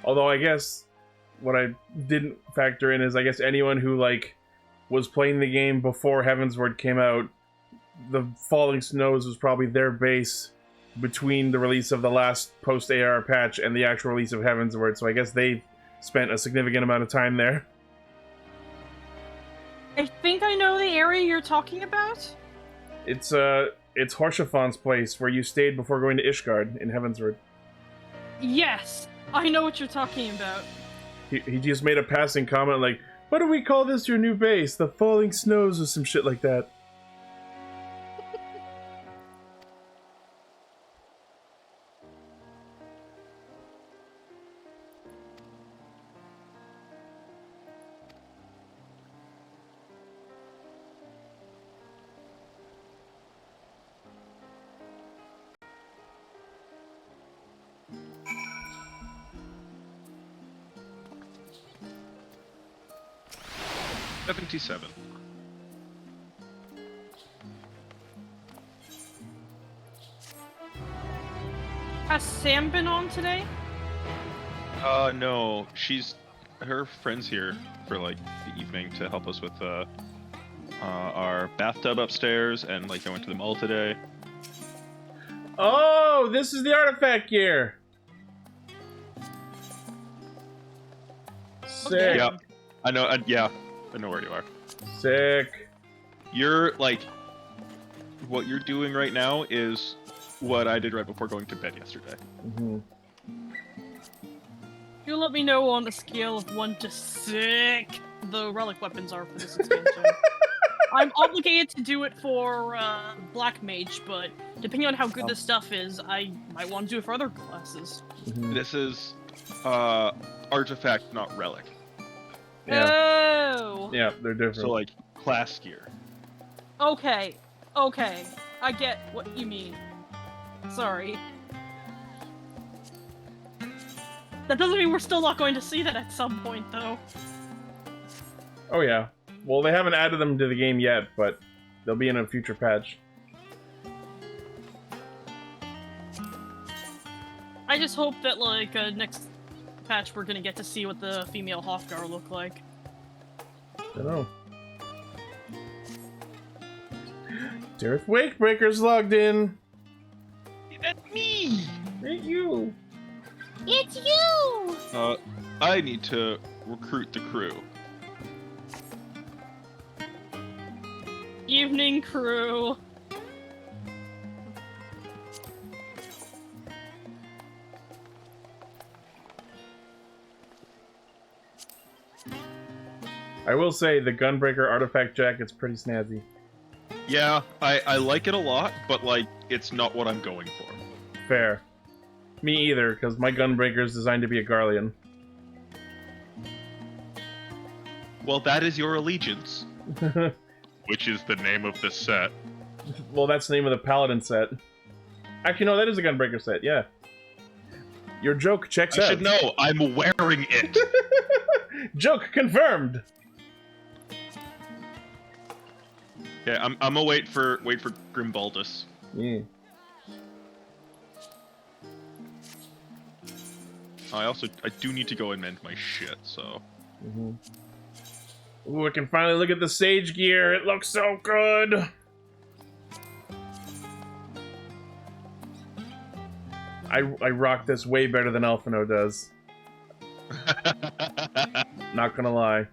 Although I guess what I didn't factor in is I guess anyone who like was playing the game before Heavensward came out, the Falling Snows was probably their base between the release of the last post-AR patch and the actual release of Heavensward, so I guess they spent a significant amount of time there. I think I know the area you're talking about. It's Horshafon's place where you stayed before going to Ishgard in Heavensward. Yes, I know what you're talking about. He just made a passing comment like, "What do we call this your new base? The Falling Snows," or some shit like that. $77. Has Sam been on today? No, her friend's here for like the evening to help us with our bathtub upstairs, and like I went to the mall today. Oh, this is the artifact gear. Sick. Yep. I know. Yeah, I know where you are. Sick. You're like, what you're doing right now is what I did right before going to bed yesterday. Mm-hmm. You let me know on a scale of 1 to sick the relic weapons are for this expansion. I'm obligated to do it for Black Mage, but depending on how good this stuff is, I might want to do it for other classes. Mm-hmm. This is artifact, not relic. Yeah. Oh! Yeah, they're different. So like class gear. Okay. Okay. I get what you mean. Sorry. That doesn't mean we're still not going to see that at some point, though. Oh yeah. Well, they haven't added them to the game yet, but they'll be in a future patch. I just hope that, like, next patch we're gonna get to see what the female Hofgar look like. Dunno. Darth Wakebreaker's logged in. That's me! Ain't you? It's you! I need to recruit the crew. Evening crew. I will say the Gunbreaker artifact jacket's pretty snazzy. Yeah, I like it a lot, but like it's not what I'm going for. Fair. Me either, because my Gunbreaker is designed to be a Garlean. Well, that is your allegiance. Which is the name of the set. Well, that's the name of the Paladin set. Actually, no, that is a Gunbreaker set, yeah. Your joke checks out. I should know, I'm wearing it! Joke confirmed! Yeah, I'm gonna wait for Grimbaldus. Yeah. I do need to go and mend my shit, so. Mm-hmm. Ooh, I can finally look at the Sage gear. It looks so good. I rock this way better than Alphino does. Not gonna lie.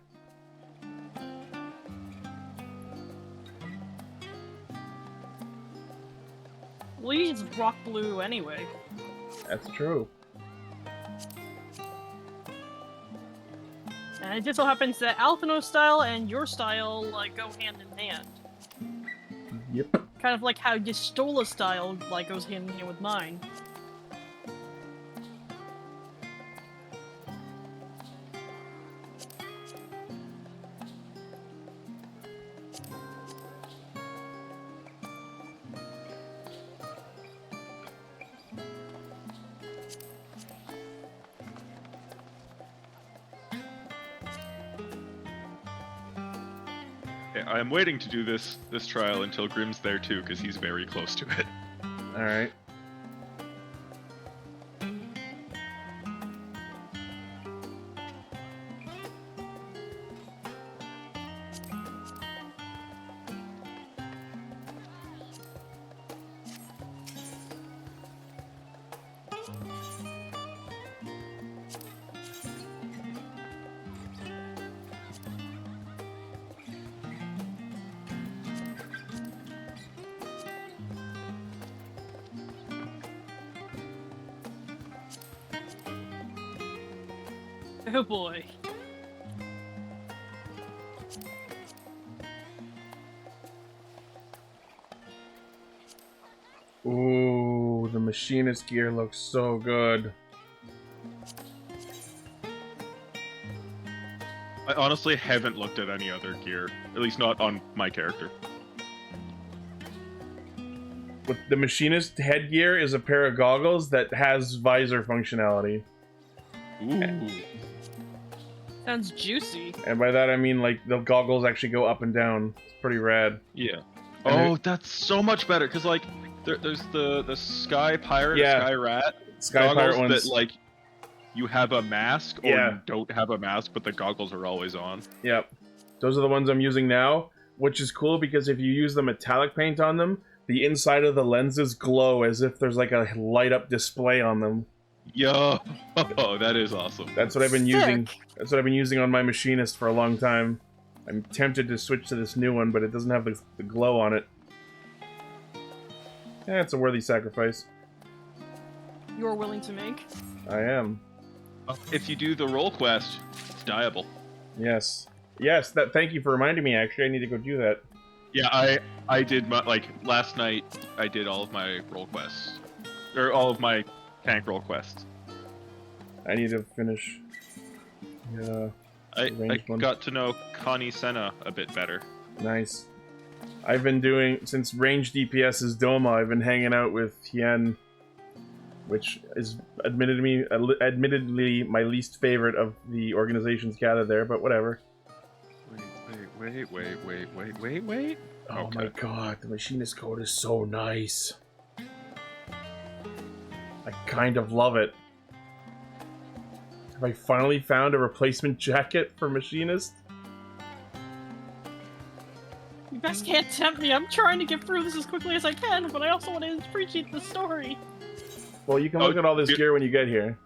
Well, you just rock blue anyway. That's true. And it just so happens that Alphino's style and your style, like, go hand in hand. Yep. Kind of like how Yastola's style, like, goes hand in hand with mine. I'm waiting to do this trial until Grim's there too, because he's very close to it. Alright. Oh boy. Ooh, the machinist gear looks so good. I honestly haven't looked at any other gear, at least not on my character. With the machinist headgear is a pair of goggles that has visor functionality. Ooh. Sounds juicy. And by that I mean like the goggles actually go up and down. It's pretty rad. Yeah. And that's so much better because like there's the Sky Pirate, Yeah. Sky Rat, Sky goggles Pirate ones. that like you have a mask or Yeah. you don't have a mask, but the goggles are always on. Yep. Those are the ones I'm using now, which is cool because if you use the metallic paint on them, the inside of the lenses glow as if there's like a light up display on them. Yo, oh, that is awesome. That's what I've been using. That's what I've been using on my machinist for a long time. I'm tempted to switch to this new one, but it doesn't have the glow on it. Yeah, it's a worthy sacrifice. You're willing to make? I am. If you do the role quest, it's dieable. Yes. Yes, thank you for reminding me, actually. I need to go do that. Yeah, I did my, like, last night, I did all of my role quests. Or all of my tank role quests. I need to finish... I got to know Connie Senna a bit better. Nice. I've been doing, since range DPS is Doma, I've been hanging out with Hien, which is admittedly my least favorite of the organizations gathered there, but whatever. Wait. Oh my god, the machinist code is so nice. I kind of love it. Have I finally found a replacement jacket for machinist? You best can't tempt me. I'm trying to get through this as quickly as I can, but I also want to appreciate the story. Well, you can look at all this gear when you get here.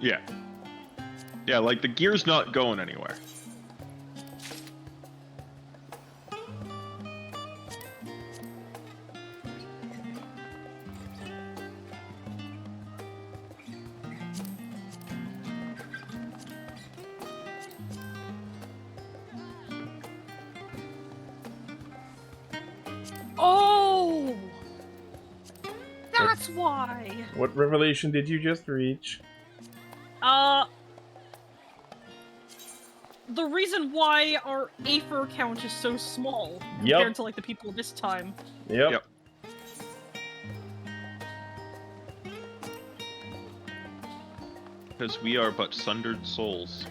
Yeah. Yeah, like, the gear's not going anywhere. Oh! That's why! What revelation did you just reach? The reason why our Aether count is so small compared to, like, the people this time. Yep. Because we are but sundered souls.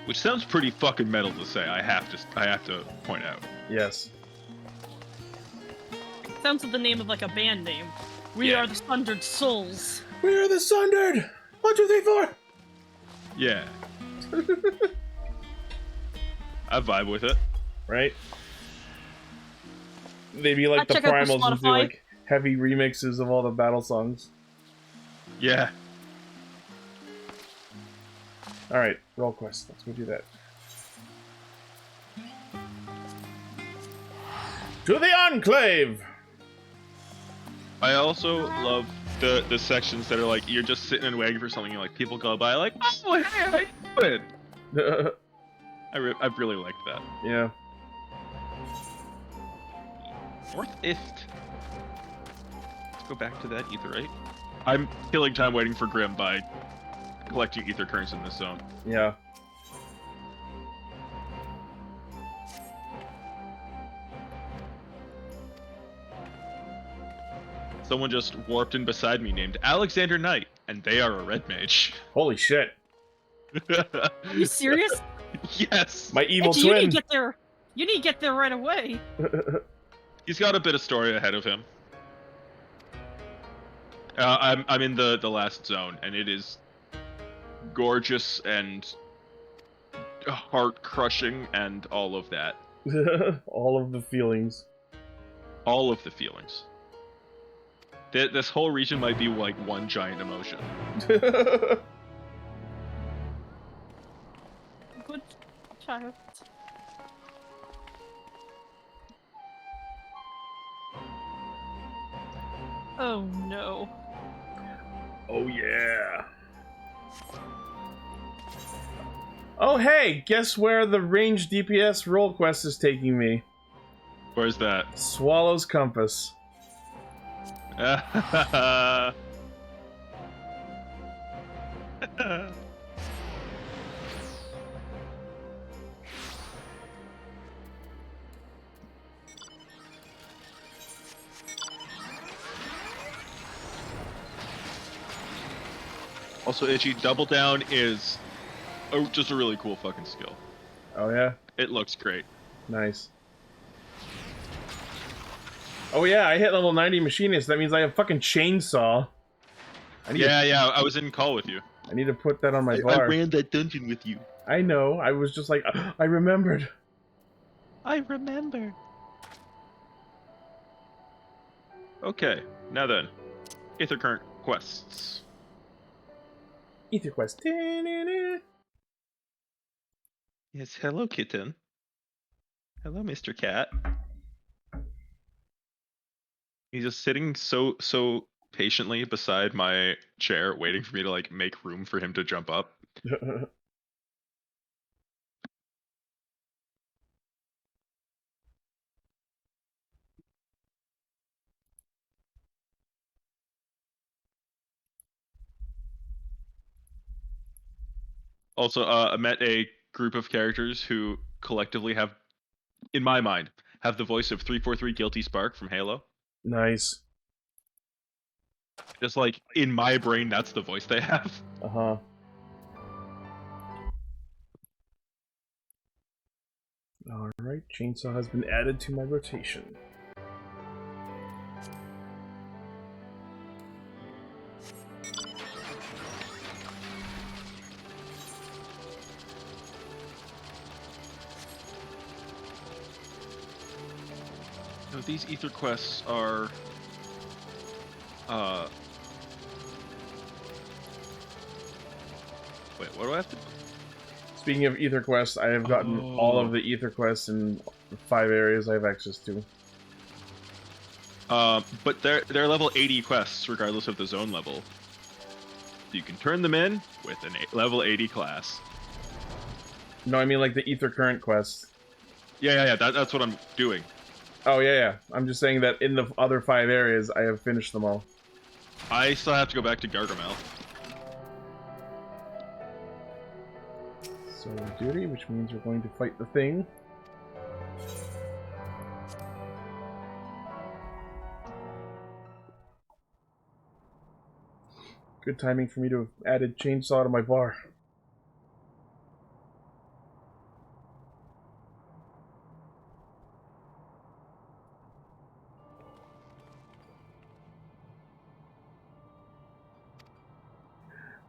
Which sounds pretty fucking metal to say, I have to point out. Yes. Sounds like the name of, like, a band name. We are the Sundered Souls. We are the Sundered! 1, 2, 3, 4! Yeah. I vibe with it. Right? They'd be like the Primals and do like heavy remixes of all the battle songs. Yeah. Alright, roll quest. Let's go do that. To the Enclave! I also love the sections that are like, you're just sitting and waiting for something, and like, people go by like, oh, hey, how you doing? I really liked that. Yeah. Let's go back to that Aethirite. I'm killing time waiting for Grim by collecting Aether currents in this zone. Yeah. Someone just warped in beside me named Alexander Knight, and they are a red mage. Holy shit. Are you serious? Yes. My evil Edgy, twin. You need to get there. You need to get there right away. He's got a bit of story ahead of him. I'm in the last zone, and it is gorgeous and heart-crushing and all of that. All of the feelings. All of the feelings. This whole region might be like one giant emotion. Good child. Oh no. Oh yeah. Oh hey, guess where the range DPS roll quest is taking me? Where's that? Swallow's Compass. Also, Ichi, Double Down is just a really cool fucking skill. Oh yeah? It looks great. Nice. Oh yeah, I hit level 90 machinist. That means I have fucking chainsaw. Yeah, I was in call with you. I need to put that on my bar. I ran that dungeon with you. I know. I was just like, I remembered. I remember. Okay, now then. Aether Current quests. Ether quest. Yes, hello, kitten. Hello, Mr. Cat. He's just sitting so patiently beside my chair, waiting for me to like make room for him to jump up. Also, I met a group of characters who collectively have, in my mind, have the voice of 343 Guilty Spark from Halo. Nice. Just like in my brain, that's the voice they have. Uh-huh. Alright, chainsaw has been added to my rotation. So these Aether quests are wait, what do I have to do? Speaking of Aether quests, I have gotten all of the Aether quests in 5 areas I have access to. But they're level 80 quests regardless of the zone level. You can turn them in with a level 80 class. No, I mean like the Aether Current quests. Yeah. That's what I'm doing. Oh, yeah. I'm just saying that in the other 5 areas, I have finished them all. I still have to go back to Gargamel. Solar duty, which means we're going to fight the thing. Good timing for me to have added chainsaw to my bar.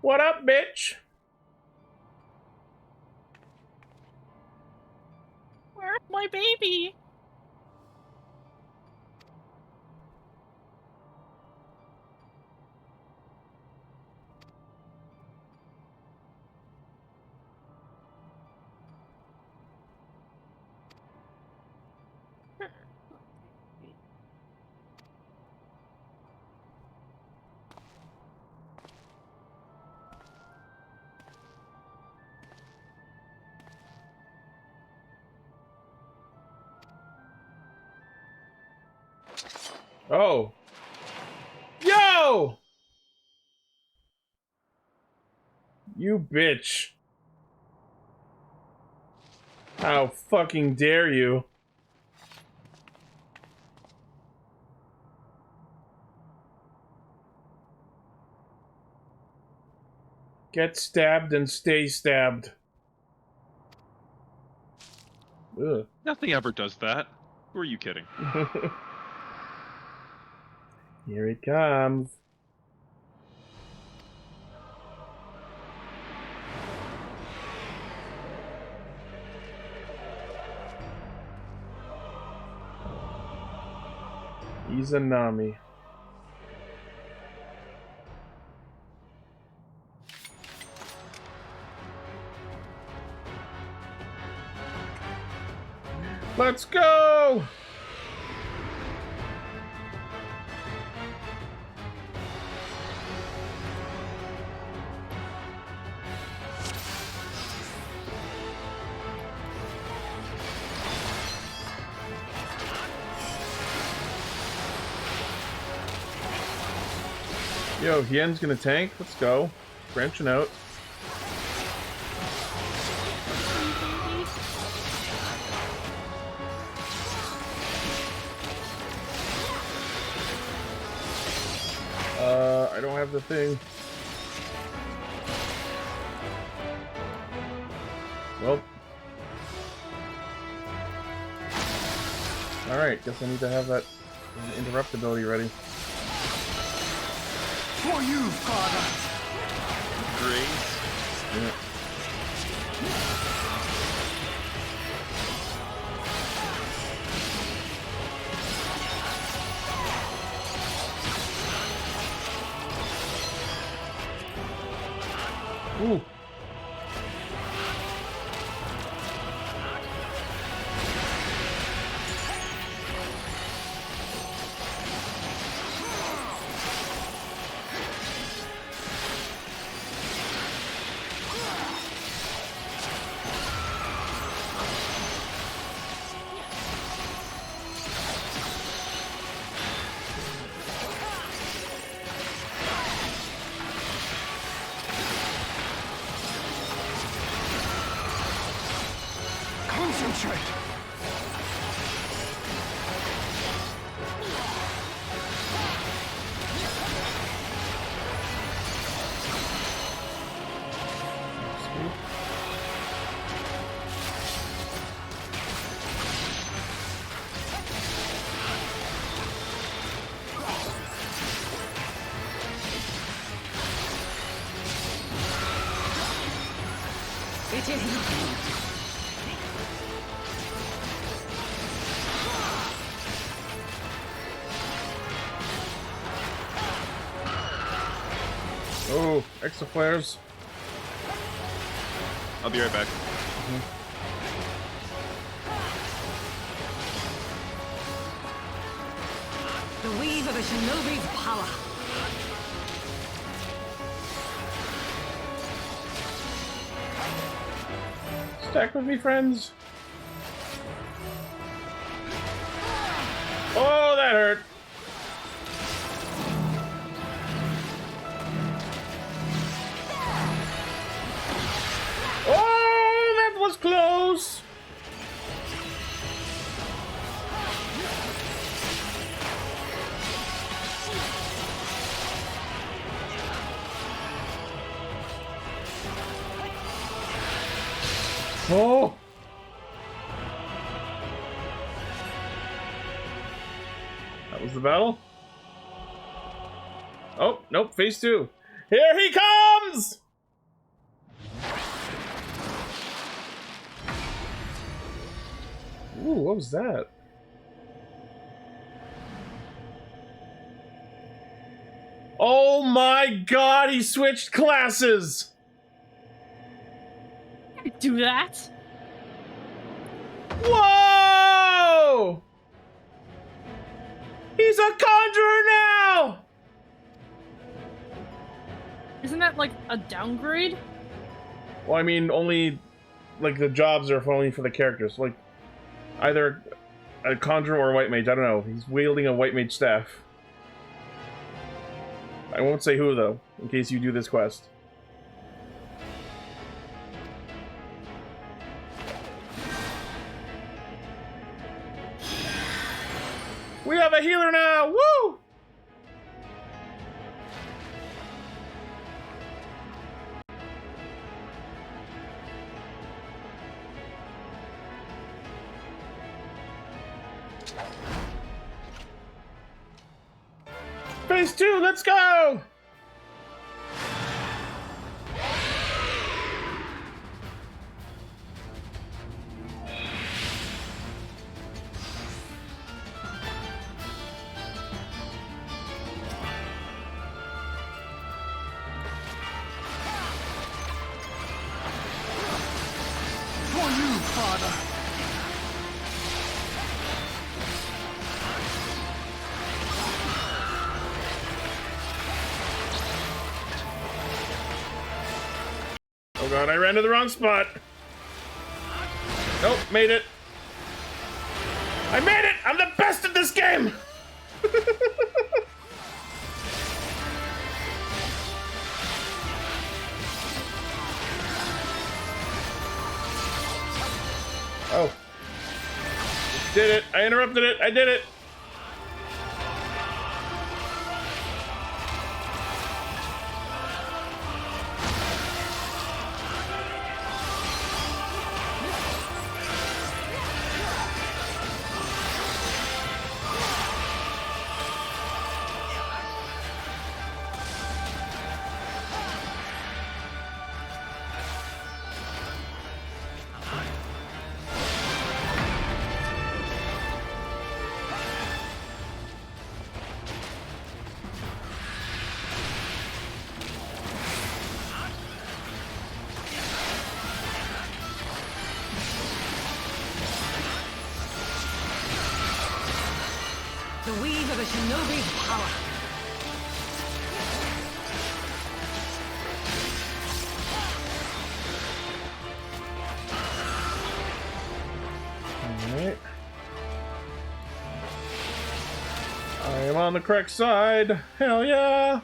What up, bitch? Where's my baby? Oh. Yo! You bitch. How fucking dare you? Get stabbed and stay stabbed. Ugh. Nothing ever does that. Who are you kidding? Here it comes. Izanami. Let's go! Yo, Hien's gonna tank. Let's go. Branching out. I don't have the thing. Well. Alright, guess I need to have that interrupt ability ready. For you, Father! Great. Yeah. Ooh. Concentrate! It is nothing. Oh, extra flares. I'll be right back. The weave of a shinobi's power. Stack with me, friends. Oh, that hurt. Oh, that was close. Oh. That was the battle. Oh, nope, phase 2. Here he comes! Ooh, what was that? Oh my god, he switched classes! Do that? Whoa! He's a conjurer now! Isn't that like a downgrade? Well, I mean, only like the jobs are only for the characters. Like either a conjurer or a white mage. I don't know. He's wielding a white mage staff. I won't say who though, in case you do this quest. We have a healer now! Woo! Phase 2, let's go! For you, Father! Oh god, I ran to the wrong spot. Nope, made it. I made it! I'm the best at this game! Oh. Did it. I interrupted it. I did it. on the correct side. Hell yeah!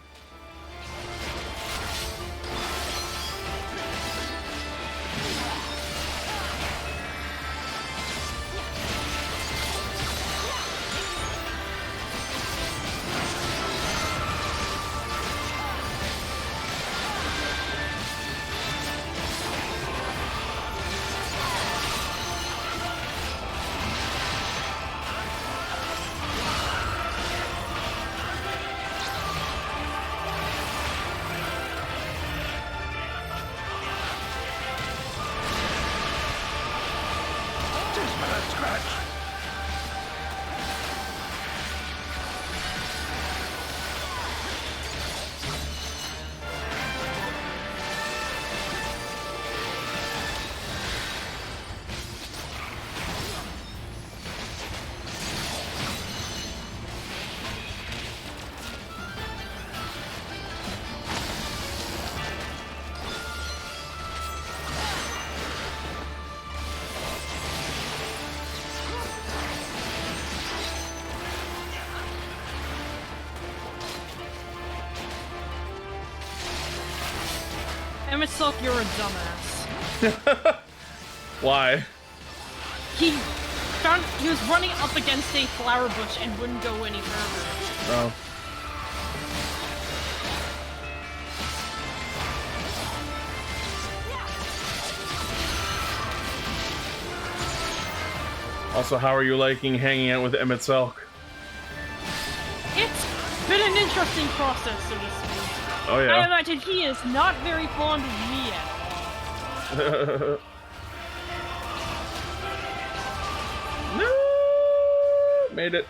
Myself, you're a dumbass. Why? He was running up against a flower bush and wouldn't go any further. Oh. Also, how are you liking hanging out with Emmett Selk? It's been an interesting process, so to speak. Oh yeah. I imagine he is not very fond of me at all. No! Made it.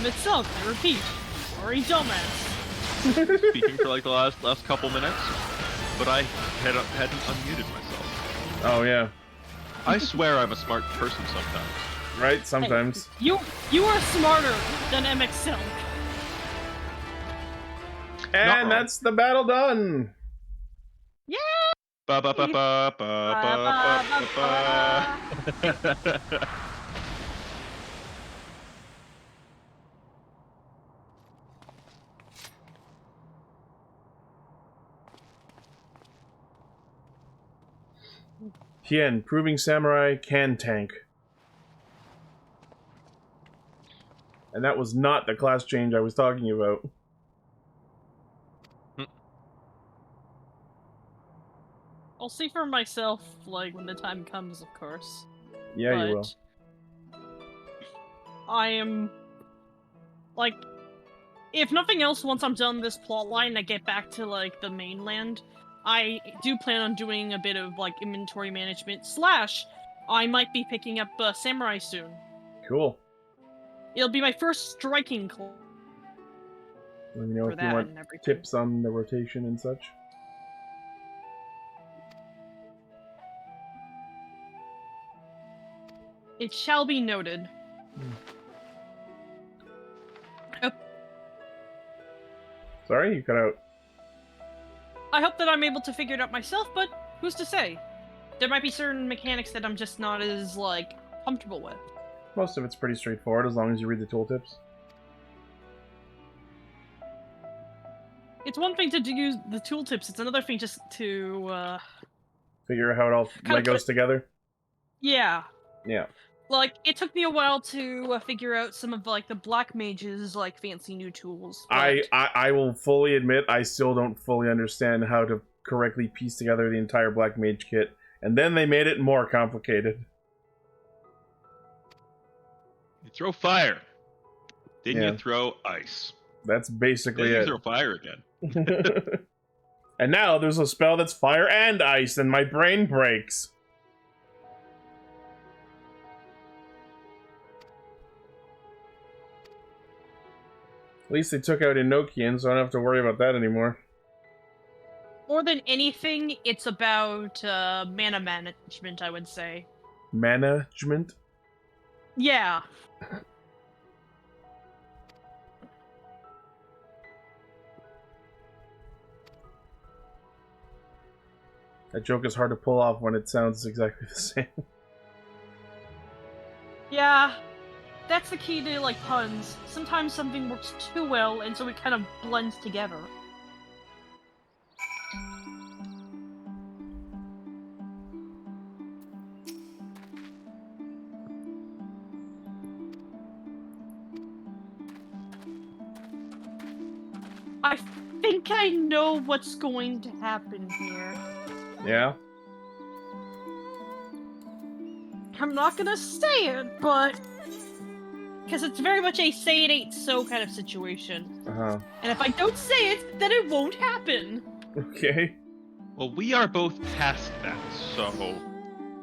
Itself, I repeat, sorry, dumbass. Speaking for like the last couple minutes, but I hadn't unmuted myself. Oh yeah. I swear I'm a smart person sometimes. Right, sometimes. Hey, you are smarter than MX Silk. And that's the battle done. Yeah. Ba ba ba ba ba ba ba ba. Hien, proving samurai can tank. And that was not the class change I was talking about. I'll see for myself, like, when the time comes, of course. Yeah, but you will. I am... like... if nothing else, once I'm done this plotline and I get back to, like, the mainland, I do plan on doing a bit of, like, inventory management, / I might be picking up Samurai soon. Cool. It'll be my first striking class. Let me know if you want tips on the rotation and such. It shall be noted. Oh. Sorry, you cut out. I hope that I'm able to figure it out myself, but who's to say? There might be certain mechanics that I'm just not as, like, comfortable with. Most of it's pretty straightforward as long as you read the tooltips. It's one thing to use the tooltips, it's another thing just to, figure out how it all Legos together. Yeah. Yeah. Like, it took me a while to figure out some of, like, the Black Mage's, like, fancy new tools. But... I will fully admit I still don't fully understand how to correctly piece together the entire Black Mage kit. And then they made it more complicated. You throw fire. Then Yeah. you throw ice. That's basically then it. you throw fire again. And now there's a spell that's fire and ice, and my brain breaks. At least they took out Enochian, so I don't have to worry about that anymore. More than anything, it's about mana management, I would say. Management? Yeah. That joke is hard to pull off when it sounds exactly the same. Yeah. That's the key to, like, puns. Sometimes something works too well, and so it kind of blends together. I think I know what's going to happen here. Yeah? I'm not gonna say it, but... Because it's very much a say it ain't so kind of situation. Uh-huh. And if I don't say it, then it won't happen. Okay. Well, we are both past that, so...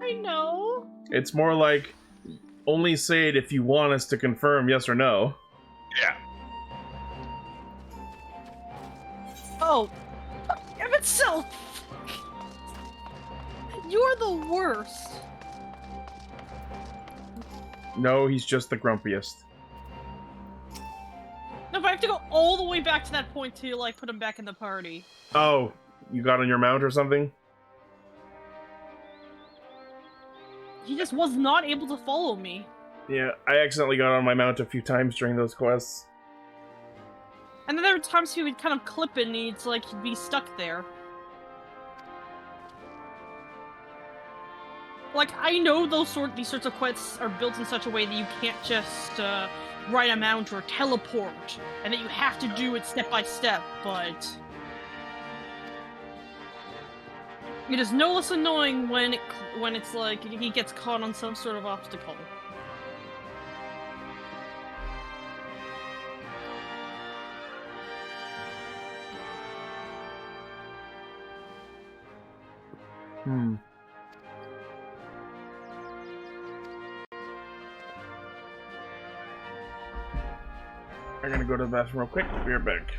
I know. It's more like, only say it if you want us to confirm yes or no. Yeah. Oh. Damn itself! You're the worst. No, he's just the grumpiest. No, but I have to go all the way back to that point to, like, put him back in the party. Oh, you got on your mount or something? He just was not able to follow me. Yeah, I accidentally got on my mount a few times during those quests. And then there were times he would kind of clip it and he'd be stuck there. Like, I know these sorts of quests are built in such a way that you can't just ride a mount or teleport, and that you have to do it step by step, but it is no less annoying when it's like he gets caught on some sort of obstacle. Hmm. I'm gonna go to the bathroom real quick. Be right back.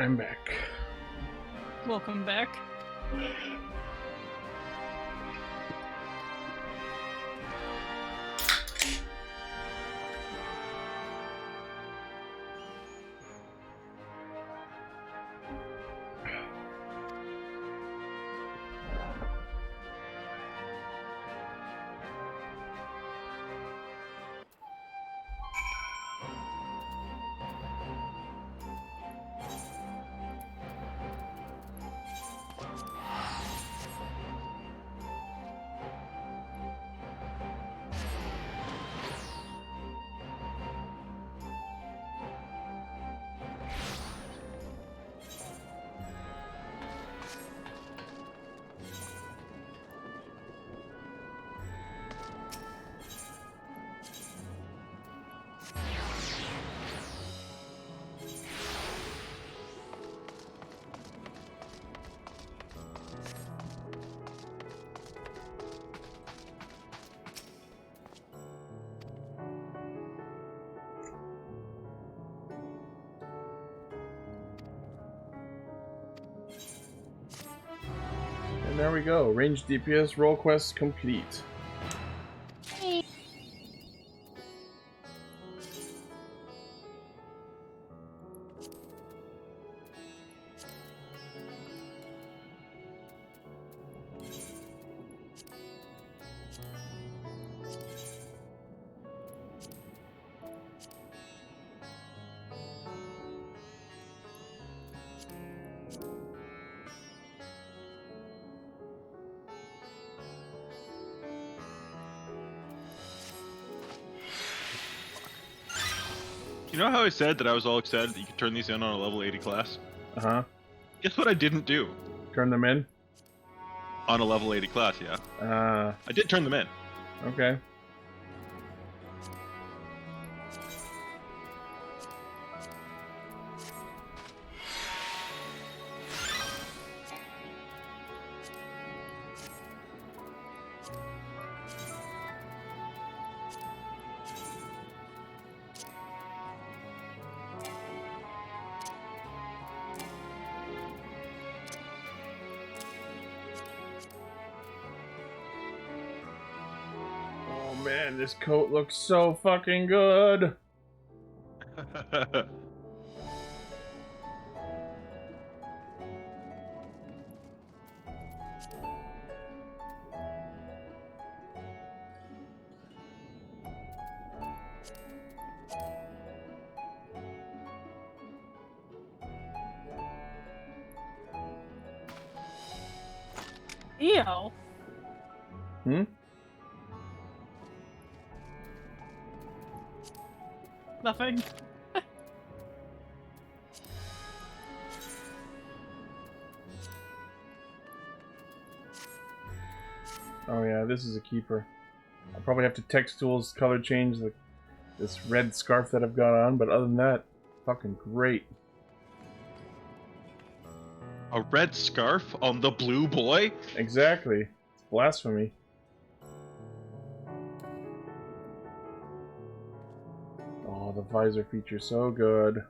I'm back. Welcome back. And there we go. Range DPS roll quest complete. You know how I said that I was all excited that you could turn these in on a level 80 class? Uh-huh. Guess what I didn't do? Turn them in? On a level 80 class, yeah. I did turn them in. Okay. Oh man, this coat looks so fucking good. Ew. Hmm? Nothing. Oh yeah, this is a keeper. I'll probably have to text tools color change this red scarf that I've got on, but other than that, fucking great. A red scarf on the blue boy? Exactly. It's blasphemy. Oh, the visor feature's so good.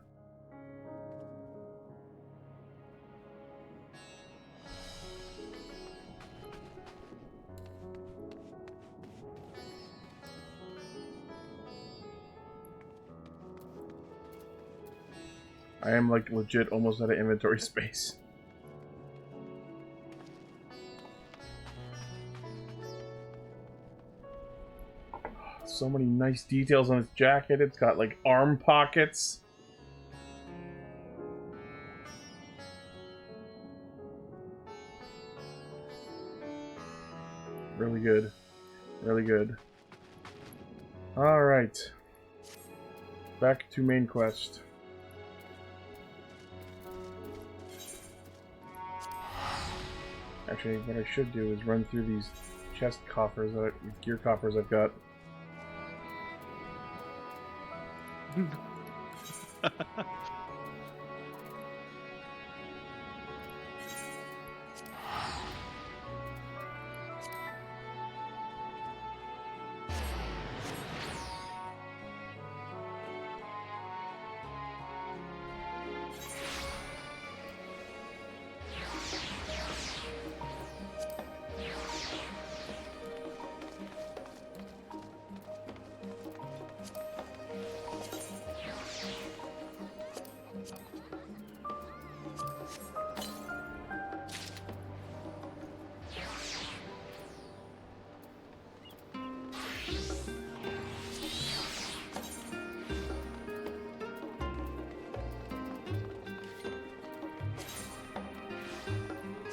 I am like legit almost out of inventory space. So many nice details on its jacket. It's got like arm pockets. Really good. Really good. Alright. Back to main quest. Actually, what I should do is run through these chest coffers, these gear coffers I've got.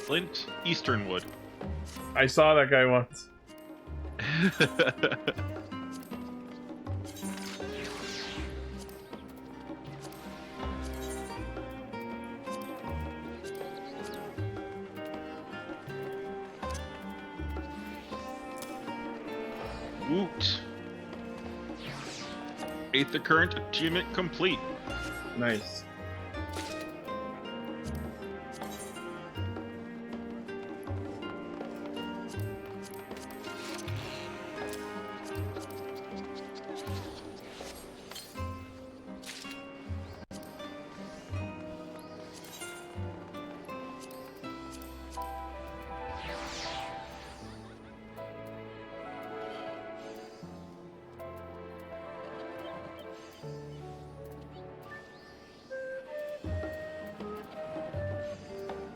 Flint Easternwood. I saw that guy once. Woot. Aether current achievement complete. Nice.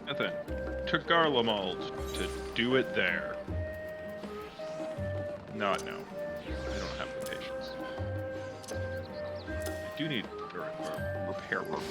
Nothing. To Garlemald to do it there. Not now. I don't have the patience. I do need repair worker.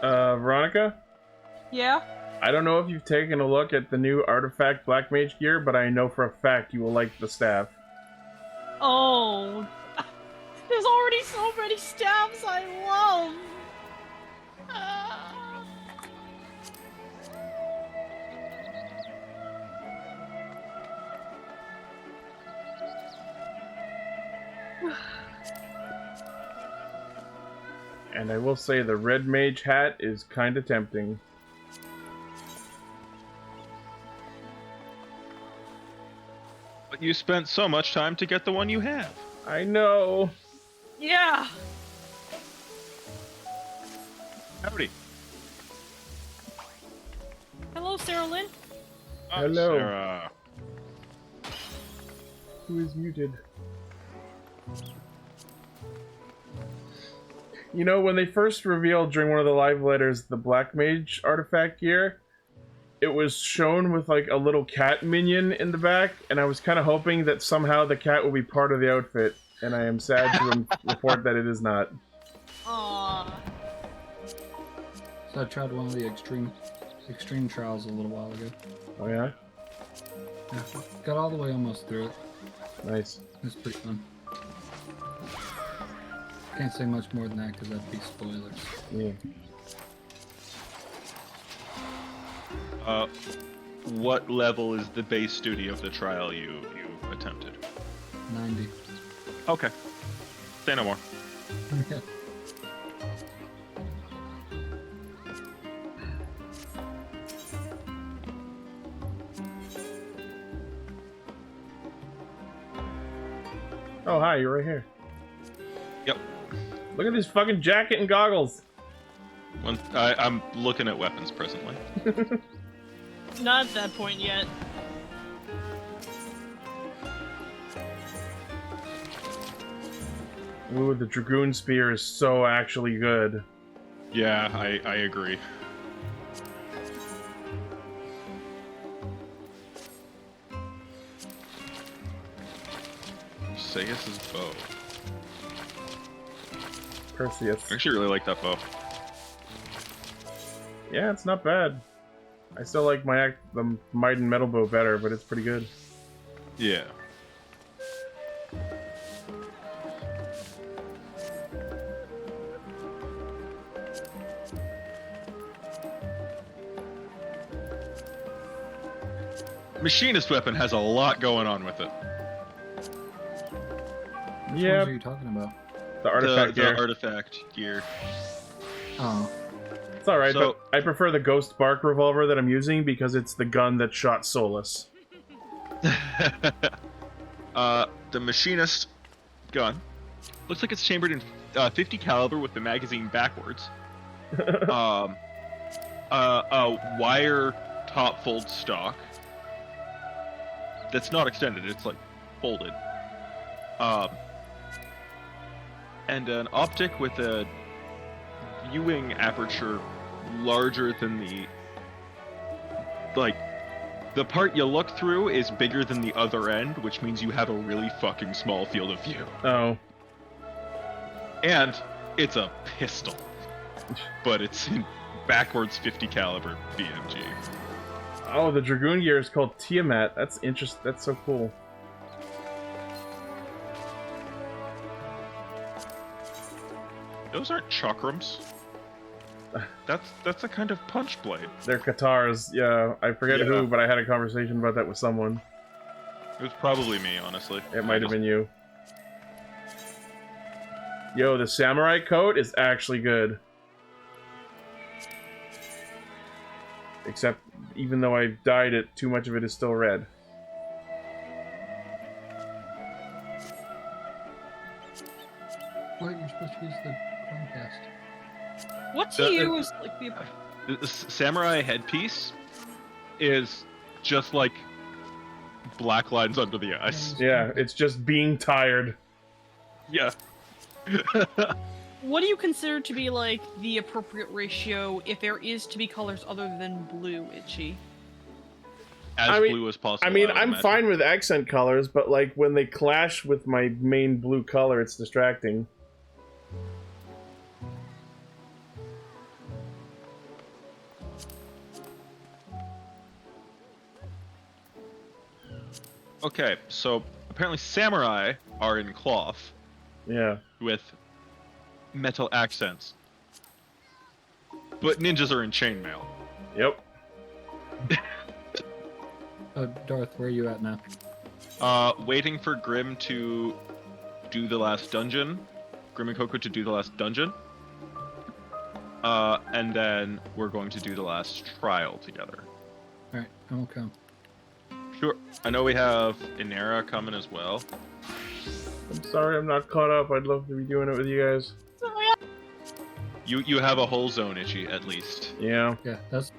Veronica? Yeah? I don't know if you've taken a look at the new artifact Black Mage gear, but I know for a fact you will like the staff. Oh. There's already so many staffs I love! And I will say the red mage hat is kind of tempting. But you spent so much time to get the one you have. I know. Yeah. Howdy. Hello, Sarah Lynn. Hello. Sarah. Who is muted? You know, when they first revealed during one of the live letters the Black Mage artifact gear, it was shown with like a little cat minion in the back, and I was kind of hoping that somehow the cat would be part of the outfit, and I am sad to report that it is not. Aww. So I tried one of the extreme trials a little while ago. Oh yeah? Yeah, got all the way almost through it. Nice. It's pretty fun. Can't say much more than that because that'd be spoilers. Yeah. What level is the base duty of the trial you attempted? 90. Okay. Say no more. Okay. Oh hi, you're right here. Yep. Look at this fucking jacket and goggles. I'm looking at weapons presently. Not at that point yet. Ooh, the Dragoon Spear is so actually good. Yeah, I agree. Seus's bow. Perseus. I actually really like that bow. Yeah, it's not bad. I still like the Might and Metal bow better, but it's pretty good. Yeah. machinist weapon has a lot going on with it. Yeah. What are you talking about? The artifact gear. The artifact gear. Oh. It's alright, but I prefer the Ghost Bark revolver that I'm using because it's the gun that shot Solus. The machinist gun looks like it's chambered in 50 caliber with the magazine backwards. A wire top fold stock that's not extended, it's like folded. And an optic with a viewing aperture larger than the part you look through is bigger than the other end, which means you have a really fucking small field of view. Oh. And it's a pistol, but it's in backwards 50 caliber BMG. Oh, the Dragoon gear is called Tiamat. That's interesting. That's so cool. Those aren't chakrams. That's a kind of punch blade. They're Katars. Yeah, I forget who, but I had a conversation about that with someone. It was probably me, honestly. It might have been you. Yo, the samurai coat is actually good. Except, even though I've dyed it, too much of it is still red. What, you're supposed to use the Chromecast. What to use? Like the samurai headpiece is just like black lines under the eyes. Yeah, it's just being tired. Yeah. What do you consider to be like the appropriate ratio if there is to be colors other than blue, Ichi? Blue as possible. I mean, I'm fine with accent colors, but like when they clash with my main blue color, it's distracting. Okay, so apparently samurai are in cloth. Yeah. With metal accents. But ninjas are in chainmail. Yep. Darth, where are you at now? Waiting for Grim to do the last dungeon. Grim and Coco to do the last dungeon. And then we're going to do the last trial together. Alright, I will come. Sure. I know we have Inera coming as well. I'm sorry I'm not caught up. I'd love to be doing it with you guys. You have a whole zone, Ichi, at least. Yeah. Yeah, that's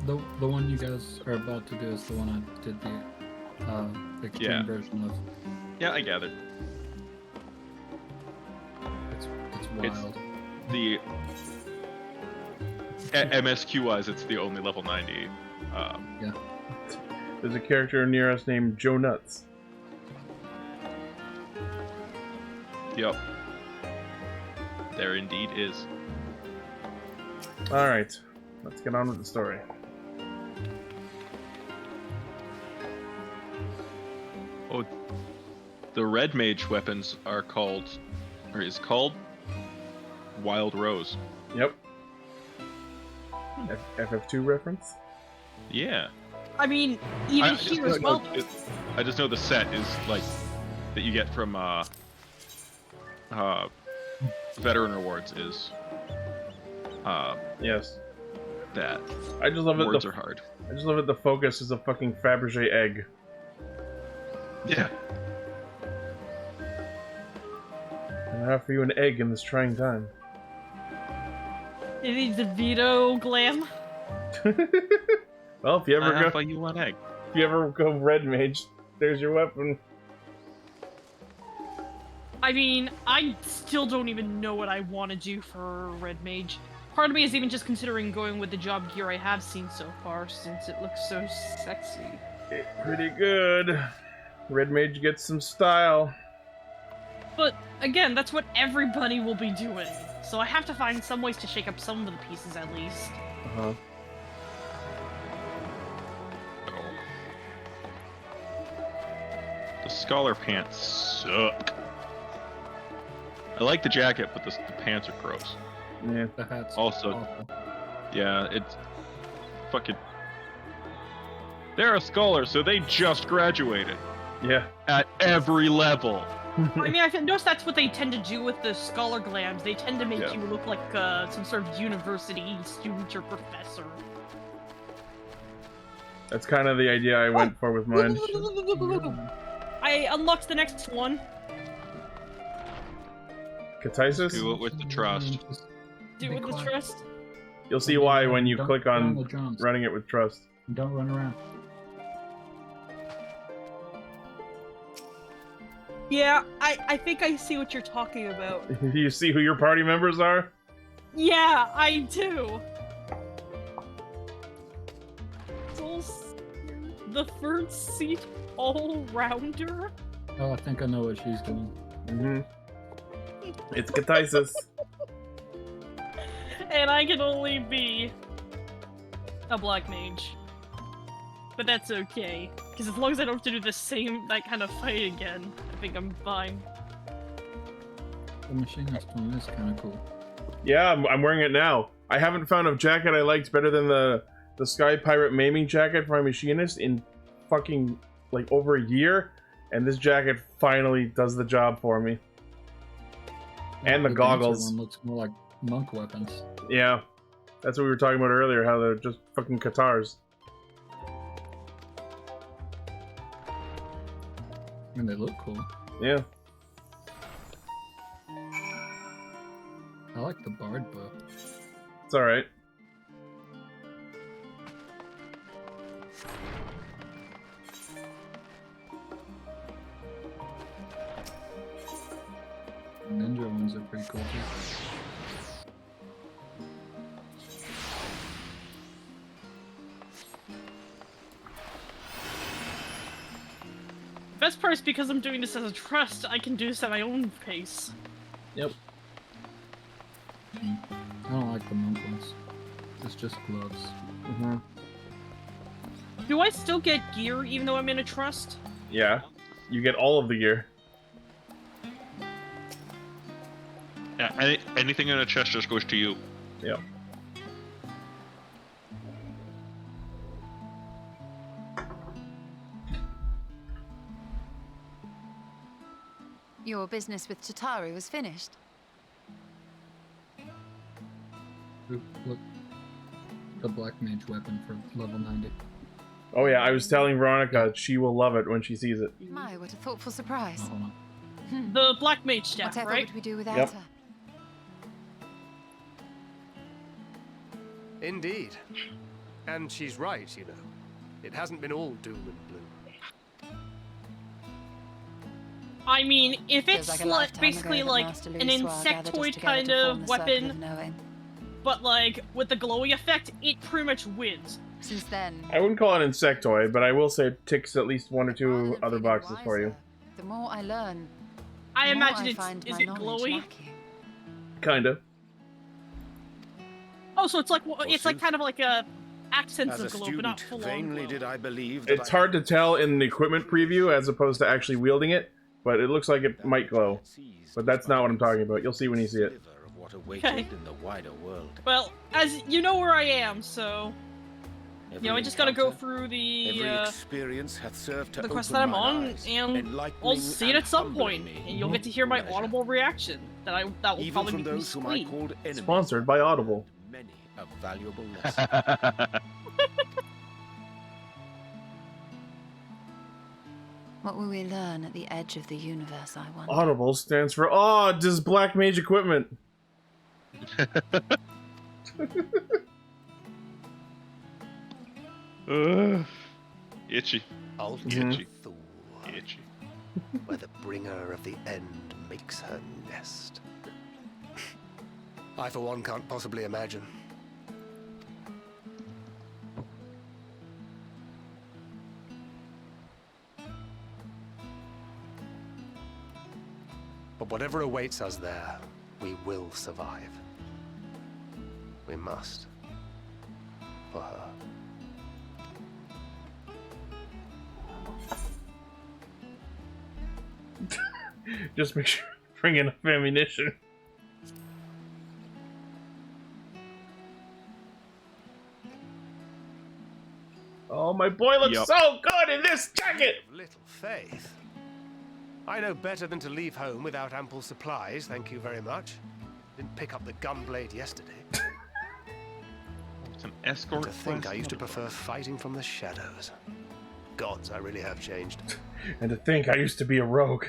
the one you guys are about to do is the one I did the extreme version of. Yeah, I gathered. It's wild. The MSQ wise, it's the only level 90. Yeah. There's a character near us named Joe Nuts. Yep. There indeed is. Alright, let's get on with the story. Oh, the red mage weapons are called, or is called, Wild Rose. Yep. FF2 reference? Yeah. I mean, even here as well. I just know the set is like that you get from veteran rewards is yes. That. I just love it. Words are hard. I just love it. The focus is a fucking Fabergé egg. Yeah. And I have for you an egg in this trying time. It needs a veto glam. Well, if you ever go, you one egg. If you ever go red mage, there's your weapon. I mean, I still don't even know what I want to do for red mage. Part of me is even just considering going with the job gear I have seen so far, since it looks so sexy. It's pretty good. Red mage gets some style. But again, that's what everybody will be doing. So I have to find some ways to shake up some of the pieces at least. Uh-huh. The scholar pants suck. I like the jacket, but the pants are gross. Yeah, the hat's also awful. Yeah, it's fucking. They're a scholar, so they just graduated. Yeah. At every level. I mean, I've noticed that's what they tend to do with the scholar glams. They tend to make you look like some sort of university student or professor. That's kind of the idea I went for with mine. I unlocked the next one. Katasis? Do it with the trust. Do it with the trust. You'll see why when you Don't click run on the jumps. running it with trust. Don't run around. Yeah, I think I see what you're talking about. You see who your party members are? Yeah, I do. The third seat all-rounder? Oh, I think I know what she's doing. Mm-hmm. It's Katasis. And I can only be a black mage. But that's okay. Because as long as I don't have to do that kind of fight again, I think I'm fine. The machinist one is kind of cool. Yeah, I'm wearing it now. I haven't found a jacket I liked better than the Sky Pirate maiming jacket for my machinist in fucking, like, over a year. And this jacket finally does the job for me. And the goggles. One looks more like monk weapons. Yeah. That's what we were talking about earlier, how they're just fucking katars. And they look cool. Yeah. I like the bard bow. It's alright. Ninja ones are pretty cool too. Best part is because I'm doing this as a trust, I can do this at my own pace. Yep. I don't like the monk ones. It's just gloves. Mm-hmm. Do I still get gear even though I'm in a trust? Yeah. You get all of the gear. Yeah, anything in a chest just goes to you. Yep. Your business with Tataru was finished. Look. The black mage weapon for level 90. Oh yeah, I was telling Veronica she will love it when she sees it. My, what a thoughtful surprise. Oh, hold on. The black mage staff, Whatever right? would we do without Yep. her? Indeed. And she's right, you know. It hasn't been all doom and gloom. I mean, if Feels it's like a like lifetime basically ago that like Master an Louis gathered us insectoid together kind to form of the circle weapon, of knowing. but like with the glowy effect, it pretty much wins. Since then, I wouldn't call it insectoid, but I will say it ticks at least one or two other boxes for you. the more I learn, I the more imagine I it's find is my it knowledge glowy? lacking. Kinda. Oh, so it's like it's like kind of like a accents As of a glow, but not student, full on vainly glow. did I believe that It's hard to tell in the equipment preview as opposed to actually wielding it, but it looks like it might glow. But that's not what I'm talking about. You'll see when you see it. what awaited Okay. in the wider world. Well, as you know where I am, so you know I Every just gotta go encounter, through the Every experience hath served to the quest open that I'm mine on, eyes, and enlightening I'll see it and at some humbling point, me and you'll get to hear my measure. audible reaction that will Even probably from make me those whom I scream. called enemies. Sponsored by Audible. Many a valuable lesson. What will we learn at the edge of the universe, I wonder? Audible stands for does black mage equipment. Itchy. Ultimate Itchy. Itchy. where the bringer of the end makes her nest. I, for one, can't possibly imagine. But whatever awaits us there, we will survive. We must. For her. Just make sure you bring enough ammunition. Oh, my boy looks so good in this jacket! Little faith. I know better than to leave home without ample supplies, thank you very much. Didn't pick up the gunblade yesterday. It's an escort. To think I used to prefer fighting from the shadows. Gods, I really have changed. And to think I used to be a rogue.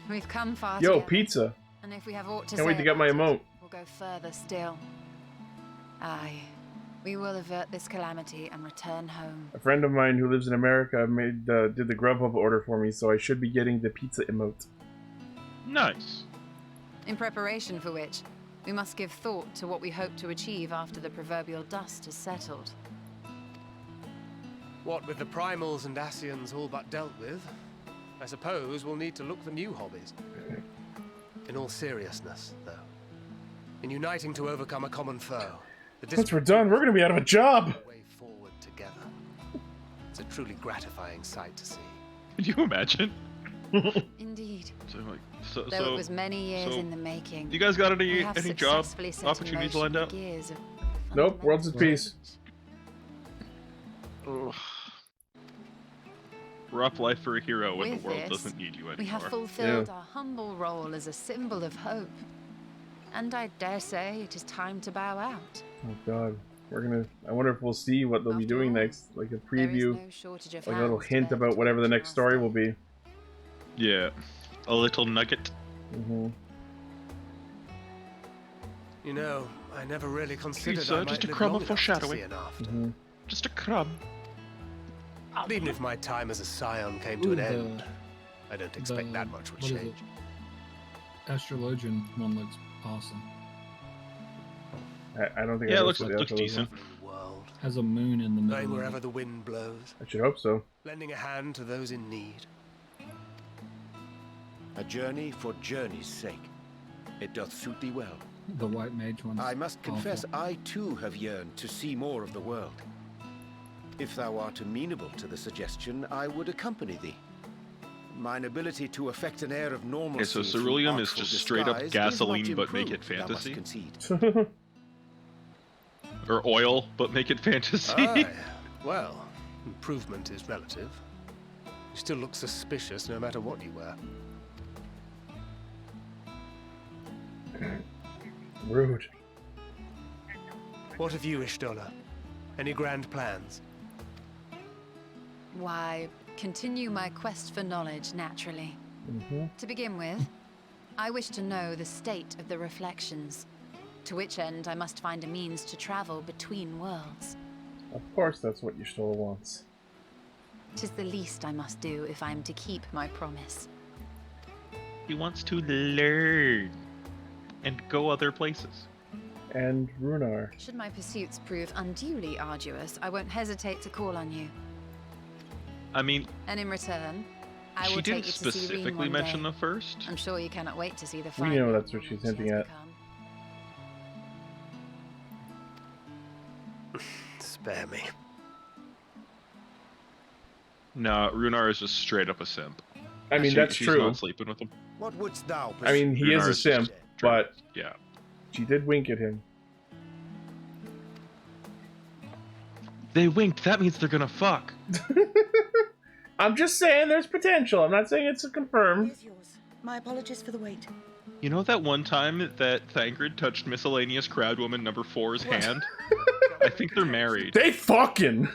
We've come far Yo, together. pizza. And if we have aught to Can't wait say to get my about it, emote. we'll go further still. Aye, we will avert this calamity and return home. A friend of mine who lives in America did the Grubhub order for me, so I should be getting the pizza emote. Nice. In preparation for which, we must give thought to what we hope to achieve after the proverbial dust has settled. What with the primals and Asians all but dealt with, I suppose we'll need to look for new hobbies. In all seriousness, though, in uniting to overcome a common foe, once we're done, we're gonna be out of a job! Way forward together. It's a truly gratifying sight to see. Could you imagine? Indeed. So, Though it was many years in the making. You guys got any job successfully set in opportunities motion lined the up? gears of Nope, world's at peace. Rough life for a hero when With the world this, doesn't need you anymore. we have fulfilled our humble role as a symbol of hope. And I dare say it is time to bow out. Oh god. I wonder if we'll see what they'll be doing next. Like a preview, like a little hint about whatever the next story will be. Yeah. A little nugget. You know, I never really considered Sir, I might just a live crumb long of enough to see foreshadowing. an after. Just a crumb. Even if my time as a scion came to an end, I don't expect that much would change. Astrologian one looks awesome. I don't think. Yeah, I it looks Astrologian. decent. Has a moon in the middle. Going wherever the wind blows. I should hope so. Lending a hand to those in need. A journey for journey's sake. It doth suit thee well. The white mage one. I must confess, I too have yearned to see more of the world. If thou art amenable to the suggestion, I would accompany thee. Mine ability to affect an air of normalcy. Okay, so Ceruleum is just straight up gasoline, but make it fantasy. Or oil, but make it fantasy. Aye. Well, improvement is relative. You still look suspicious no matter what you wear. Rude. What of you, Ishtola? Any grand plans? Why, continue my quest for knowledge, naturally. To begin with, I wish to know the state of the reflections, to which end I must find a means to travel between worlds. Of course that's what Y'shtola wants. 'Tis the least I must do if I am to keep my promise. He wants to learn and go other places. And Runar. Should my pursuits prove unduly arduous, I won't hesitate to call on you. I mean, And in return, I she will didn't take you to see Reen specifically one mention day. the first. I'm sure you cannot wait to see the We final. know that's what she's hinting at. Spare me. No, Runar is just straight up a simp. I mean, that's she's true. Not sleeping with him. What wouldst thou? I mean, he is a Runar's simp, just but yeah, she did wink at him. They winked. That means they're gonna fuck. I'm just saying there's potential. I'm not saying it's a confirmed. Here's yours. My apologies for the wait. You know that one time that Thangrid touched miscellaneous crowd woman number 4's hand? I think they're married. They fucking.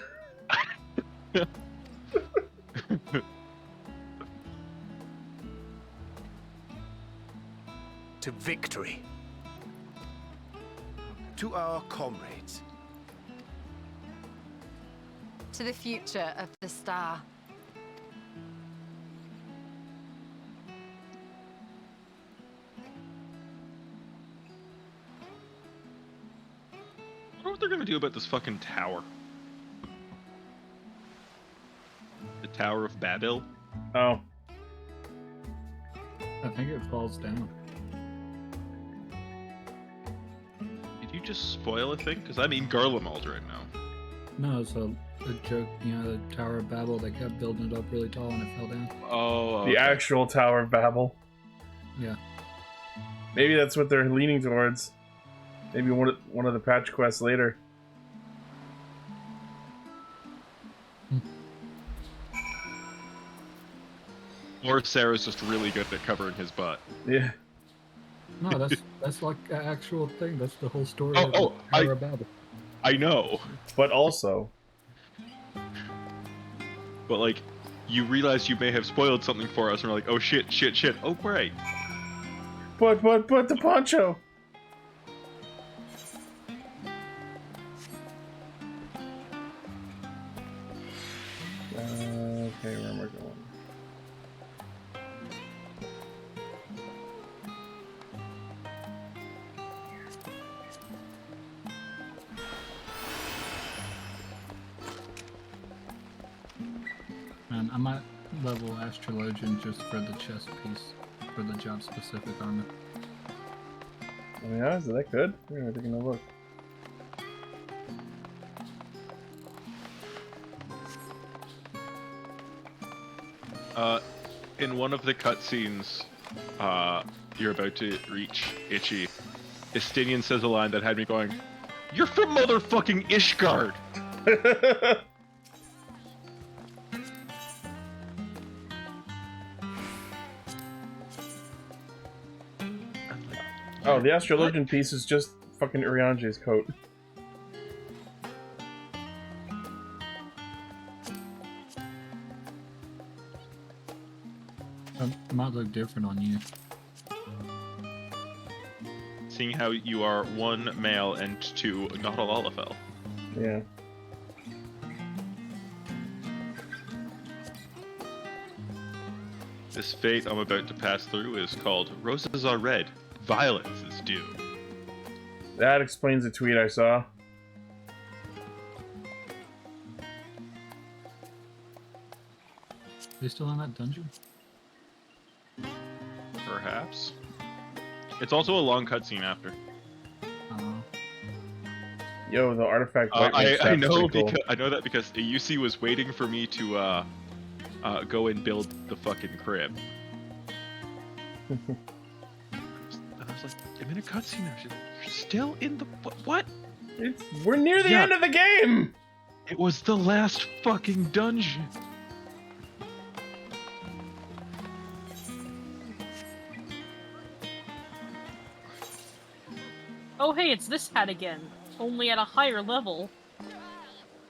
To victory. To our comrades. To the future of the star. I wonder what they're gonna do about this fucking tower. The Tower of Babel. Oh. I think it falls down. Did you just spoil a thing? Because I'm in Garlemald right now. No, it's a joke. You know, the Tower of Babel. They kept building it up really tall and it fell down. Oh. The actual Tower of Babel. Yeah. Maybe that's what they're leaning towards. Maybe one of the patch quests later. Or Sarah's just really good at covering his butt. Yeah. No, that's like an actual thing. That's the whole story Oh, of oh, Tower of Babel. I know. But also... But, like, you realize you may have spoiled something for us, and we're like, oh shit, shit, shit. Oh, great. But the poncho! Okay, where am I going? Man, I might level Astrologian just for the chest piece, for the job-specific armor. Oh yeah, is it that good? Yeah, taking a look. In one of the cutscenes, you're about to reach Ichi, Estinian says a line that had me going, "You're from motherfucking Ishgard!" Oh, the Astrologian piece is just fucking Uriange's coat. It might look different on you. Seeing how you are 1 male and 2 not a Lalafell. Yeah. This fate I'm about to pass through is called Roses Are Red, Violence is Due. That explains the tweet I saw. They still in that dungeon? Perhaps. It's also a long cutscene after. Yo, the artifact white I know cool. because I know that because UC was waiting for me to go and build the fucking crib. And I was like, I'm in a cutscene now. She's like, you're still in the what? We're near the end of the game. It was the last fucking dungeon. Oh hey, it's this hat again. Only at a higher level.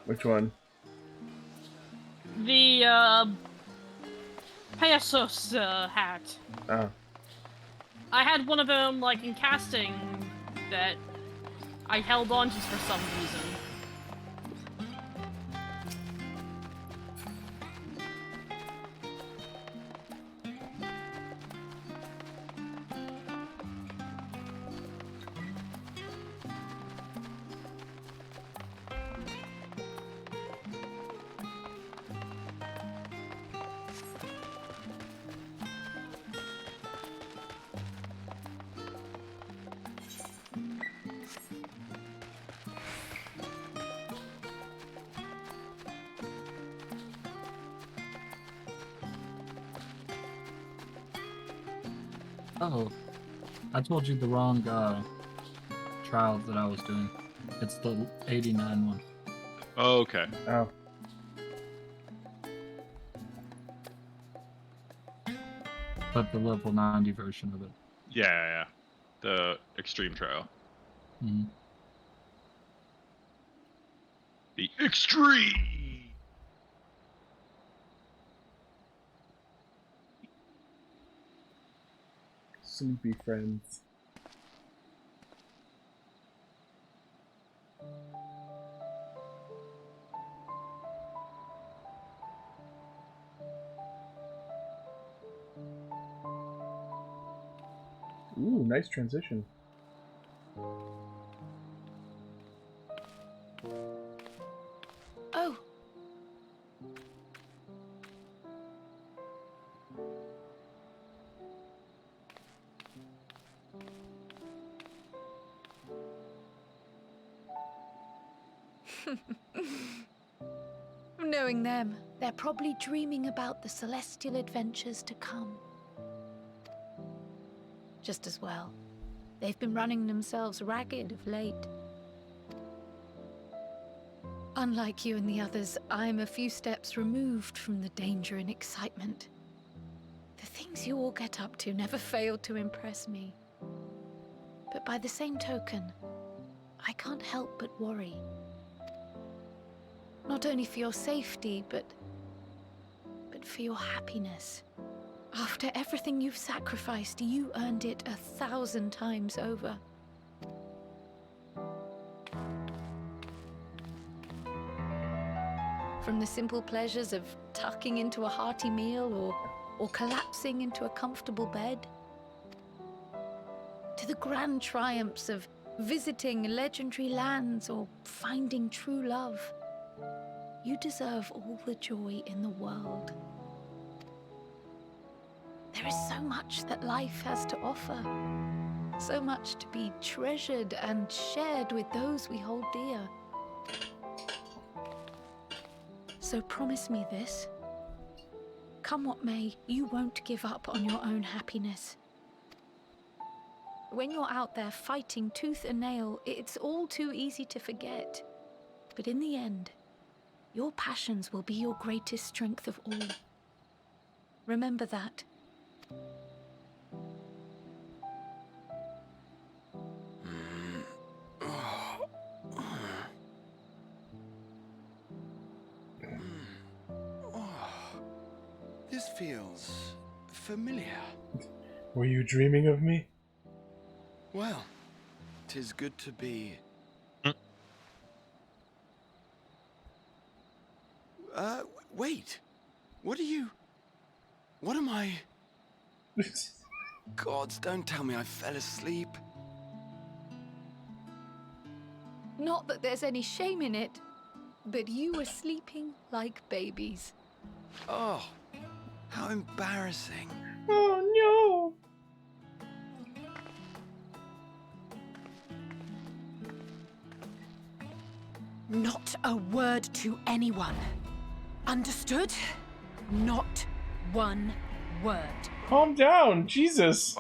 Which one? The, Pesos, hat. Oh. I had one of them, like, in casting that I held on to for some reason. Oh, I told you the wrong trial that I was doing. It's the 89 one. Oh, okay. Oh. But the level 90 version of it. Yeah. The extreme trial. Mm-hmm. The extreme. Sleepy friends. Ooh, nice transition. Oh. Knowing them, they're probably dreaming about the celestial adventures to come. Just as well. They've been running themselves ragged of late. Unlike you and the others, I'm a few steps removed from the danger and excitement. The things you all get up to never fail to impress me. But by the same token, I can't help but worry. Not only for your safety, but for your happiness. After everything you've sacrificed, you earned it 1,000 times over. From the simple pleasures of tucking into a hearty meal or collapsing into a comfortable bed, to the grand triumphs of visiting legendary lands or finding true love, you deserve all the joy in the world. There is so much that life has to offer, so much to be treasured and shared with those we hold dear. So promise me this. Come what may, you won't give up on your own happiness. When you're out there fighting tooth and nail, it's all too easy to forget. But in the end, your passions will be your greatest strength of all. Remember that. This feels familiar. Were you dreaming of me? Well, 'tis good to be... wait. What am I... Gods, don't tell me I fell asleep. Not that there's any shame in it, but you were sleeping like babies. Oh, how embarrassing. Oh no! Not a word to anyone. Understood? Not one word. Calm down, Jesus.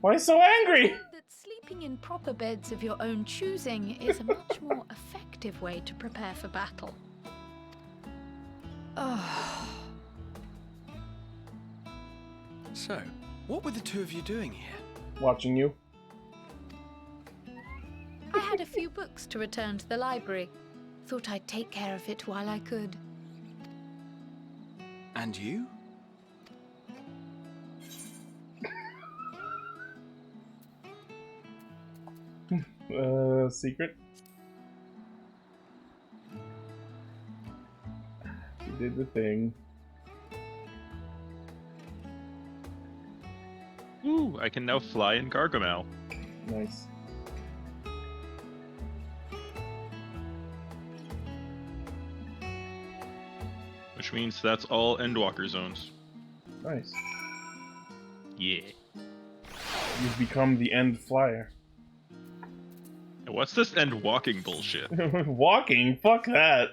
Why so angry? That sleeping in proper beds of your own choosing is a much more effective way to prepare for battle. Oh. So, what were the two of you doing here? Watching you. I had a few books to return to the library. Thought I'd take care of it while I could. And you? Secret? You did the thing. Ooh, I can now fly in Gargamel. Nice. Which means that's all Endwalker zones. Nice. Yeah. You've become the End Flyer. What's this End Walking bullshit? Walking? Fuck that.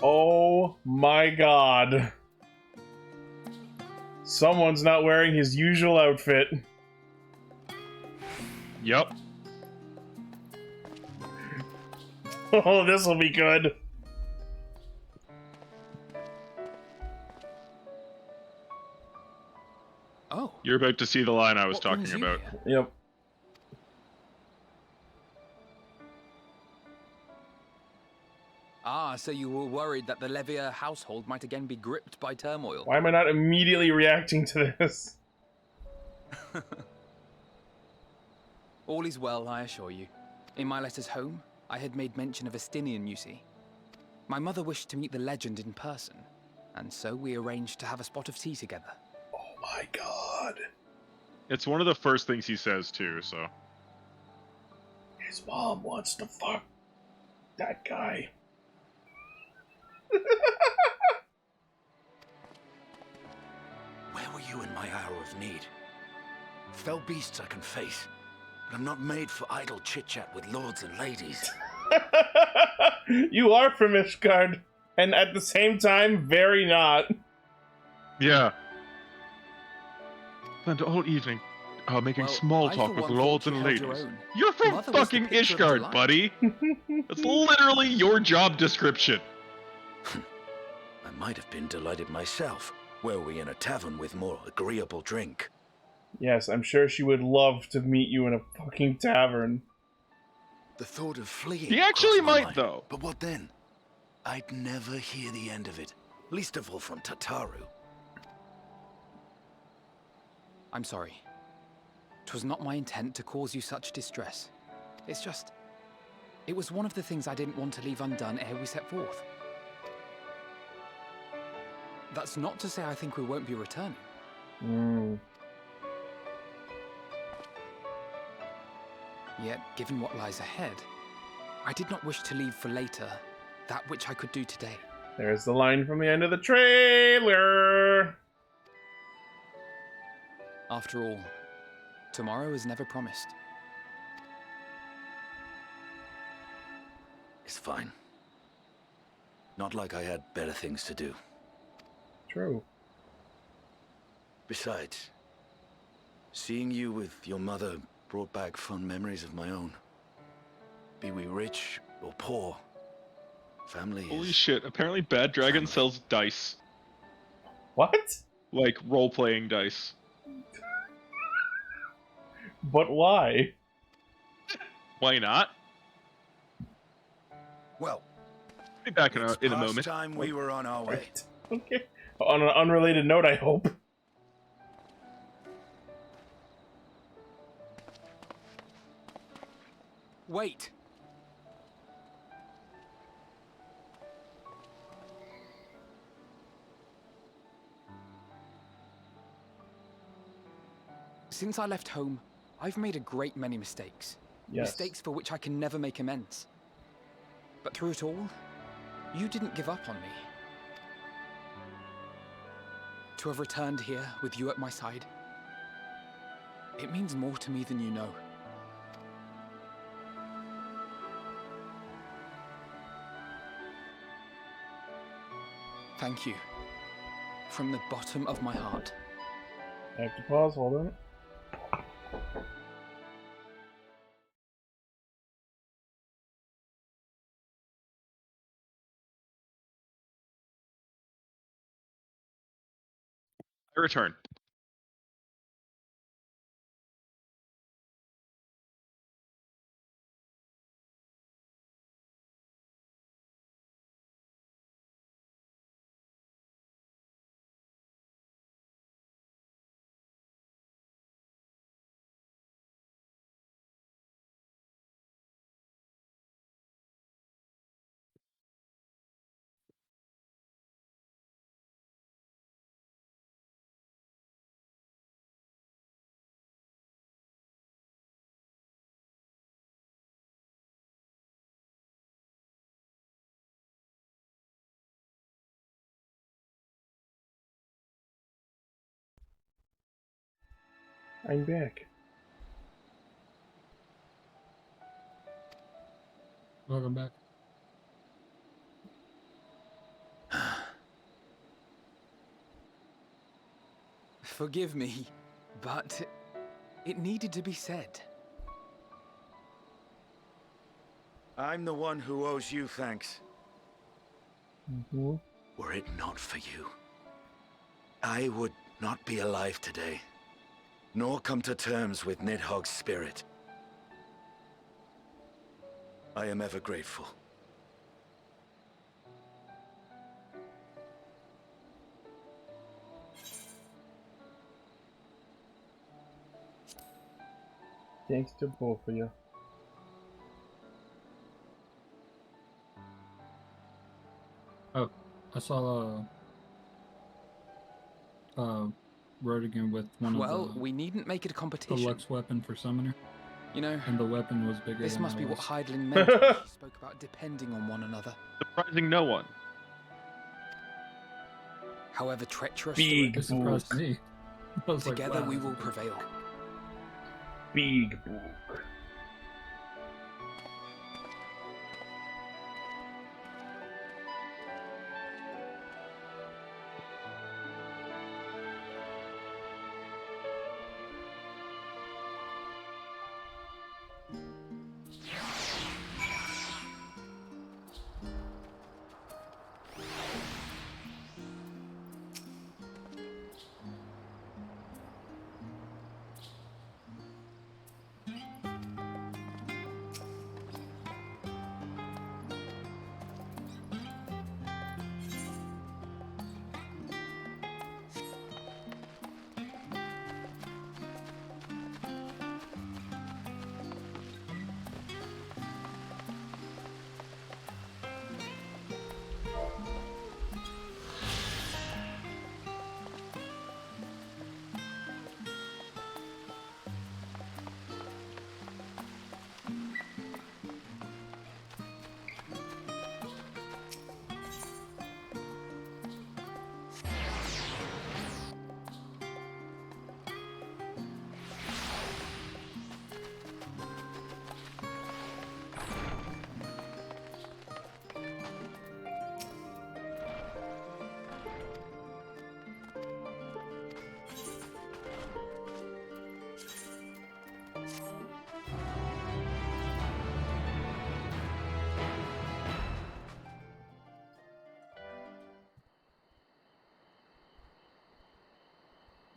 Oh my god. Someone's not wearing his usual outfit. Yup. Oh, this'll be good. Oh. You're about to see the line I was talking brings you about. here? Yep. Ah, so you were worried that the Levier household might again be gripped by turmoil. Why am I not immediately reacting to this? All is well, I assure you. In my letters home, I had made mention of Estinian, you see. My mother wished to meet the legend in person, and so we arranged to have a spot of tea together. Oh my god. It's one of the first things he says, too, so... His mom wants to fuck that guy. Where were you in my hour of need? Fell beasts I can face, but I'm not made for idle chit-chat with lords and ladies. You are from Ishgard, and at the same time, very not. Yeah. Spent all evening making small talk with lords and ladies. You're from Mother was the fucking picture of Ishgard, delight. buddy! That's literally your job description. I might have been delighted myself, were we in a tavern with more agreeable drink. Yes, I'm sure she would love to meet you in a fucking tavern. The thought of fleeing He actually crossed my might, mind. though. But what then? I'd never hear the end of it, least of all from Tataru. I'm sorry. 'Twas not my intent to cause you such distress. It's just... It was one of the things I didn't want to leave undone ere we set forth. That's not to say I think we won't be returning. Yet, given what lies ahead, I did not wish to leave for later that which I could do today. There's the line from the end of the trailer. After all, tomorrow is never promised. It's fine. Not like I had better things to do. True. Besides, seeing you with your mother brought back fond memories of my own. Be we rich or poor, family Holy is... shit, apparently Bad Dragon sells dice. What? Like, role-playing dice. But why? Why not? Well, be back in a past moment. Time we were on our way. Okay. On an unrelated note, I hope. Wait! Since I left home, I've made a great many mistakes. Yes. Mistakes for which I can never make amends. But through it all, you didn't give up on me. To have returned here with you at my side, it means more to me than you know. Thank you. From the bottom of my heart. I have to pause, hold on. I return. I'm back. Welcome back. Forgive me, but it needed to be said. I'm the one who owes you thanks. Mm-hmm. Were it not for you, I would not be alive today, nor come to terms with Nidhogg's spirit. I am ever grateful. Thanks to both of you. I saw Rodigan with one Well, of the we needn't make it a competition. deluxe weapon for summoner. You know, and the weapon was bigger this than must I be what was. Hydaelyn meant when she spoke about depending on one another. Surprising no one. However treacherous Big the surprised me. I was together like, wow, we will prevail. Big book.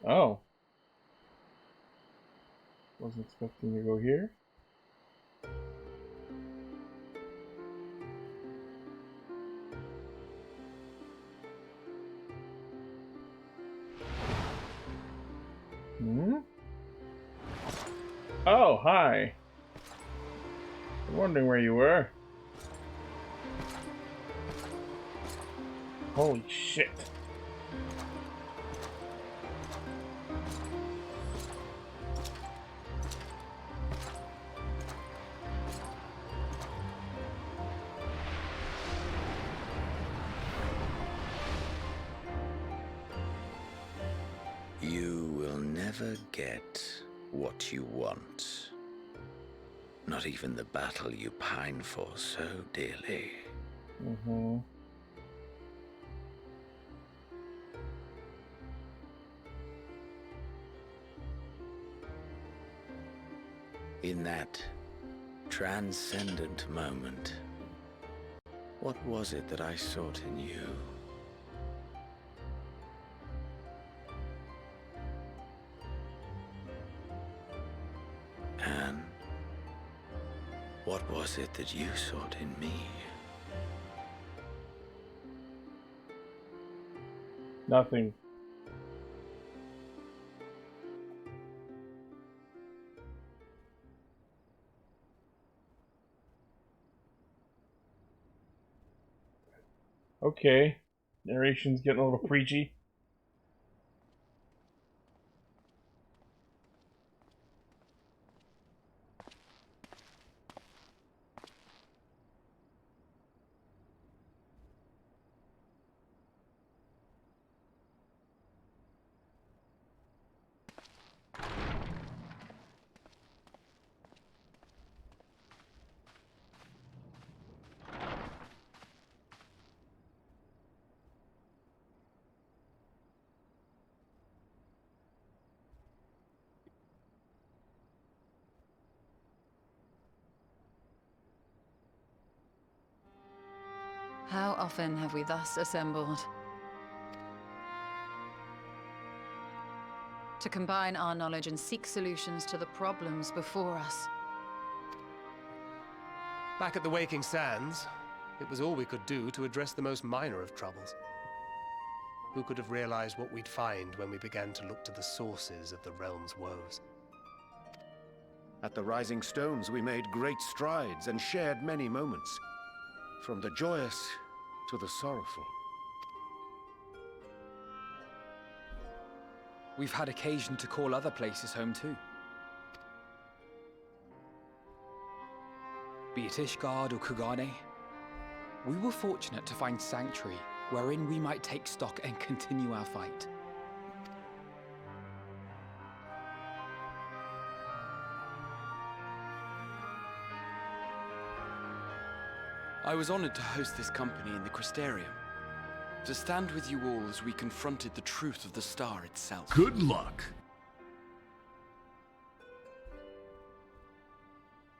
Oh. Wasn't expecting to go here. Hmm? Oh, hi. I'm wondering where you were. Holy shit. You will never get what you want. Not even the battle you pine for so dearly. Mm-hmm. In that transcendent moment, what was it that I sought in you? And what was it that you sought in me? Nothing. Okay. Narration's getting a little preachy. How often have we thus assembled? To combine our knowledge and seek solutions to the problems before us. Back at the Waking Sands, it was all we could do to address the most minor of troubles. Who could have realized what we'd find when we began to look to the sources of the realm's woes? At the Rising Stones, we made great strides and shared many moments. From the joyous to the sorrowful. we've had occasion to call other places home too. Be it Ishgard or Kugane, we were fortunate to find sanctuary wherein we might take stock and continue our fight. I was honored to host this company in the Crystarium, to stand with you all as we confronted the truth of the star itself. Good luck.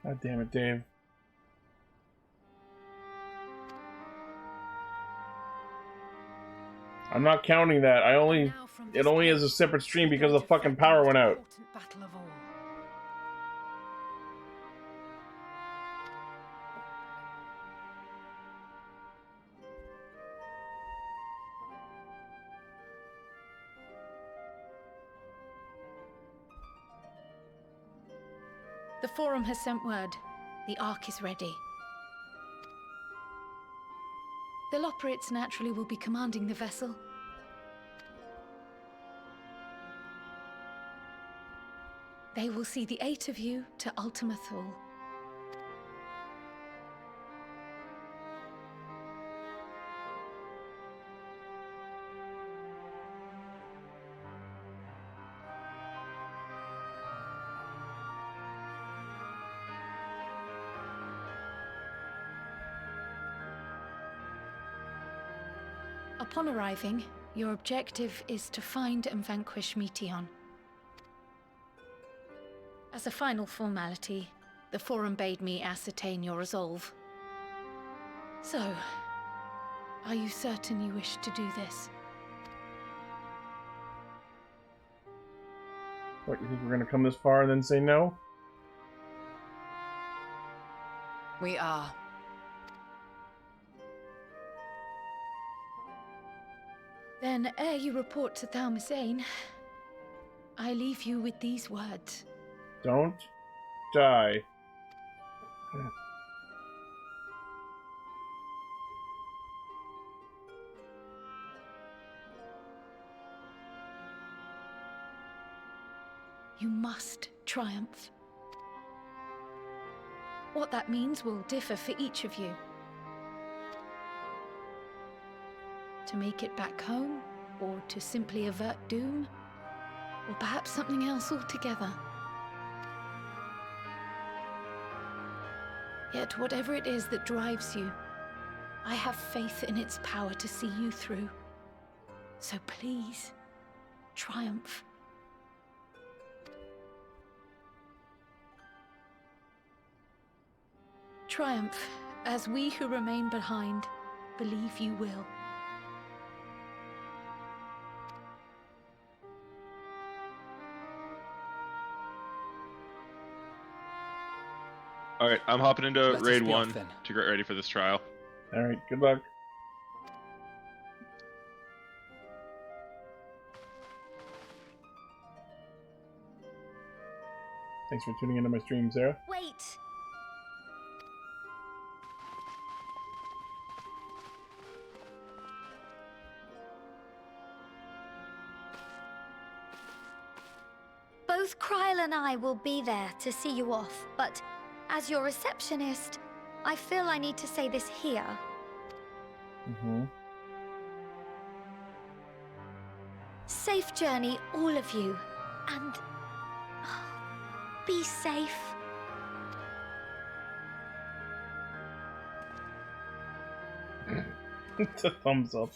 God damn it, Dave. I'm not counting that. It only is a separate stream because the fucking power went out. Battle of all. The Forum has sent word. The Ark is ready. The Loporrits naturally will be commanding the vessel. They will see the 8 of you to Ultima Thule. Upon arriving, your objective is to find and vanquish Meteon. As a final formality, the Forum bade me ascertain your resolve. So, are you certain you wish to do this? What, you think we're gonna come this far and then say no? We are. Then, ere you report to Thalmasane, I leave you with these words. Don't die. You must triumph. What that means will differ for each of you. To make it back home, or to simply avert doom, or perhaps something else altogether. Yet whatever it is that drives you, I have faith in its power to see you through. So please, triumph. Triumph, as we who remain behind believe you will. Alright, I'm hopping into Let us Raid be off 1 then. to get ready for this trial. Alright, good luck. Thanks for tuning into my stream, Sarah. Wait. Both Kryle and I will be there to see you off, but as your receptionist, I feel I need to say this here. Safe journey, all of you, and be safe. It's a thumbs up.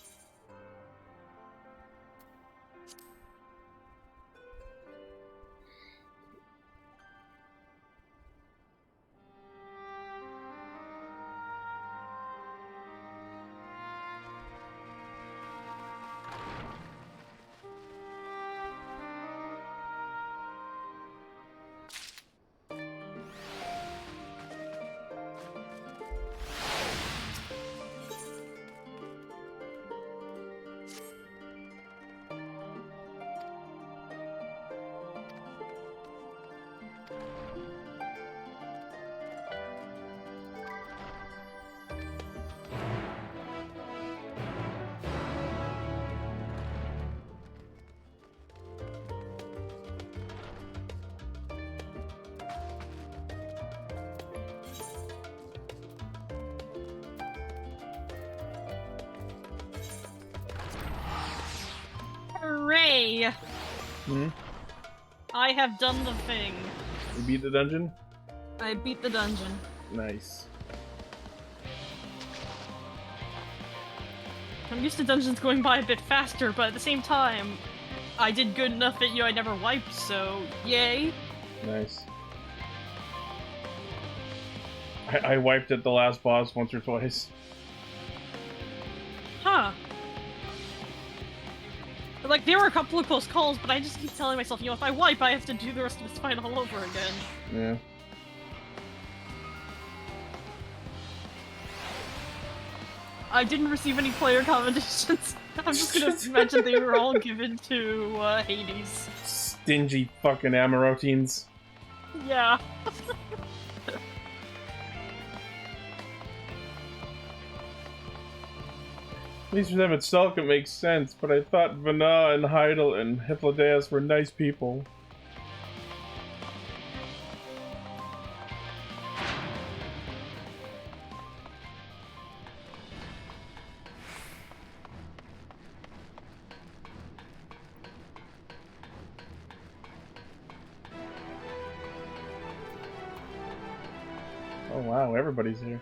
Yay! Hmm? I have done the thing. You beat the dungeon? I beat the dungeon. Nice. I'm used to dungeons going by a bit faster, but at the same time, I did good enough that I never wiped, so yay. Nice. I wiped at the last boss once or twice. Huh. Like, there were a couple of close calls, but I just keep telling myself, you know, if I wipe, I have to do the rest of this fight all over again. Yeah. I didn't receive any player commendations. I'm just gonna imagine they were all given to Hades. Stingy fucking Amarotines. Yeah. At least for them itself it makes sense, but I thought Vana and Heidel and Hypnodeus were nice people. Oh wow, everybody's here.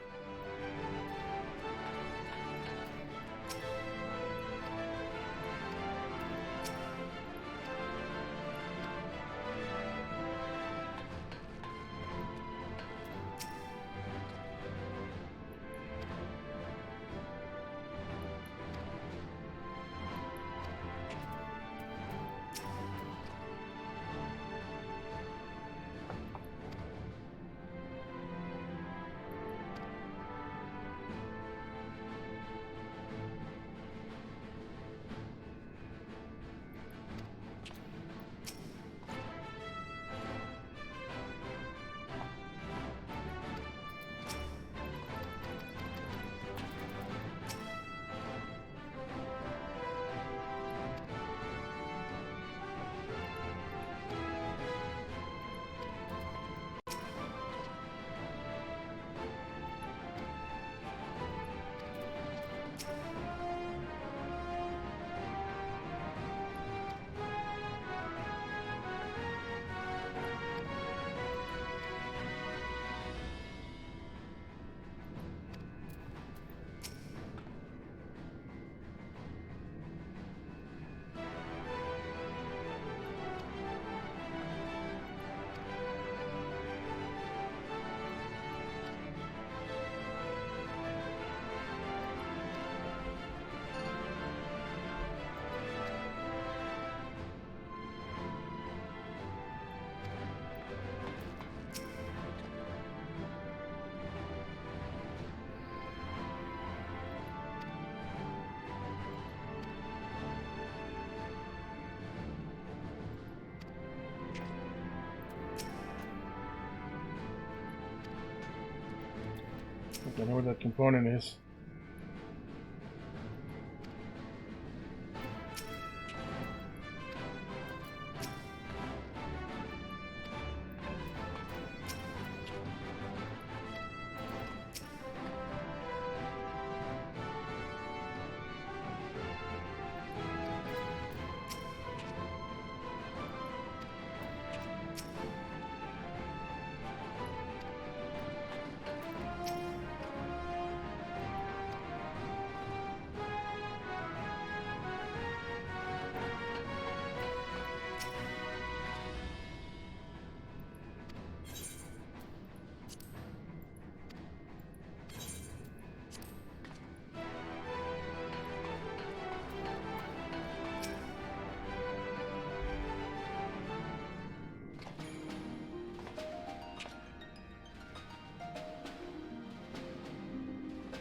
I know where that component is.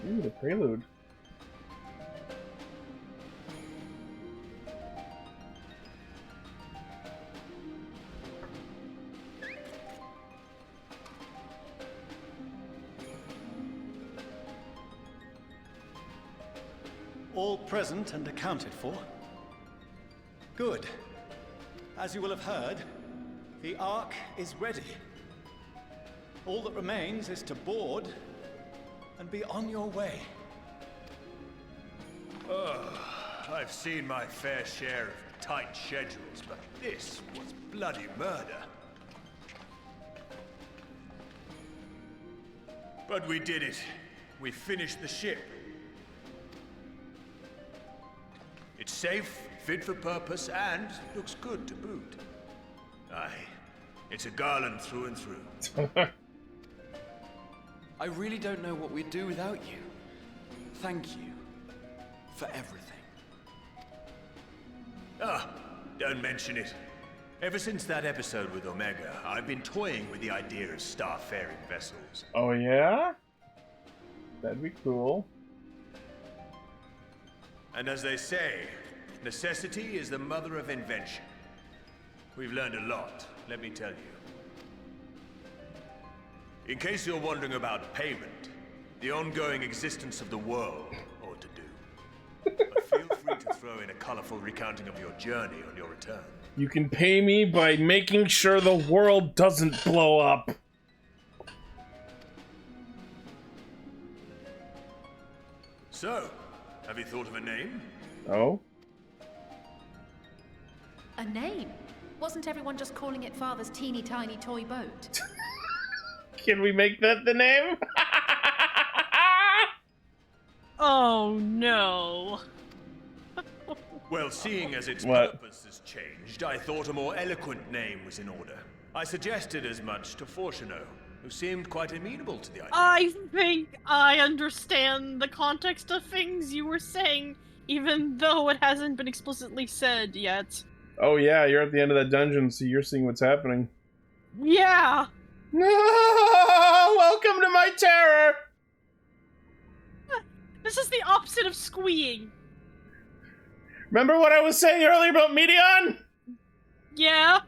Ooh, the prelude. All present and accounted for? Good. As you will have heard, the Ark is ready. All that remains is to board and be on your way. I've seen my fair share of tight schedules, but this was bloody murder. But we did it. We finished the ship. It's safe, fit for purpose, and looks good to boot. Aye, it's a garland through and through. I really don't know what we'd do without you. Thank you for everything. Ah, don't mention it. Ever since that episode with Omega, I've been toying with the idea of star-faring vessels. Oh yeah? That'd be cool. And as they say, necessity is the mother of invention. We've learned a lot, let me tell you. In case you're wondering about payment, the ongoing existence of the world ought to do. But feel free to throw in a colorful recounting of your journey on your return. You can pay me by making sure the world doesn't blow up. So, have you thought of a name? Oh? A name? Wasn't everyone just calling it Father's teeny tiny toy boat? Can we make that the name? Oh no. Well, seeing as its purpose has changed, I thought a more eloquent name was in order. I suggested as much to Fortuno, who seemed quite amenable to the idea. I think I understand the context of things you were saying, even though it hasn't been explicitly said yet. Oh yeah, you're at the end of that dungeon, so you're seeing what's happening. Yeah! No! Welcome to my terror! This is the opposite of squeeing. Remember what I was saying earlier about Meteon? Yeah?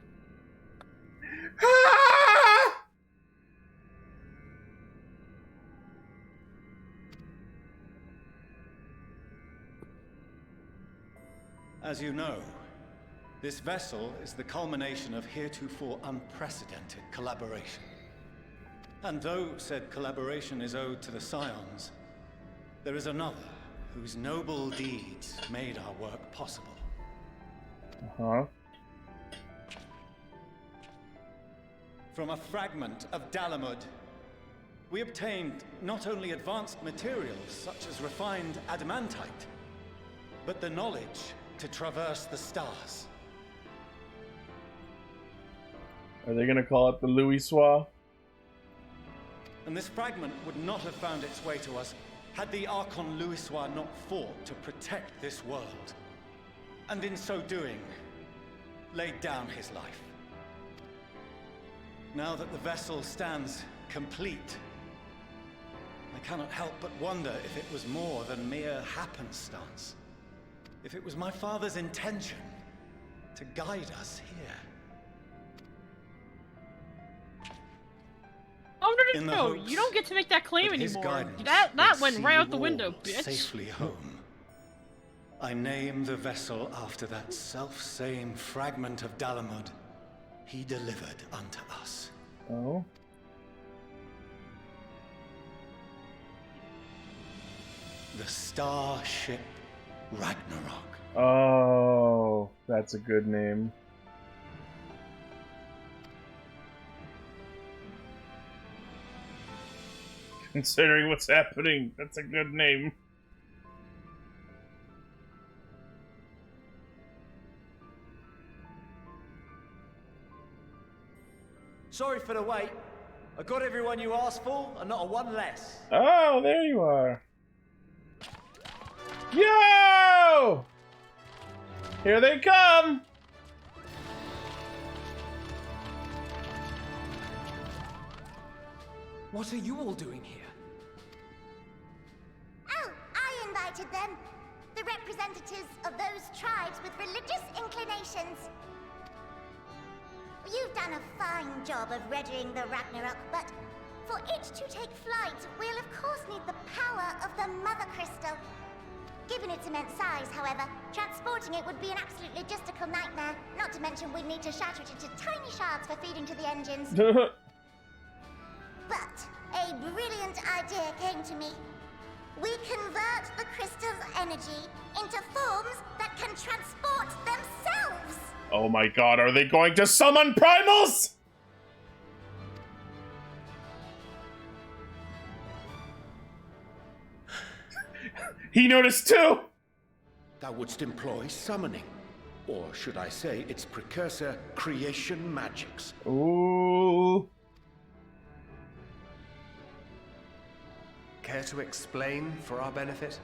As you know, this vessel is the culmination of heretofore unprecedented collaboration. And though said collaboration is owed to the Scions, there is another whose noble deeds made our work possible. Uh-huh. From a fragment of Dalamud, we obtained not only advanced materials such as refined adamantite, but the knowledge to traverse the stars. Are they gonna call it the Louis-Soir? And this fragment would not have found its way to us had the Archon Louis-Soir not fought to protect this world, and in so doing, laid down his life. Now that the vessel stands complete, I cannot help but wonder if it was more than mere happenstance. If it was my father's intention to guide us here. Oh no, you don't get to make that claim anymore. That went right out the window, bitch. Safely home. I name the vessel after that self-same fragment of Dalamud he delivered unto us. Oh? The Starship Ragnarok. Oh, that's a good name. Considering what's happening, that's a good name. Sorry for the wait. I got everyone you asked for, and not a one less. Oh, there you are. Yo! Here they come! What are you all doing here? Oh, I invited them. The representatives of those tribes with religious inclinations. You've done a fine job of readying the Ragnarok, but for it to take flight, we'll of course need the power of the Mother Crystal. Given its immense size, however, transporting it would be an absolute logistical nightmare. Not to mention we'd need to shatter it into tiny shards for feeding to the engines. But a brilliant idea came to me. We convert the crystal's energy into forms that can transport themselves! loves! Oh my god, are they going to summon primals? He noticed too! Thou wouldst employ summoning. Or should I say its precursor, creation magics. Ooh. Care to explain for our benefit?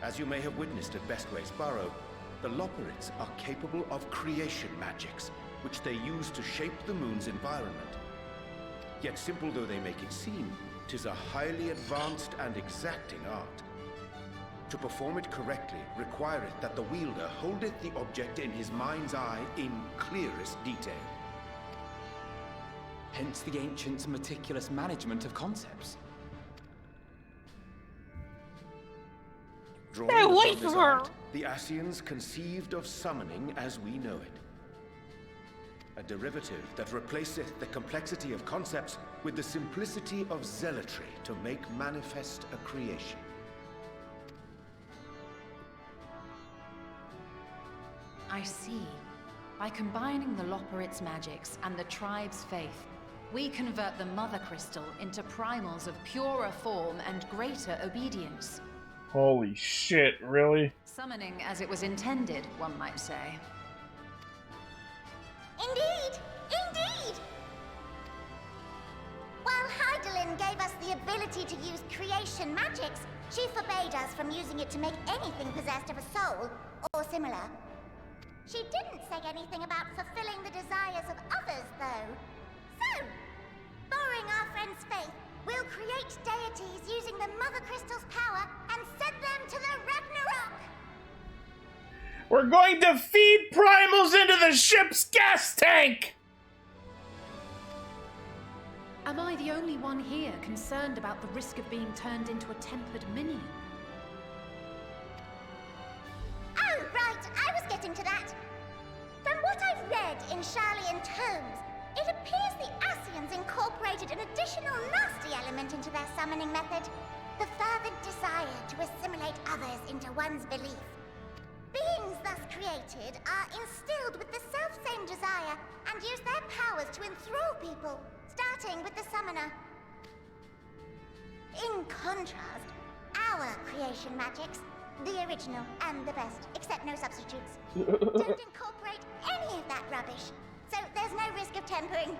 As you may have witnessed at Bestway's Burrow, the Loporrits are capable of creation magics, which they use to shape the moon's environment. Yet simple though they make it seem, 'tis a highly advanced and exacting art. To perform it correctly requireth that the wielder holdeth the object in his mind's eye in clearest detail. Hence the ancients' meticulous management of concepts. Drawing upon this art, the Ascians conceived of summoning as we know it. A derivative that replaceth the complexity of concepts with the simplicity of zealotry to make manifest a creation. I see. By combining the Loporrit's magics and the tribe's faith, we convert the Mother Crystal into primals of purer form and greater obedience. Holy shit, really? Summoning as it was intended, one might say. Indeed! Indeed! While Heidelin gave us the ability to use creation magics, she forbade us from using it to make anything possessed of a soul, or similar. She didn't say anything about fulfilling the desires of others, though. So, borrowing our friend's faith, we'll create deities using the Mother Crystal's power and send them to the Ragnarok! We're going to feed primals into the ship's gas tank! Am I the only one here concerned about the risk of being turned into a tempered minion? Oh, right, I was getting to that. From what I've read in Sharlayan tomes, it appears the Ascians incorporated an additional nasty element into their summoning method. The fervent desire to assimilate others into one's belief. Beings thus created are instilled with the self-same desire and use their powers to enthrall people, starting with the summoner. In contrast, our creation magics, the original and the best, except no substitutes, don't incorporate any of that rubbish, so there's no risk of tempering.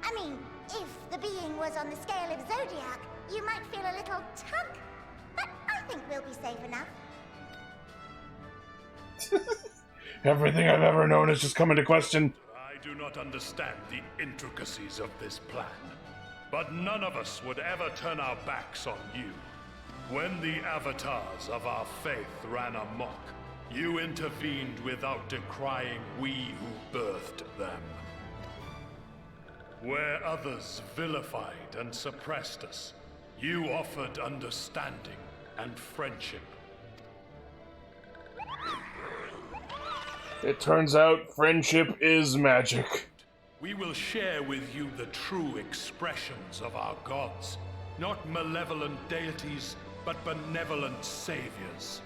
I mean, if the being was on the scale of Zodiac, you might feel a little tug, but I think we'll be safe enough. Everything I've ever known has just come into question. I do not understand the intricacies of this plan, but none of us would ever turn our backs on you. When the avatars of our faith ran amok, you intervened without decrying we who birthed them. Where others vilified and suppressed us, you offered understanding and friendship. It turns out friendship is magic. We will share with you the true expressions of our gods, not malevolent deities, but benevolent saviors.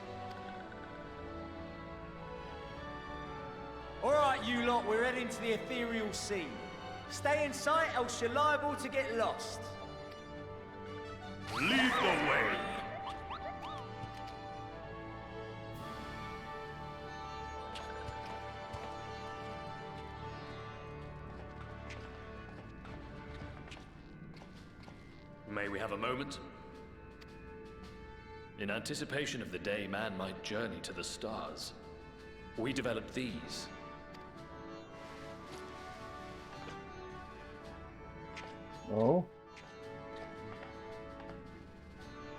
Alright, you lot, we're heading to the Ethereal Sea. Stay in sight, else you're liable to get lost. Lead the way. May we have a moment? In anticipation of the day man might journey to the stars, we developed these. Oh?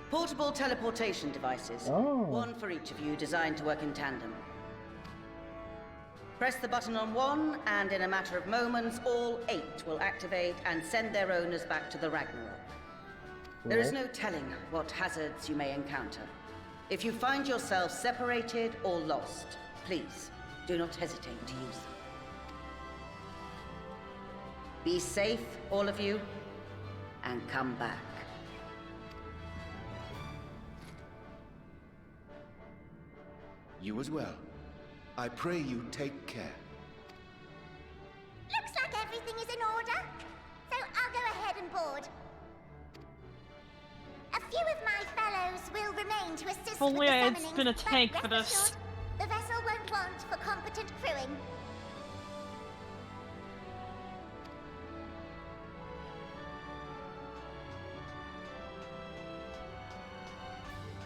Portable teleportation devices. Oh. One for each of you, designed to work in tandem. Press the button on one, and in a matter of moments, all 8 will activate and send their owners back to the Ragnarok. There is no telling what hazards you may encounter. If you find yourself separated or lost, please do not hesitate to use them. Be safe, all of you, and come back. You as well. I pray you take care. Looks like everything is in order, so I'll go ahead and board. A few of my fellows will remain to assist Only with the I had summonings, been a but tank for rest this. assured, the vessel won't want for competent crewing.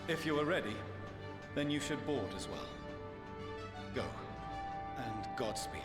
If you are ready, then you should board as well. Go, and Godspeed.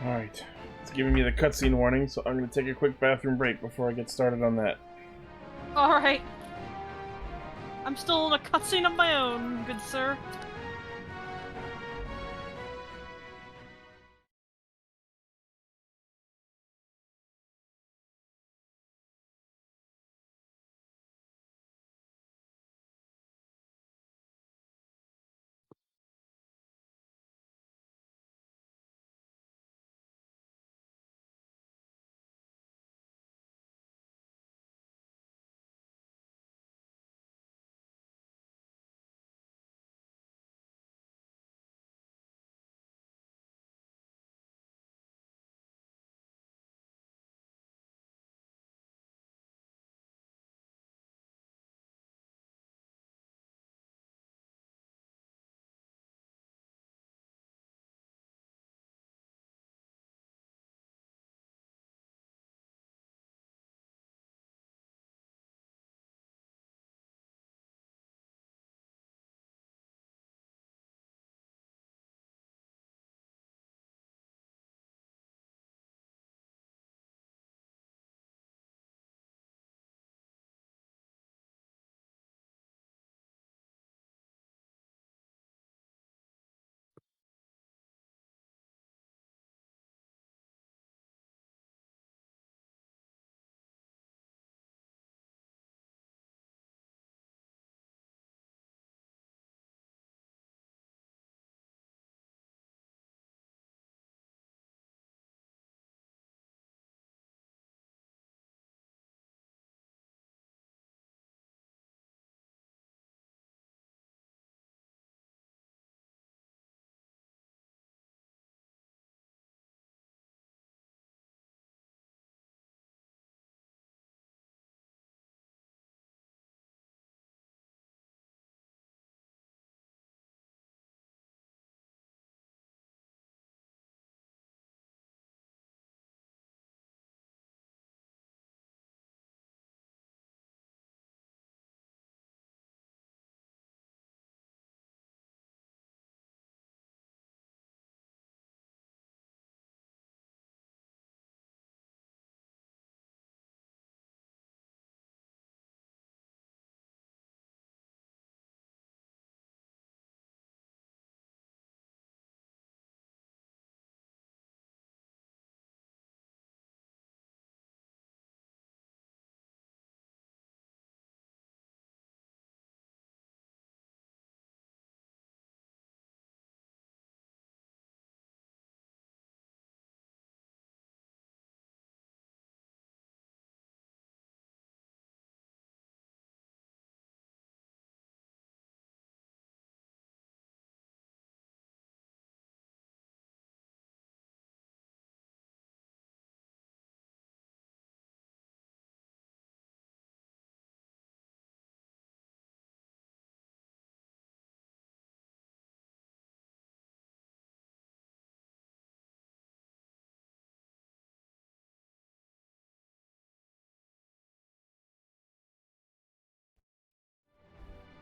Alright. It's giving me the cutscene warning, so I'm going to take a quick bathroom break before I get started on that. Alright. I'm still in a cutscene of my own, good sir.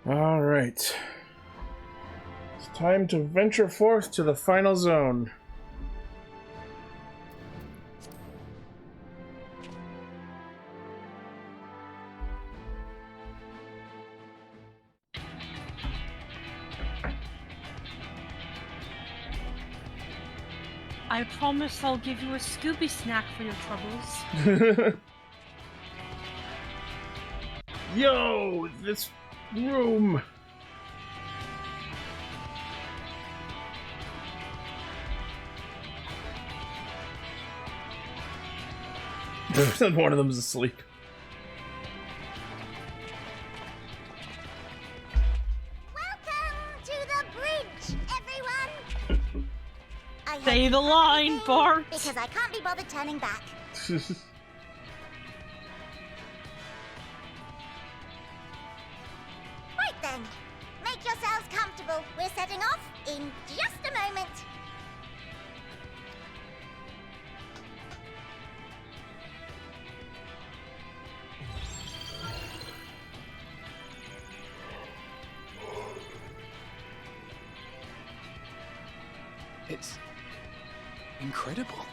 All right. It's time to venture forth to the final zone. I promise I'll give you a Scooby snack for your troubles. Yo, this room. One of them is asleep. Welcome to the bridge, everyone! Say the line, Bart! Because I can't be bothered turning back. Right then, make yourselves comfortable. We're setting off in just a moment. It's incredible.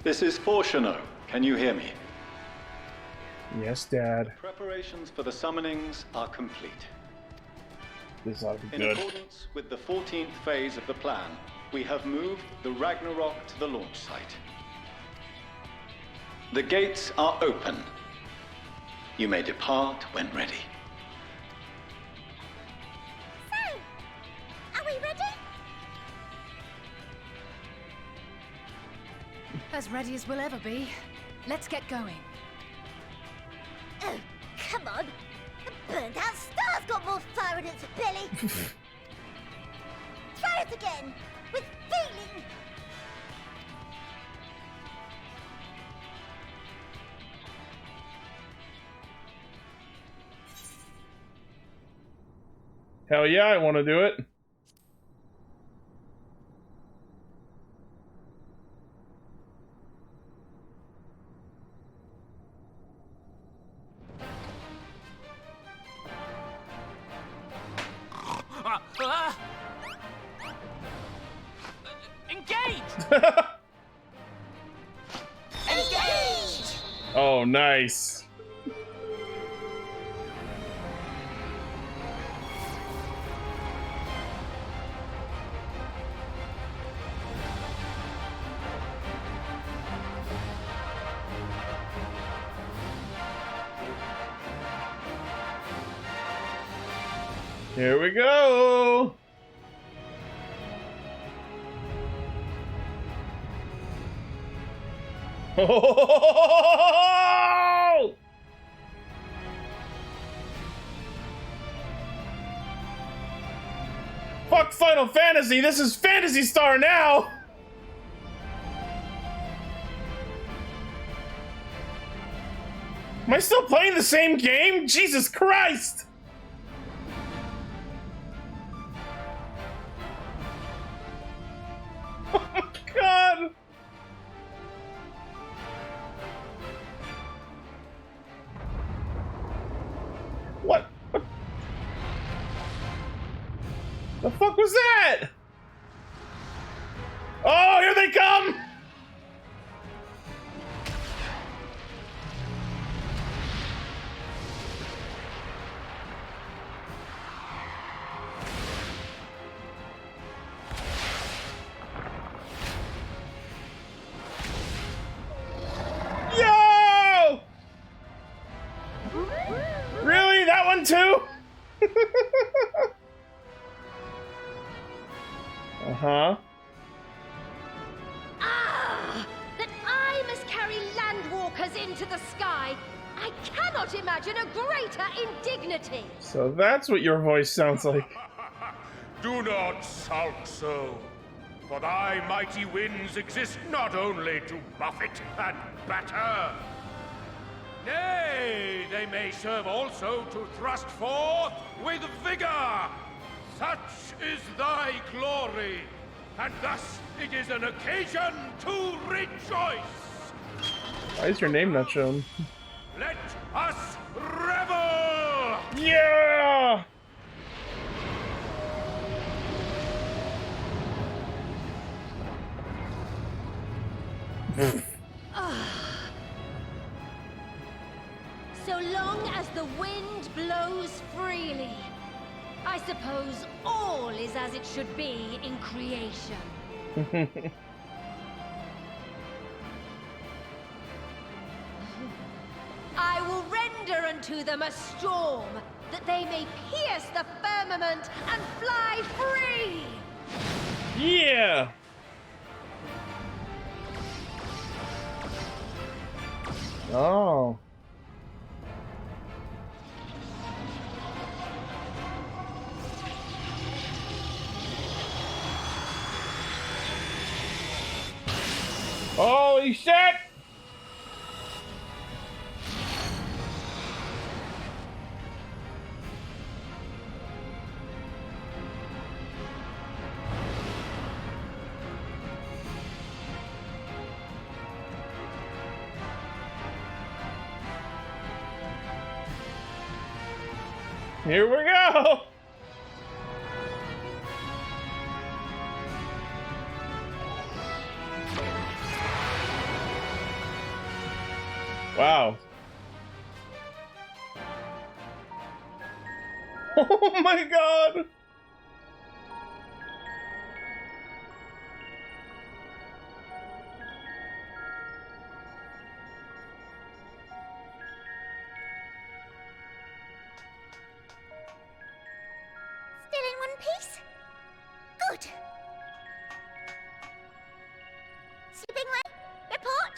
This is Fortuno. Can you hear me? Yes, Dad. Preparations for the summonings are complete. This ought to be In good. accordance with the 14th phase of the plan, we have moved the Ragnarok to the launch site. The gates are open. You may depart when ready. So, are we ready? As ready as we'll ever be. Let's get going. Oh, come on. The burnt out star's got more fire in its belly. Try it again, with feeling. Hell yeah, I want to do it. Engage! Engage! Oh, nice. Here we go. Oh! Fuck Final Fantasy, this is Phantasy Star now! Am I still playing the same game? Jesus Christ! Oh my god! What? The fuck was that? Oh, here they come! Yo! Really? That one too? Uh-huh. Ah! That I must carry landwalkers into the sky! I cannot imagine a greater indignity! So that's what your voice sounds like. Do not sulk so, for thy mighty winds exist not only to buffet and batter. Nay, they may serve also to thrust forth with vigor. Such is thy glory, and thus it is an occasion to rejoice. Why is your name not shown? Let us revel! Yeah! So long as the wind blows freely, I suppose all is as it should be in creation. I will render unto them a storm, that they may pierce the firmament and fly free! Yeah! Oh. Holy shit! Here we go! Wow. Oh my god! Still in one piece? Good. Sleeping way? Report?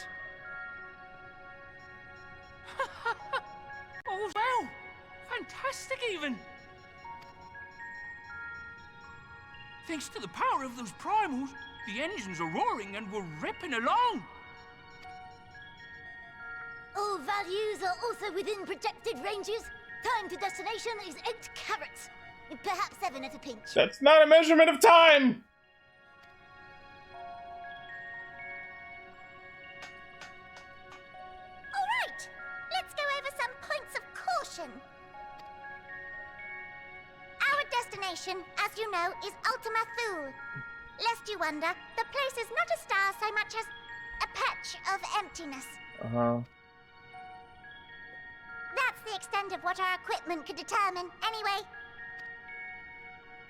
Oh, well! Fantastic, even! Thanks to the power of those primals, the engines are roaring and we're ripping along! All values are also within projected ranges. Time to destination is 8 carats. Perhaps 7 at a pinch. That's not a measurement of time! Alright, let's go over some points of caution. Our destination, as you know, is Ultima Thule. Lest you wonder, the place is not a star so much as a patch of emptiness. Uh-huh. That's the extent of what our equipment could determine, anyway.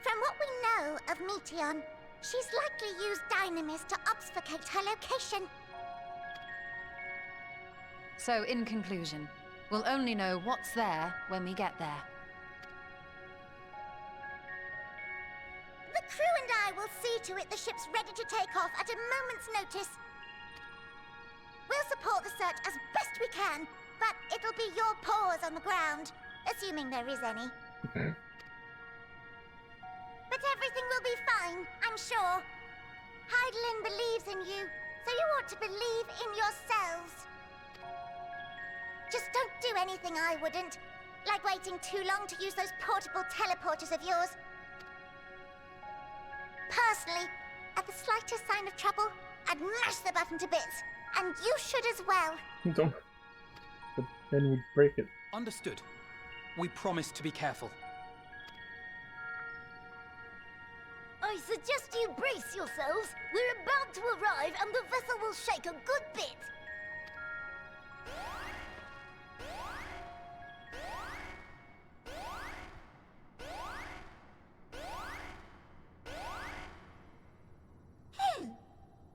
From what we know of Meteon, she's likely used Dynamis to obfuscate her location. So, in conclusion, we'll only know what's there when we get there. The crew and I will see to it the ship's ready to take off at a moment's notice. We'll support the search as best we can, but it'll be your paws on the ground, assuming there is any. But everything will be fine, I'm sure. Heidelin believes in you, so you ought to believe in yourselves. Just don't do anything I wouldn't, like waiting too long to use those portable teleporters of yours. Personally, at the slightest sign of trouble, I'd mash the button to bits, and you should as well. Don't. But then we'd break it. Understood. We promise to be careful. I suggest you brace yourselves. We're about to arrive, and the vessel will shake a good bit.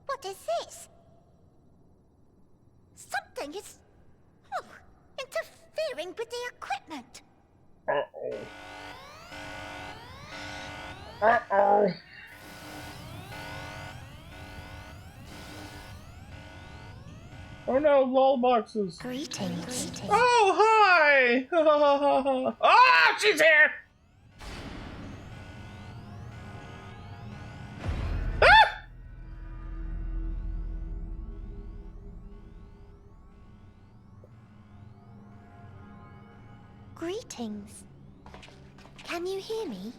What is this? Something is interfering with the equipment. Uh-oh. Uh-oh. Oh no, lol boxes. Greetings. Oh, hi! Ah, she's here! Ah! Greetings. Can you hear me?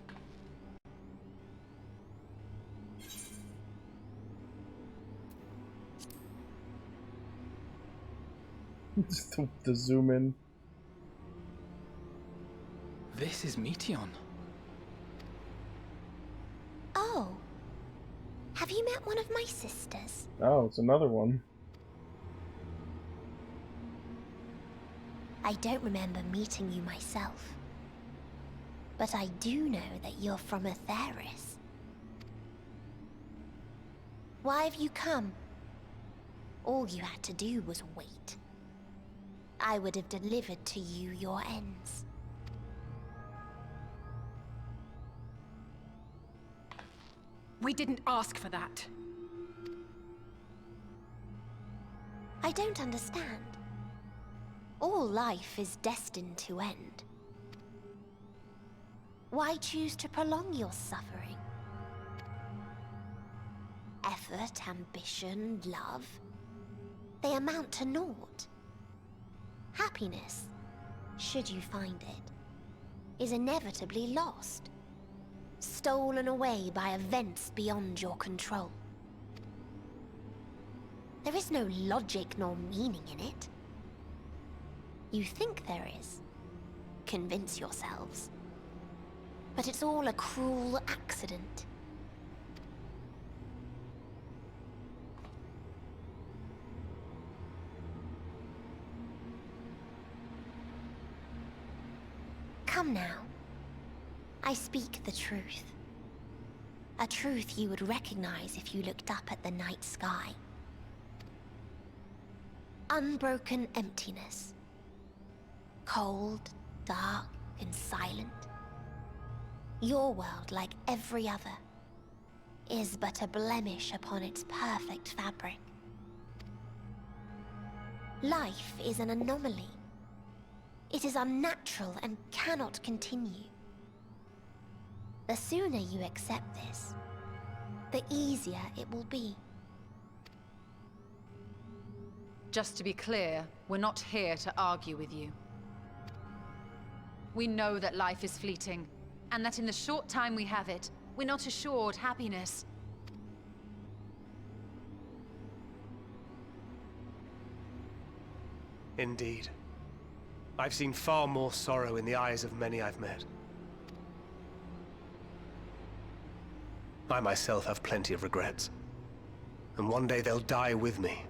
Just the zoom in. This is Meteon. Oh. Have you met one of my sisters? Oh, it's another one. I don't remember meeting you myself. But I do know that you're from Aetherial. Why have you come? All you had to do was wait. I would have delivered to you your ends. We didn't ask for that. I don't understand. All life is destined to end. Why choose to prolong your suffering? Effort, ambition, love, they amount to naught. Happiness, should you find it, is inevitably lost. Stolen away by events beyond your control. There is no logic nor meaning in it. You think there is. Convince yourselves. But it's all a cruel accident. Come now. I speak the truth. A truth you would recognize if you looked up at the night sky. Unbroken emptiness. Cold, dark, and silent. Your world, like every other, is but a blemish upon its perfect fabric. Life is an anomaly. It is unnatural and cannot continue. The sooner you accept this, the easier it will be. Just to be clear, we're not here to argue with you. We know that life is fleeting, and that in the short time we have it, we're not assured happiness. Indeed. I've seen far more sorrow in the eyes of many I've met. I myself have plenty of regrets. And one day they'll die with me.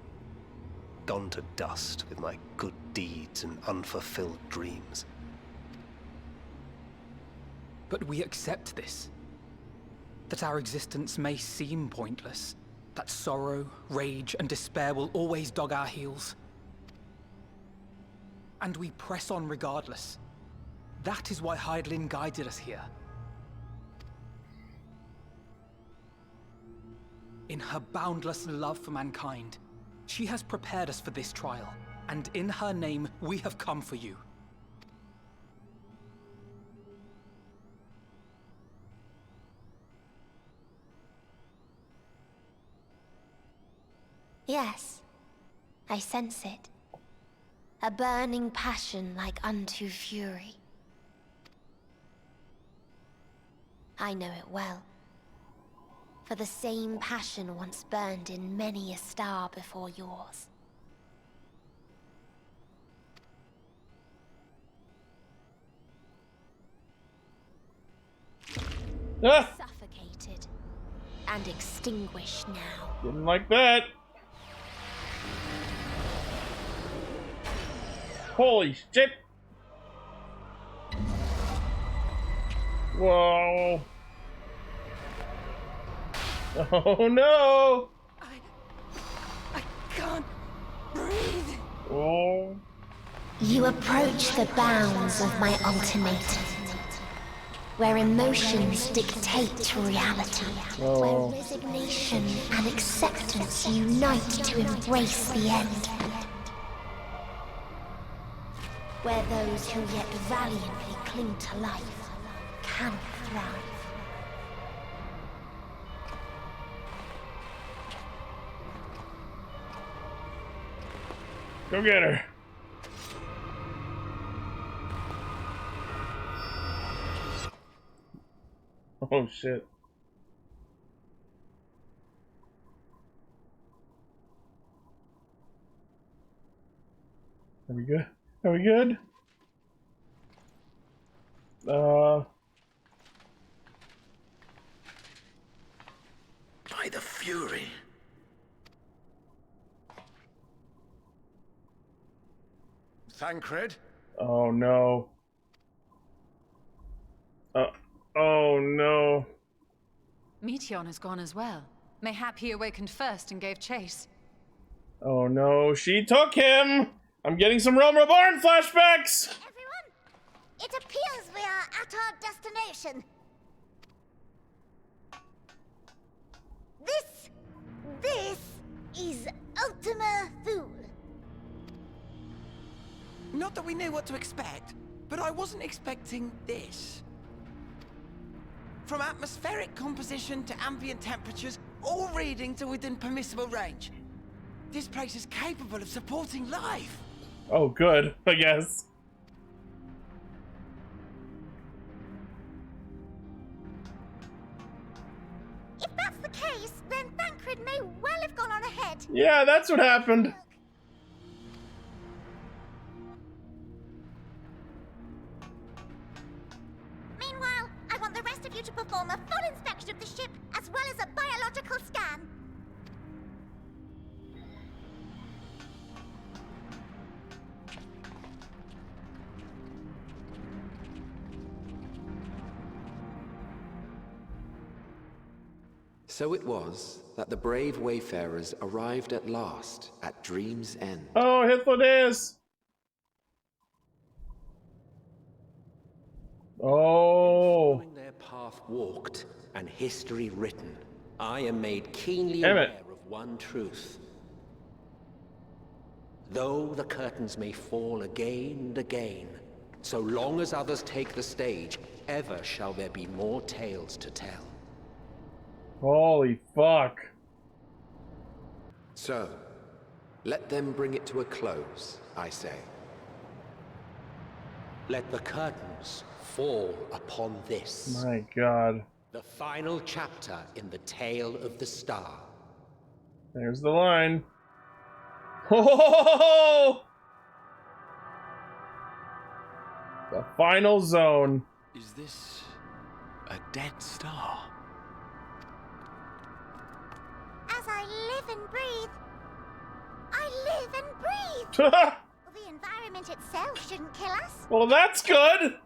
Gone to dust with my good deeds and unfulfilled dreams. But we accept this. That our existence may seem pointless. That sorrow, rage, and despair will always dog our heels. And we press on regardless. That is why Hydaelyn guided us here. In her boundless love for mankind, she has prepared us for this trial, and in her name, we have come for you. Yes, I sense it. A burning passion like unto fury. I know it well. For the same passion once burned in many a star before yours. Suffocated and extinguished now. Didn't like that. Holy shit! Whoa! Oh no! I can't breathe. Oh. You approach the bounds of my ultimatum, where emotions dictate reality, where resignation and acceptance unite to embrace the end, where those who yet valiantly cling to life can thrive. Go get her. Oh shit. Are we good? Are we good? By the Fury. Thancred? Oh no. Oh no. Meteon has gone as well. Mayhap he awakened first and gave chase. Oh no, she took him! I'm getting some Realm Reborn flashbacks! Everyone, it appears we are at our destination. This is Ultima Thule. Not that we knew what to expect, but I wasn't expecting this. From atmospheric composition to ambient temperatures, all reading to within permissible range. This place is capable of supporting life. Oh, good, I guess. If that's the case, then Thancred may well have gone on ahead. Yeah, that's what happened. Meanwhile, I want the rest of you to perform a full inspection of the ship, as well as a biological scan. So it was that the brave wayfarers arrived at last at Dream's End. Oh, Hythlodaeus! Oh. Following their path walked, and history written, I am made keenly Damn aware it. of one truth. Though the curtains may fall again and again, so long as others take the stage, ever shall there be more tales to tell. Holy fuck. So, let them bring it to a close, I say. Let the curtains fall upon this. My god. The final chapter in the tale of the star. There's the line. Oh! The final zone. Is this a dead star? As I live and breathe, I live and breathe. The environment itself shouldn't kill us. Well, that's good.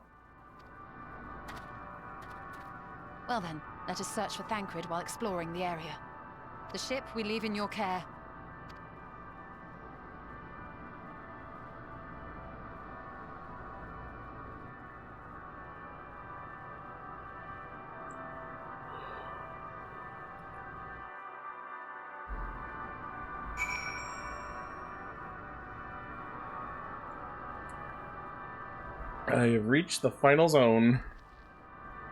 Well then, let us search for Thancred while exploring the area. The ship we leave in your care. I have reached the final zone.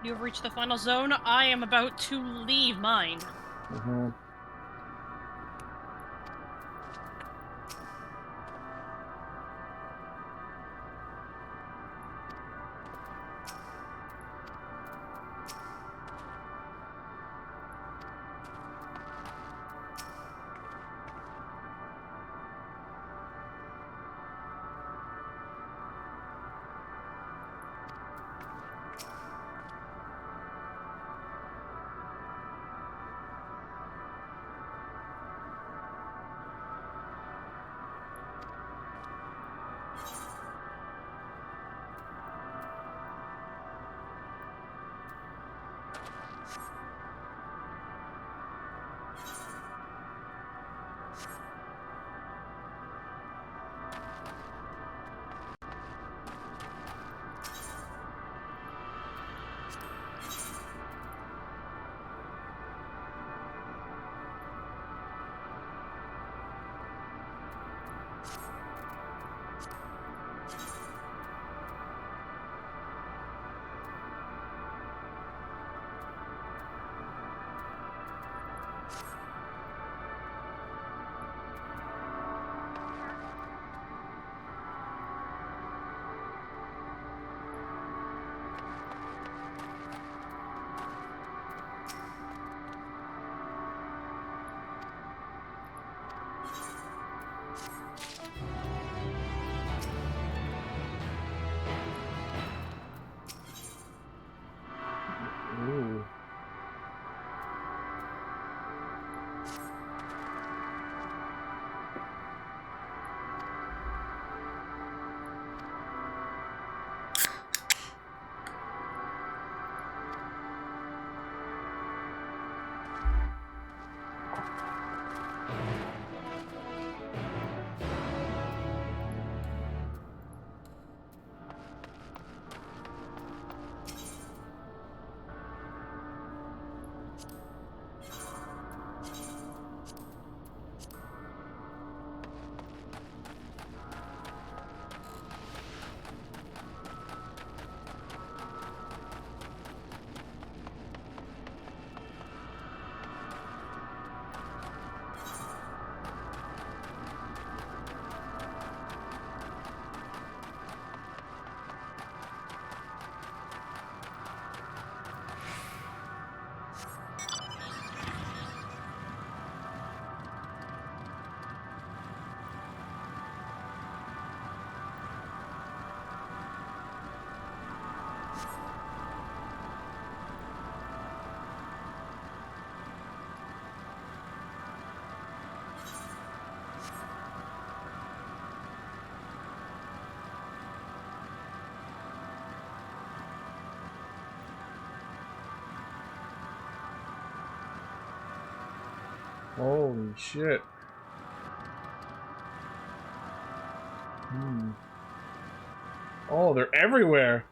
You have reached the final zone. I am about to leave mine. Mm-hmm. Holy shit. Oh, they're everywhere.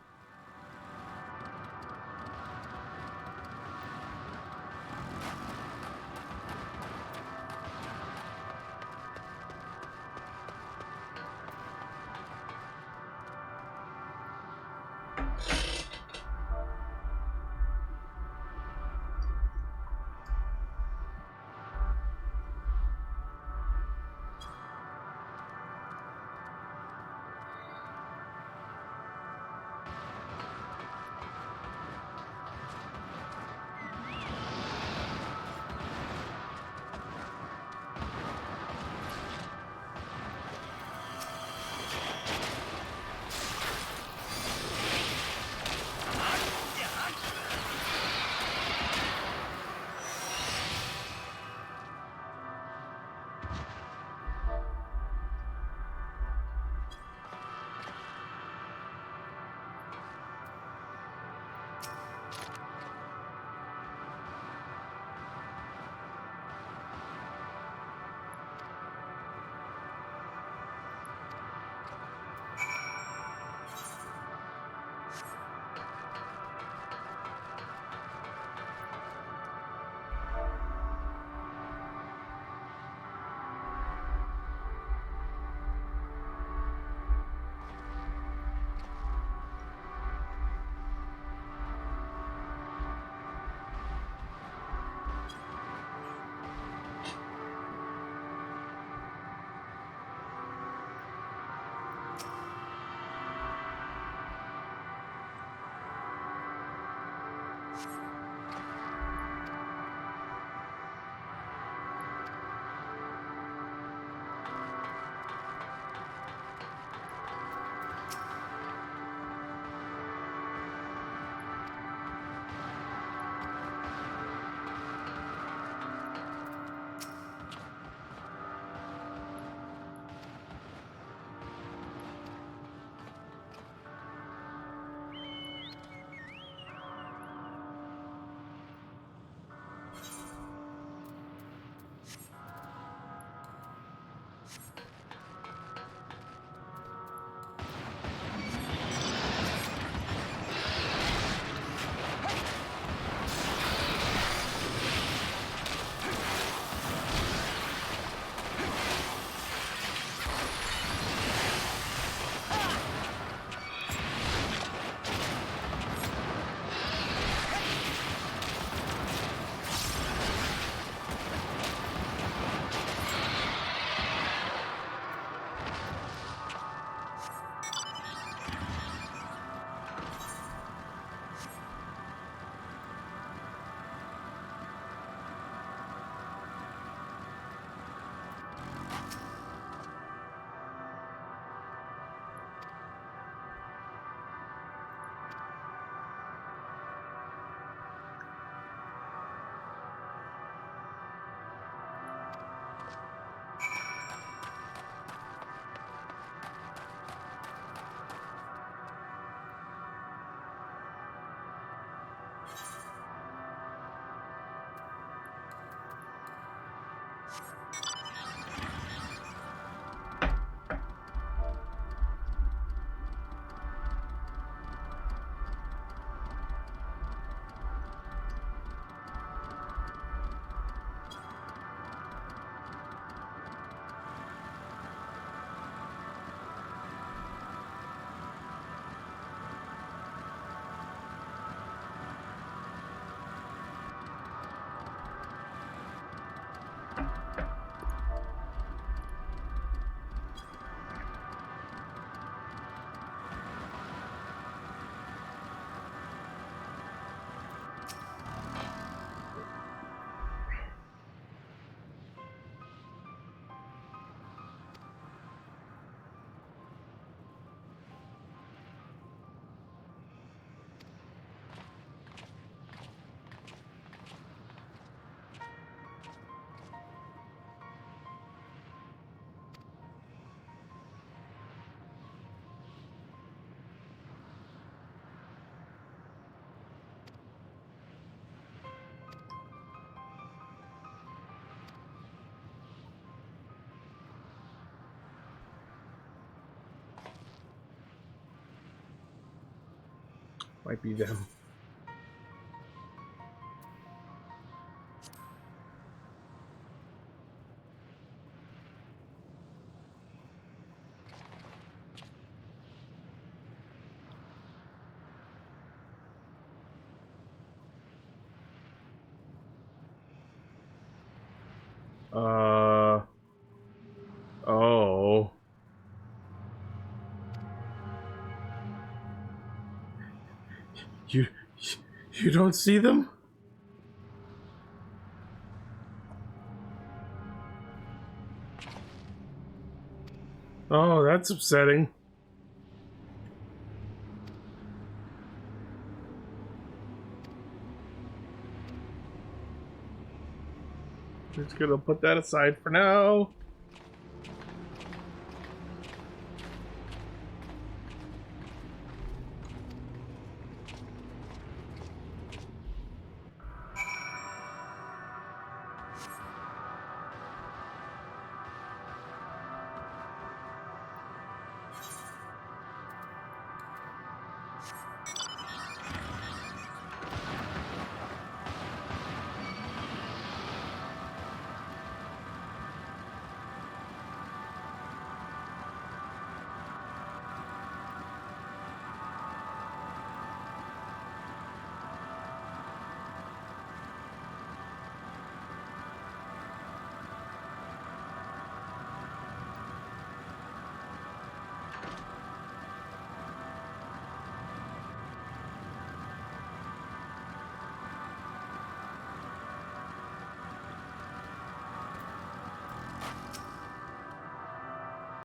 Might be them. Oh. You don't see them? Oh, that's upsetting. Just gonna put that aside for now.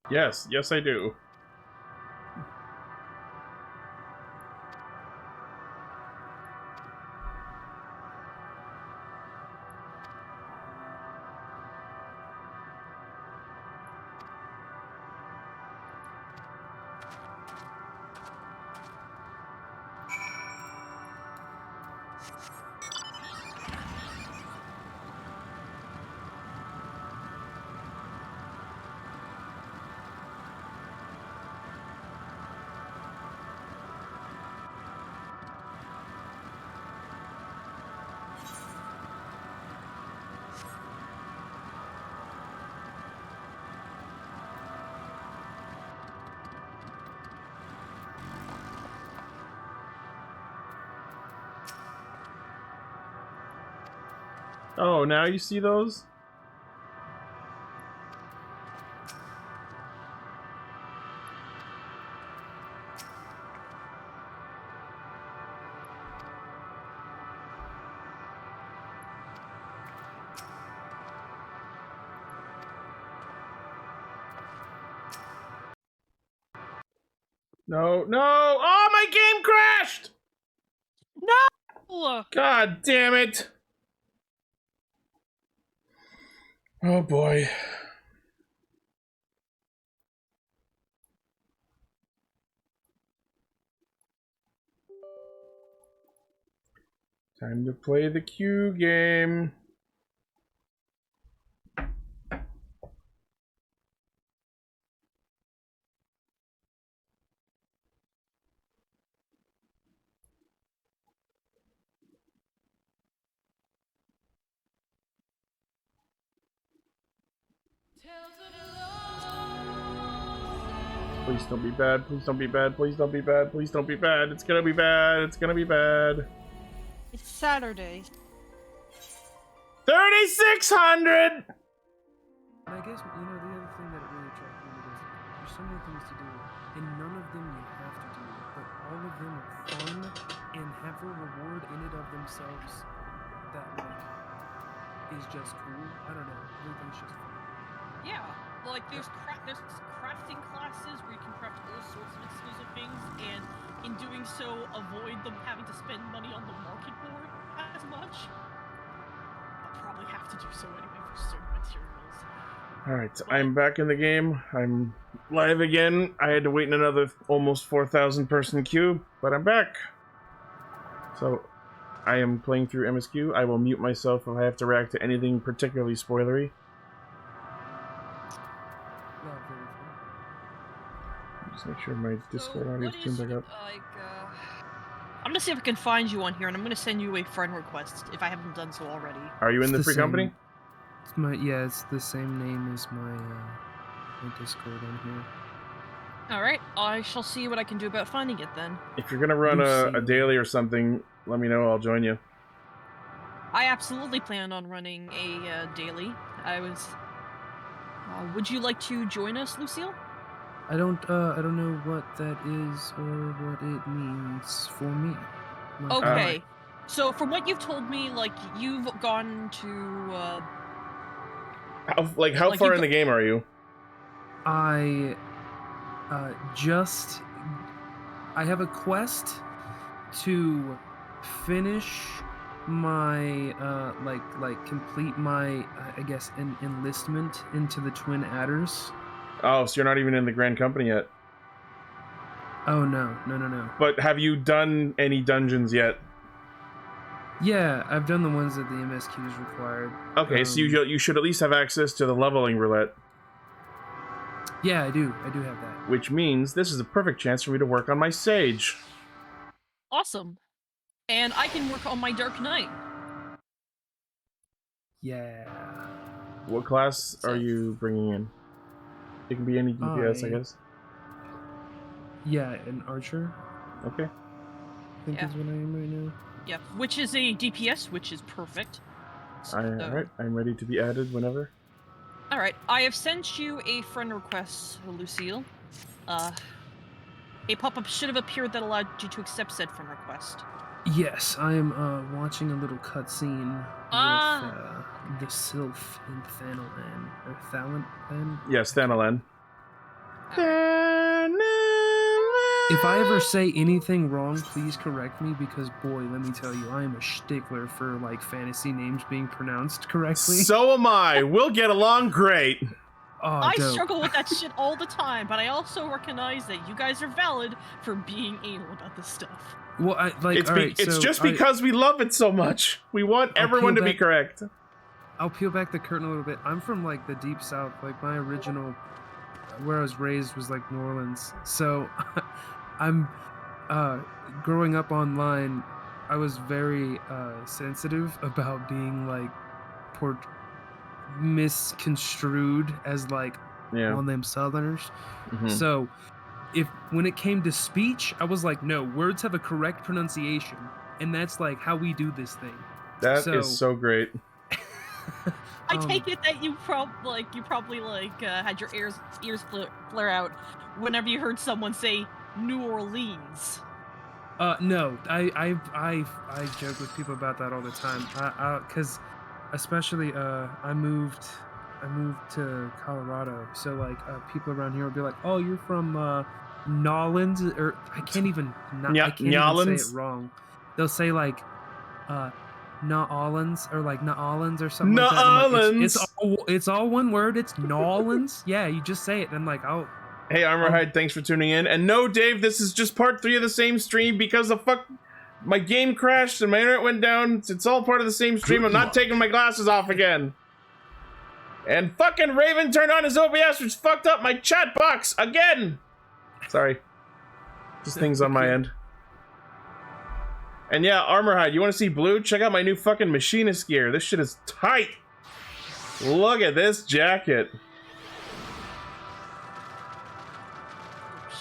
Yes, yes I do. Oh, now you see those? No, no! Oh, my game crashed! No! God damn it! Oh boy. Time to play the Q game. Please don't be bad, please don't be bad, please don't be bad, please don't be bad. It's gonna be bad, it's gonna be bad. It's Saturday. 3,600! I guess, you know, the other thing that really attracted me was there's so many things to do, and none of them you have to do, but all of them are fun and have a reward in it of themselves that, like, is just cool. I don't know. Everything's just fun. Yeah, like there's crafting classes where you can craft all sorts of exclusive things, and in doing so, avoid them having to spend money on the market board as much. I'll probably have to do so anyway for certain materials. Alright, I'm back in the game. I'm live again. I had to wait in another almost 4,000 person queue, but I'm back. So, I am playing through MSQ. I will mute myself if I have to react to anything particularly spoilery. Just make sure my Discord audio is tuned back up. I'm gonna see if I can find you on here, and I'm gonna send you a friend request if I haven't done so already. Are you in the free company? It's the same name as my Discord on here. Alright, I shall see what I can do about finding it then. If you're gonna run a daily or something, let me know. I'll join you. I absolutely plan on running a daily. Would you like to join us, Lucille? I don't know what that is or what it means for me. Okay. So from what you've told me, like, you've gone to, how far in the game are you? I have a quest to finish my complete my I guess enlistment into the Twin Adders. Oh, so you're not even in the Grand Company yet? Oh no. But have you done any dungeons yet? Yeah, I've done the ones that the MSQ is required. Okay, so you should at least have access to the leveling roulette. Yeah, I do have that. Which means this is a perfect chance for me to work on my Sage. Awesome. And I can work on my Dark Knight. Yeah. What class are you bringing in? It can be any DPS, I guess. Yeah, an archer. Okay. I think is what I am right now. Yeah, which is a DPS, which is perfect. Alright, I'm ready to be added whenever. Alright, I have sent you a friend request, Lucille. A pop-up should have appeared that allowed you to accept said friend request. Yes, I am watching a little cutscene with the Sylph and Thanalan. Or Thalan? Yes, Thanalan. If I ever say anything wrong, please correct me, because boy, let me tell you, I am a stickler for like fantasy names being pronounced correctly. So am I. We'll get along great. I struggle with that shit all the time, but I also recognize that you guys are valid for being anal about this stuff. Well, it's just because we love it so much. We want everyone to be correct. I'll peel back the curtain a little bit. I'm from like the deep south. Like my original, where I was raised was like New Orleans. So I'm growing up online. I was very sensitive about being like misconstrued as like one of them Southerners. Mm-hmm. So when it came to speech, I was like, no, words have a correct pronunciation, and that's like how we do this thing. That is so great. I take it that you probably had your ears flare out whenever you heard someone say New Orleans. No, I joke with people about that all the time. Because especially I moved to Colorado, so like people around here will be like, "Oh, you're from Nolans," or I can't even say it wrong. They'll say like Nolans or like Nolans or something like that. Like, it's all one word. It's Nolans. Yeah, you just say it, and I'm like, oh. Hey, Armorhide, thanks for tuning in. And no, Dave, this is just part 3 of the same stream because my game crashed and my internet went down. It's all part of the same stream. I'm not taking my glasses off again. And fucking Raven turned on his OBS, which fucked up my chat box again. Sorry. Just things on my end. And yeah, Armorhide, you want to see blue? Check out my new fucking machinist gear. This shit is tight. Look at this jacket.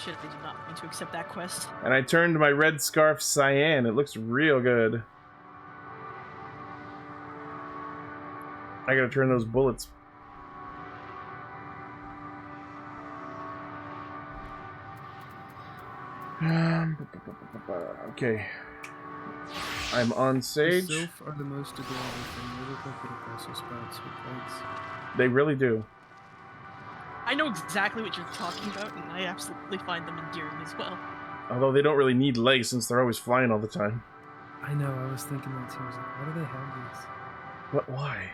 Shit, they did not mean to accept that quest. And I turned my red scarf cyan. It looks real good. I gotta turn those bullets. Okay. I'm on Sage. The Sylph are the most adorable thing. They look like little Brussels sprouts with lights. They really do. I know exactly what you're talking about, and I absolutely find them endearing as well. Although they don't really need legs since they're always flying all the time. I know, I was thinking that too. I was like, why do they have these? But why?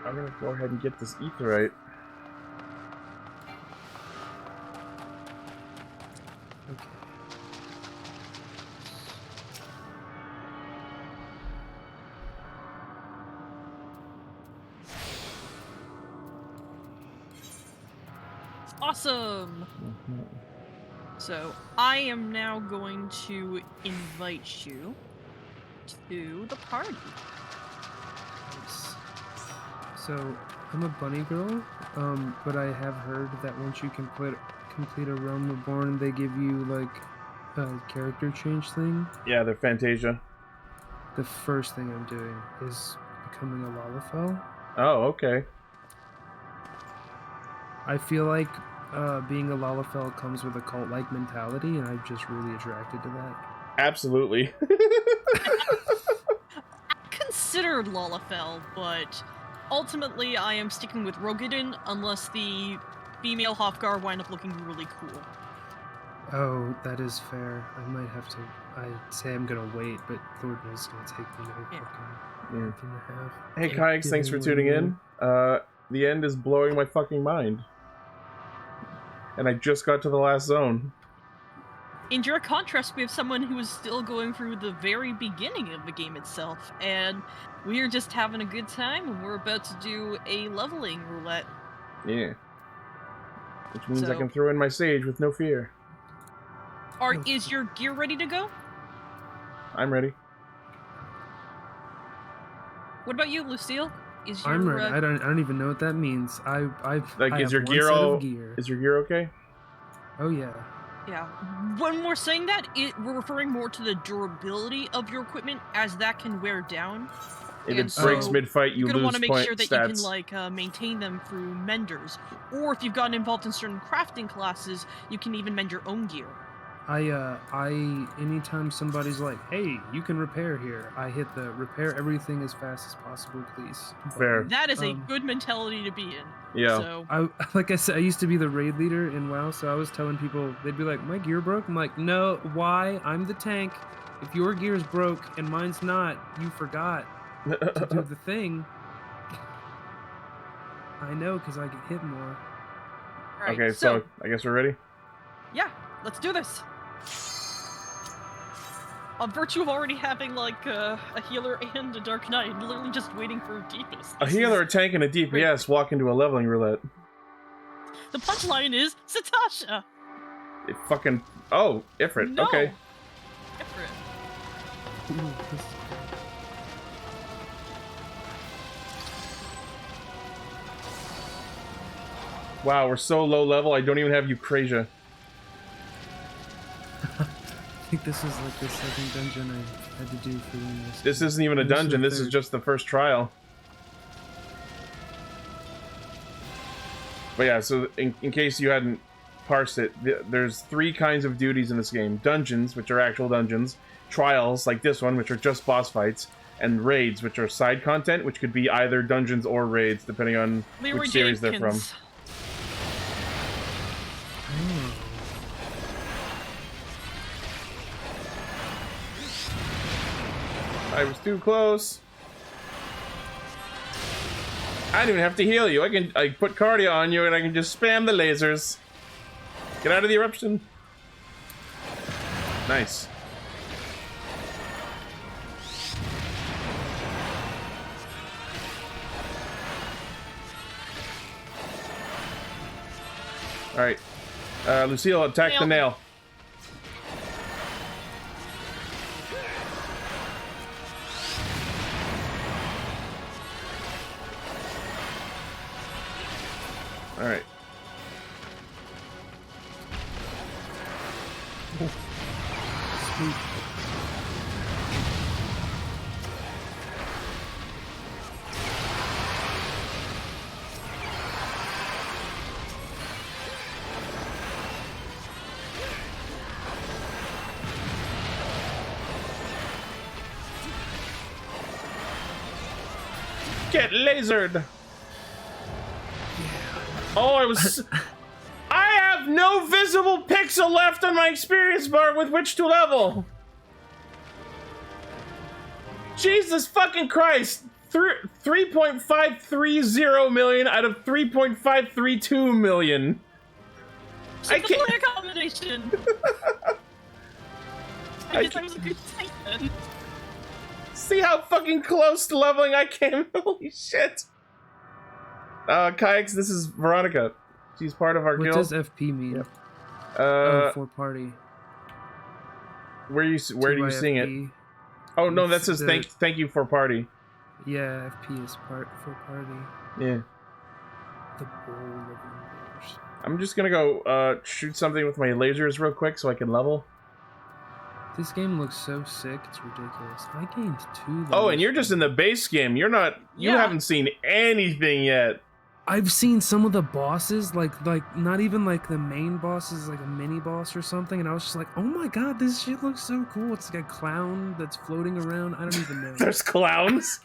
I'm gonna go ahead and get this Aetherial. Okay. Awesome! So, I am now going to invite you to the party. Nice. So, I'm a bunny girl, but I have heard that once you complete a Realm Reborn, they give you, like, a character change thing. Yeah, they're Fantasia. The first thing I'm doing is becoming a Lalafell. Oh, okay. I feel like being a Lalafell comes with a cult-like mentality, and I'm just really attracted to that. Absolutely. I considered Lalafell, but ultimately I am sticking with Rogadin unless the female Hofgar wind up looking really cool. Oh, that is fair. I might have to. I'd say I'm gonna wait, but Lord knows it's gonna take me no fucking month and a half. Hey, Kayaks, thanks for tuning in. The end is blowing my fucking mind. And I just got to the last zone. In direct contrast, we have someone who is still going through the very beginning of the game itself, and we are just having a good time, and we're about to do a leveling roulette. Yeah. Which means I can throw in my sage with no fear. Is your gear ready to go? I'm ready. What about you, Lucille? I'm ready. I don't even know what that means. Is your gear all? Is your gear okay? Oh yeah. Yeah. When we're saying that, we're referring more to the durability of your equipment, as that can wear down. If it breaks mid-fight, you lose You're gonna want to make sure that stats. you can like maintain them through menders, or if you've gotten involved in certain crafting classes, you can even mend your own gear. Anytime somebody's like, hey, you can repair here, I hit the repair everything as fast as possible, please. Fair. That is a good mentality to be in. Yeah. So. Like I said, I used to be the raid leader in WoW, so I was telling people, they'd be like, my gear broke? I'm like, no, why? I'm the tank. If your gear's broke and mine's not, you forgot to do the thing. I know, because I get hit more. Right, okay, so I guess we're ready? Yeah, let's do this. On virtue of already having, like, a healer and a Dark Knight, literally just waiting for Deepest. A healer, a tank, and a DPS walk into a leveling roulette. The punchline is Satasha! It fucking... Oh, Ifrit, no. Okay. Ifrit. Wow, we're so low level, I don't even have Eucrasia. I think this is like the second dungeon I had to do for this. This isn't even a dungeon, this is just the first trial. But yeah, so in case you hadn't parsed it, there's 3 kinds of duties in this game. Dungeons, which are actual dungeons, trials, like this one, which are just boss fights, and raids, which are side content, which could be either dungeons or raids, depending on which series they're from. I was too close. I don't even have to heal you. I put cardio on you and I can just spam the lasers. Get out of the eruption. Nice. Alright. Lucille, attack the nail. Alright. Get lasered! Oh, I have no visible pixel left on my experience bar with which to level! Jesus fucking Christ! 3.530 million out of 3.532 million. I can't. A combination. I guess that was a good statement. See how fucking close to leveling I came? Holy shit! Kayaks, this is Veronica. She's part of our what guild. What does FP mean? Yep. For party. Where do you seeing it? Oh no, that says thank you for party. Yeah, FP is for party. Yeah. The bowl of universe. I'm just gonna go shoot something with my lasers real quick so I can level. This game looks so sick, it's ridiculous. I gained 2 levels. Oh, and you're just in the base game. You're not. You haven't seen anything yet. I've seen some of the bosses, like not even like the main boss is like a mini boss or something, and I was just like, oh my god, this shit looks so cool. It's like a clown that's floating around. I don't even know. There's clowns.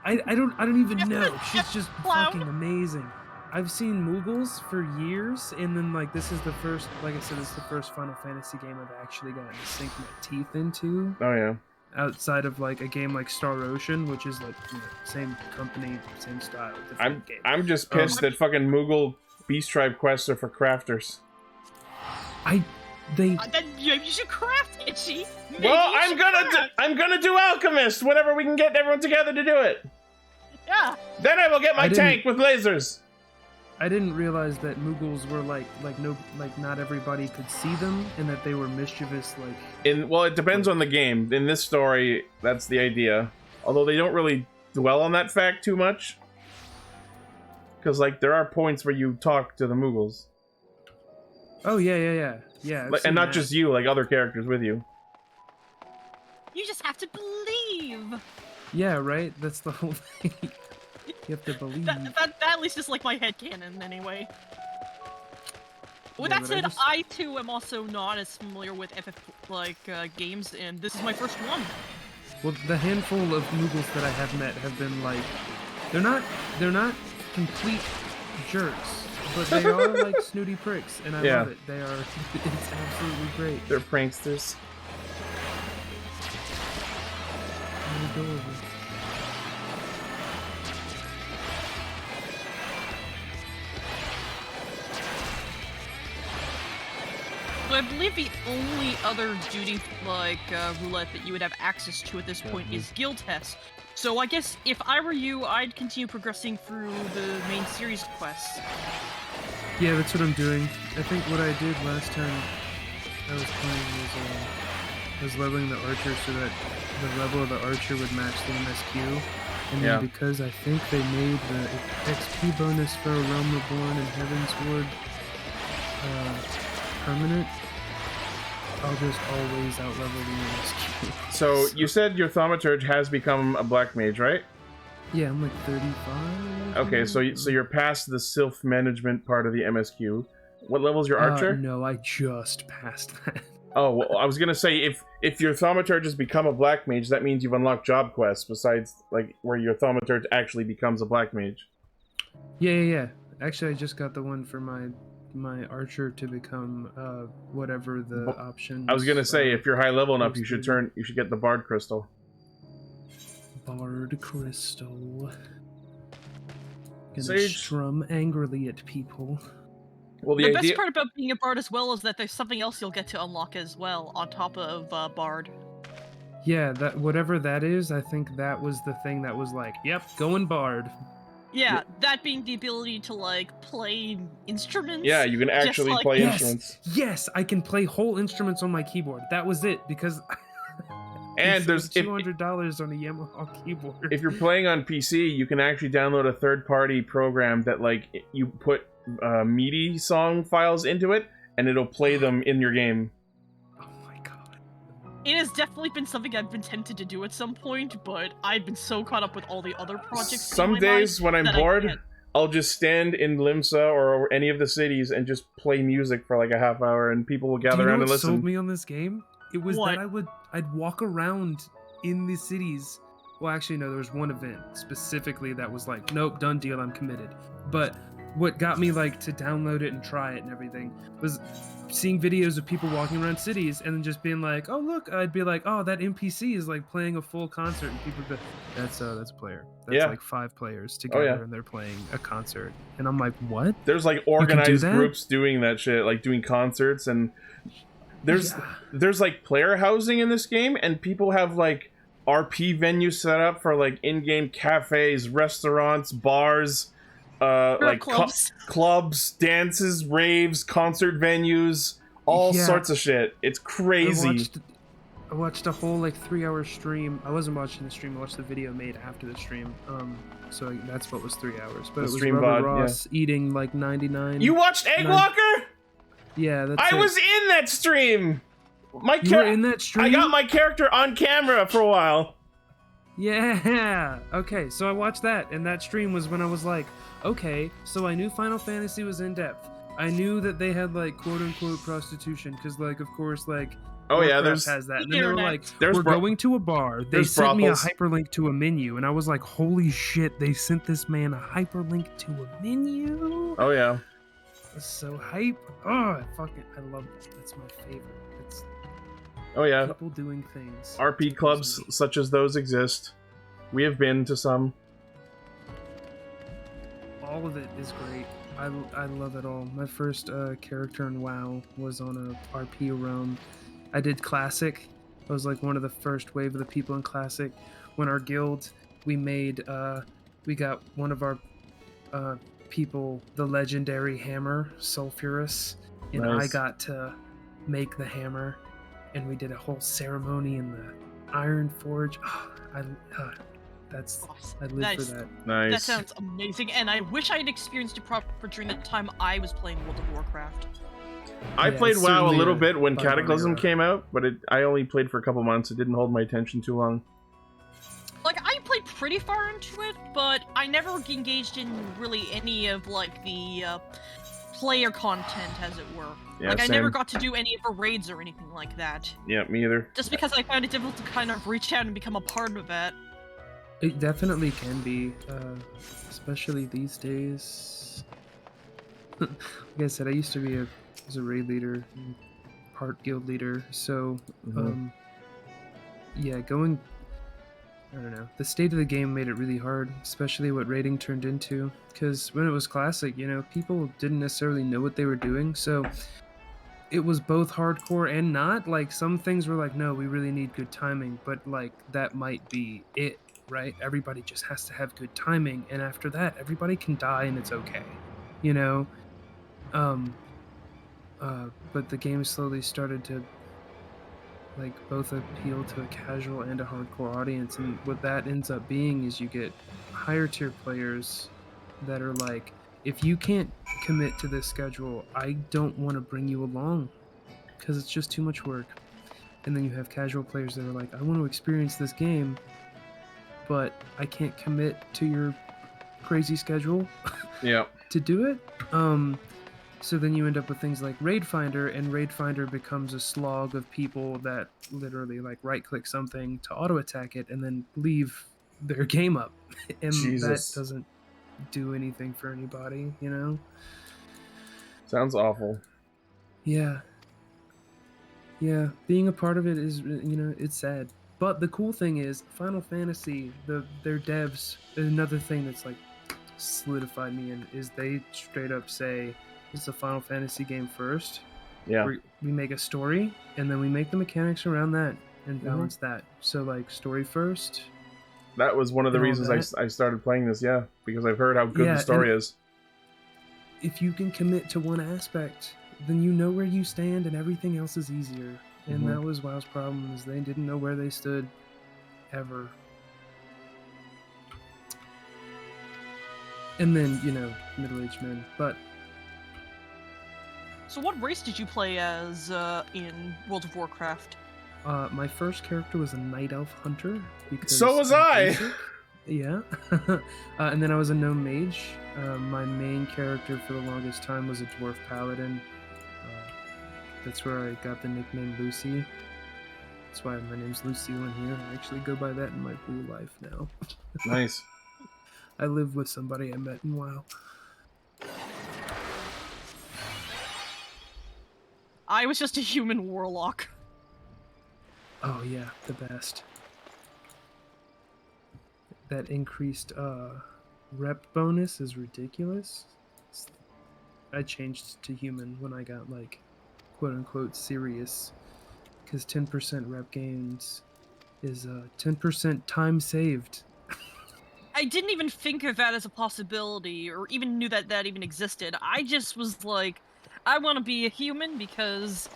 I don't even know. She's just fucking amazing. I've seen Moogles for years, and then like this is the first, like I said, this is the first Final Fantasy game I've actually gotten to sink my teeth into. Oh yeah. Outside of like a game like Star Ocean, which is like same company, same style, different game. I'm just pissed that fucking Moogle Beast Tribe quests are for crafters. Then you should craft, Itchy. Well, I'm gonna do Alchemist whenever we can get everyone together to do it. Yeah. Then I will get my tank with lasers. I didn't realize that Moogles were like not everybody could see them, and that they were mischievous. Well, it depends on the game. In this story, that's the idea. Although they don't really dwell on that fact too much, because like there are points where you talk to the Moogles. Oh yeah. And not just you, like other characters with you. You just have to believe. Yeah, right. That's the whole thing. You have to believe. That at least is like my headcanon, anyway. With that said, I too am also not as familiar with games, and this is my first one. Well, the handful of Moogles that I have met have been like, they're not complete jerks, but they are like snooty pricks, and I love it. They are. It's absolutely great. They're pranksters. Adorable. I believe the only other duty, roulette that you would have access to at this point is guild tests. So I guess if I were you, I'd continue progressing through the main series quests. Yeah, that's what I'm doing. I think what I did last time I was playing was leveling the archer so that the level of the archer would match the MSQ. And then because I think they made the XP bonus for Realm Reborn and Heaven's Ward permanent, I'll just always outlevel the MSQ. So you said your thaumaturge has become a black mage, right? Yeah, I'm like 35. Okay, so you're past the sylph management part of the MSQ. What level is your archer? No, I just passed that. Oh, well, I was gonna say if your thaumaturge has become a black mage, that means you've unlocked job quests besides like where your thaumaturge actually becomes a black mage. Yeah. Actually, I just got the one for my archer to become whatever the option. I was gonna say if you're high level enough, you should get the Bard Crystal. Bard Crystal. Gonna Sage. strum angrily at people. Well, the best part about being a bard as well is that there's something else you'll get to unlock as well on top of bard. Yeah, that whatever that is, I think that was the thing that was like, yep, going bard. Yeah, that being the ability to like play instruments. Yeah, you can actually play instruments. Yes, I can play whole instruments on my keyboard. That was it because. And there's $200 on a Yamaha keyboard. If you're playing on PC, you can actually download a third-party program that like you put MIDI song files into it, and it'll play them in your game. Oh my god! It has definitely been something I've been tempted to do at some point, but I've been so caught up with all the other projects. Some days when I'm bored, I'll just stand in Limsa or any of the cities and just play music for like a half hour, and people will gather around and listen. Sold me on this game? It was that I'd walk around in the cities. Well, actually, no, there was one event specifically that was like, nope, done deal, I'm committed. But what got me like to download it and try it and everything was seeing videos of people walking around cities and then just being like, oh look, I'd be like, oh, that NPC is like playing a full concert, and people would be, that's a player. That's like 5 players together and they're playing a concert. And I'm like, what? There's like organized groups doing that shit, like doing concerts, and there's like player housing in this game, and people have like RP venues set up for like in-game cafes, restaurants, bars. like clubs, dances, raves, concert venues, all sorts of shit. It's crazy. I watched a whole like 3-hour stream. I wasn't watching the stream. I watched the video made after the stream. So that's what was 3 hours. But The it was stream Rubber VOD, Ross eating like 99. You watched Endwalker? Yeah, that's I was in that stream. You were in that stream? I got my character on camera for a while. Yeah. Okay, so I watched that, and that stream was when I was like, okay, so I knew Final Fantasy was in depth. I knew that they had like quote unquote prostitution, because like of course like Warcraft has that. And then they were like, we're going to a bar. They sent me a hyperlink to a menu, and I was like, holy shit, they sent this man a hyperlink to a menu? Oh yeah. It's so hype. Oh, I love it. That's my favorite. It's people doing things. RP clubs such as those exist. We have been to some. All of it is great. I love it all. My first character in WoW was on a RP realm. I did Classic. I was like one of the first wave of the people in Classic. When our guild, we got one of our people the legendary hammer, Sulfurous, and Nice. I got to make the hammer, and we did a whole ceremony in the Iron Forge. Oh, I live for that. Nice. That sounds amazing, and I wish I had experienced it proper during the time I was playing World of Warcraft. I played WoW a little bit when Cataclysm came out, but I only played for a couple months. It didn't hold my attention too long. Like, I played pretty far into it, but I never engaged in really any of, like, the, player content, as it were. Yeah, like, I never same. got to do any of the raids or anything like that. Yeah, me either. Just because I found it difficult to kind of reach out and become a part of it. It definitely can be, especially these days. Like I said, I used to be as a raid leader, part guild leader, so, yeah, I don't know. The state of the game made it really hard, especially what raiding turned into. Because when it was Classic, you know, people didn't necessarily know what they were doing, so it was both hardcore and not. Like, some things were like, no, we really need good timing, but, like, that might be it, right? Everybody just has to have good timing, and after that, everybody can die and it's okay, you know? But the game slowly started to like both appeal to a casual and a hardcore audience, and what that ends up being is you get higher tier players that are like, if you can't commit to this schedule, I don't want to bring you along because it's just too much work. And then you have casual players that are like, I want to experience this game, but I can't commit to your crazy schedule to do it. So then you end up with things like Raid Finder, and Raid Finder becomes a slog of people that literally like right-click something to auto-attack it and then leave their game up. And that doesn't do anything for anybody, you know? Sounds awful. Yeah. Yeah, being a part of it is, you know, it's sad. But the cool thing is, Final Fantasy, their devs, another thing that's like solidified me in, is they straight up say, it's a Final Fantasy game first. Yeah. We make a story, and then we make the mechanics around that and balance that. So, like, story first. That was one of the reasons I started playing this, because I've heard how good the story is. If you can commit to one aspect, then you know where you stand, and everything else is easier. And that was WoW's problem, is they didn't know where they stood, ever. And then, you know, middle-aged men. But So what race did you play as in World of Warcraft? My first character was a Night Elf Hunter. Because so was I! Yeah. And then I was a Gnome Mage. My main character for the longest time was a Dwarf Paladin. That's where I got the nickname Lucy. That's why my name's Lucille in here. I actually go by that in my blue life now. Nice. I live with somebody I met in WoW. I was just a human warlock. Oh yeah, the best. That increased rep bonus is ridiculous. I changed to human when I got like quote-unquote serious, because 10% rep gains is 10% time saved. didn't even think of that as a possibility, or even knew that that even existed. I just was like, I want to be a human because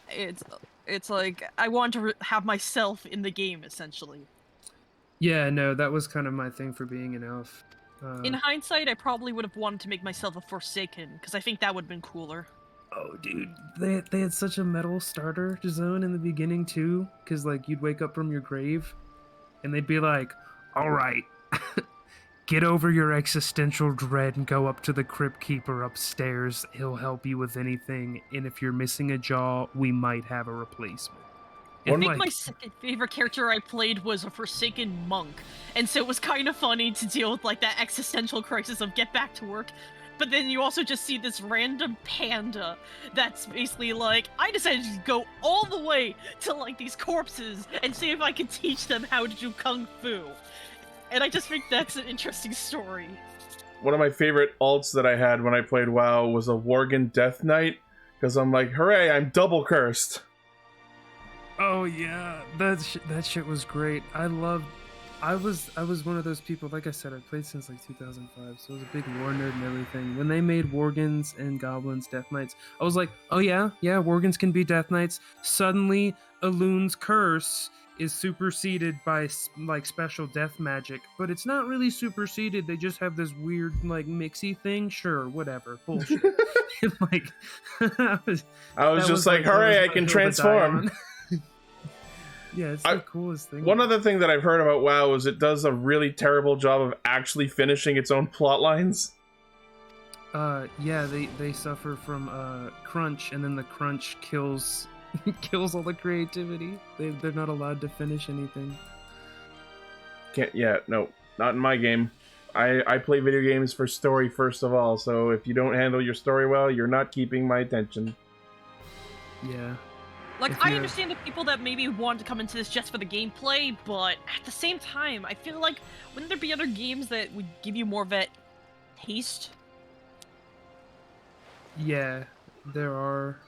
it's like I want to have myself in the game, essentially. Yeah, no, that was kind of my thing for being an elf. In hindsight, I probably would have wanted to make myself a Forsaken, because I think that would have been cooler. Oh, dude, they had such a metal starter zone in the beginning too, because like you'd wake up from your grave, and they'd be like, "All right, get over your existential dread and go up to the Crypt Keeper upstairs. He'll help you with anything, and if you're missing a jaw, we might have a replacement." I think my second favorite character I played was a Forsaken monk, and so it was kind of funny to deal with like that existential crisis of get back to work. But then you also just see this random panda that's basically like, I decided to go all the way to like these corpses and see if I could teach them how to do kung fu. And I just think that's an interesting story. One of my favorite alts that I had when I played WoW was a Worgen Death Knight, because I'm like, hooray, I'm double cursed. Oh yeah, that shit was great. I was one of those people, like I said, I played since like 2005, so I was a big lore nerd and everything. When they made Worgens and Goblins Death Knights, I was like, oh yeah, Worgens can be Death Knights. Suddenly, Elun's curse is superseded by like special death magic, but it's not really superseded. They just have this weird like mixy thing. Sure, whatever, bullshit. Like, I was just like, hooray, I can transform. Yeah, it's the coolest thing. One other thing that I've heard about WoW is it does a really terrible job of actually finishing its own plot lines. Yeah, they suffer from crunch, and then the crunch kills all the creativity. They're not allowed to finish anything. No, not in my game. I play video games for story first of all, so if you don't handle your story well, you're not keeping my attention. Yeah. Like, I understand the people that maybe want to come into this just for the gameplay, but at the same time, I feel like, wouldn't there be other games that would give you more of that taste? Yeah, there are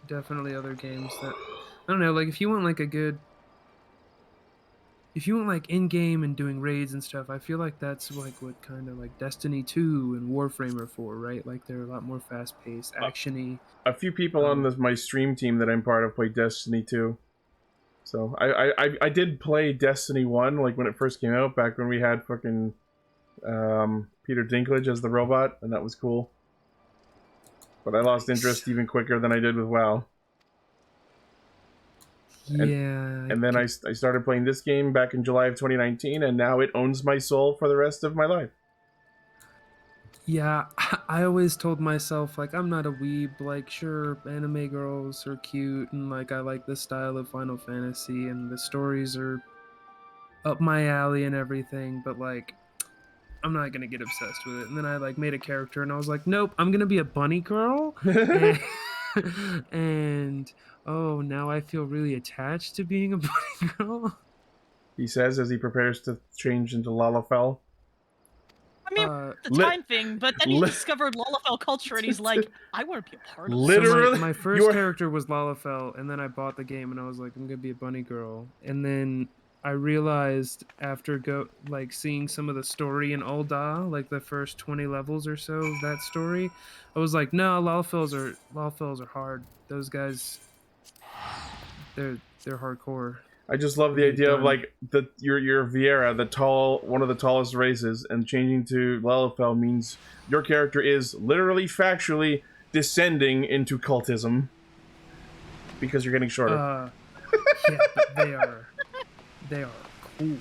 definitely other games that, I don't know, like, if you want in-game and doing raids and stuff, I feel like that's like what kind of like Destiny 2 and Warframe are for, right? Like, they're a lot more fast-paced, action-y. A few people on my stream team that I'm part of play Destiny 2. So I did play Destiny 1 like when it first came out, back when we had fucking Peter Dinklage as the robot, and that was cool. But I lost interest even quicker than I did with WoW. And then I started playing this game back in July of 2019, and now it owns my soul for the rest of my life. Yeah, I always told myself, like, I'm not a weeb, like, sure, anime girls are cute, and, like, I like the style of Final Fantasy, and the stories are up my alley and everything, but, like, I'm not gonna get obsessed with it. And then I, like, made a character, and I was like, nope, I'm gonna be a bunny girl, and oh, now I feel really attached to being a bunny girl. He says as he prepares to change into Lalafell. I mean, the time thing, but then he discovered Lalafell culture, and he's like, I want to be a part of it. Literally, so my first character was Lalafell, and then I bought the game, and I was like, I'm gonna be a bunny girl. And then I realized after seeing some of the story in Ul'dah, like the first 20 levels or so of that story, I was like, no, Lalafells are hard. Those guys, they're hardcore. I just love the idea of like you're Vieira, one of the tallest races, and changing to Lalafell means your character is literally factually descending into cultism because you're getting shorter. Yeah, they are cool.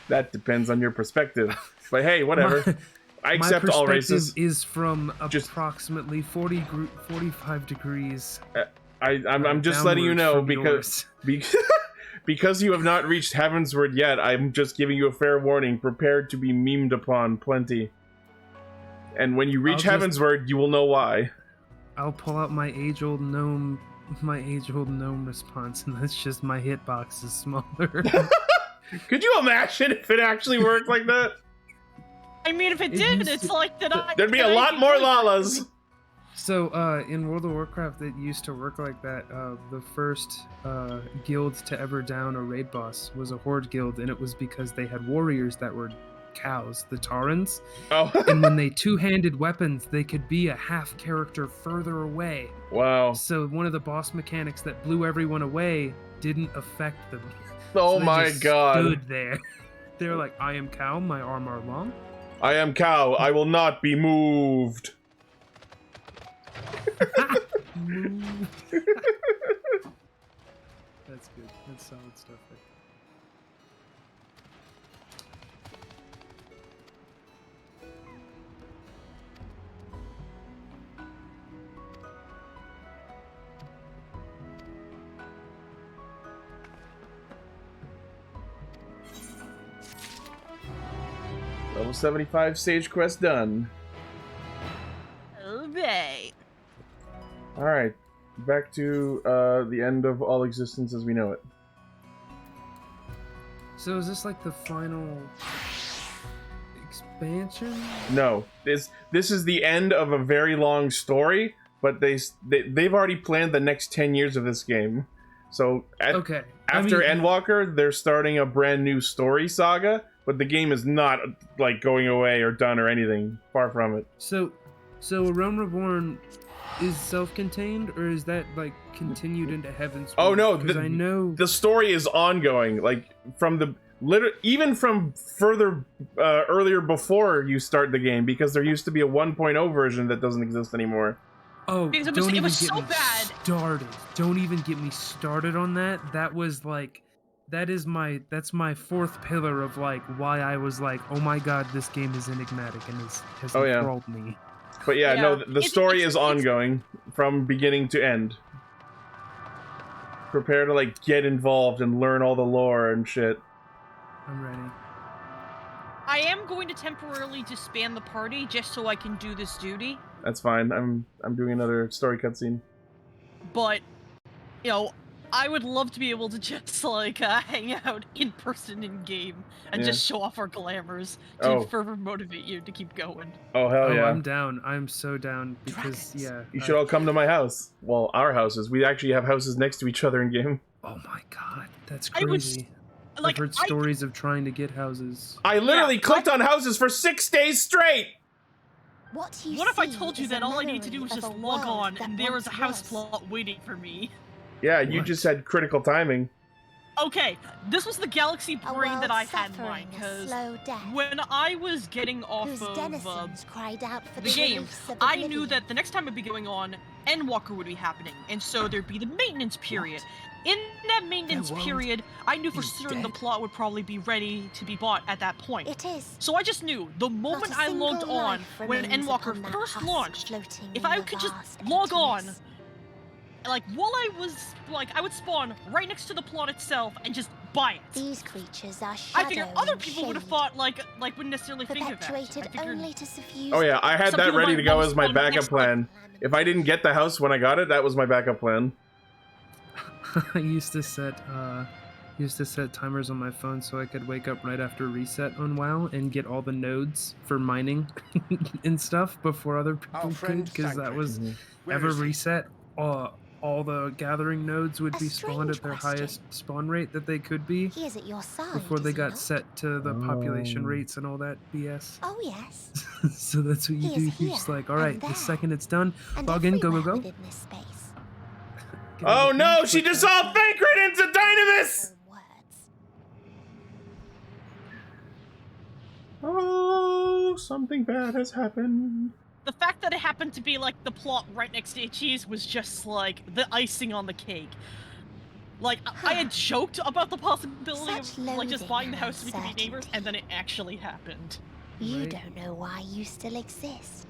That depends on your perspective, but hey, whatever. I accept all races. My perspective is from approximately 45 degrees. I'm just letting you know because you have not reached Heavensward yet. I'm just giving you a fair warning. Prepared to be memed upon plenty. And when you reach Heavensward, you will know why. I'll pull out my age-old gnome response, and that's just my hitbox is smaller. Could you imagine if it actually worked like that? I mean, if it did, it's like there'd be a lot more Lalas. So, in World of Warcraft, it used to work like that. The first guild to ever down a raid boss was a Horde guild, and it was because they had warriors that were cows, the Taurans. Oh. And when they two-handed weapons, they could be a half character further away. Wow. So one of the boss mechanics that blew everyone away didn't affect them. Oh so they my just god. Stood there. They were like, I am cow, my arm are long. I am cow, I will not be moved. That's good. That's solid stuff. Level 75 stage quest done. Okay. Alright, back to the end of all existence as we know it. So is this like the final expansion? No, this is the end of a very long story, but they've already planned the next 10 years of this game. So okay. After Endwalker, they're starting a brand new story saga, but the game is not like going away or done or anything. Far from it. So A Realm Reborn is self-contained, or is that like continued into Heaven's? Oh no, I know the story is ongoing. Like from the even from further earlier before you start the game, because there used to be a 1.0 version that doesn't exist anymore. Oh, Because don't it even was get so me bad. started. Don't even get me started on that. That was like, that's my fourth pillar of like why I was like, oh my god, this game is enigmatic and has enthralled me. But yeah, no, the story is ongoing from beginning to end. Prepare to like get involved and learn all the lore and shit. I'm ready. I am going to temporarily disband the party just so I can do this duty. That's fine. I'm doing another story cutscene. But, you know, I would love to be able to just like hang out in person in game and just show off our glamours to further motivate you to keep going. Oh hell yeah! I'm down. I'm so down because You should all come to my house. Well, our houses. We actually have houses next to each other in game. Oh my god, that's crazy. I've heard stories of trying to get houses. I literally clicked on houses for 6 days straight! What if I told you that all I need to do is just log on and there is a house plot waiting for me? Yeah, you just had critical timing. Okay, this was the galaxy brain that I had in mind, because when I was getting off of the game, I knew that the next time I'd be going on, Endwalker would be happening, and so there'd be the maintenance period. In that maintenance period, I knew for certain the plot would probably be ready to be bought at that point. It is. So I just knew, the moment I logged on, when Endwalker first launched, if I could just log on, like, while I was, like, I would spawn right next to the plot itself and just buy it. These creatures are I figured other people would have thought, like, wouldn't necessarily think of that. Only to suffuse Oh yeah, I had that ready to go as my backup plan. If I didn't get the house when I got it, that was my backup plan. I used to set timers on my phone so I could wake up right after reset on WoW and get all the nodes for mining and stuff before other people could, because that was ever reset. All the gathering nodes would be spawned at their highest spawn rate that they could be before they got set to the population rates and all that BS. Oh yes. So that's what you do. You're just like, all right, the second it's done, log in, go. Oh no, she dissolved Thancred into Dynamis! Oh, something bad has happened. The fact that it happened to be, like, the plot right next to Ichi's was just, like, the icing on the cake. Like, I had joked about the possibility of, like, just buying the house so we could be neighbors, and then it actually happened. You don't know why you still exist.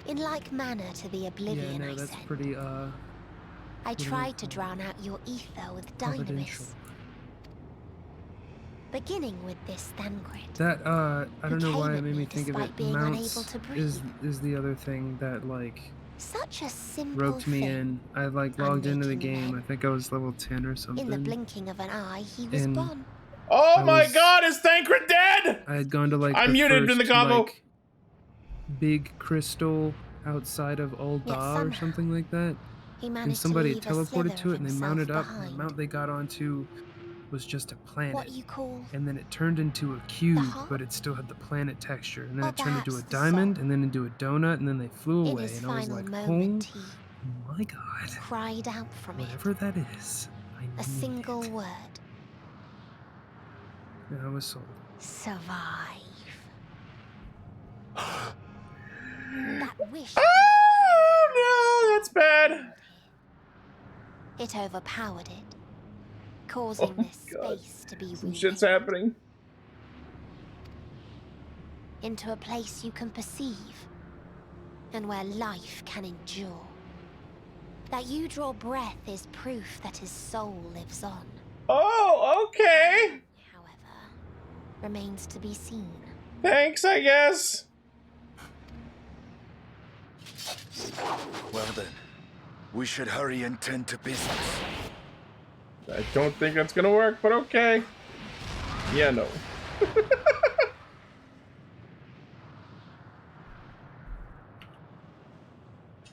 In like manner to the oblivion, yeah, no, that's pretty, I tried to drown out your ether with Dynamis. Beginning with this Thancred. That, I don't know why it made me think of it. Mounts is the other thing that, like, such a simple roped me in. I, like, logged into the game. I think I was level 10 or something. In the blinking of an eye, he was gone. Oh my god, is Thancred dead? I had gone to, like, I'm muted in the combo. Like, big crystal outside of Ul'dah or something like that. And somebody teleported to it and they mounted up. And the mount they got onto was just a planet. What you call and then it turned into a cube, heart? but it still had the planet texture. And then Or it turned into a perhaps the diamond, and then into a donut, and then they flew In away. his And I was final like, moment, oh my god. cried out from Whatever that is, I a need single it. word. And I was sold. Survive. That wish. Oh no, that's bad. It overpowered it, causing this space to be Some shit's happening. into a place you can perceive, and where life can endure. That you draw breath is proof that his soul lives on. Oh, okay. Remains to be seen. Thanks, I guess. Well then, we should hurry and tend to business. I don't think that's gonna work, but okay. Yeah, no.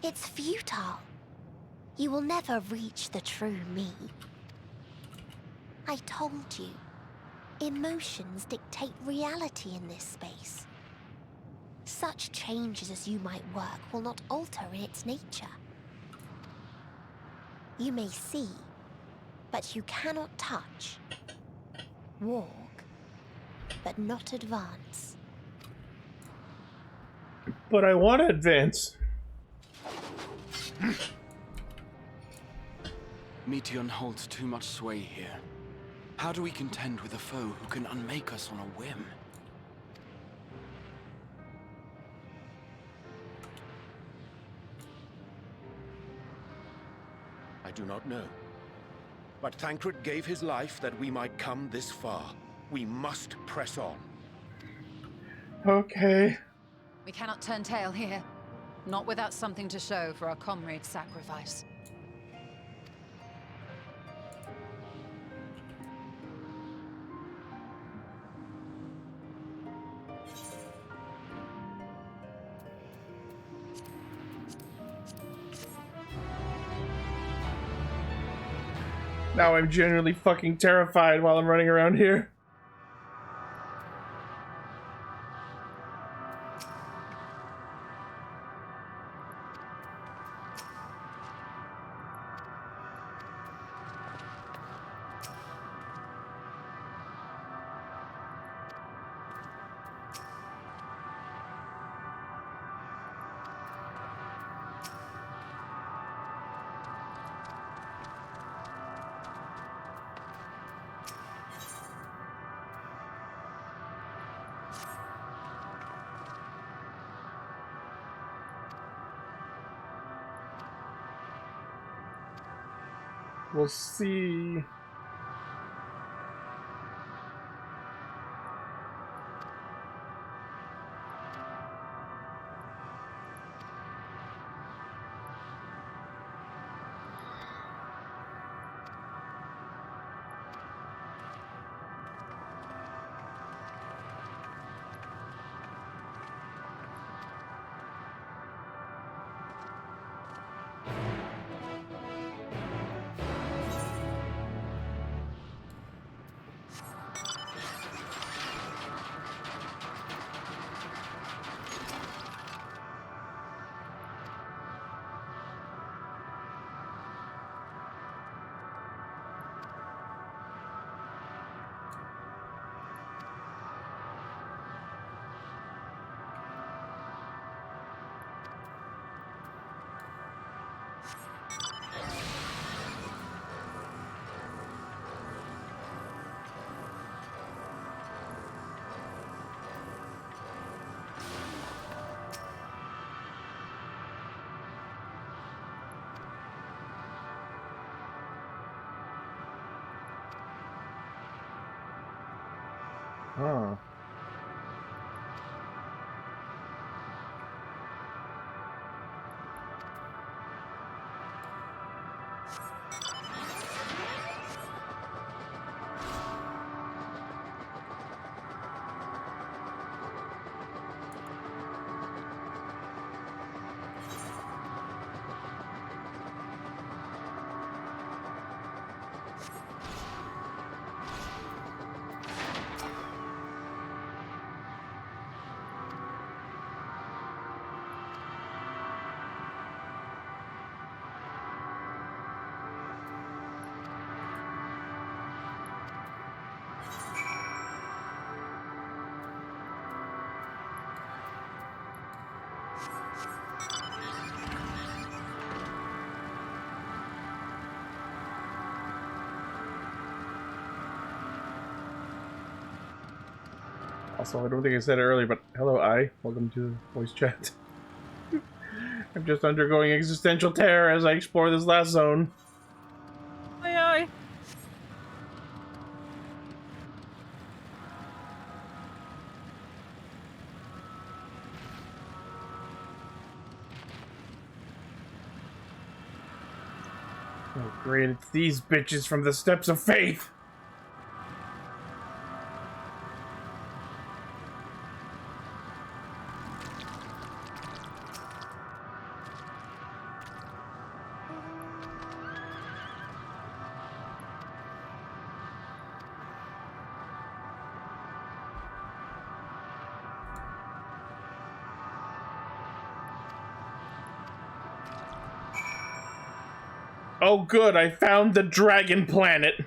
It's futile. You will never reach the true me. I told you, emotions dictate reality in this space. Such changes as you might work will not alter in its nature. You may see, but you cannot touch. Walk, but not advance. But I want to advance. Meteion holds too much sway here. How do we contend with a foe who can unmake us on a whim? I do not know. But Thancred gave his life that we might come this far. We must press on. Okay. We cannot turn tail here. Not without something to show for our comrade's sacrifice. Now I'm genuinely fucking terrified while I'm running around here. We'll see. Huh. Also, I don't think I said it earlier, but hello, welcome to voice chat. I'm just undergoing existential terror as I explore this last zone. Aye, aye. Oh, great, it's these bitches from the Steps of Faith! Oh good, I found the dragon planet!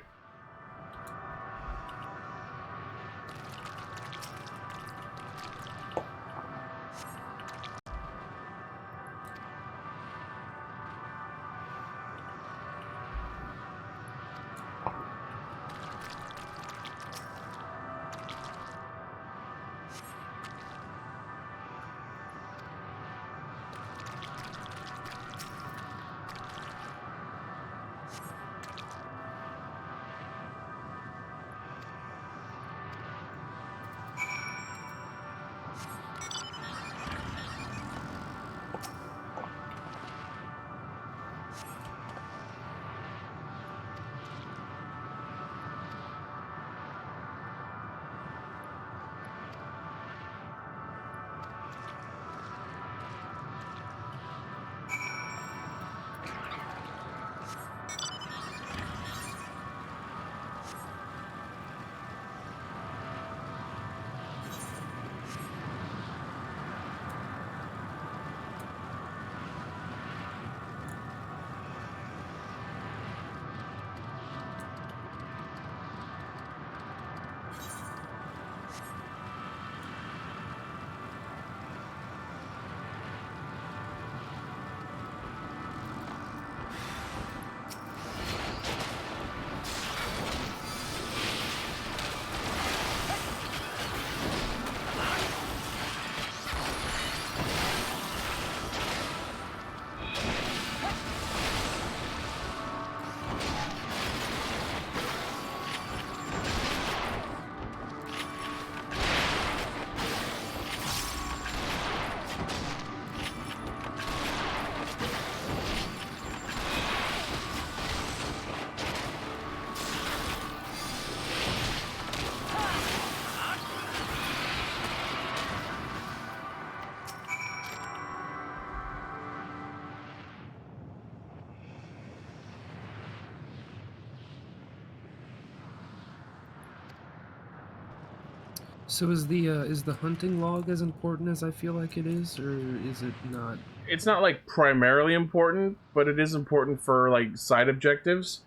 So is the hunting log as important as I feel like it is, or is it not? It's not like primarily important, but it is important for like side objectives.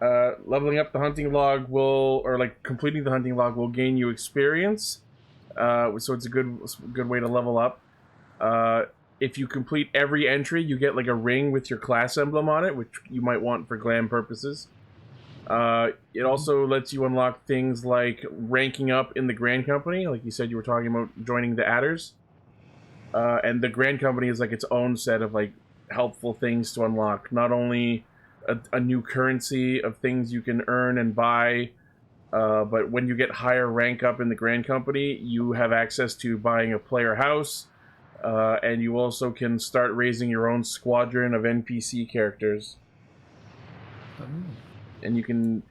Leveling up the hunting log will, or like completing the hunting log will gain you experience. So it's a good way to level up. If you complete every entry, you get like a ring with your class emblem on it, which you might want for glam purposes. It also lets you unlock things like ranking up in the Grand Company, like you said you were talking about joining the Adders. And the Grand Company is like its own set of like helpful things to unlock. Not only a new currency of things you can earn and buy, but when you get higher rank up in the Grand Company, you have access to buying a player house, and you also can start raising your own squadron of NPC characters. And you can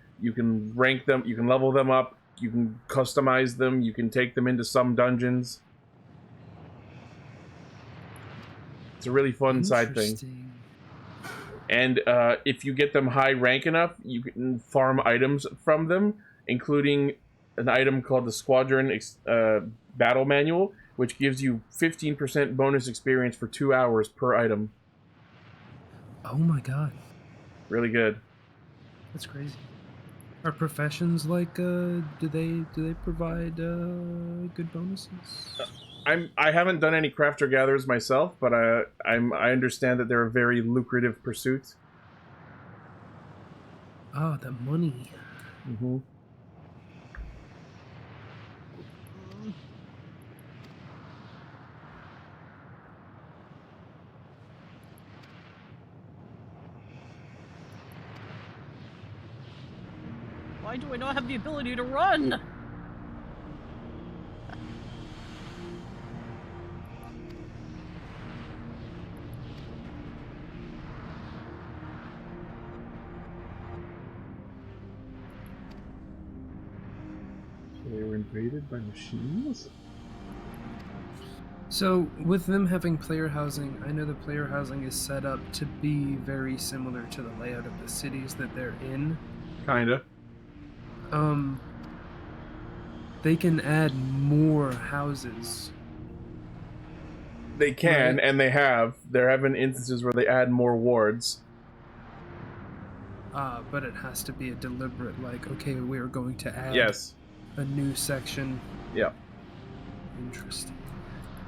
rank them, you can level them up, you can customize them, you can take them into some dungeons. It's a really fun side thing. And if you get them high rank enough, you can farm items from them, including an item called the Squadron Battle Manual, which gives you 15% bonus experience for 2 hours per item. Oh my god. Really good. That's crazy. Are professions like do they provide good bonuses? I haven't done any crafter gatherers myself, but I understand that they're a very lucrative pursuit. Oh, the money. Mm-hmm. Why do I not have the ability to run? They were invaded by machines? So, with them having player housing, I know the player housing is set up to be very similar to the layout of the cities that they're in. Kinda. They can add more houses. They can, Right. and they have. There have been instances where they add more wards. But it has to be a deliberate, like, okay, we're going to add Yes. a new section. Yeah. Interesting.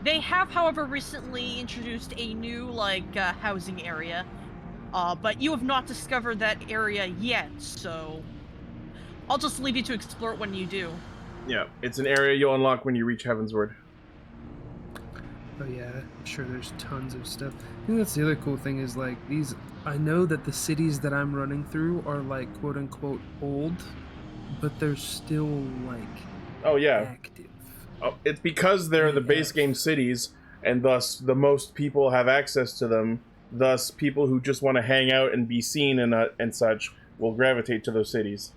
They have, however, recently introduced a new, housing area. But you have not discovered that area yet, so I'll just leave you to explore it when you do. Yeah, it's an area you'll unlock when you reach Heavensward. Oh yeah, I'm sure there's tons of stuff. I think that's the other cool thing is, like, these... I know that the cities that I'm running through are, like, quote-unquote old, but they're still, like... Oh, yeah. Active. Oh, it's because they're the base game cities, and thus the most people have access to them. Thus, people who just want to hang out and be seen and such will gravitate to those cities.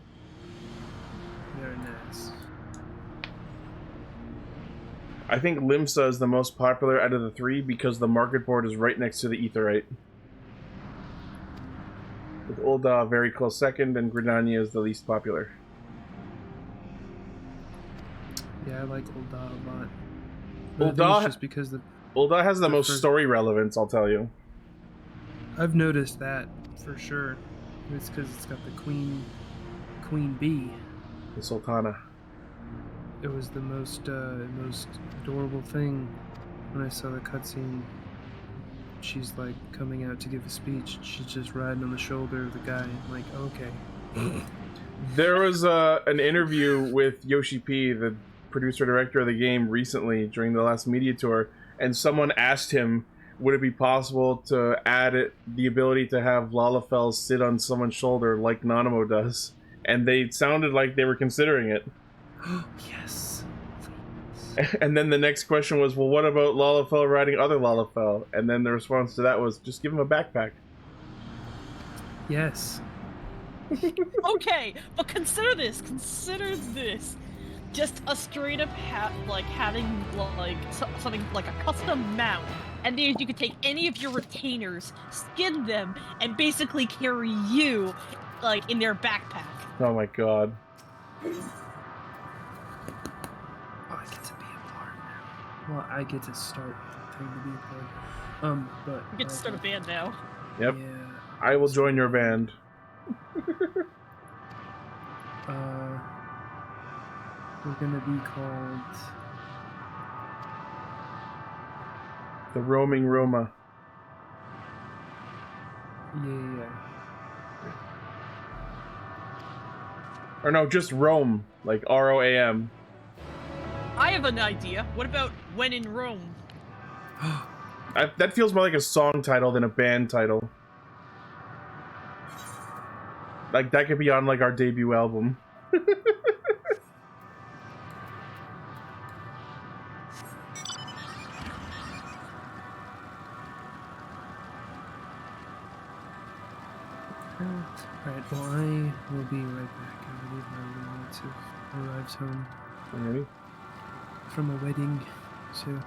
Very nice. I think Limsa is the most popular out of the three because the market board is right next to the Aetherial. With Ul'dah very close second, and Gridania is the least popular. Yeah, I like Ul'dah a lot. But I think it's just because Ul'dah has the most story relevance, I'll tell you. I've noticed that for sure. It's because it's got the Queen Bee. The Sultana. It was the most adorable thing when I saw the cutscene. She's like coming out to give a speech. She's just riding on the shoulder of the guy. I'm like, okay. There was an interview with Yoshi P, the producer-director of the game, recently during the last media tour, and someone asked him, would it be possible to add the ability to have Lalafell sit on someone's shoulder like Nanamo does? And they sounded like they were considering it. Yes. And then the next question was, well, what about Lalafell riding other Lalafell? And then the response to that was, just give him a backpack. Yes. Okay, but consider this. Just a straight up having something like a custom mount, and then you could take any of your retainers, skin them, and basically carry you in their backpack. Oh my god. Well, I get to start trying to be a part. But You get to start a band now. Yep. Yeah. I will join your band. We're gonna be called The Roaming Roma. Yeah. Or no, just Rome, like R-O-A-M. I have an idea. What about When in Rome? That feels more like a song title than a band title. Like, that could be on, like, our debut album. Alright, well, I will be right back. I believe my roommates have arrived home. Alrighty. From a wedding, so...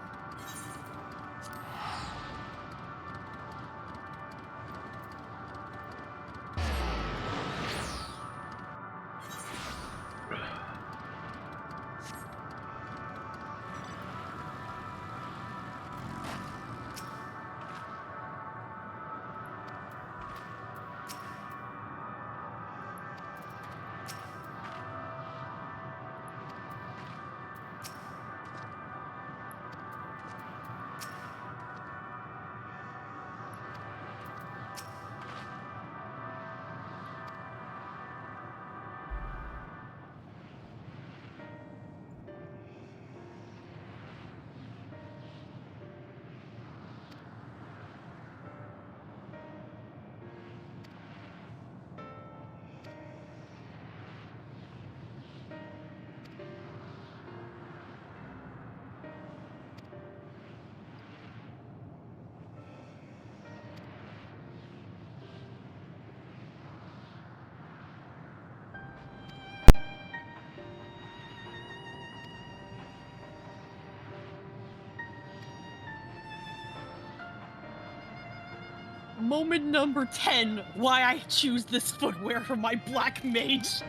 moment number 10, why I choose this footwear for my black mage.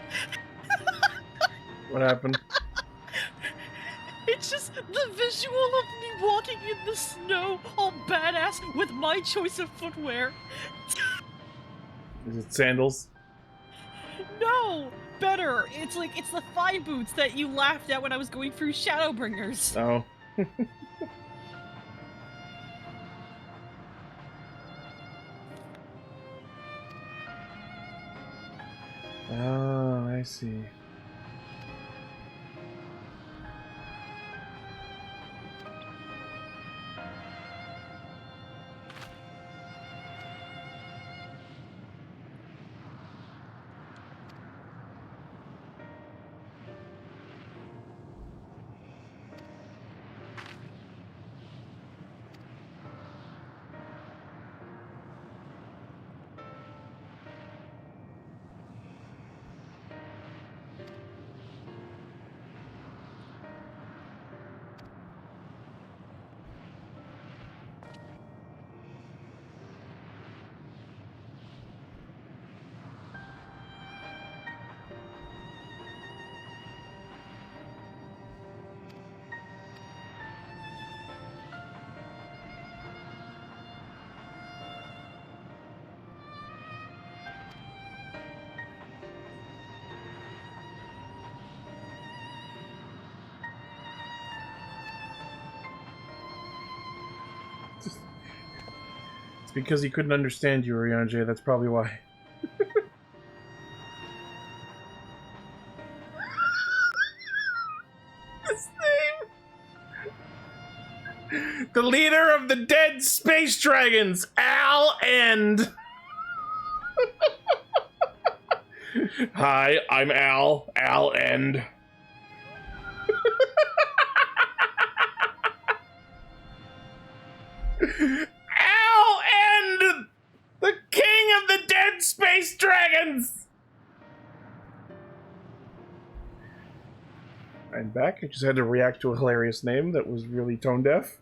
What happened? It's just the visual of me walking in the snow, all badass, with my choice of footwear. Is it sandals? No! Better! It's the thigh boots that you laughed at when I was going through Shadowbringers. Oh. Oh, I see. It's because he couldn't understand you, Ryanje. That's probably why. His name. The leader of the dead space dragons, Al End. Hi, I'm Al. Al End. Al End, the king of the dead space dragons. I'm back. I just had to react to a hilarious name that was really tone deaf.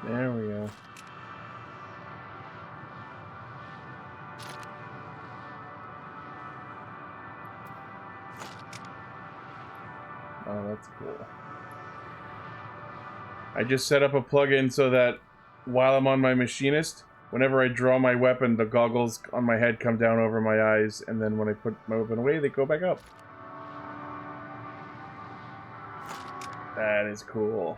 There we go. Oh, that's cool. I just set up a plugin so that while I'm on my machinist, whenever I draw my weapon, the goggles on my head come down over my eyes, and then when I put my weapon away, they go back up. That is cool.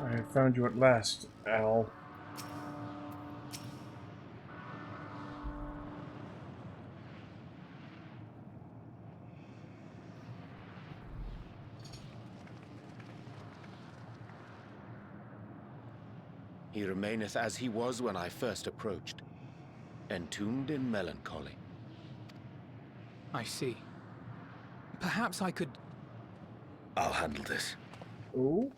I found you at last, Al. He remaineth as he was when I first approached, entombed in melancholy. I see. Perhaps I could... I'll handle this. Ooh?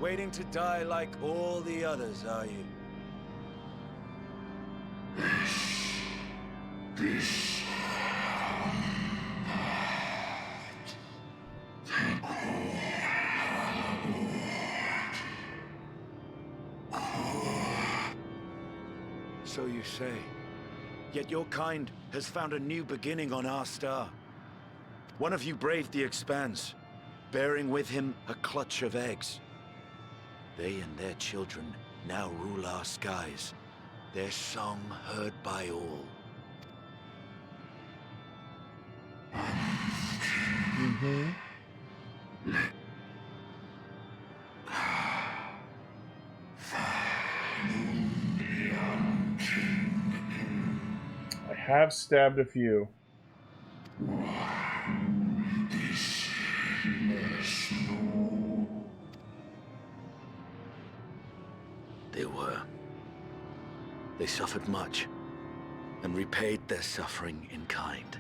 Waiting to die like all the others, are you? This... So you say. Yet your kind has found a new beginning on our star. One of you braved the Expanse, bearing with him a clutch of eggs. They and their children now rule our skies, their song heard by all. Mm-hmm. I have stabbed a few. They were. They suffered much, and repaid their suffering in kind.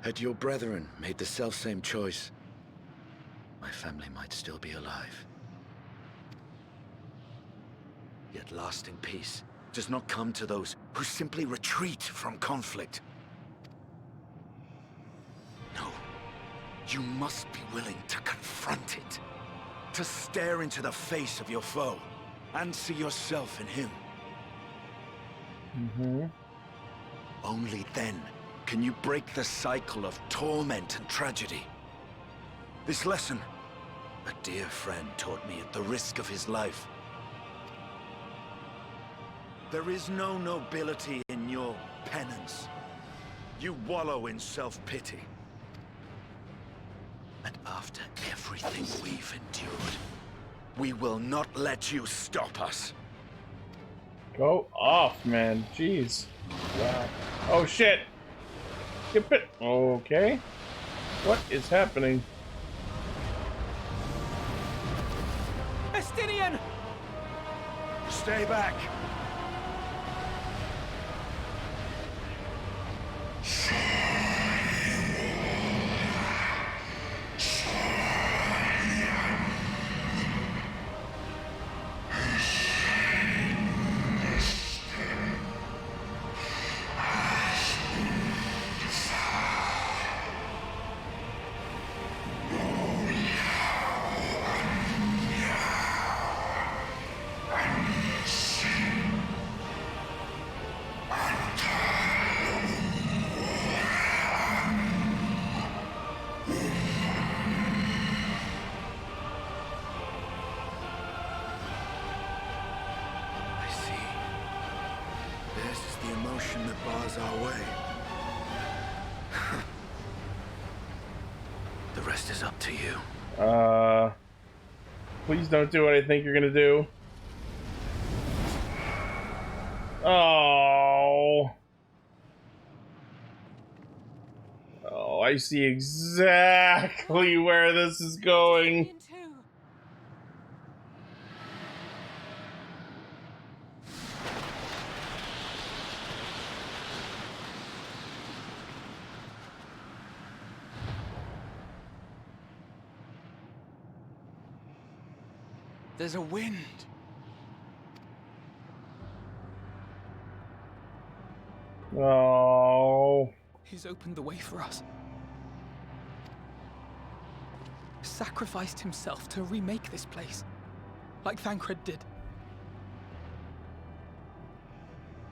Had your brethren made the selfsame choice, my family might still be alive. Yet lasting peace does not come to those who simply retreat from conflict. No, you must be willing to confront it, to stare into the face of your foe, and see yourself in him. Mm-hmm. Only then can you break the cycle of torment and tragedy. This lesson, a dear friend taught me at the risk of his life. There is no nobility in your penance. You wallow in self-pity. And after everything we've endured, we will not let you stop us. Go off, man. Jeez. Wow. Oh, shit. Skip it. Okay. What is happening? Estinian! Stay back. the emotion that bars our way. The rest is up to you. Please don't do what I think you're gonna do. Oh. Oh, I see exactly where this is going. There's a wind. Oh. He's opened the way for us. Sacrificed himself to remake this place, like Thancred did.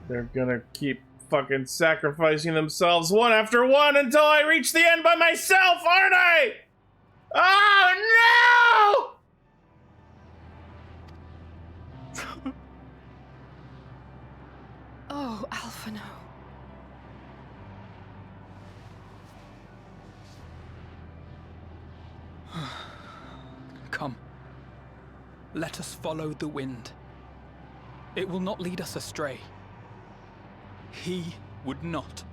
They're gonna keep fucking sacrificing themselves one after one until I reach the end by myself, aren't I? Oh no! Oh, Alphino. Come. Let us follow the wind. It will not lead us astray. He would not.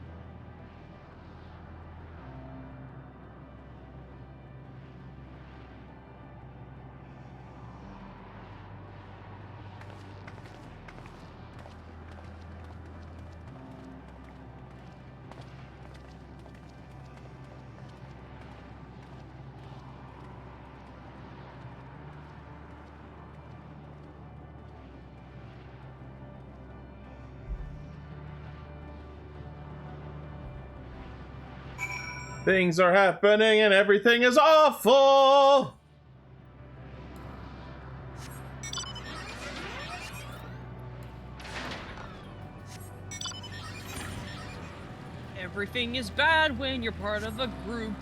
Things are happening and everything is awful! Everything is bad when you're part of a group.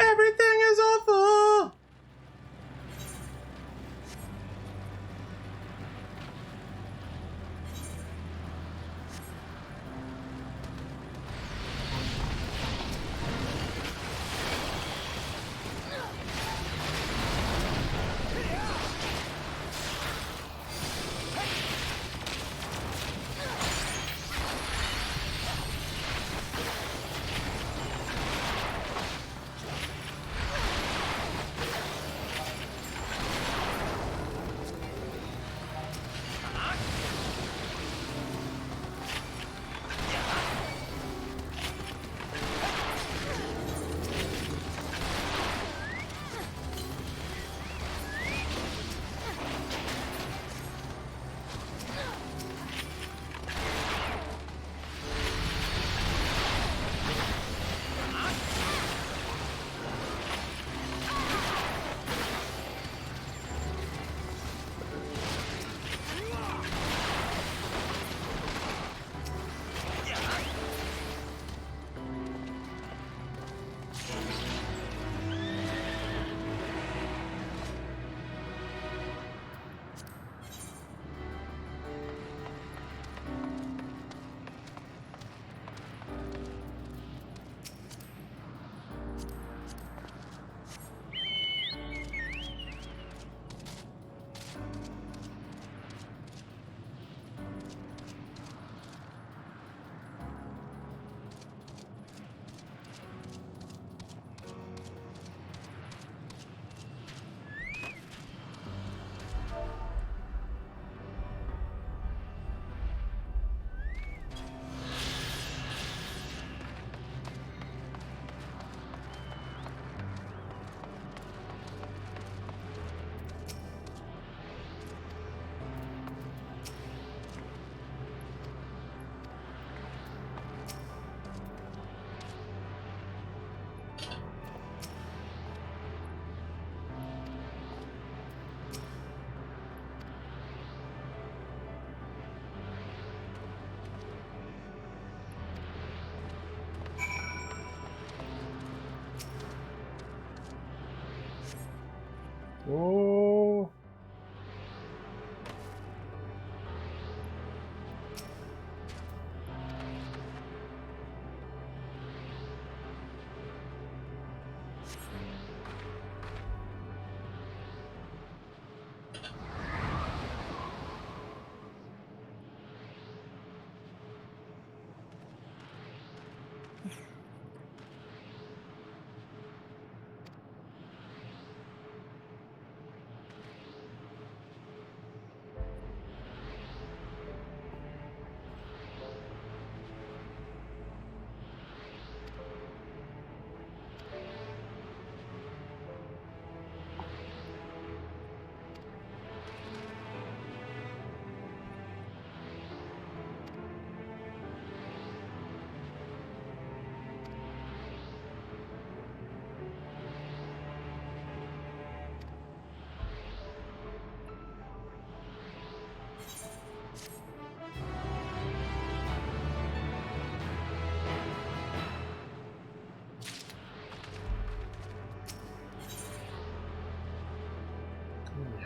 Everything is awful!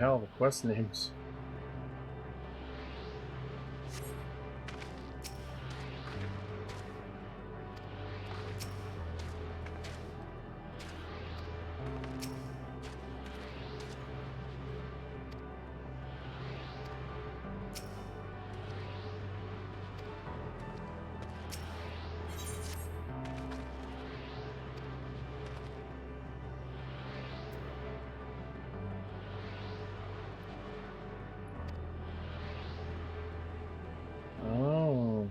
hell, the quest names. Oh.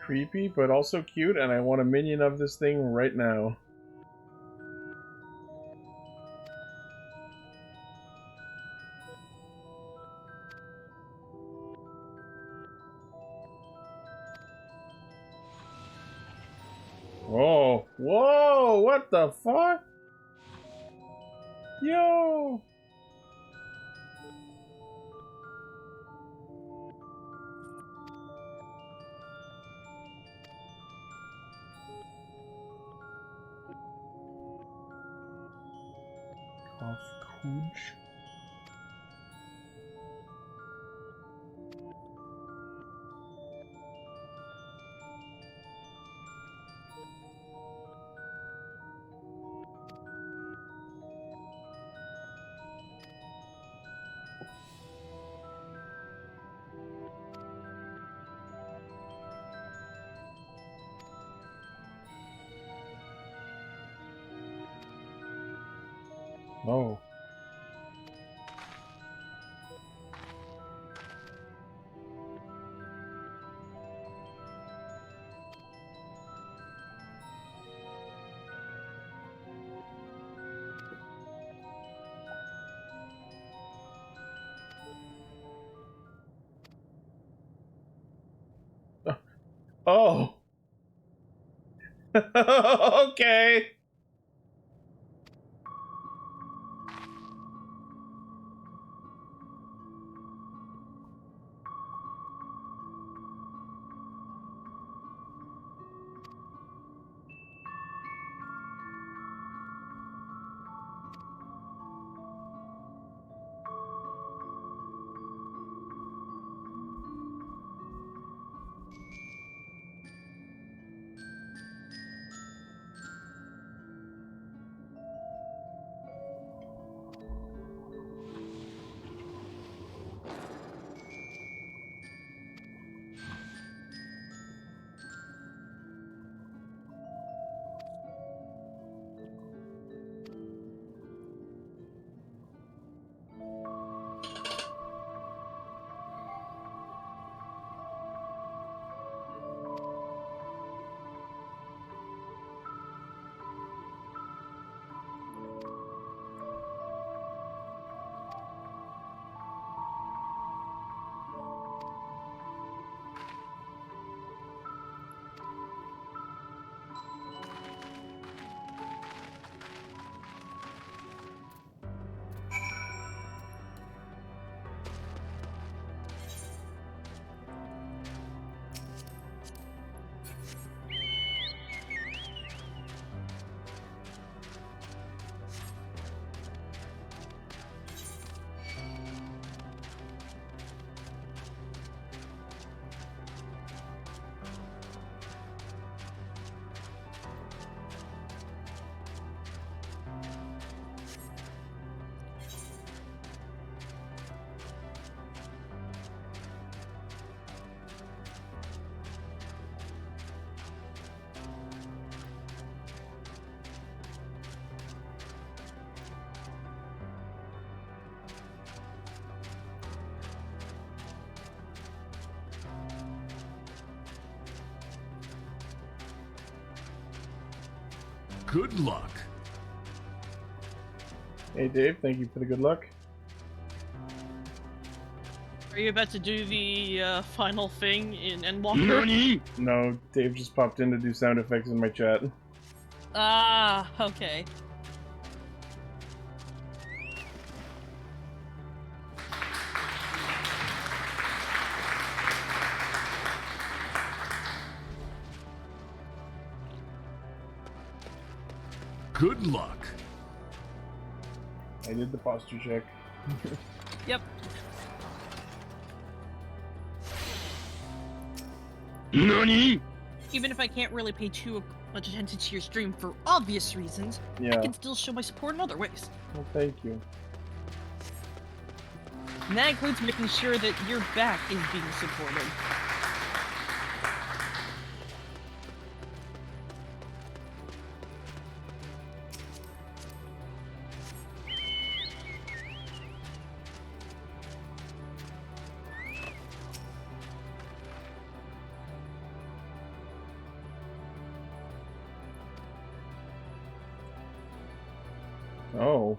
Creepy, but also cute, and I want a minion of this thing right now. Whoa! Whoa! What the fuck? Yo! Cooch. Oh. Oh. Okay. Good luck. Hey Dave, thank you for the good luck. Are you about to do the final thing in Endwalker? No, Dave just popped in to do sound effects in my chat. Ah, okay. Good luck. I did the posture check. Yep. NANI?! Even if I can't really pay too much attention to your stream for obvious reasons, I Yeah. can still show my support in other ways. Well, thank you. And that includes making sure that your back is being supported. Oh.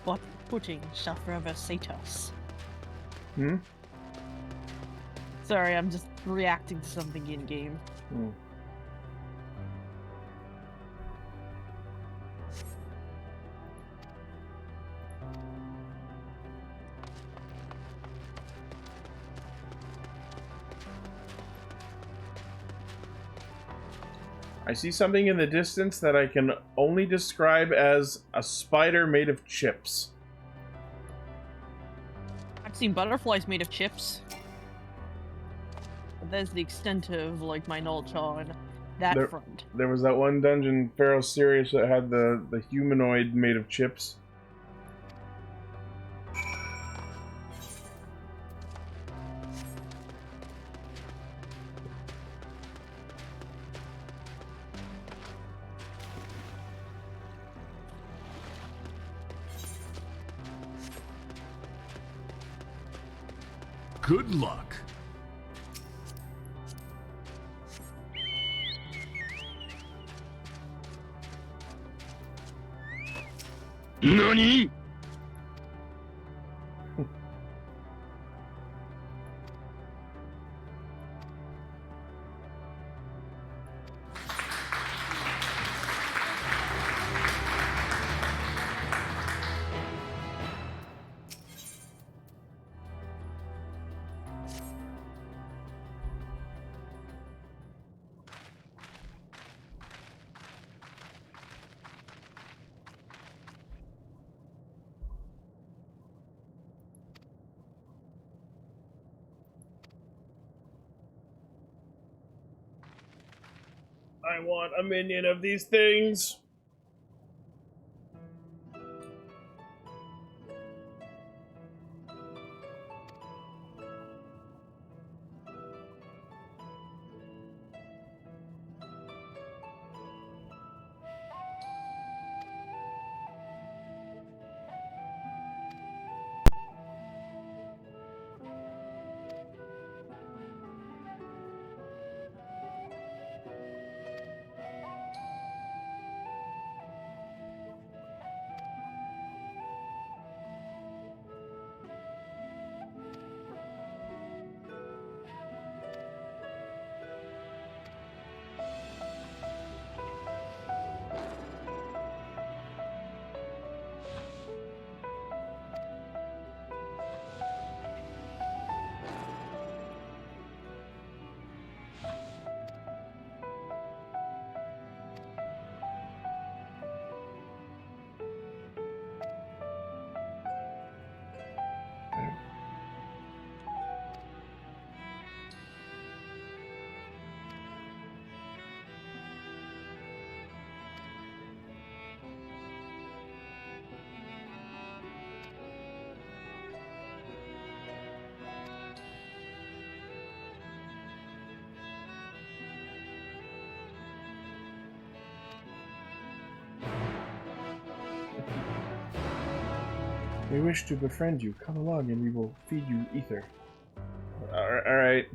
What pudding shall forever sate us? Hmm? Sorry, I'm just reacting to something in-game. Hmm. I see something in the distance that I can only describe as a spider made of chips. I've seen butterflies made of chips. But that's the extent of, like, my knowledge on that front. There was that one dungeon, Pharaoh Sirius, that had the humanoid made of chips. Good luck. NANI?! I want a minion of these things. We wish to befriend you. Come along and we will feed you ether. Alright.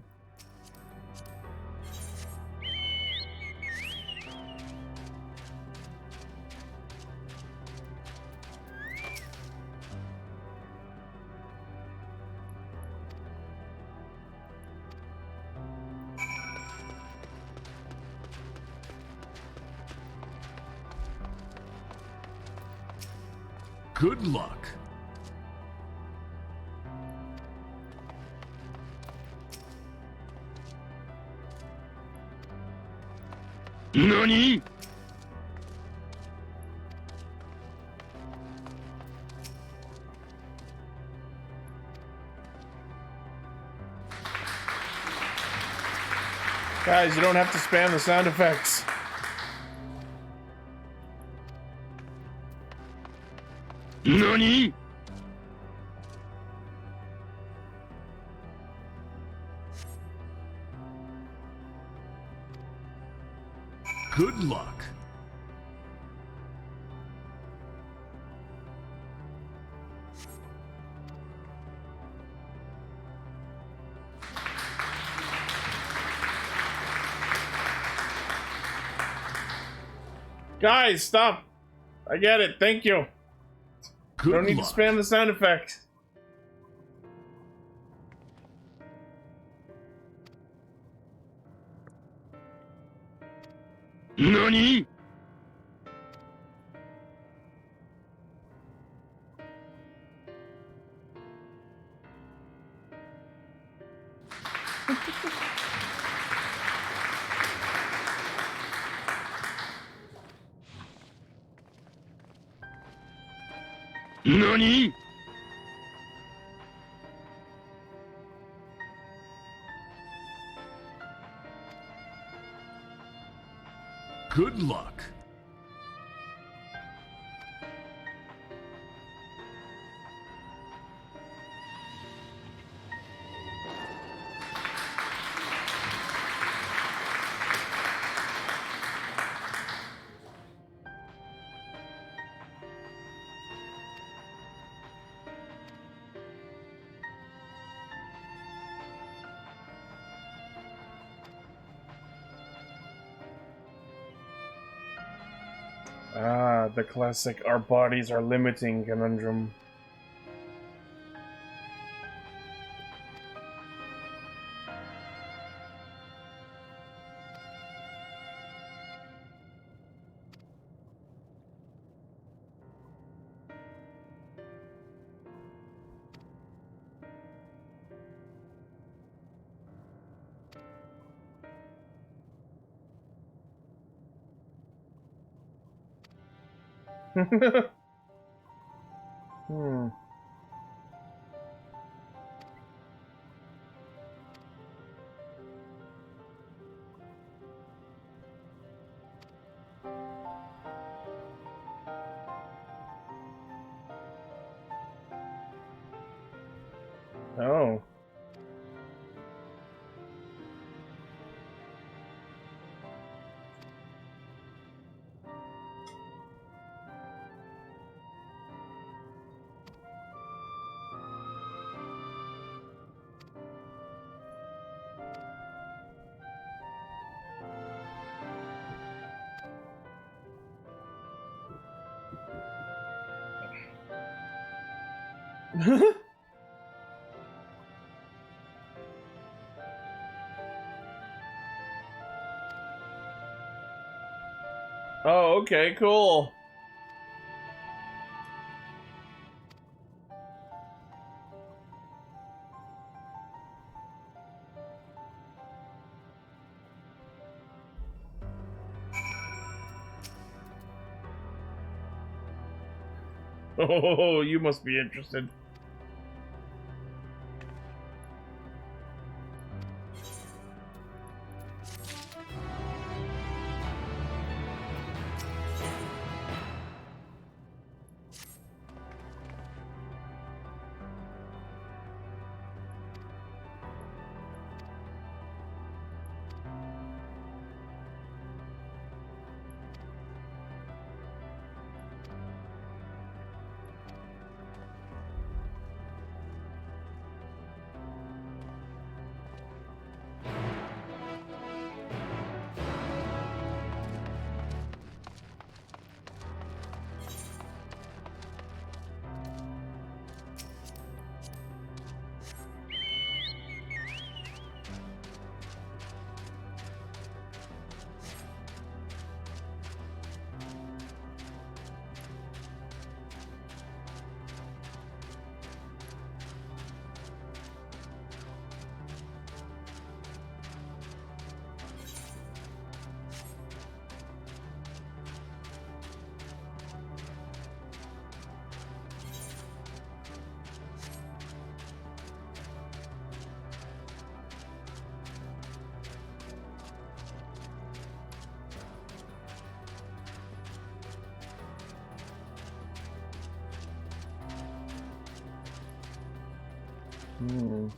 Good luck. NANI?! Guys, you don't have to spam the sound effects. NANI?! Good luck. Guys, stop. I get it. Thank you. Good don't need luck. to spam the sound effects. NANI?! NANI?! Good luck. Ah, the classic "our bodies are limiting" conundrum. Hmm. Oh. Oh, okay, cool. Oh, you must be interested. Hmm.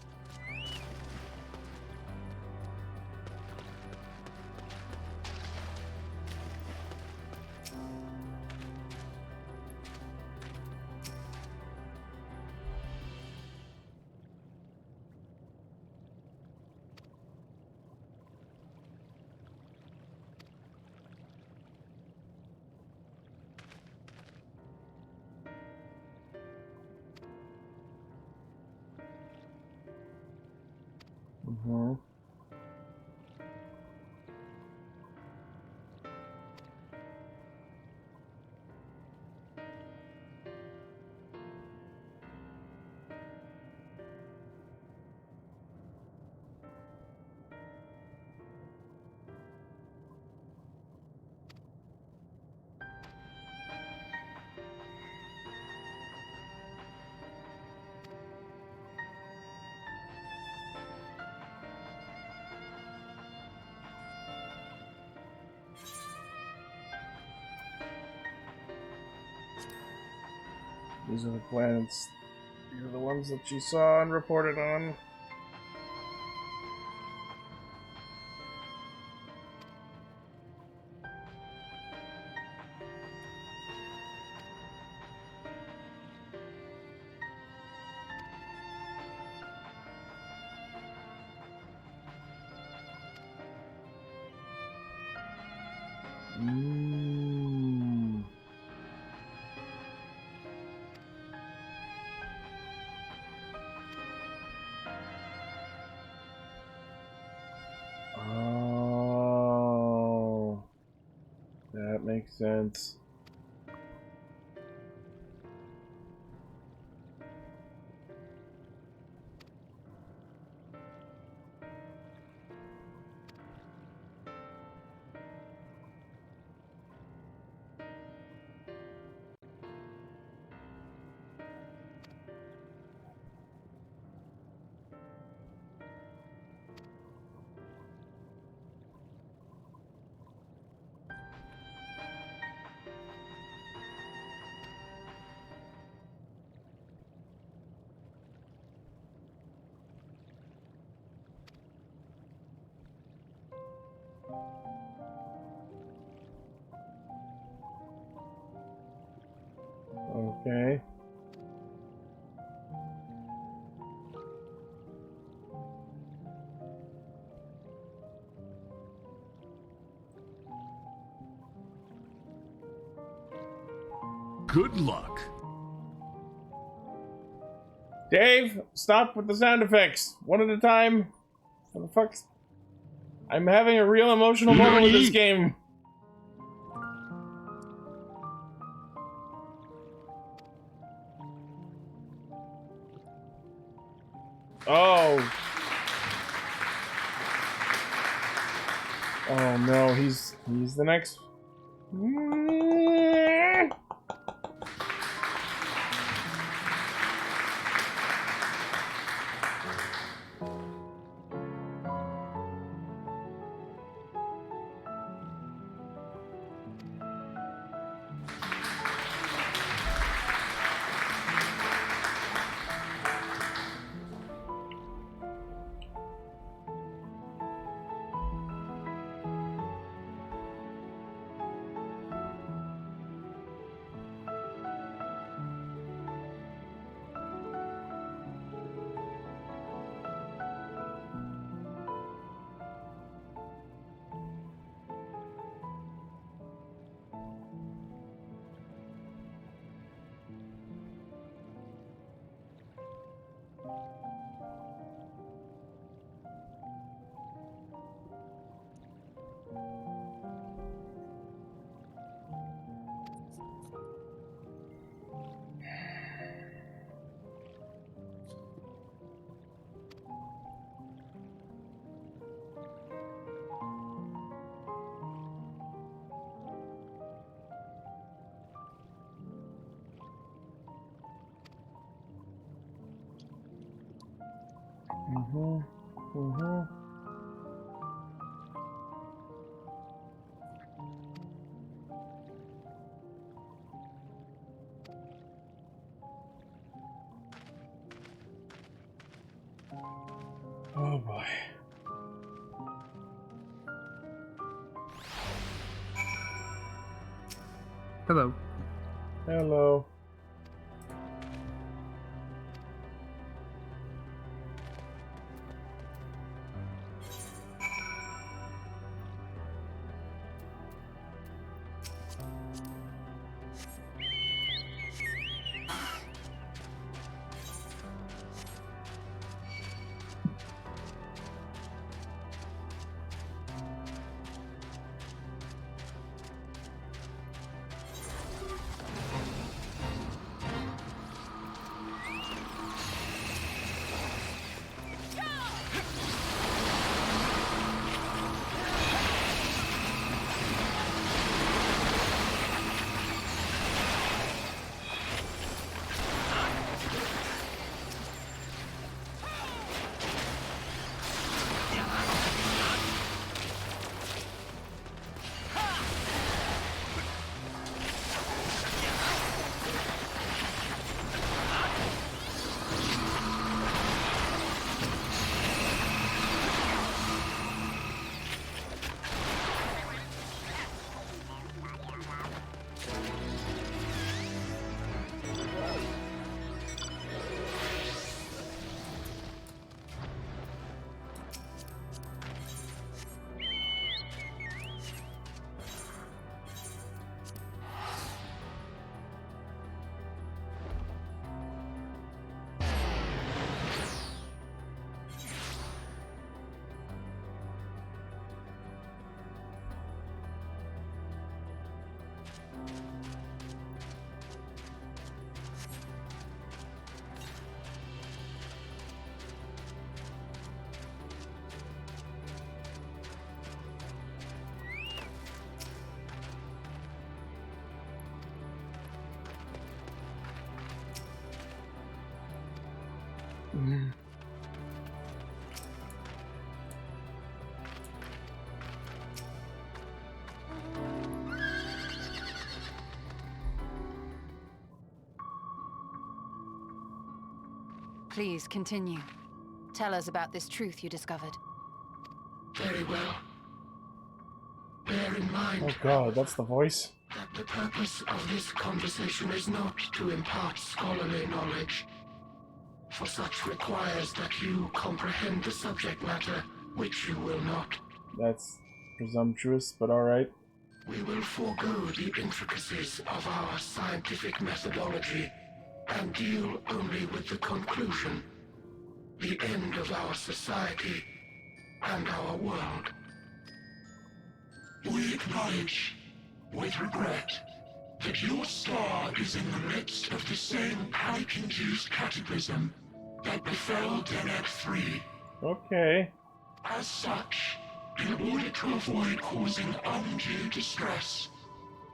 Mm-hmm. These are the planets. These are the ones that she saw and reported on. Oh, that makes sense. Okay. Good luck. Dave, stop with the sound effects. One at a time. What the fuck's... I'm having a real emotional moment with this game. Oh. Oh no, he's the next. Hello. Hello. Please continue. Tell us about this truth you discovered. Very well. Bear in mind Oh god, that's the voice. that the purpose of this conversation is not to impart scholarly knowledge, for such requires that you comprehend the subject matter, which you will not. That's presumptuous, but alright. We will forego the intricacies of our scientific methodology and deal only with the conclusion, the end of our society and our world. We acknowledge, with regret, that your star is in the midst of the same panic-induced cataclysm that befell Deneb 3. Okay. As such, in order to avoid causing undue distress,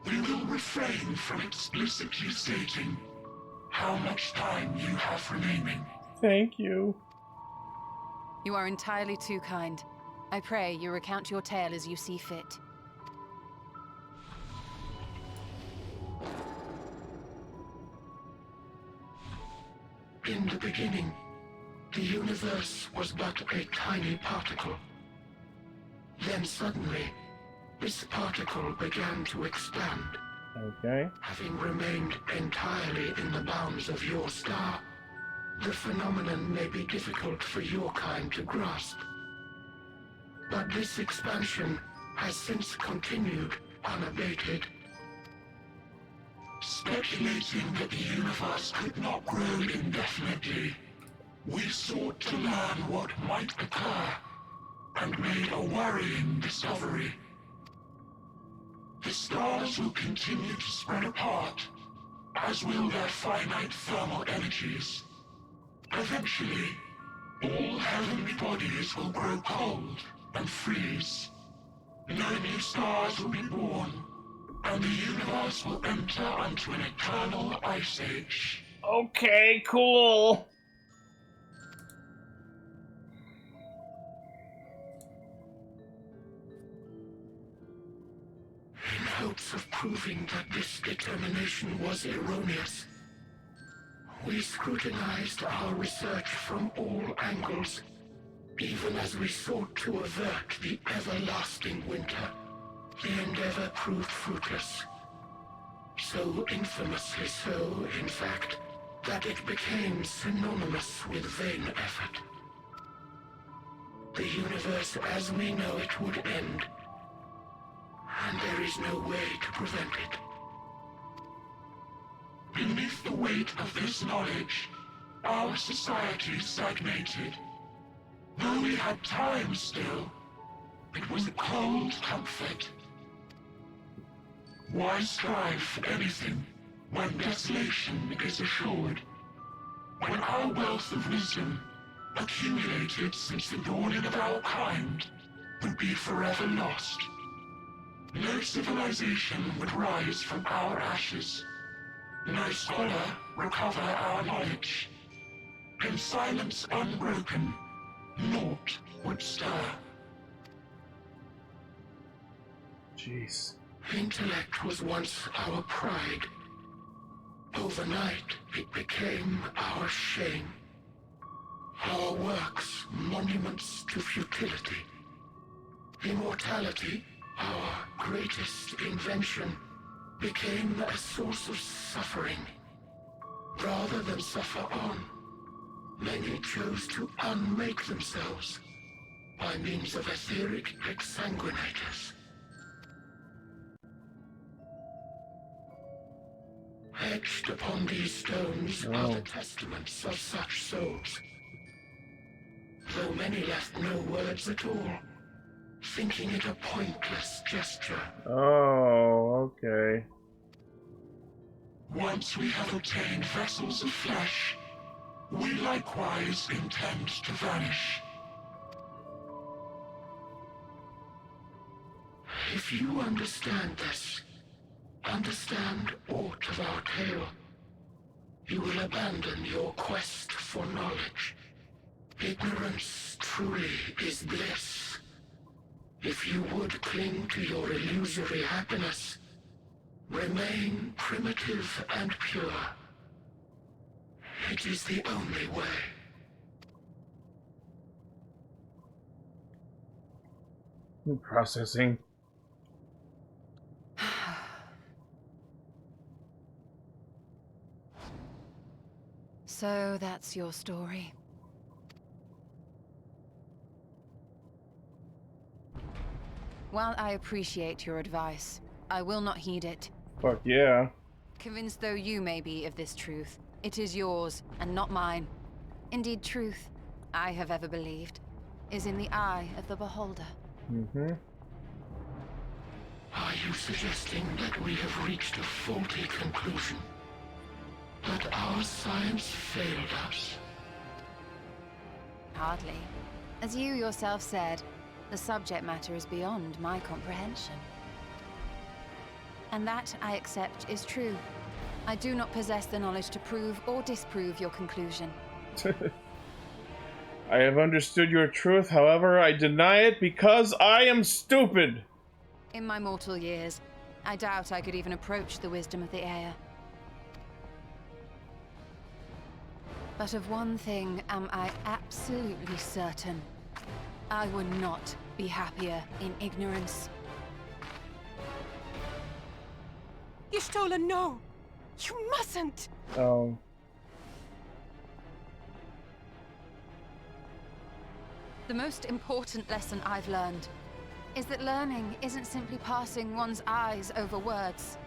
we will refrain from explicitly stating how much time you have remaining. Thank you. You are entirely too kind. I pray you recount your tale as you see fit. In the beginning, the universe was but a tiny particle. Then suddenly, this particle began to expand. Okay. Having remained entirely in the bounds of your star, the phenomenon may be difficult for your kind to grasp. But this expansion has since continued unabated. Speculating that the universe could not grow indefinitely, we sought to learn what might occur, and made a worrying discovery. The stars will continue to spread apart, as will their finite thermal energies. Eventually, all heavenly bodies will grow cold and freeze. No new stars will be born, and the universe will enter onto an eternal ice age. Okay, cool. In hopes of proving that this determination was erroneous, we scrutinized our research from all angles, even as we sought to avert the everlasting winter. The endeavor proved fruitless. So infamously so, in fact, that it became synonymous with vain effort. The universe as we know it would end, and there is no way to prevent it. Beneath the weight of this knowledge, our society stagnated. Though we had time still, it was a cold comfort. Why strive for anything when desolation is assured? When our wealth of wisdom, accumulated since the dawning of our kind, would be forever lost. No civilization would rise from our ashes. No scholar recover our knowledge. In silence unbroken, naught would stir. Jeez. Intellect was once our pride. Overnight, it became our shame. Our works, monuments to futility. Immortality, our greatest invention, became a source of suffering. Rather than suffer on, many chose to unmake themselves by means of etheric exsanguinators. Etched upon these stones are the testaments of such souls. Though many left no words at all, thinking it a pointless gesture. Oh, okay. Once we have obtained vessels of flesh, we likewise intend to vanish. If you understand this, understand aught of our tale, you will abandon your quest for knowledge. Ignorance truly is bliss. If you would cling to your illusory happiness, remain primitive and pure. It is the only way. Processing. So that's your story. While I appreciate your advice, I will not heed it. Fuck yeah. Convinced though you may be of this truth, it is yours and not mine. Indeed, truth, I have ever believed, is in the eye of the beholder. Mm-hmm. Are you suggesting that we have reached a faulty conclusion? That our science failed us? Hardly. As you yourself said, the subject matter is beyond my comprehension. And that, I accept, is true. I do not possess the knowledge to prove or disprove your conclusion. I have understood your truth, however, I deny it because I am stupid! In my mortal years, I doubt I could even approach the wisdom of the air. But of one thing am I absolutely certain. I would not be happier in ignorance. Y'shtola, no! You mustn't! Oh. The most important lesson I've learned is that learning isn't simply passing one's eyes over words.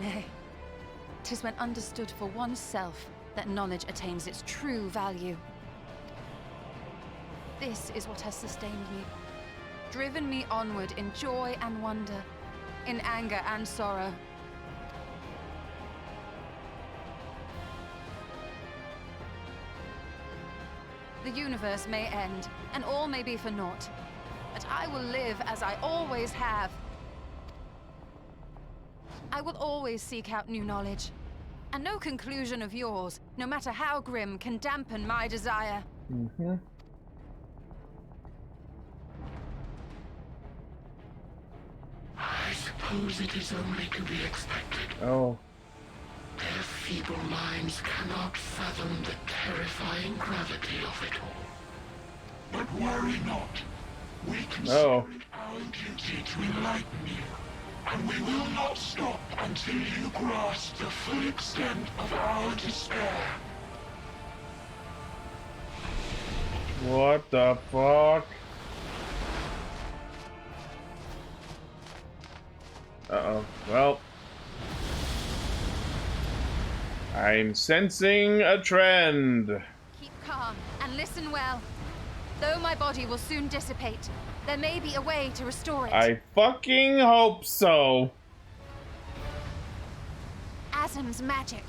Nay, 'tis when understood for oneself that knowledge attains its true value. This is what has sustained me, driven me onward in joy and wonder, in anger and sorrow. The universe may end, and all may be for naught, but I will live as I always have. I will always seek out new knowledge, and no conclusion of yours, no matter how grim, can dampen my desire. Mm-hmm. I suppose it is only to be expected. Oh. Their feeble minds cannot fathom the terrifying gravity of it all. But worry not. We consider Oh. it our duty to enlighten you, and we will not stop until you grasp the full extent of our despair. What the fuck? Uh-oh. Well. I'm sensing a trend. Keep calm and listen well. Though my body will soon dissipate, there may be a way to restore it. I fucking hope so. Asm's magic.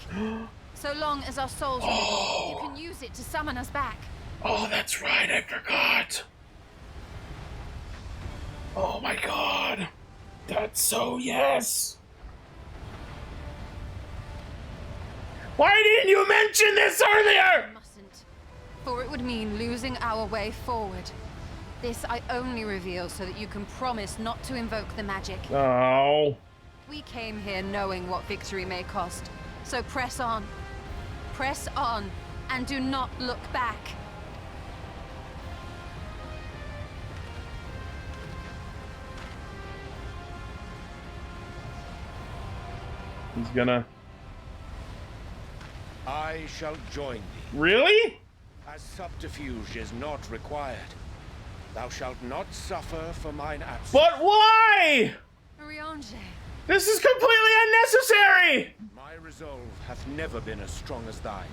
So long as our souls remain, you can use it to summon us back. Oh, that's right, I forgot. Oh my god. That's so yes. Why didn't you mention this earlier? You mustn't, for it would mean losing our way forward. This I only reveal so that you can promise not to invoke the magic. Oh. We came here knowing what victory may cost, so press on. Press on, and do not look back. He's gonna... I shall join thee. Really? As subterfuge is not required, thou shalt not suffer for mine absence. But why? Riange. This is completely unnecessary! My resolve hath never been as strong as thine.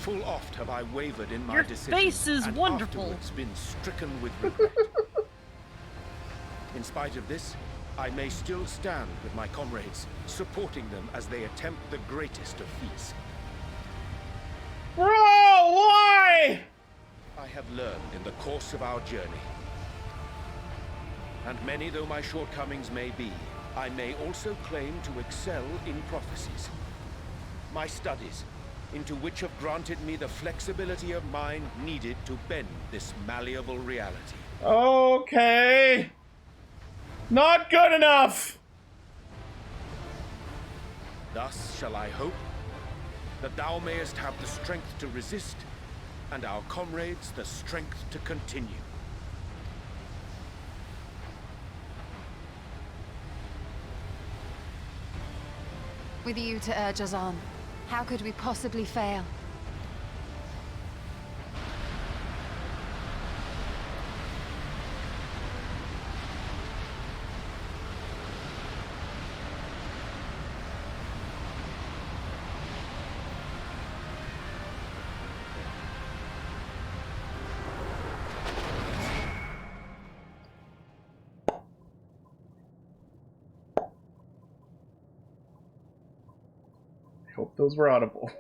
Full oft have I wavered in my decision. Your face is and wonderful. Afterwards been stricken with regret. In spite of this, I may still stand with my comrades, supporting them as they attempt the greatest of feats. Bro, why? I have learned in the course of our journey. And many though my shortcomings may be, I may also claim to excel in prophecies. My studies, into which have granted me the flexibility of mind needed to bend this malleable reality. Okay. Not good enough. Thus shall I hope that thou mayest have the strength to resist, and our comrades the strength to continue. With you to urge us on, how could we possibly fail? Hope those were audible.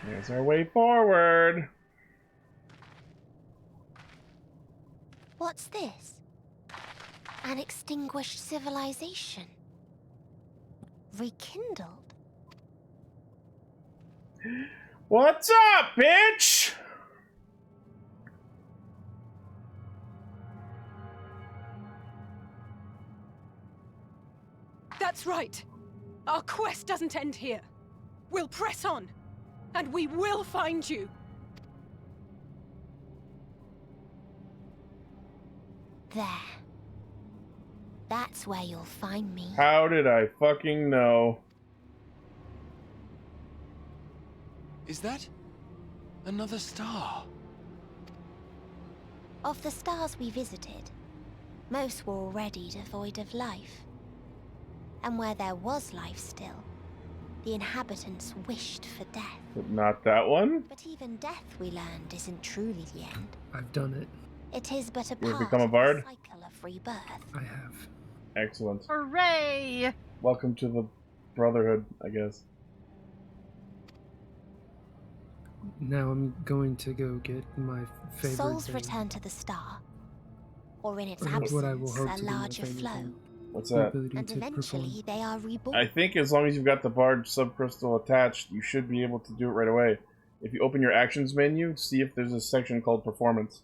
There's our way forward. What's this? An extinguished civilization. Rekindled. What's up, bitch? That's right. Our quest doesn't end here. We'll press on, and we will find you. There. That's where you'll find me. How did I fucking know? Is that another star? Of the stars we visited, most were already devoid of life. And where there was life still, the inhabitants wished for death. But not that one? But even death, we learned, isn't truly the end. I've done it. It is but a You part become a of bard? the cycle of rebirth. I have. Excellent. Hooray! Welcome to the Brotherhood, I guess. Now I'm going to go get my favorite Souls thing. return to the star, or in its Or what I will absence, hope a to be my larger favorite flow. thing. What's The that? ability And to eventually perform. they are reborn. I think as long as you've got the Bard subcrystal attached, you should be able to do it right away. If you open your actions menu, see if there's a section called performance.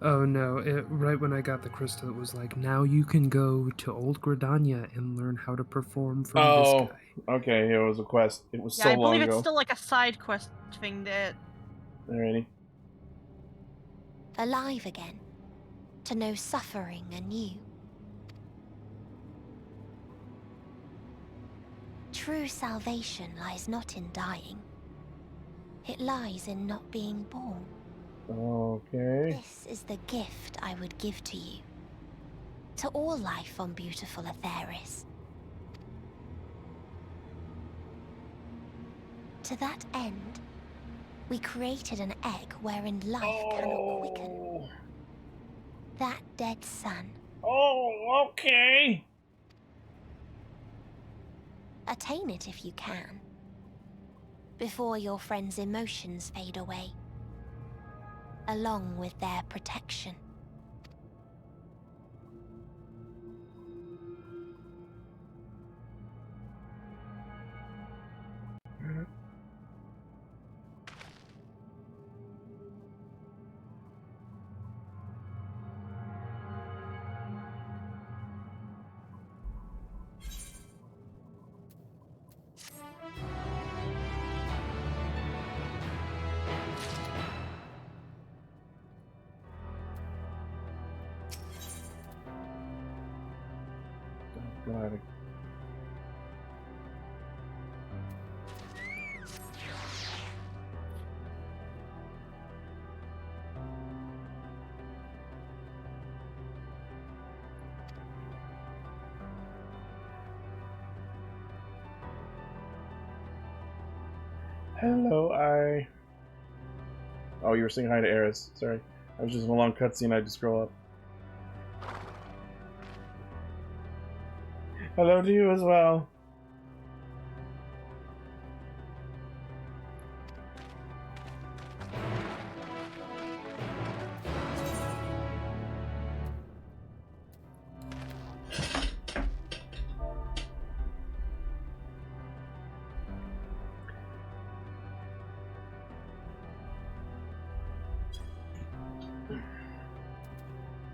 Oh no, right when I got the crystal, it was like, now you can go to Old Gridania and learn how to perform from this guy. Okay, it was a quest. It was Yeah, so I long believe ago. it's still like a side quest thing that... Alrighty. alive again, to know suffering anew. True salvation lies not in dying. It lies in not being born. Okay. This is the gift I would give to you. To all life on beautiful Aetheris. To that end, we created an egg wherein life cannot quicken. That dead sun. Oh, okay. Attain it if you can. Before your friends' emotions fade away. Along with their protection. God. Hello, Oh, you were saying hi to Eris. Sorry. I was just in a long cutscene, I had to scroll up. Hello to you as well.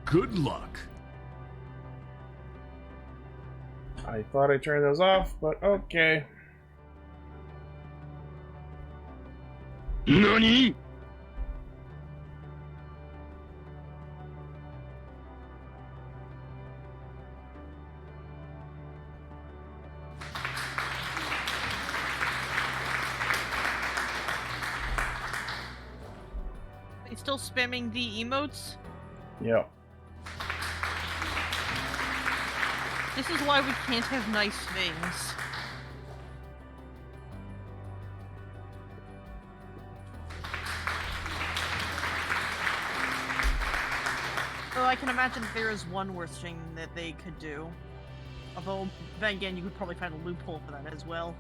Good luck. I thought I turned those off, but okay. NANI?! Are you still spamming the emotes? Yep. This is why we can't have nice things. So I can imagine there is one worse thing that they could do. Although, then again, you could probably find a loophole for that as well.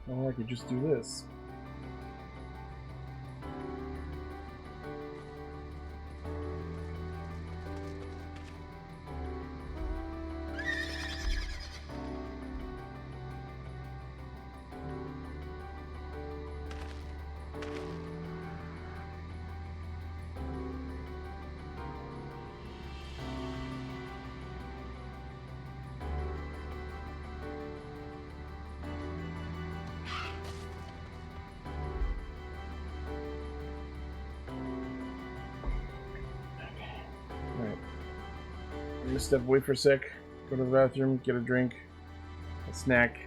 Or I could just do this. Alright. I'm gonna step away for a sec, go to the bathroom, get a drink, a snack.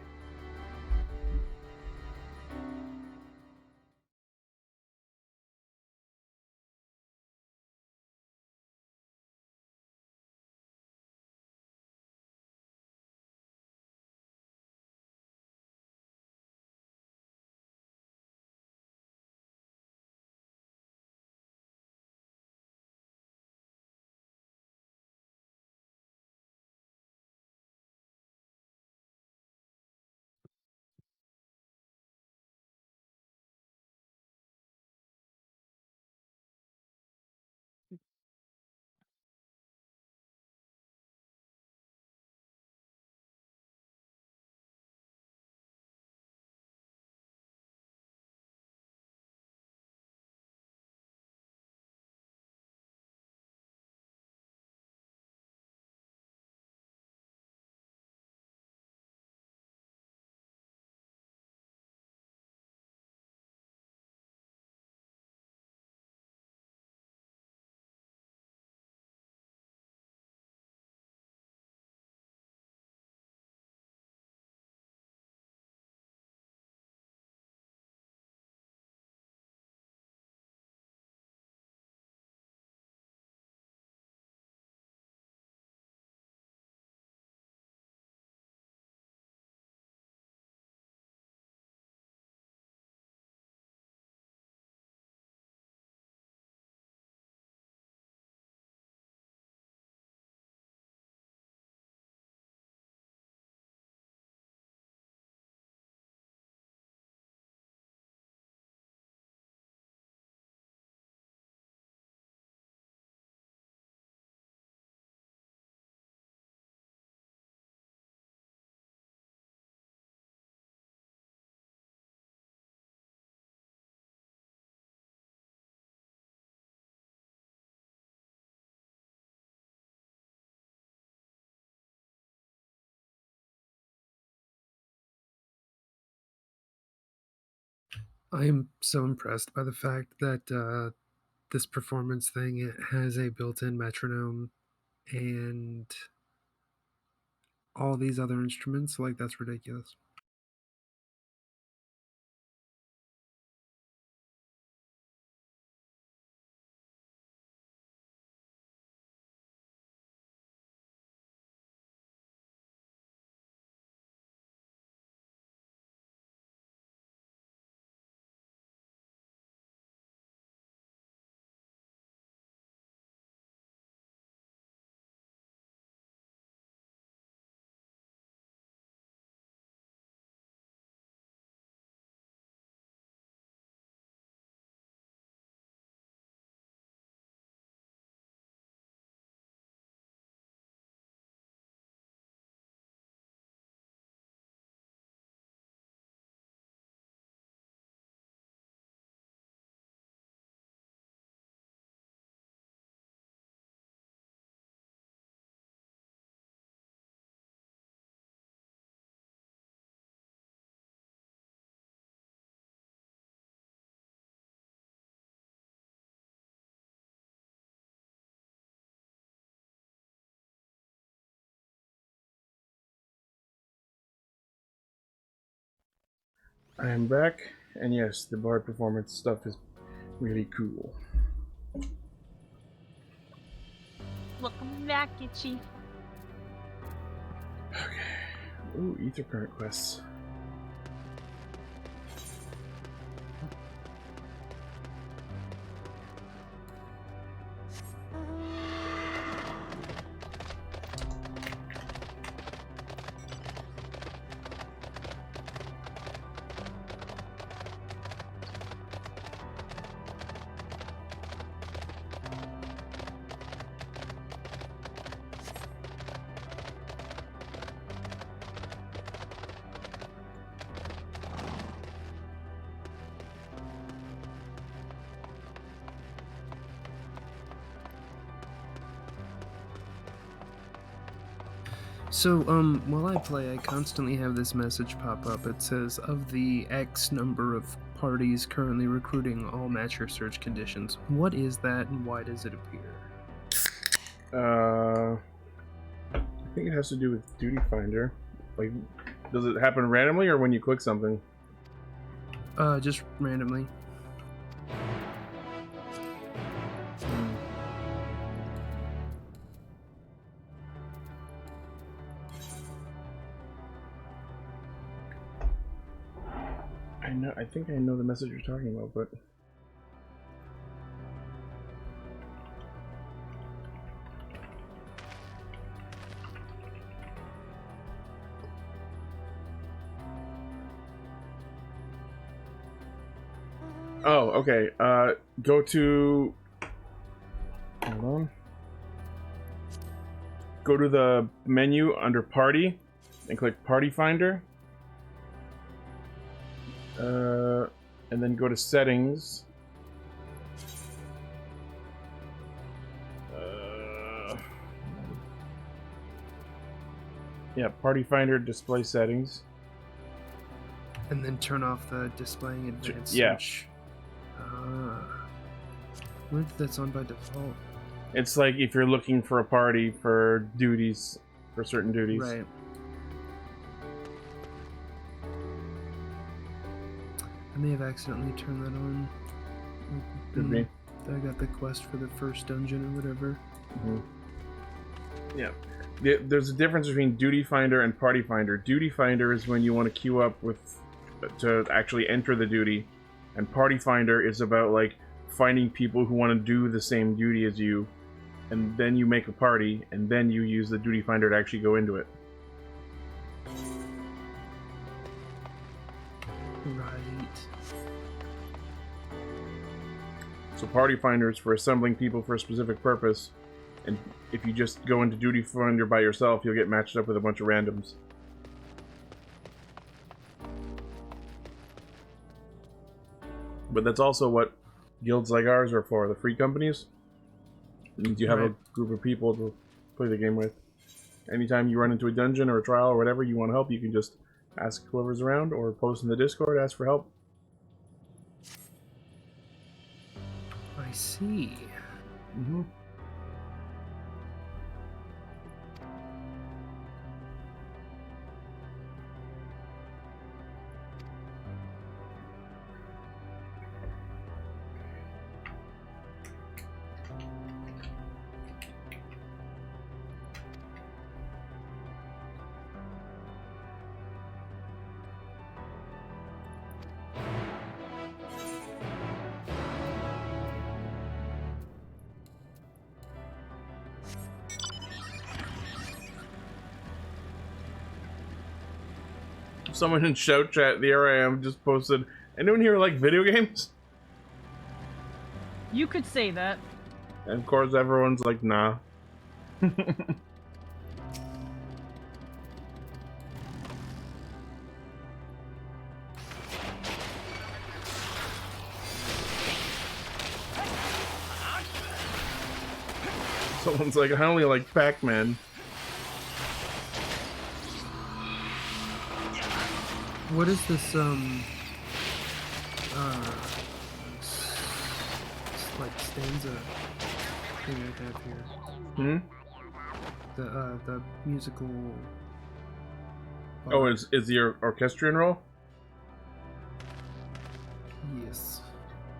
I am so impressed by the fact that this performance thing has a built-in metronome and all these other instruments. Like, that's ridiculous. I am back, and yes, the bard performance stuff is really cool. Welcome back, Itchy. Okay. Ooh, ether current quests. So, while I play, I constantly have this message pop up. It says, of the X number of parties currently recruiting, all match your search conditions. What is that, and why does it appear? I think it has to do with Duty Finder. Like, does it happen randomly, or when you click something? Just randomly. I think I know the message you're talking about, but oh, okay. Go to. Hold on. Go to the menu under Party, and click Party Finder. And then go to Settings. Yeah, Party Finder, Display Settings. And then turn off the displaying advanced Yeah. search. What if that's on by default? It's like if you're looking for a party for duties, for certain duties. Right. I may have accidentally turned that on. Could be. I got the quest for the first dungeon or whatever. Yeah. There's a difference between Duty Finder and Party Finder. Duty Finder is when you want to queue up with to actually enter the duty, and Party Finder is about like finding people who want to do the same duty as you, and then you make a party, and then you use the Duty Finder to actually go into it. Right. So Party Finder is for assembling people for a specific purpose, and if you just go into Duty Finder by yourself, you'll get matched up with a bunch of randoms. But that's also what guilds like ours are for, the free companies. You have a group of people to play the game with. Anytime you run into a dungeon or a trial or whatever, you want help, you can just ask whoever's around or post in the Discord, ask for help. I see. Mm-hmm. Someone in shout chat, the I am just posted, anyone here like video games? You could say that. And of course everyone's like, nah. Someone's like, I only like Pac-Man. What is this, like stanza thing I have here? The musical... Oh, is the orchestrion roll? Yes.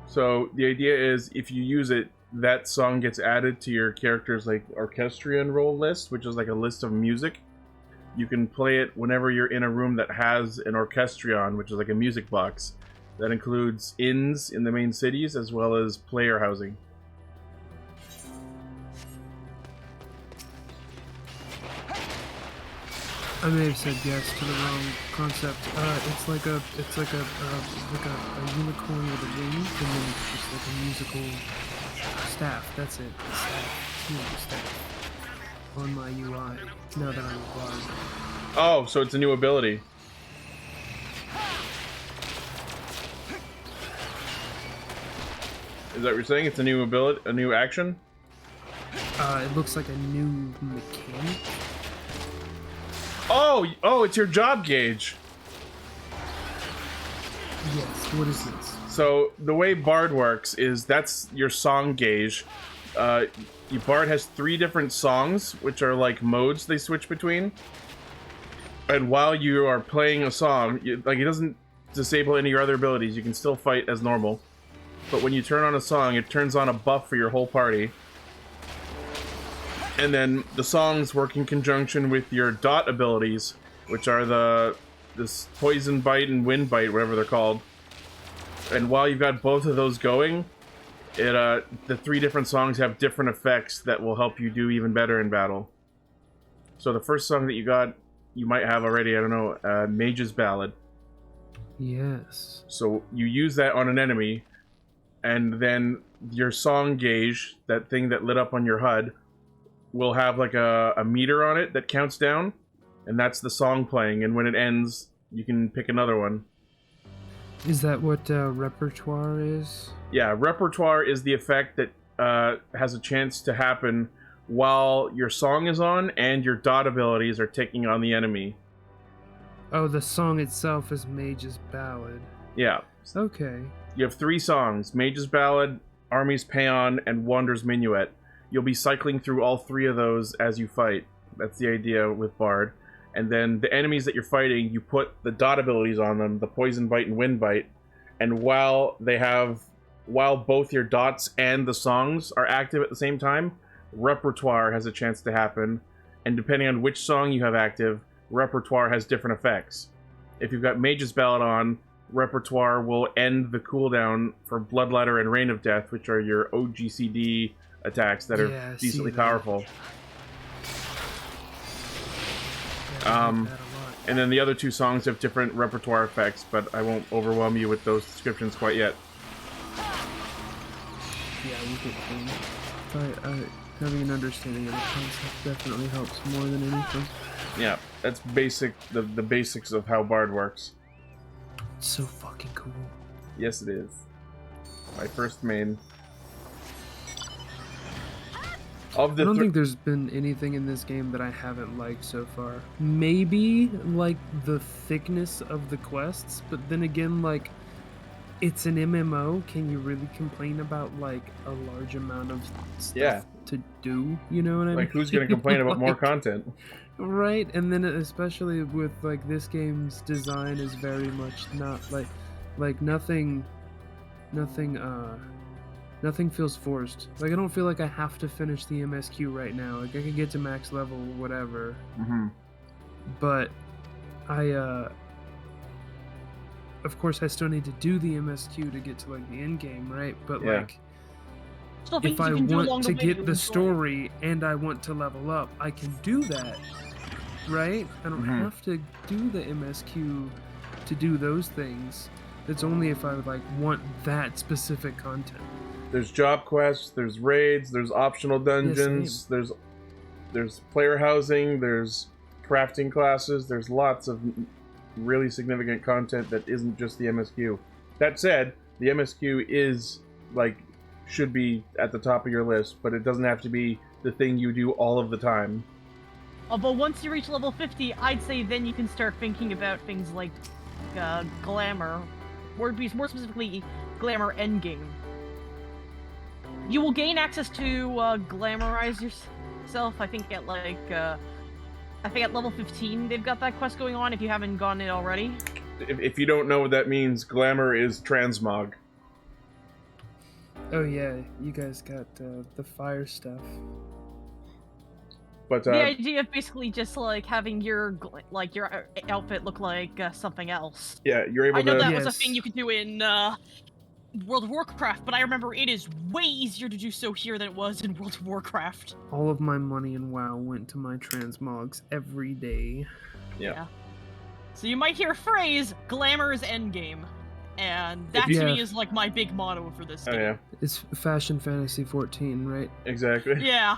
So the idea is, if you use it, that song gets added to your character's like orchestrion roll list, which is like a list of music. You can play it whenever you're in a room that has an orchestrion, which is like a music box that includes inns in the main cities as well as player housing. I may have said yes to the wrong concept. It's like a unicorn with a wing, and then it's just like a musical staff. That's it. The staff. Musical staff. On my UI. Now that I'm applied. Oh, so it's a new ability. Is that what you're saying? It's a new ability, a new action? It looks like a new mechanic. Oh, it's your job gauge. Yes, what is this? So the way Bard works is that's your song gauge. Bard has 3 different songs, which are like modes they switch between. And while you are playing a song, it doesn't disable any of your other abilities. You can still fight as normal. But when you turn on a song, it turns on a buff for your whole party. And then the songs work in conjunction with your dot abilities, which are this poison bite and wind bite, whatever they're called. And while you've got both of those going, the 3 different songs have different effects that will help you do even better in battle. So the first song that you got, you might have already, I don't know, Mage's Ballad. Yes. So you use that on an enemy, and then your song gauge, that thing that lit up on your HUD, will have like a meter on it that counts down, and that's the song playing, and when it ends, you can pick another one. Is that what repertoire is? Yeah, repertoire is the effect that has a chance to happen while your song is on and your dot abilities are taking on the enemy. Oh, the song itself is Mage's Ballad. Yeah. Okay. You have 3 songs, Mage's Ballad, Army's Paean, and Wander's Minuet. You'll be cycling through all 3 of those as you fight. That's the idea with Bard. And then the enemies that you're fighting, you put the dot abilities on them, the Poison Bite and Wind Bite, and while both your dots and the songs are active at the same time, repertoire has a chance to happen, and depending on which song you have active, repertoire has different effects. If you've got Mage's Ballad on, repertoire will end the cooldown for Bloodletter and Reign of Death, which are your OGCD attacks that are decently powerful. And then the other 2 songs have different repertoire effects, but I won't overwhelm you with those descriptions quite yet. Yeah, we could. Having an understanding of the concept definitely helps more than anything. Yeah, that's basic. The basics of how Bard works. It's so fucking cool. Yes, it is. My first main. I don't think there's been anything in this game that I haven't liked so far. Maybe, like, the thickness of the quests, but then again, like, it's an MMO. Can you really complain about like a large amount of stuff to do? You know what I mean? Like, who's gonna complain about more Like, content? Right, and then especially with like this game's design is very much not like nothing feels forced. Like I don't feel like I have to finish the MSQ right now. Like I could get to max level whatever. But I of course I still need to do the MSQ to get to like the end game, right? But like if I want to get the story and I want to level up, I can do that. Right? I don't have to do the MSQ to do those things. It's only if I would like want that specific content. There's job quests, there's raids, there's optional dungeons, there's player housing, there's crafting classes, there's lots of really significant content that isn't just the MSQ. That said, the MSQ is like should be at the top of your list, but it doesn't have to be the thing you do all of the time. Although once you reach level 50, I'd say then you can start thinking about things like glamour, or more specifically, glamour endgame. You will gain access to glamorize yourself. I think at level 15 they've got that quest going on. If you haven't gotten it already. If you don't know what that means, glamour is transmog. Oh yeah, you guys got the fire stuff. But the idea of basically just like having your outfit look like something else. Yeah, you're able to. I know that was a thing you could do in World of Warcraft, but I remember it is way easier to do so here than it was in World of Warcraft. All of my money in WoW went to my transmogs every day. Yeah. So you might hear a phrase, glamour's endgame. And that to me is like my big motto for this game. Yeah. It's Fashion Fantasy 14, right? Exactly. Yeah.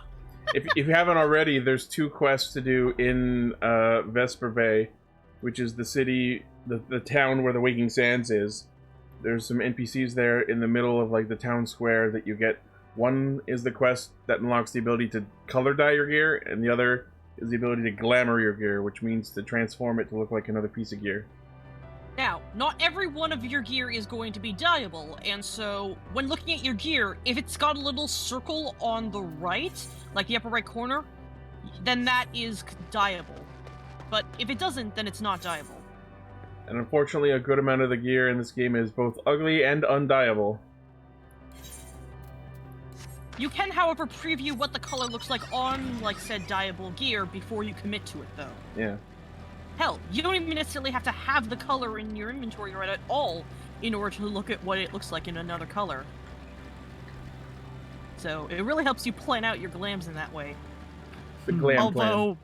if you haven't already, there's 2 quests to do in Vesper Bay, which is the city, the town where the Waking Sands is. There's some NPCs there in the middle of like the town square that you get. One is the quest that unlocks the ability to color dye your gear, and the other is the ability to glamour your gear, which means to transform it to look like another piece of gear. Now, not every one of your gear is going to be dyeable, and so when looking at your gear, if it's got a little circle on the right, like the upper right corner, then that is dyeable. But if it doesn't, then it's not dyeable. And unfortunately, a good amount of the gear in this game is both ugly and undyeable. You can, however, preview what the color looks like on, like, said dyeable gear before you commit to it, though. Yeah. Hell, you don't even necessarily have to have the color in your inventory right at all in order to look at what it looks like in another color. So, it really helps you plan out your glams in that way. The glam plan.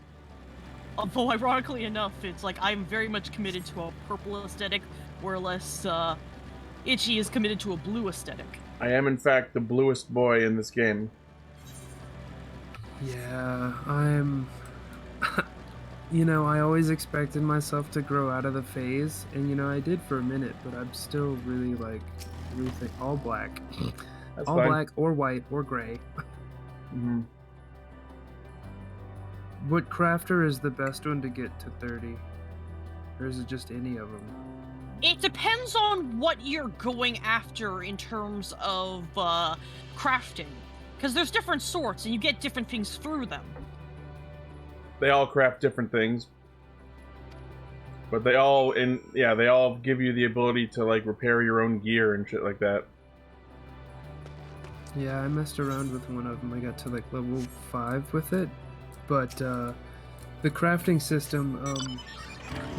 Although, ironically enough, it's like I'm very much committed to a purple aesthetic, whereas Ichi is committed to a blue aesthetic. I am, in fact, the bluest boy in this game. Yeah, I'm... You know, I always expected myself to grow out of the phase, and you know, I did for a minute, but I'm still really, like, all black. That's all fine. Black, or white, or gray. Mm-hmm. What crafter is the best one to get to 30? Or is it just any of them? It depends on what you're going after in terms of crafting. Because there's different sorts, and you get different things through them. They all craft different things. But they all give you the ability to like repair your own gear and shit like that. Yeah, I messed around with one of them. I got to like level 5 with it. But the crafting system,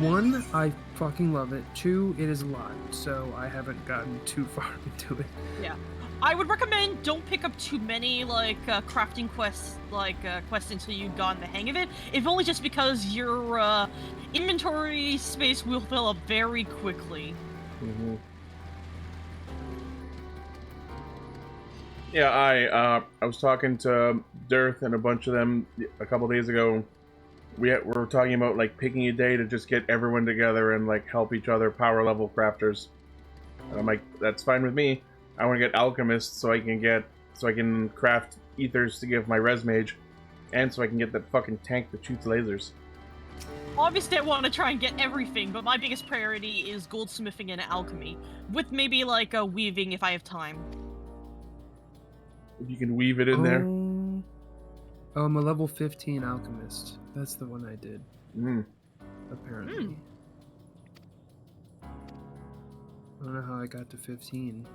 1, I fucking love it. 2, it is a lot, so I haven't gotten too far into it. Yeah. I would recommend don't pick up too many, like, crafting quests, quests until you've gotten the hang of it, if only just because your, inventory space will fill up very quickly. Mm-hmm. Yeah, I was talking to Dearth and a bunch of them a couple days ago. We were talking about, like, picking a day to just get everyone together and, like, help each other power level crafters. And I'm like, that's fine with me. I want to get alchemists so I can craft ethers to give my res mage, and so I can get that fucking tank that shoots lasers. Obviously, I want to try and get everything, but my biggest priority is goldsmithing and alchemy, with maybe like a weaving if I have time. If you can weave it in there. Oh, I'm a level 15 alchemist. That's the one I did. Apparently. I don't know how I got to 15.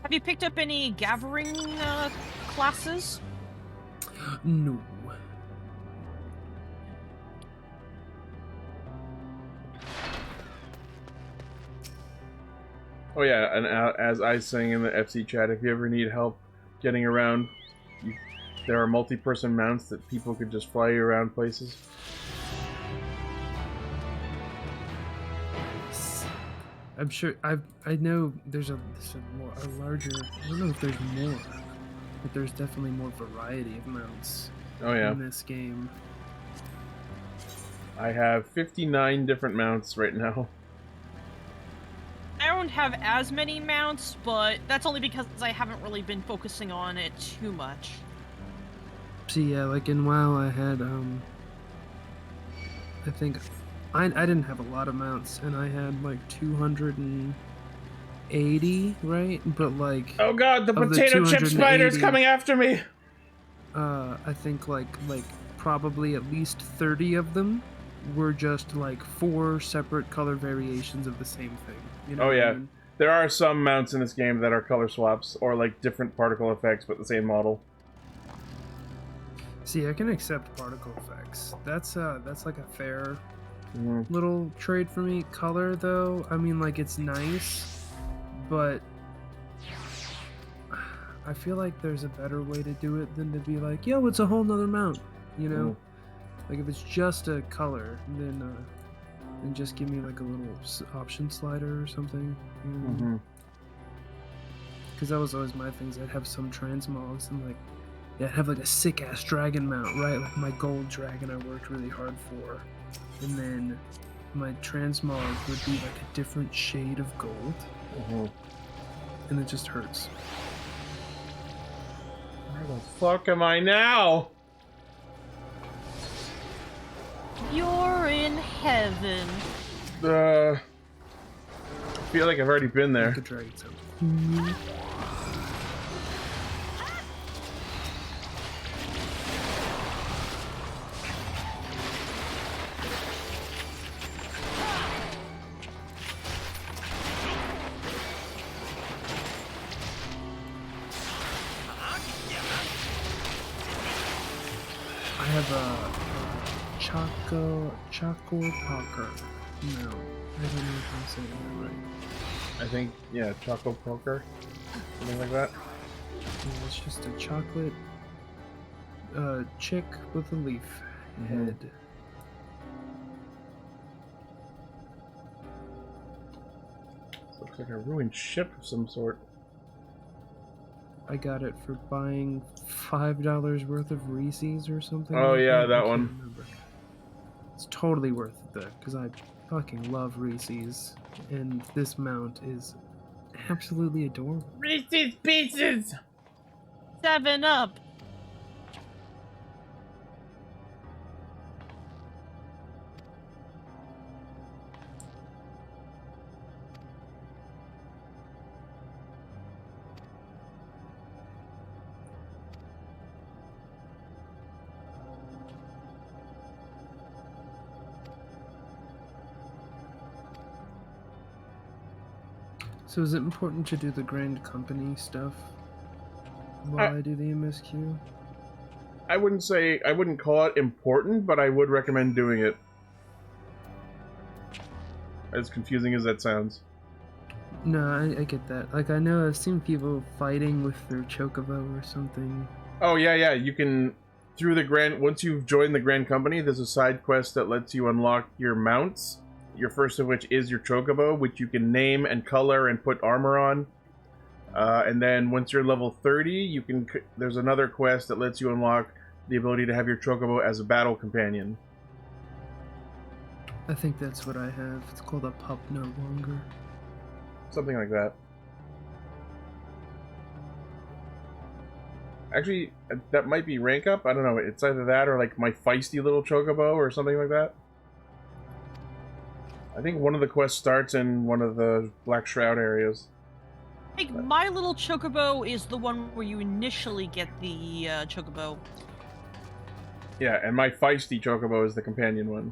Have you picked up any gathering classes? No. Oh yeah, and as I sang in the FC chat, if you ever need help getting around, there are multi-person mounts that people could just fly you around places. I'm sure I know there's a larger. I don't know if there's more, but there's definitely more variety of mounts. Oh yeah. In this game. I have 59 different mounts right now. I don't have as many mounts, but that's only because I haven't really been focusing on it too much. See, yeah, like in WoW, I had I think I didn't have a lot of mounts, and I had like 280, right? But like, oh god, the potato chip spider's coming after me. I think like probably at least 30 of them were just like 4 separate color variations of the same thing. You know oh yeah, I mean? There are some mounts in this game that are color swaps or like different particle effects, but the same model. See, I can accept particle effects. That's like a fair little trade for me. Color, though, I mean, like, it's nice, but I feel like there's a better way to do it than to be like, yo, it's a whole nother mount, you know? Like, if it's just a color, then just give me like a little option slider or something. Because that was always my things. I'd have some transmogs and like, yeah, I'd have like a sick ass dragon mount, right? Like my gold dragon I worked really hard for, and then my transmog would be like a different shade of gold, and it just hurts. Where the fuck am I now? You're in heaven. I feel like I've already been there. I have a Choco Poker. No, I don't know if I'm saying that right. I think, yeah, Choco Poker, something like that. Yeah, it's just a chocolate chick with a leaf head. Looks like a ruined ship of some sort. I got it for buying $5 worth of Reese's or something. Oh like yeah, that I one. can't remember. It's totally worth it though, because I fucking love Reese's, and this mount is absolutely adorable. Reese's Pieces! 7 Up! So is it important to do the Grand Company stuff while I do the MSQ? I wouldn't call it important, but I would recommend doing it. As confusing as that sounds. No, I get that. Like, I know I've seen people fighting with their Chocobo or something. Oh yeah, you can, through the once you've joined the Grand Company, there's a side quest that lets you unlock your mounts. Your first of which is your Chocobo, which you can name and color and put armor on. And then once you're level 30, there's another quest that lets you unlock the ability to have your Chocobo as a battle companion. I think that's what I have. It's called a pup no longer. Something like that. Actually, that might be rank up. I don't know. It's either that or like my feisty little chocobo or something like that. I think one of the quests starts in one of the Black Shroud areas. I think my little chocobo is the one where you initially get the chocobo. Yeah, and my feisty chocobo is the companion one.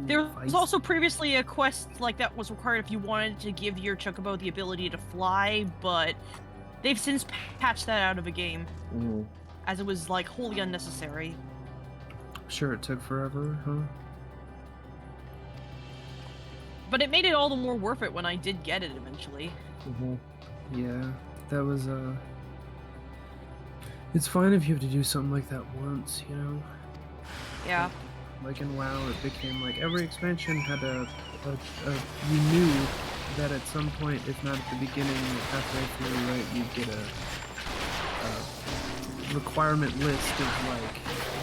There was also previously a quest like that was required if you wanted to give your chocobo the ability to fly, but they've since patched that out of the game, as it was like wholly unnecessary. Sure, it took forever, huh? But it made it all the more worth it when I did get it eventually. Yeah, that was It's fine if you have to do something like that once, you know? Yeah. Like in WoW, it became like every expansion had you knew that at some point, if not at the beginning, halfway through, right, you'd get a requirement list of like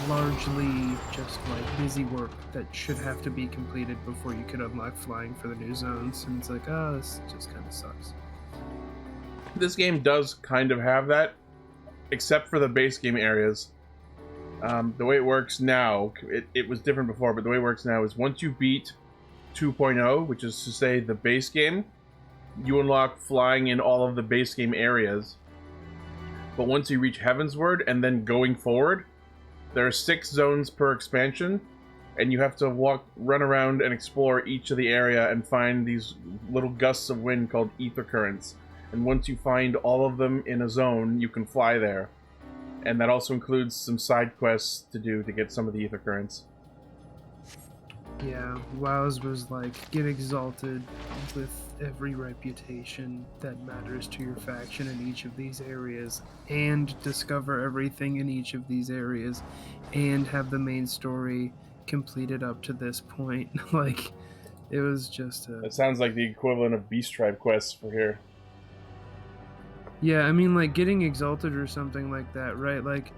largely just like busy work that should have to be completed before you could unlock flying for the new zones, and it's like, oh, this just kind of sucks. This game does kind of have that, except for the base game areas. The way it works now, it was different before, but the way it works now is once you beat 2.0, which is to say the base game, you unlock flying in all of the base game areas. But once you reach Heavensward and then going forward, there are 6 zones per expansion, and you have to run around and explore each of the area and find these little gusts of wind called ether currents. And once you find all of them in a zone, you can fly there. And that also includes some side quests to do to get some of the ether currents. Yeah, WoW's was like, get exalted with every reputation that matters to your faction in each of these areas, and discover everything in each of these areas, and have the main story completed up to this point. Like, it was just a... That sounds like the equivalent of Beast Tribe quests for here. Yeah, I mean, like, getting exalted or something like that, right? Like,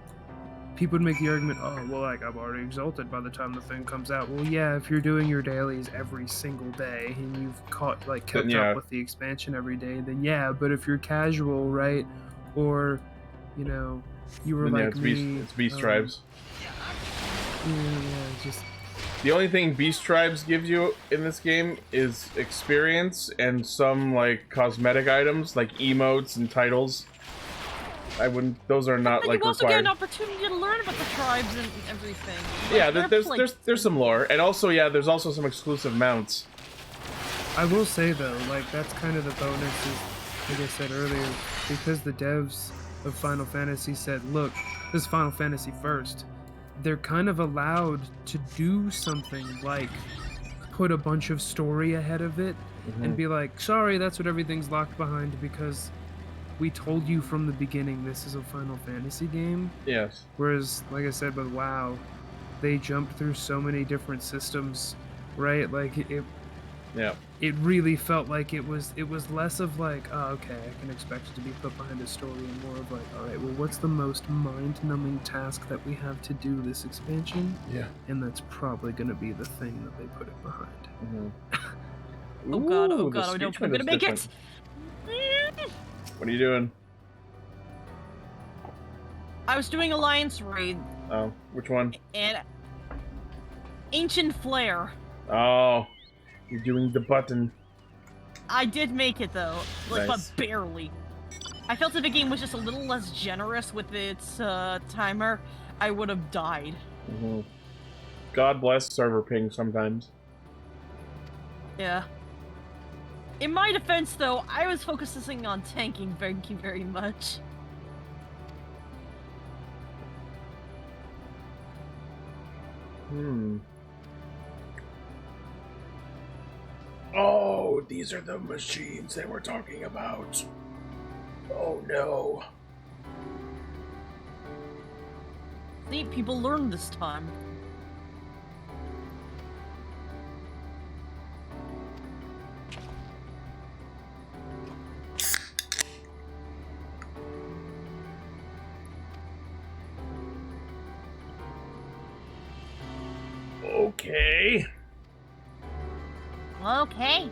people would make the argument, oh, well, like, I'm already exalted by the time the thing comes out. Well, yeah, if you're doing your dailies every single day and you've kept up with the expansion every day, then yeah. But if you're casual, right, or, you know, you were like me... It's Beast Tribes. Yeah, just... The only thing Beast Tribes gives you in this game is experience and some, like, cosmetic items, like emotes and titles. Those are not, like, you also required. get an opportunity to learn about the tribes and everything. Yeah, Like, there's some lore. And also, yeah, there's also some exclusive mounts. I will say, though, like, that's kind of the bonus, is, like I said earlier, because the devs of Final Fantasy said, look, this is Final Fantasy first. They're kind of allowed to do something like put a bunch of story ahead of it and be like, sorry, that's what everything's locked behind because we told you from the beginning this is a Final Fantasy game. Yes. Whereas, like I said, with WoW, they jumped through so many different systems, right? Like, it really felt like it was less of like, oh, okay, I can expect it to be put behind a story, and more of like, all right, well, what's the most mind-numbing task that we have to do this expansion? Yeah. And that's probably going to be the thing that they put it behind. Oh god, I don't know if I'm gonna make it! What are you doing? I was doing Alliance Raid. Oh, which one? And Ancient Flare. Oh, you're doing the button. I did make it though, like, Nice. but barely. I felt if the game was just a little less generous with its timer, I would have died. God bless server ping sometimes. Yeah. In my defense, though, I was focusing on tanking very much. Oh, these are the machines they were talking about. Oh no. See, people learned this time. Okay. Okay.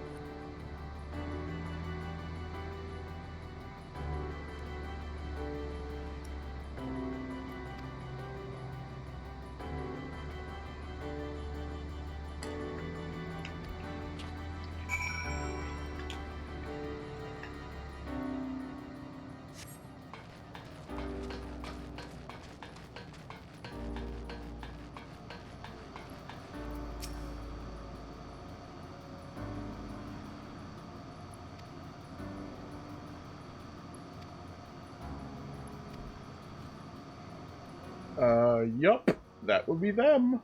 Yup. That would be them.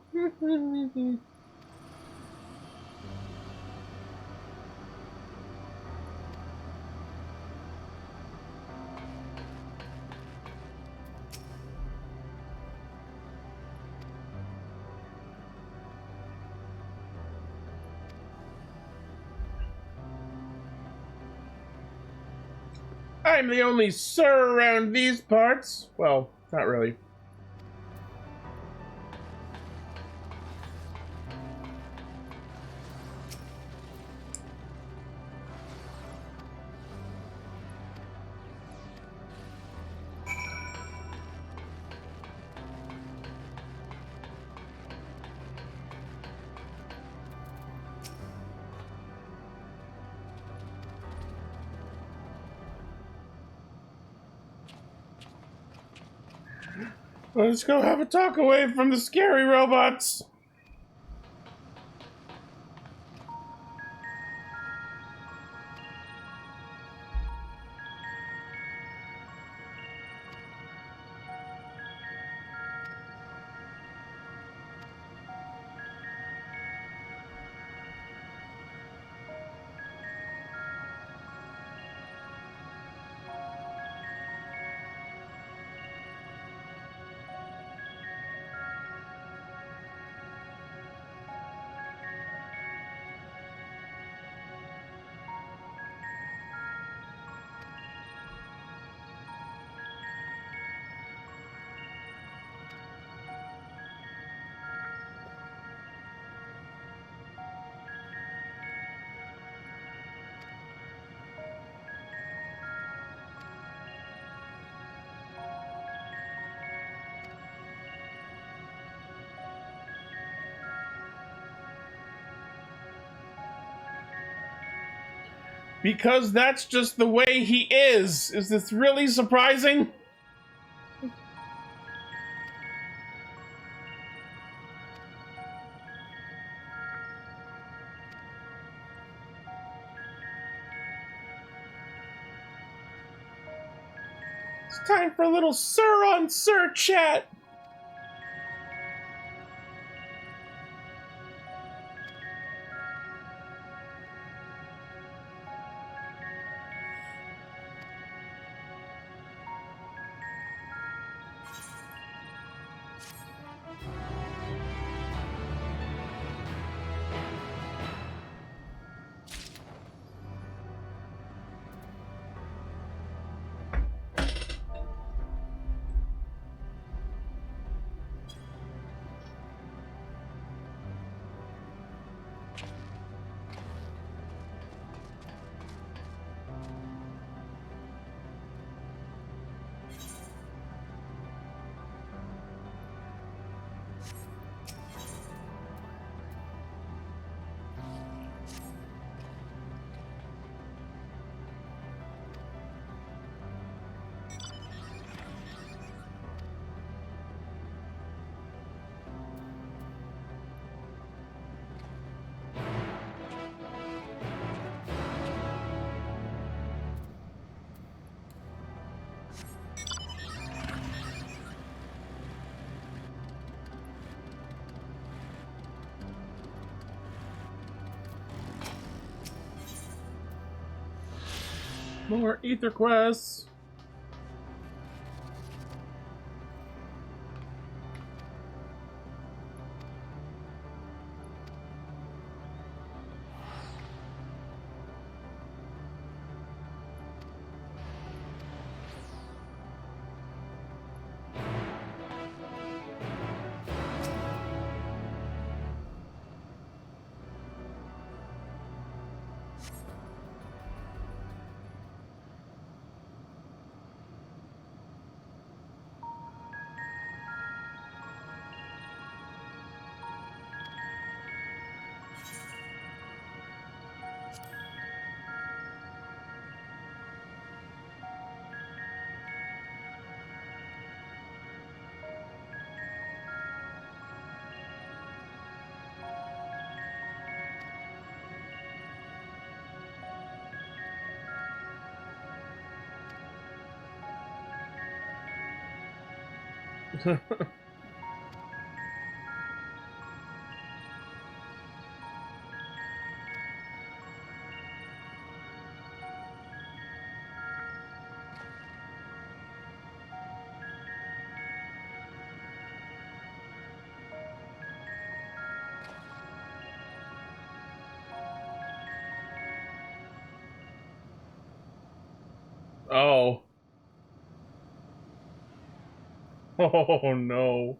I'm the only sir around these parts. Well, not really. Let's go have a talk away from the scary robots. Because that's just the way he is. Is this really surprising? It's time for a little sir on sir chat. More ether quests. Oh. Oh no.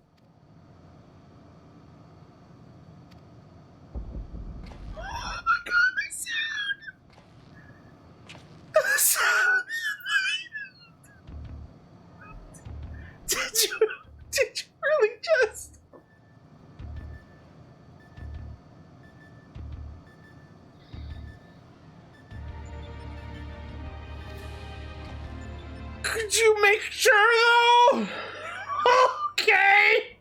Did you really just? Could you make sure though? Okay.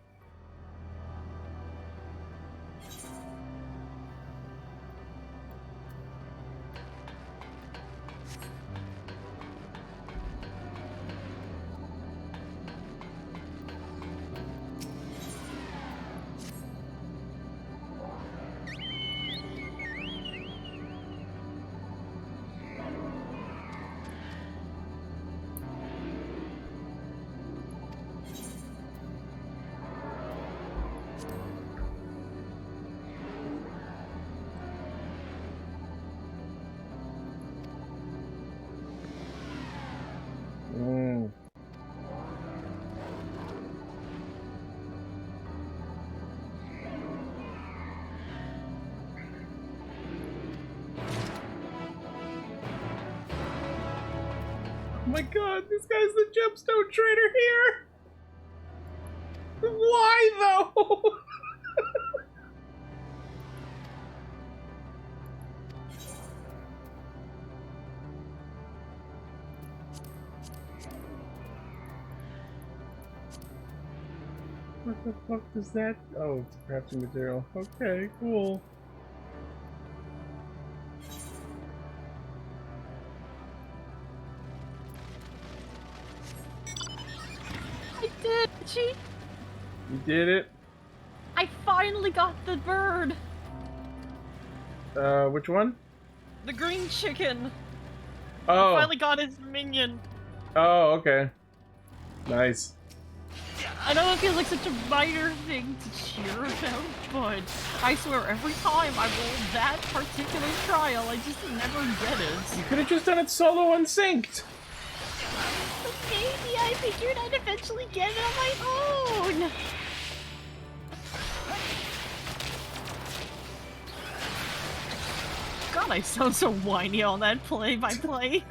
Oh my god, this guy's the gemstone trader here! Why though? What the fuck does that? Oh, it's crafting material. Okay, cool. I did, Chi! You did it? I finally got the bird! Which one? The green chicken! Oh. I finally got his minion! Oh, okay. Nice. I know it feels like such a minor thing to cheer about, but I swear every time I roll that particular trial, I just never get it. You could have just done it solo unsynced. But maybe I figured I'd eventually get it on my own! God, I sound so whiny on that play-by-play.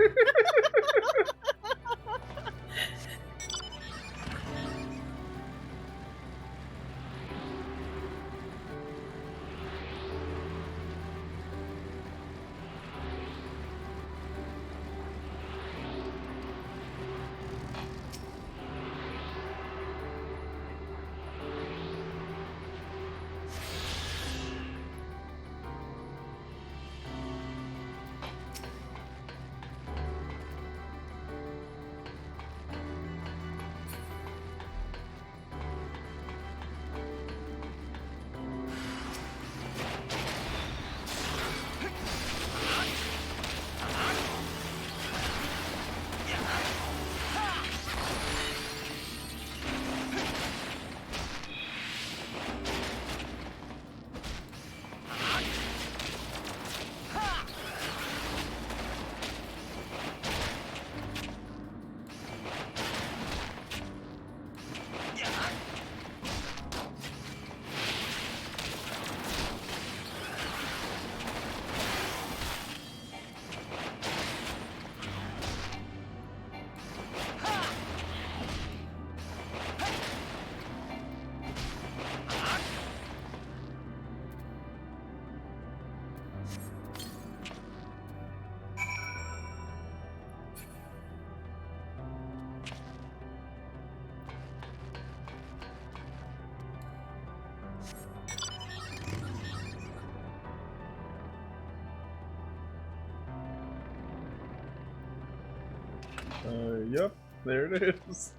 Yep, there it is.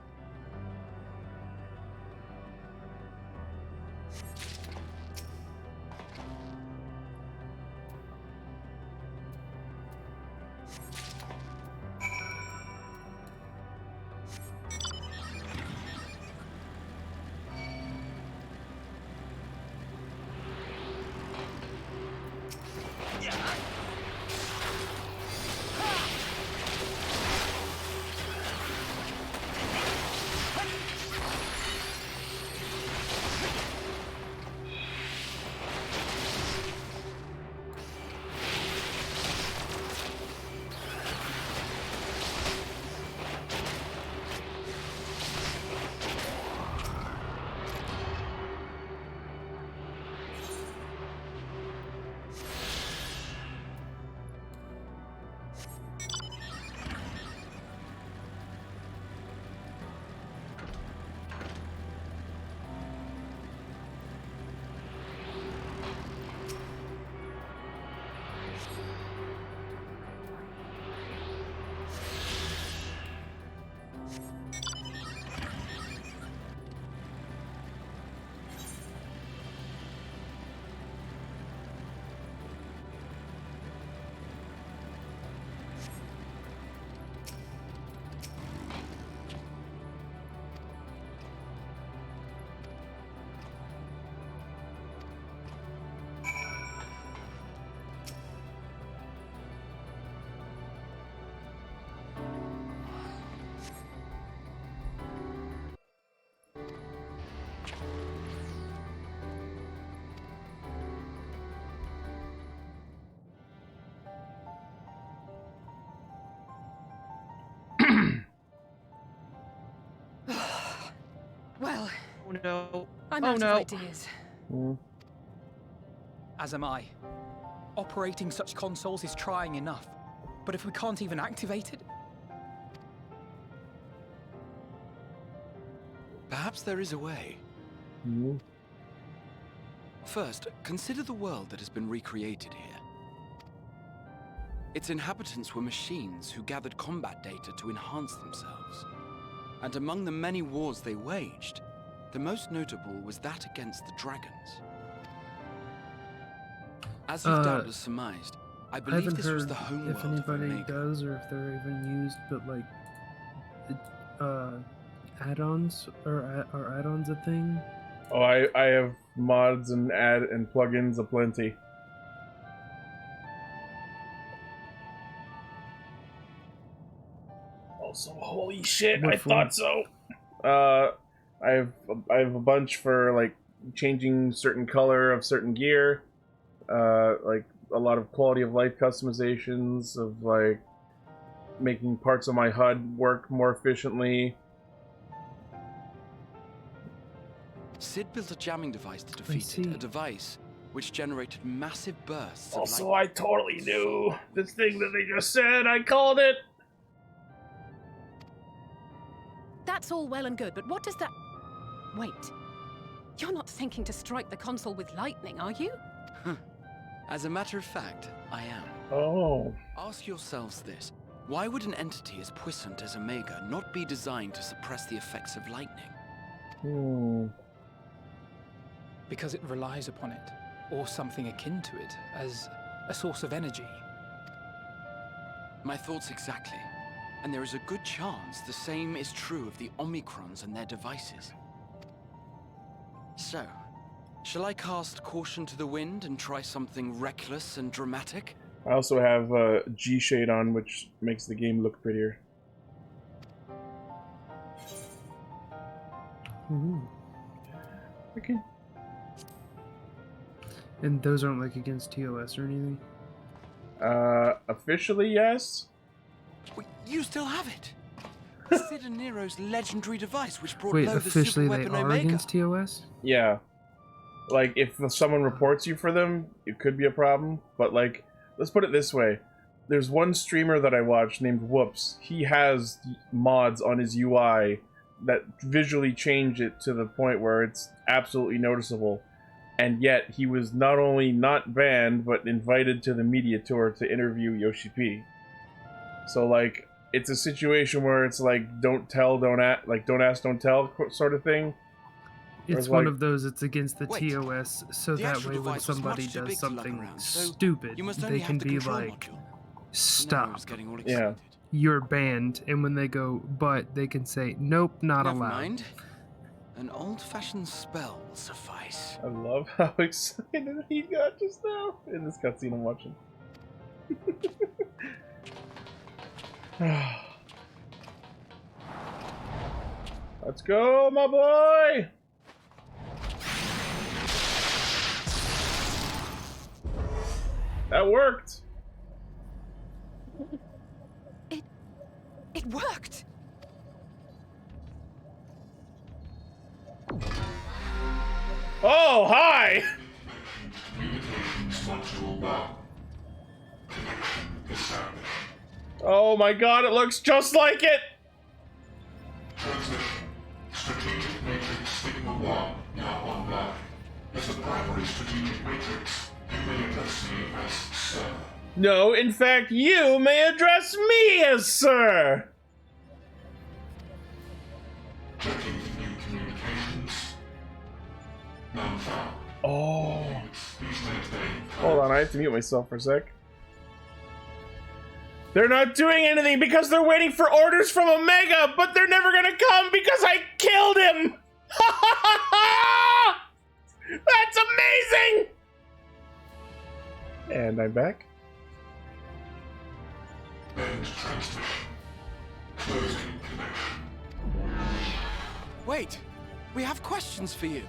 Well, Oh no. I'm Oh out no. of ideas. As am I. Operating such consoles is trying enough. But if we can't even activate it? Perhaps there is a way. First, consider the world that has been recreated here. Its inhabitants were machines who gathered combat data to enhance themselves. And among the many wars they waged, the most notable was that against the dragons. As you've doubtless surmised, I believe this was the home if world of anybody Omega. does, or if they're even used, but like, add-ons are add-ons a thing? Oh, I have mods and plugins aplenty. Also, holy shit, I thought so. I have a bunch for like changing certain color of certain gear, like a lot of quality of life customizations of like making parts of my HUD work more efficiently. Sid built a jamming device to defeat it, a device which generated massive bursts of Also, light. I totally knew this thing that they just said. I called it. That's all well and good, but what does that... Wait. You're not thinking to strike the console with lightning, are you? As a matter of fact, I am. Oh. Ask yourselves this. Why would an entity as puissant as Omega not be designed to suppress the effects of lightning? Because it relies upon it, or something akin to it, as a source of energy. My thoughts exactly. And there is a good chance the same is true of the Omicrons and their devices. So, shall I cast caution to the wind and try something reckless and dramatic? I also have G-Shade on, which makes the game look prettier. Okay. And those aren't like against TOS or anything? Officially, yes. Wait, you still have it? Sid and Nero's legendary device, which brought Wait, low the officially super they weapon are Omega. against TOS? Yeah. Like, if someone reports you for them, it could be a problem. But, like, let's put it this way. There's one streamer that I watch named Whoops. He has mods on his UI that visually change it to the point where it's absolutely noticeable. And yet, he was not only not banned, but invited to the media tour to interview Yoshi P. So, like, it's a situation where it's like, don't tell, don't ask, like, don't ask, don't tell sort of thing. It's one of those, it's against the TOS, so The that actual way when device was somebody much too does big to lug something around, so stupid, you must they only can have the be control like, module. stop. Nero's getting all excited. You're banned, and when they go, but they can say, nope, not Never allowed. mind. An old-fashioned spell will suffice. I love how excited he got just now in this cutscene I'm watching. Let's go, my boy! That worked! It worked! Oh, hi! Oh my god, it looks just like it! Strategic Matrix Sigma 1 now online. As a primary strategic matrix, you may address me as Sir. No, in fact, you may address me as Sir! communications. None found. Oh. Hold on, I have to mute myself for a sec. They're not doing anything because they're waiting for orders from Omega, but they're never gonna come because I killed him! That's amazing! And I'm back. End transmission. Closing connection. Wait! We have questions for you.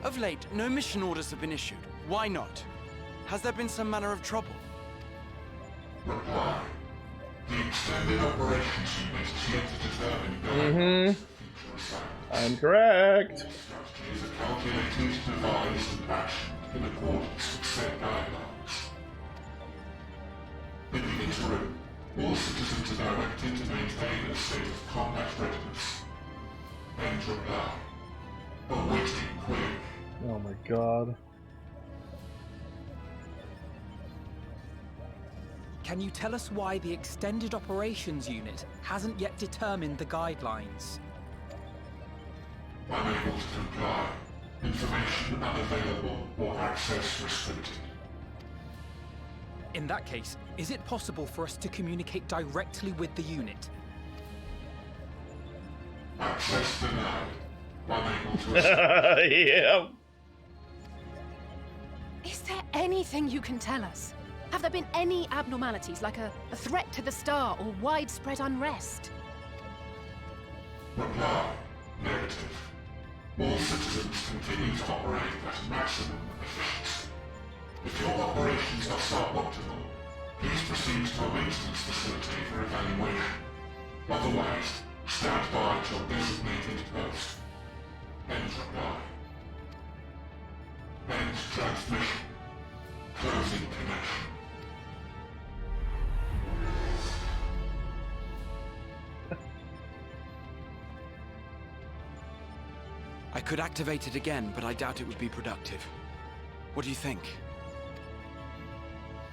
Of late, no mission orders have been issued. Why not? Has there been some manner of trouble? Reply. The extended operations unit is yet to determine I'm correct. strategies are calculated, devised, and actioned in accordance with set guidelines. In the interim, all citizens are directed to maintain a state of combat readiness. End reply. Awaiting query. Oh my god. Can you tell us why the Extended Operations Unit hasn't yet determined the guidelines? Unable to comply. Information unavailable or access restricted. In that case, is it possible for us to communicate directly with the unit? Access denied. Unable to... Yeah. Is there anything you can tell us? Have there been any abnormalities, like a threat to the star or widespread unrest? Reply. Negative. All citizens continue to operate at maximum efficiency. If your operations are suboptimal, please proceed to a maintenance facility for evaluation. Otherwise, stand by at your designated post. End reply. End transmission. Closing connection. I could activate it again, but I doubt it would be productive. What do you think?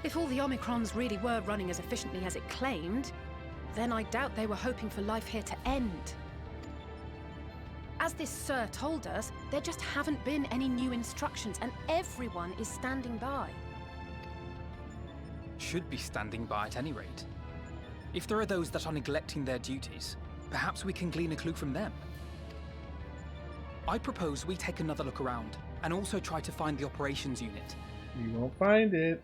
If all the Omicrons really were running as efficiently as it claimed, then I doubt they were hoping for life here to end. As this Sir told us, there just haven't been any new instructions, and everyone is standing by. Should be standing by at any rate. If there are those that are neglecting their duties, perhaps we can glean a clue from them. I propose we take another look around, and also try to find the operations unit. You won't find it.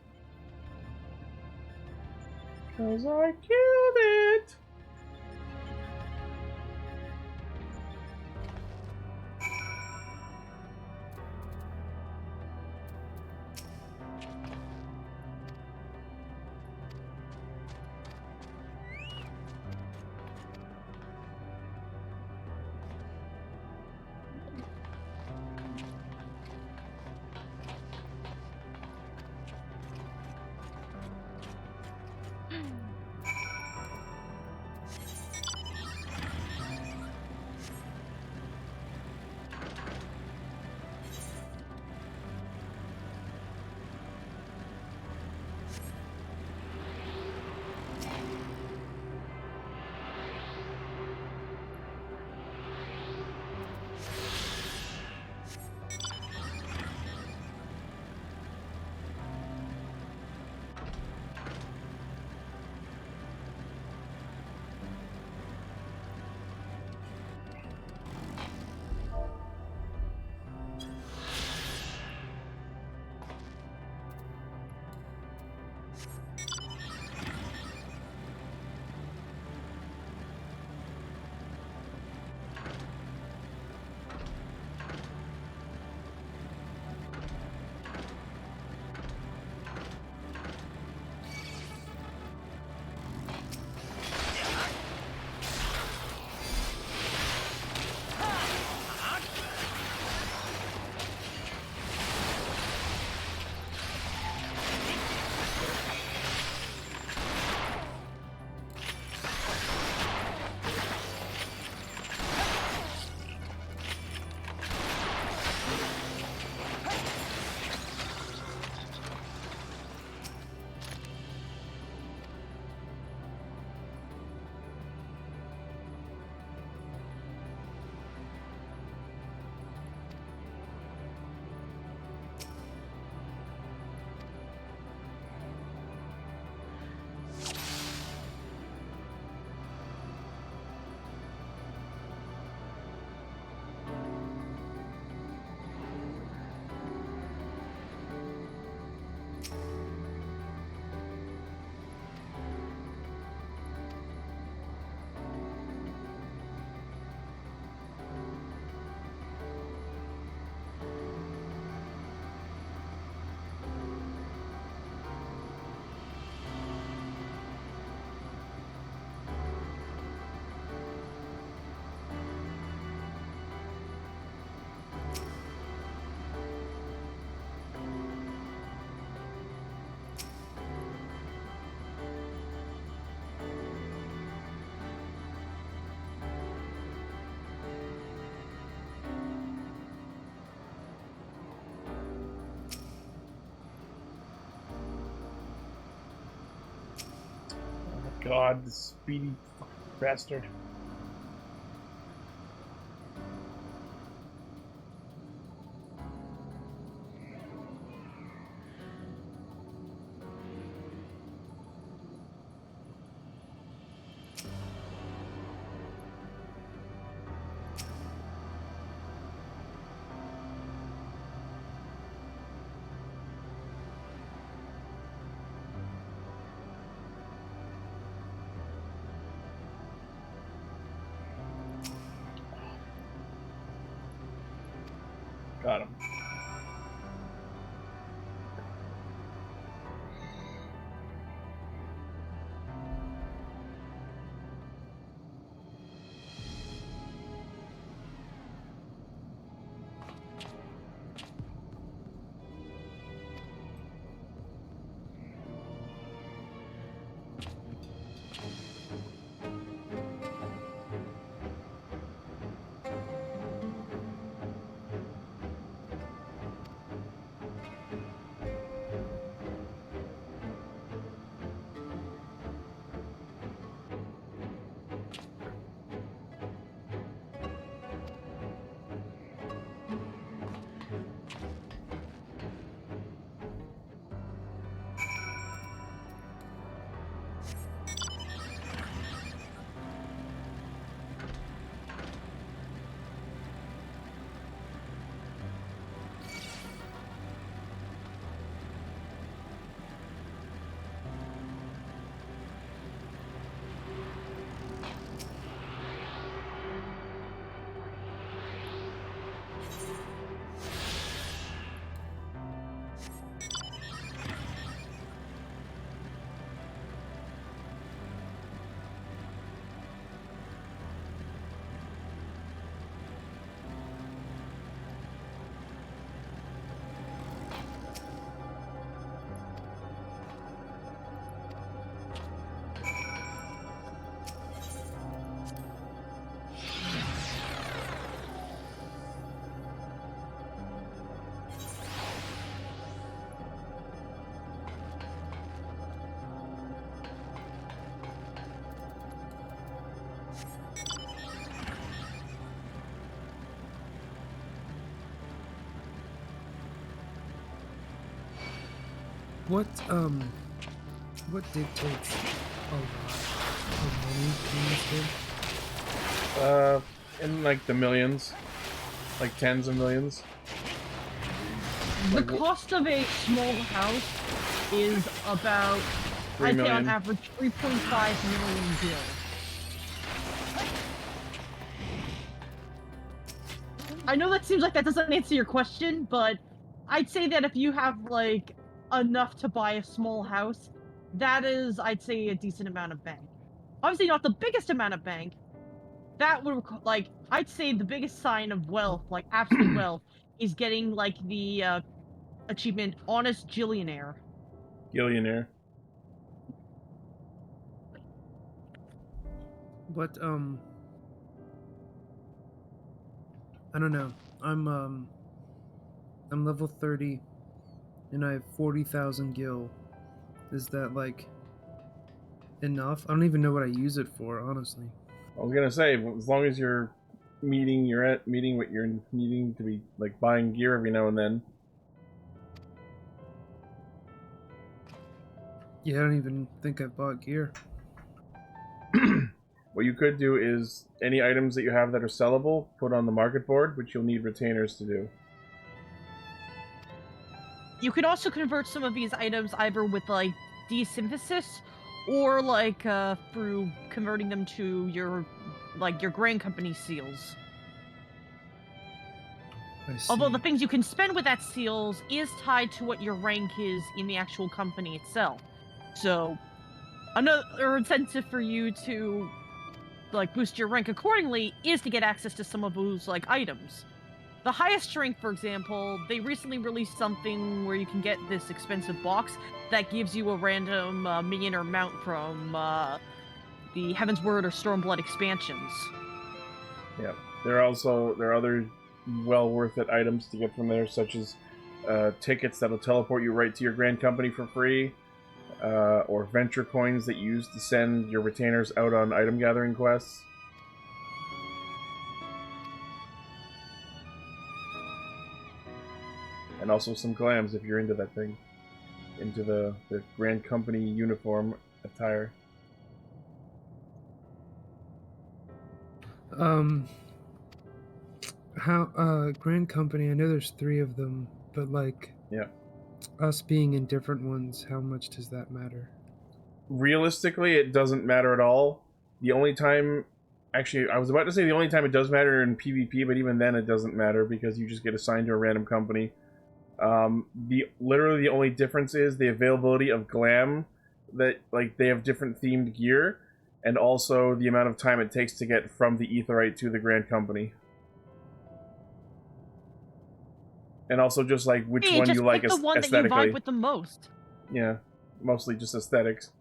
'Cause I killed it! god, this speedy bastard. Got him. What dictates a lot of money in this game? In like the millions. Like tens of millions. The cost of a small house is about, I'd say on average, 3.5 million gil. I know that seems like that doesn't answer your question, but I'd say that if you have, like, enough to buy a small house, that is, I'd say, a decent amount of bank. Obviously not the biggest amount of bank. That would, like, I'd say the biggest sign of wealth, like, absolute wealth, is getting, like, the, achievement Honest Gillionaire. Gillionaire. What, I don't know. I'm level 30, and I have 40,000 gil. Is that, like, enough? I don't even know what I use it for, honestly. I was gonna say, as long as you're meeting what you're needing to be, like, buying gear every now and then. Yeah, I don't even think I've bought gear. What you could do is, any items that you have that are sellable, put on the market board, which you'll need retainers to do. You could also convert some of these items either with, like, desynthesis, or, like, through converting them to your, like, your grain company seals. Although the things you can spend with that seals is tied to what your rank is in the actual company itself. So, another incentive for you to, like, boost your rank accordingly is to get access to some of those, like, items. The highest rank, for example, they recently released something where you can get this expensive box that gives you a random minion or mount from the Heaven's Word or Stormblood expansions. Yeah, there are other well worth it items to get from there, such as tickets that'll teleport you right to your Grand Company for free, or venture coins that you use to send your retainers out on item gathering quests. And also some glams if you're into that thing. Into the Grand Company uniform attire. Grand Company, I know there's 3 of them, but like, yeah, us being in different ones, how much does that matter? Realistically, it doesn't matter at all. The only time, actually, I was about to say the only time it does matter in PvP, but even then it doesn't matter because you just get assigned to a random company. Literally the only difference is the availability of glam, that like they have different themed gear, and also the amount of time it takes to get from the Aethirite to the Grand Company. And also just like which one you like the one that you aesthetically. vibe with the most. Yeah, mostly just aesthetics.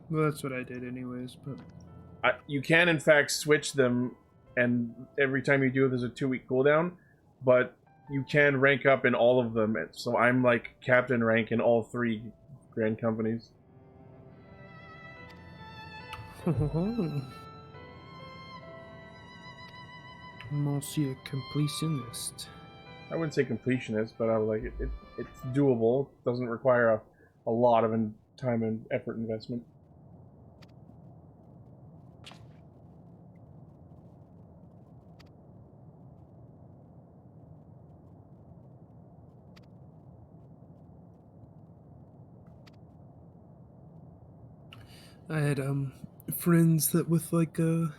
Well, that's what I did anyways, but... you can, in fact, switch them, and every time you do, there's a 2-week cooldown, but you can rank up in all of them, so I'm, like, captain rank in all 3 Grand Companies. Monsieur Completionist. I wouldn't say completionist, but I was like, it's doable. It doesn't require a lot of time and effort investment. I had friends that with like when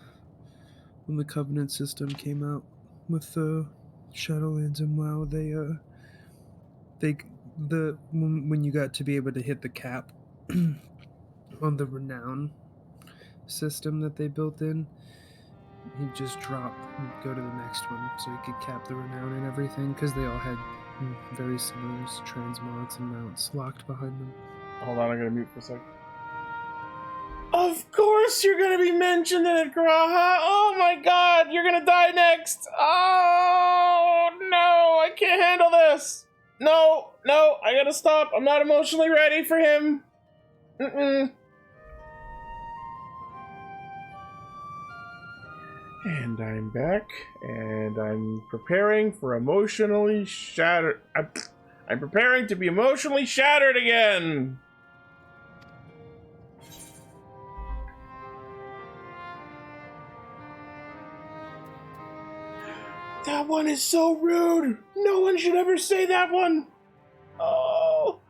the Covenant system came out with Shadowlands and WoW, when you got to be able to hit the cap on the renown system that they built in, he'd just drop and go to the next one so he could cap the renown and everything, because they all had very similar transmogs and mounts locked behind them. Hold on, I'm gonna mute for a sec. Of course you're gonna be mentioned in it, Graha! Oh my god, you're gonna die next! Oh no, I can't handle this! No, I gotta stop. I'm not emotionally ready for him. And I'm back, and I'm preparing for emotionally shattered. I'm preparing to be emotionally shattered again! That one is so rude! No one should ever say that one! Oh!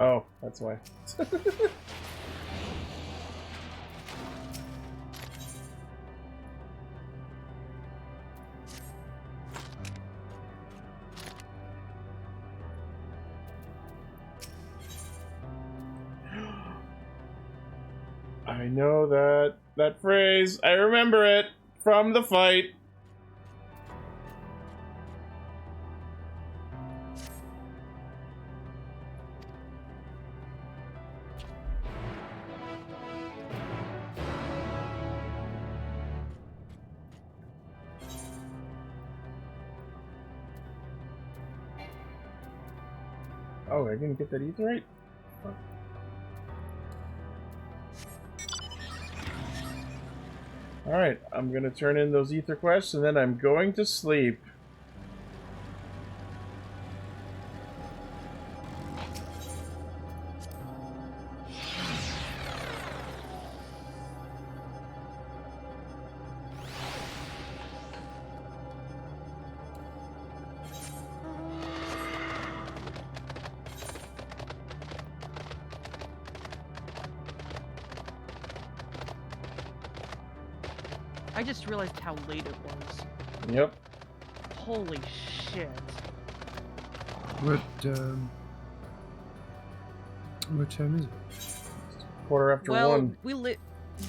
Oh, that's why. I know that phrase. I remember it from the fight. Oh, I didn't get that either, right? Fuck. Alright, I'm gonna turn in those ether quests and then I'm going to sleep. I just realized how late it was. Yep. Holy shit. What time is it? Quarter after well, 1. we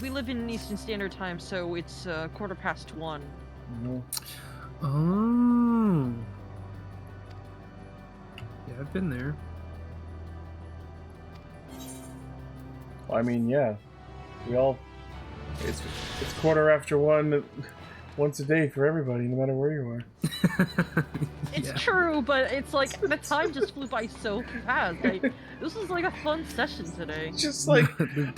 live in Eastern Standard Time, so it's 1:15. Oh. Yeah, I've been there. I mean, yeah. We all... It's quarter after 1 once a day for everybody, no matter where you are. It's true, but it's like, the time just flew by so fast. This was like a fun session today. Just like,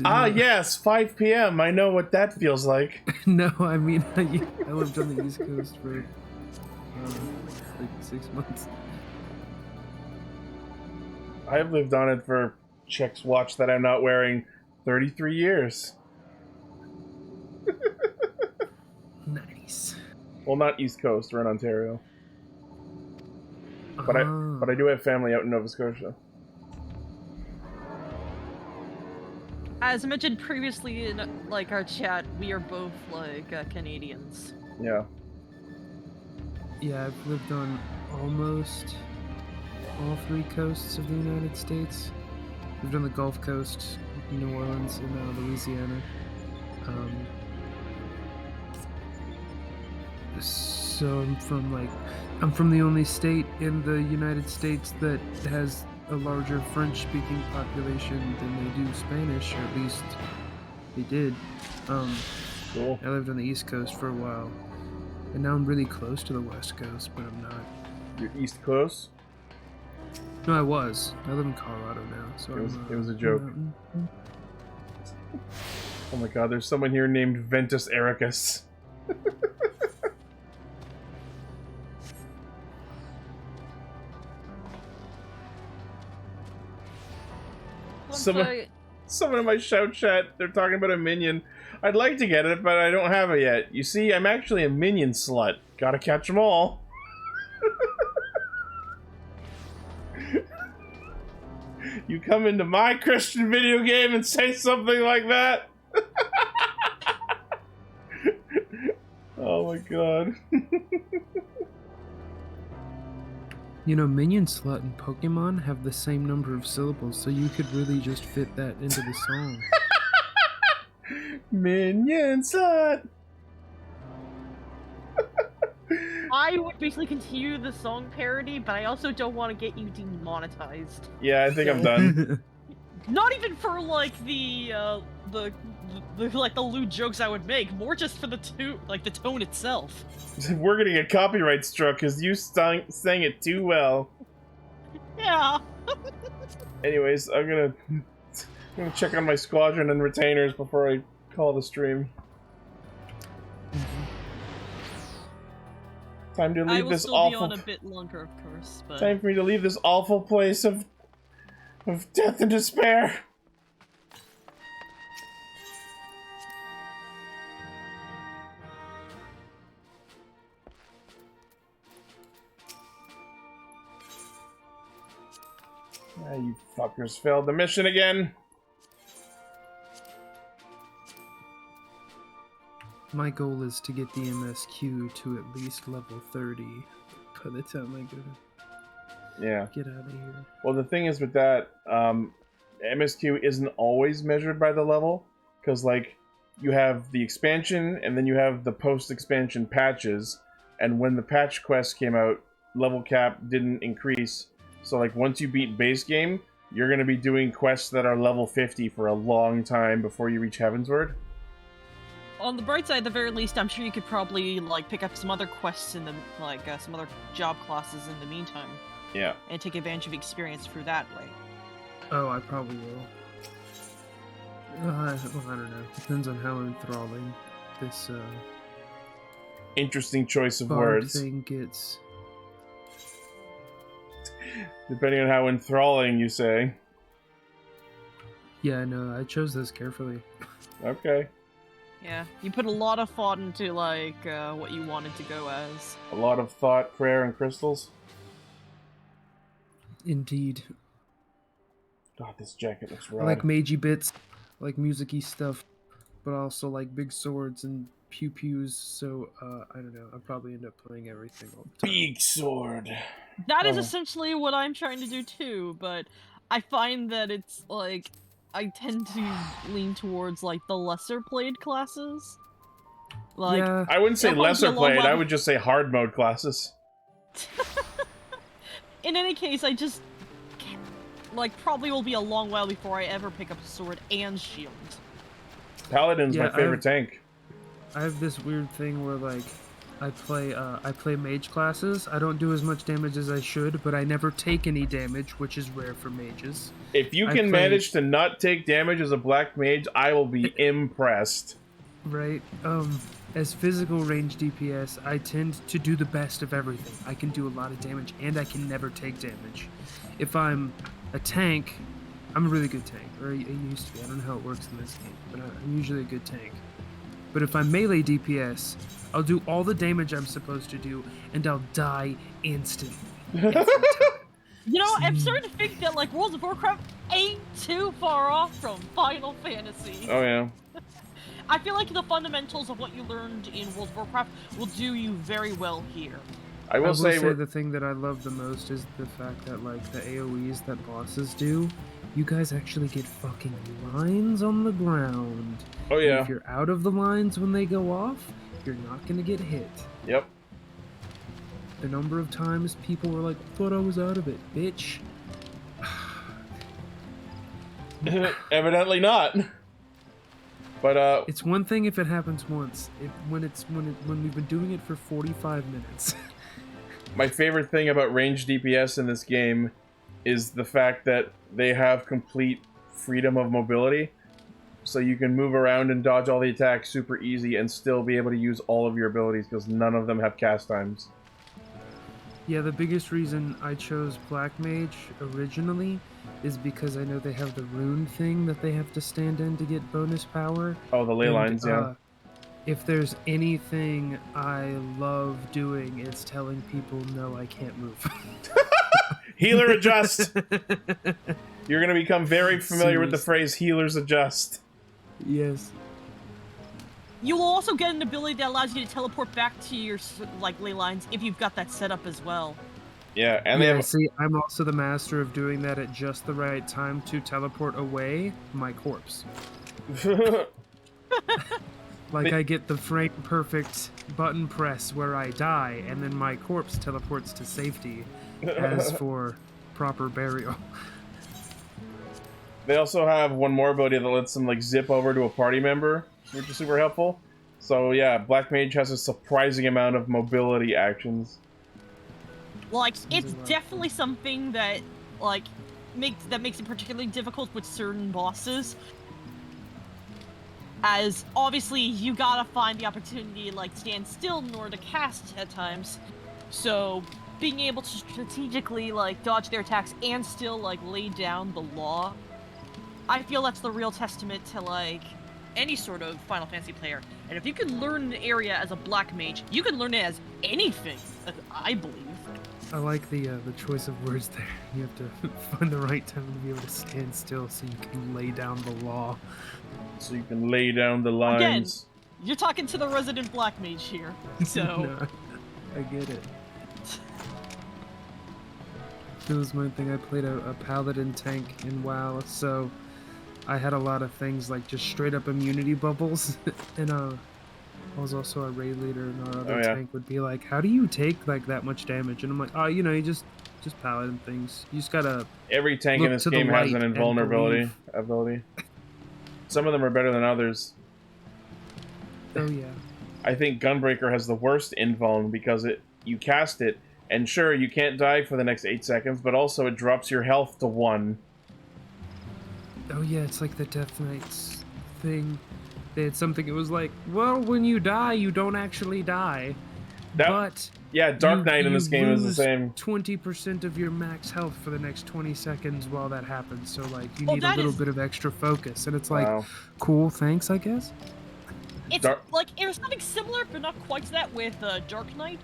yes, 5 p.m. I know what that feels like. No, I mean, I lived on the East Coast for like 6 months. I've lived on it for, check's watch that I'm not wearing, 33 years. Nice. Well, not East Coast, we're in Ontario. But I do have family out in Nova Scotia. As mentioned previously in like our chat, we are both like Canadians. Yeah. Yeah, I've lived on almost all 3 coasts of the United States. Lived on the Gulf Coast, New Orleans, and Louisiana. So I'm from the only state in the United States that has a larger French-speaking population than they do Spanish, or at least they did. Cool. I lived on the East Coast for a while, and now I'm really close to the West Coast, but I'm not. You're East Coast? No, I was. I live in Colorado now, so it was a joke. Oh my god, there's someone here named Ventus Ericus. Someone in my shout chat, they're talking about a minion. I'd like to get it, but I don't have it yet. You see, I'm actually a minion slut. Gotta catch them all. You come into my Christian video game and say something like that? Oh my god. You know, Minion Slut and Pokemon have the same number of syllables, so you could really just fit that into the song. Minion Slut! I would basically continue the song parody, but I also don't want to get you demonetized. Yeah, I think I'm done. Not even for like the lewd jokes I would make, more just for the tone itself. We're gonna get copyright struck because you sang it too well. Yeah. Anyways, I'm gonna check on my squadron and retainers before I call the stream. Time to leave this awful. I will still be on a bit longer, of course. But time for me to leave this awful place of death and despair. Ah, you fuckers failed the mission again. My goal is to get the MSQ to at least level 30 by the time I go to get out of here. Well, the thing is with that, MSQ isn't always measured by the level, because like you have the expansion and then you have the post-expansion patches, and when the patch quest came out, level cap didn't increase. So like once you beat base game, you're going to be doing quests that are level 50 for a long time before you reach Heavensward. on the bright side, at the very least, I'm sure you could probably like pick up some other quests in the some other job classes in the meantime. Yeah. And take advantage of experience through that way. Oh, I probably will. Well, I don't know. Depends on how enthralling this interesting choice of bard words. thing gets. Depending on how enthralling you say. Yeah, no, I chose this carefully. Okay. Yeah, you put a lot of thought into like what you wanted to go as. A lot of thought, prayer, and crystals. Indeed. God, this jacket looks rad. I like magey bits, I like music-y stuff. but I also like big swords and pew-pews, so I don't know. I'll probably end up playing everything all the time. Big sword. That is essentially what I'm trying to do too, but I find that it's like I tend to lean towards like the lesser played classes. Like, yeah. I wouldn't say lesser played, I would just say hard mode classes. In any case, I just like probably will be a long while before I ever pick up a sword and shield. Paladin's my favorite tank. I have this weird thing where like I play mage classes. I don't do as much damage as I should, but I never take any damage, which is rare for mages. If you can manage to not take damage as a black mage, I will be impressed. Right. As physical range DPS, I tend to do the best of everything. I can do a lot of damage, and I can never take damage. If I'm a tank, I'm a really good tank, or I used to be. I don't know how it works in this game, but I'm usually a good tank. But if I'm melee DPS, I'll do all the damage I'm supposed to do, and I'll die instantly. You know, I'm starting to think that like World of Warcraft ain't too far off from Final Fantasy. Oh yeah. I feel like the fundamentals of what you learned in World of Warcraft will do you very well here. I will say the thing that I love the most is the fact that like the AoEs that bosses do, you guys actually get fucking lines on the ground. Oh yeah. And if you're out of the lines when they go off, you're not gonna get hit. Yep. The number of times people were like, "Thought I was out of it, bitch." Evidently not. But it's one thing if it happens once. When we've been doing it for 45 minutes. My favorite thing about ranged DPS in this game is the fact that they have complete freedom of mobility. So you can move around and dodge all the attacks super easy and still be able to use all of your abilities because none of them have cast times. Yeah, the biggest reason I chose Black Mage originally is because I know they have the rune thing that they have to stand in to get bonus power. Oh, the ley lines, yeah. If there's anything I love doing, it's telling people, no, I can't move. Healer adjust! You're going to become very familiar with the phrase healers adjust. Yes. You will also get an ability that allows you to teleport back to your like ley lines if you've got that set up as well. Yeah, and they have... see, I'm also the master of doing that at just the right time to teleport away my corpse. Like I get the frame perfect button press where I die, and then my corpse teleports to safety as for proper burial. They also have one more ability that lets them like zip over to a party member, which is super helpful. So yeah, Black Mage has a surprising amount of mobility actions. Like, it's definitely something that like makes it particularly difficult with certain bosses. As obviously you gotta find the opportunity to like stand still in order to cast at times. So being able to strategically like dodge their attacks and still like lay down the law, I feel that's the real testament to like any sort of Final Fantasy player. And if you can learn an area as a Black Mage, you can learn it as anything, I believe. I like the choice of words there. You have to find the right time to be able to stand still so you can lay down the law. So you can lay down the lines. Again, you're talking to the resident Black Mage here, so... No, I get it. It was my thing. I played a paladin tank in WoW, so I had a lot of things like just straight up immunity bubbles, and I was also a raid leader, and our other tank would be like, "How do you take like that much damage?" And I'm like, "Oh, you know, you just paladin things. You just gotta." Every tank in this game has an invulnerability ability. Some of them are better than others. Oh yeah. I think Gunbreaker has the worst invuln because you cast it, and sure, you can't die for the next 8 seconds, but also it drops your health to 1. Oh yeah, it's like the Death Knights thing. They had something, it was like, well, when you die, you don't actually die. But yeah, Dark Knight in this game is the same. 20% of your max health for the next 20 seconds while that happens. So like you need a little bit of extra focus, and it's like, cool, thanks, I guess. It's like there's something similar, but not quite to that with Dark Knight.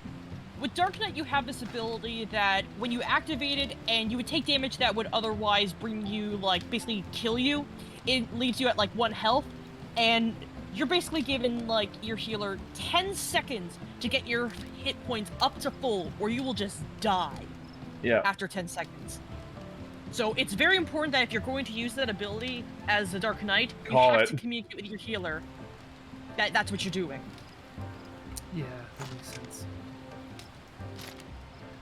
With Dark Knight, you have this ability that when you activate it and you would take damage that would otherwise bring you, like, basically kill you, it leaves you at, like, 1 health. And you're basically giving, like, your healer 10 seconds to get your hit points up to full, or you will just die after 10 seconds. So it's very important that if you're going to use that ability as a Dark Knight, you have to communicate with your healer that that's what you're doing. Yeah, that makes sense.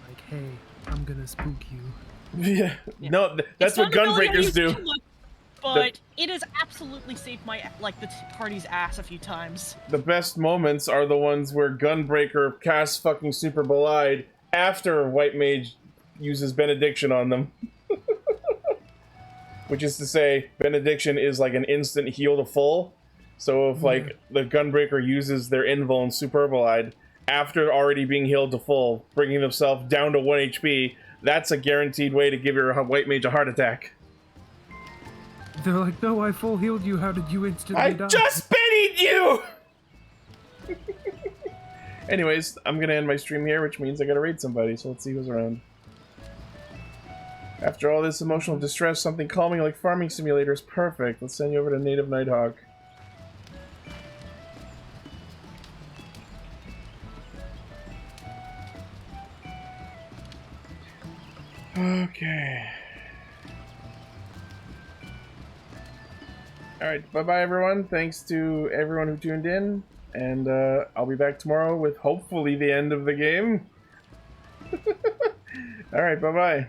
Like, hey, I'm gonna spook you. Yeah. No, that's what gunbreakers do. But it has absolutely saved my, like, the party's ass a few times. The best moments are the ones where Gunbreaker casts fucking Super Belied after White Mage uses Benediction on them. Which is to say, Benediction is like an instant heal to full. So if, like, the Gunbreaker uses their Invuln Super Belied after already being healed to full, bringing themselves down to 1 HP, that's a guaranteed way to give your White Mage a heart attack. They're like, no, I full healed you. How did you instantly die? I just pitied you! Anyways, I'm gonna end my stream here, which means I gotta raid somebody, so let's see who's around. After all this emotional distress, something calming like Farming Simulator is perfect. Let's send you over to Native Nighthawk. Okay. Alright, bye-bye everyone. Thanks to everyone who tuned in. And I'll be back tomorrow with hopefully the end of the game. Alright, bye-bye.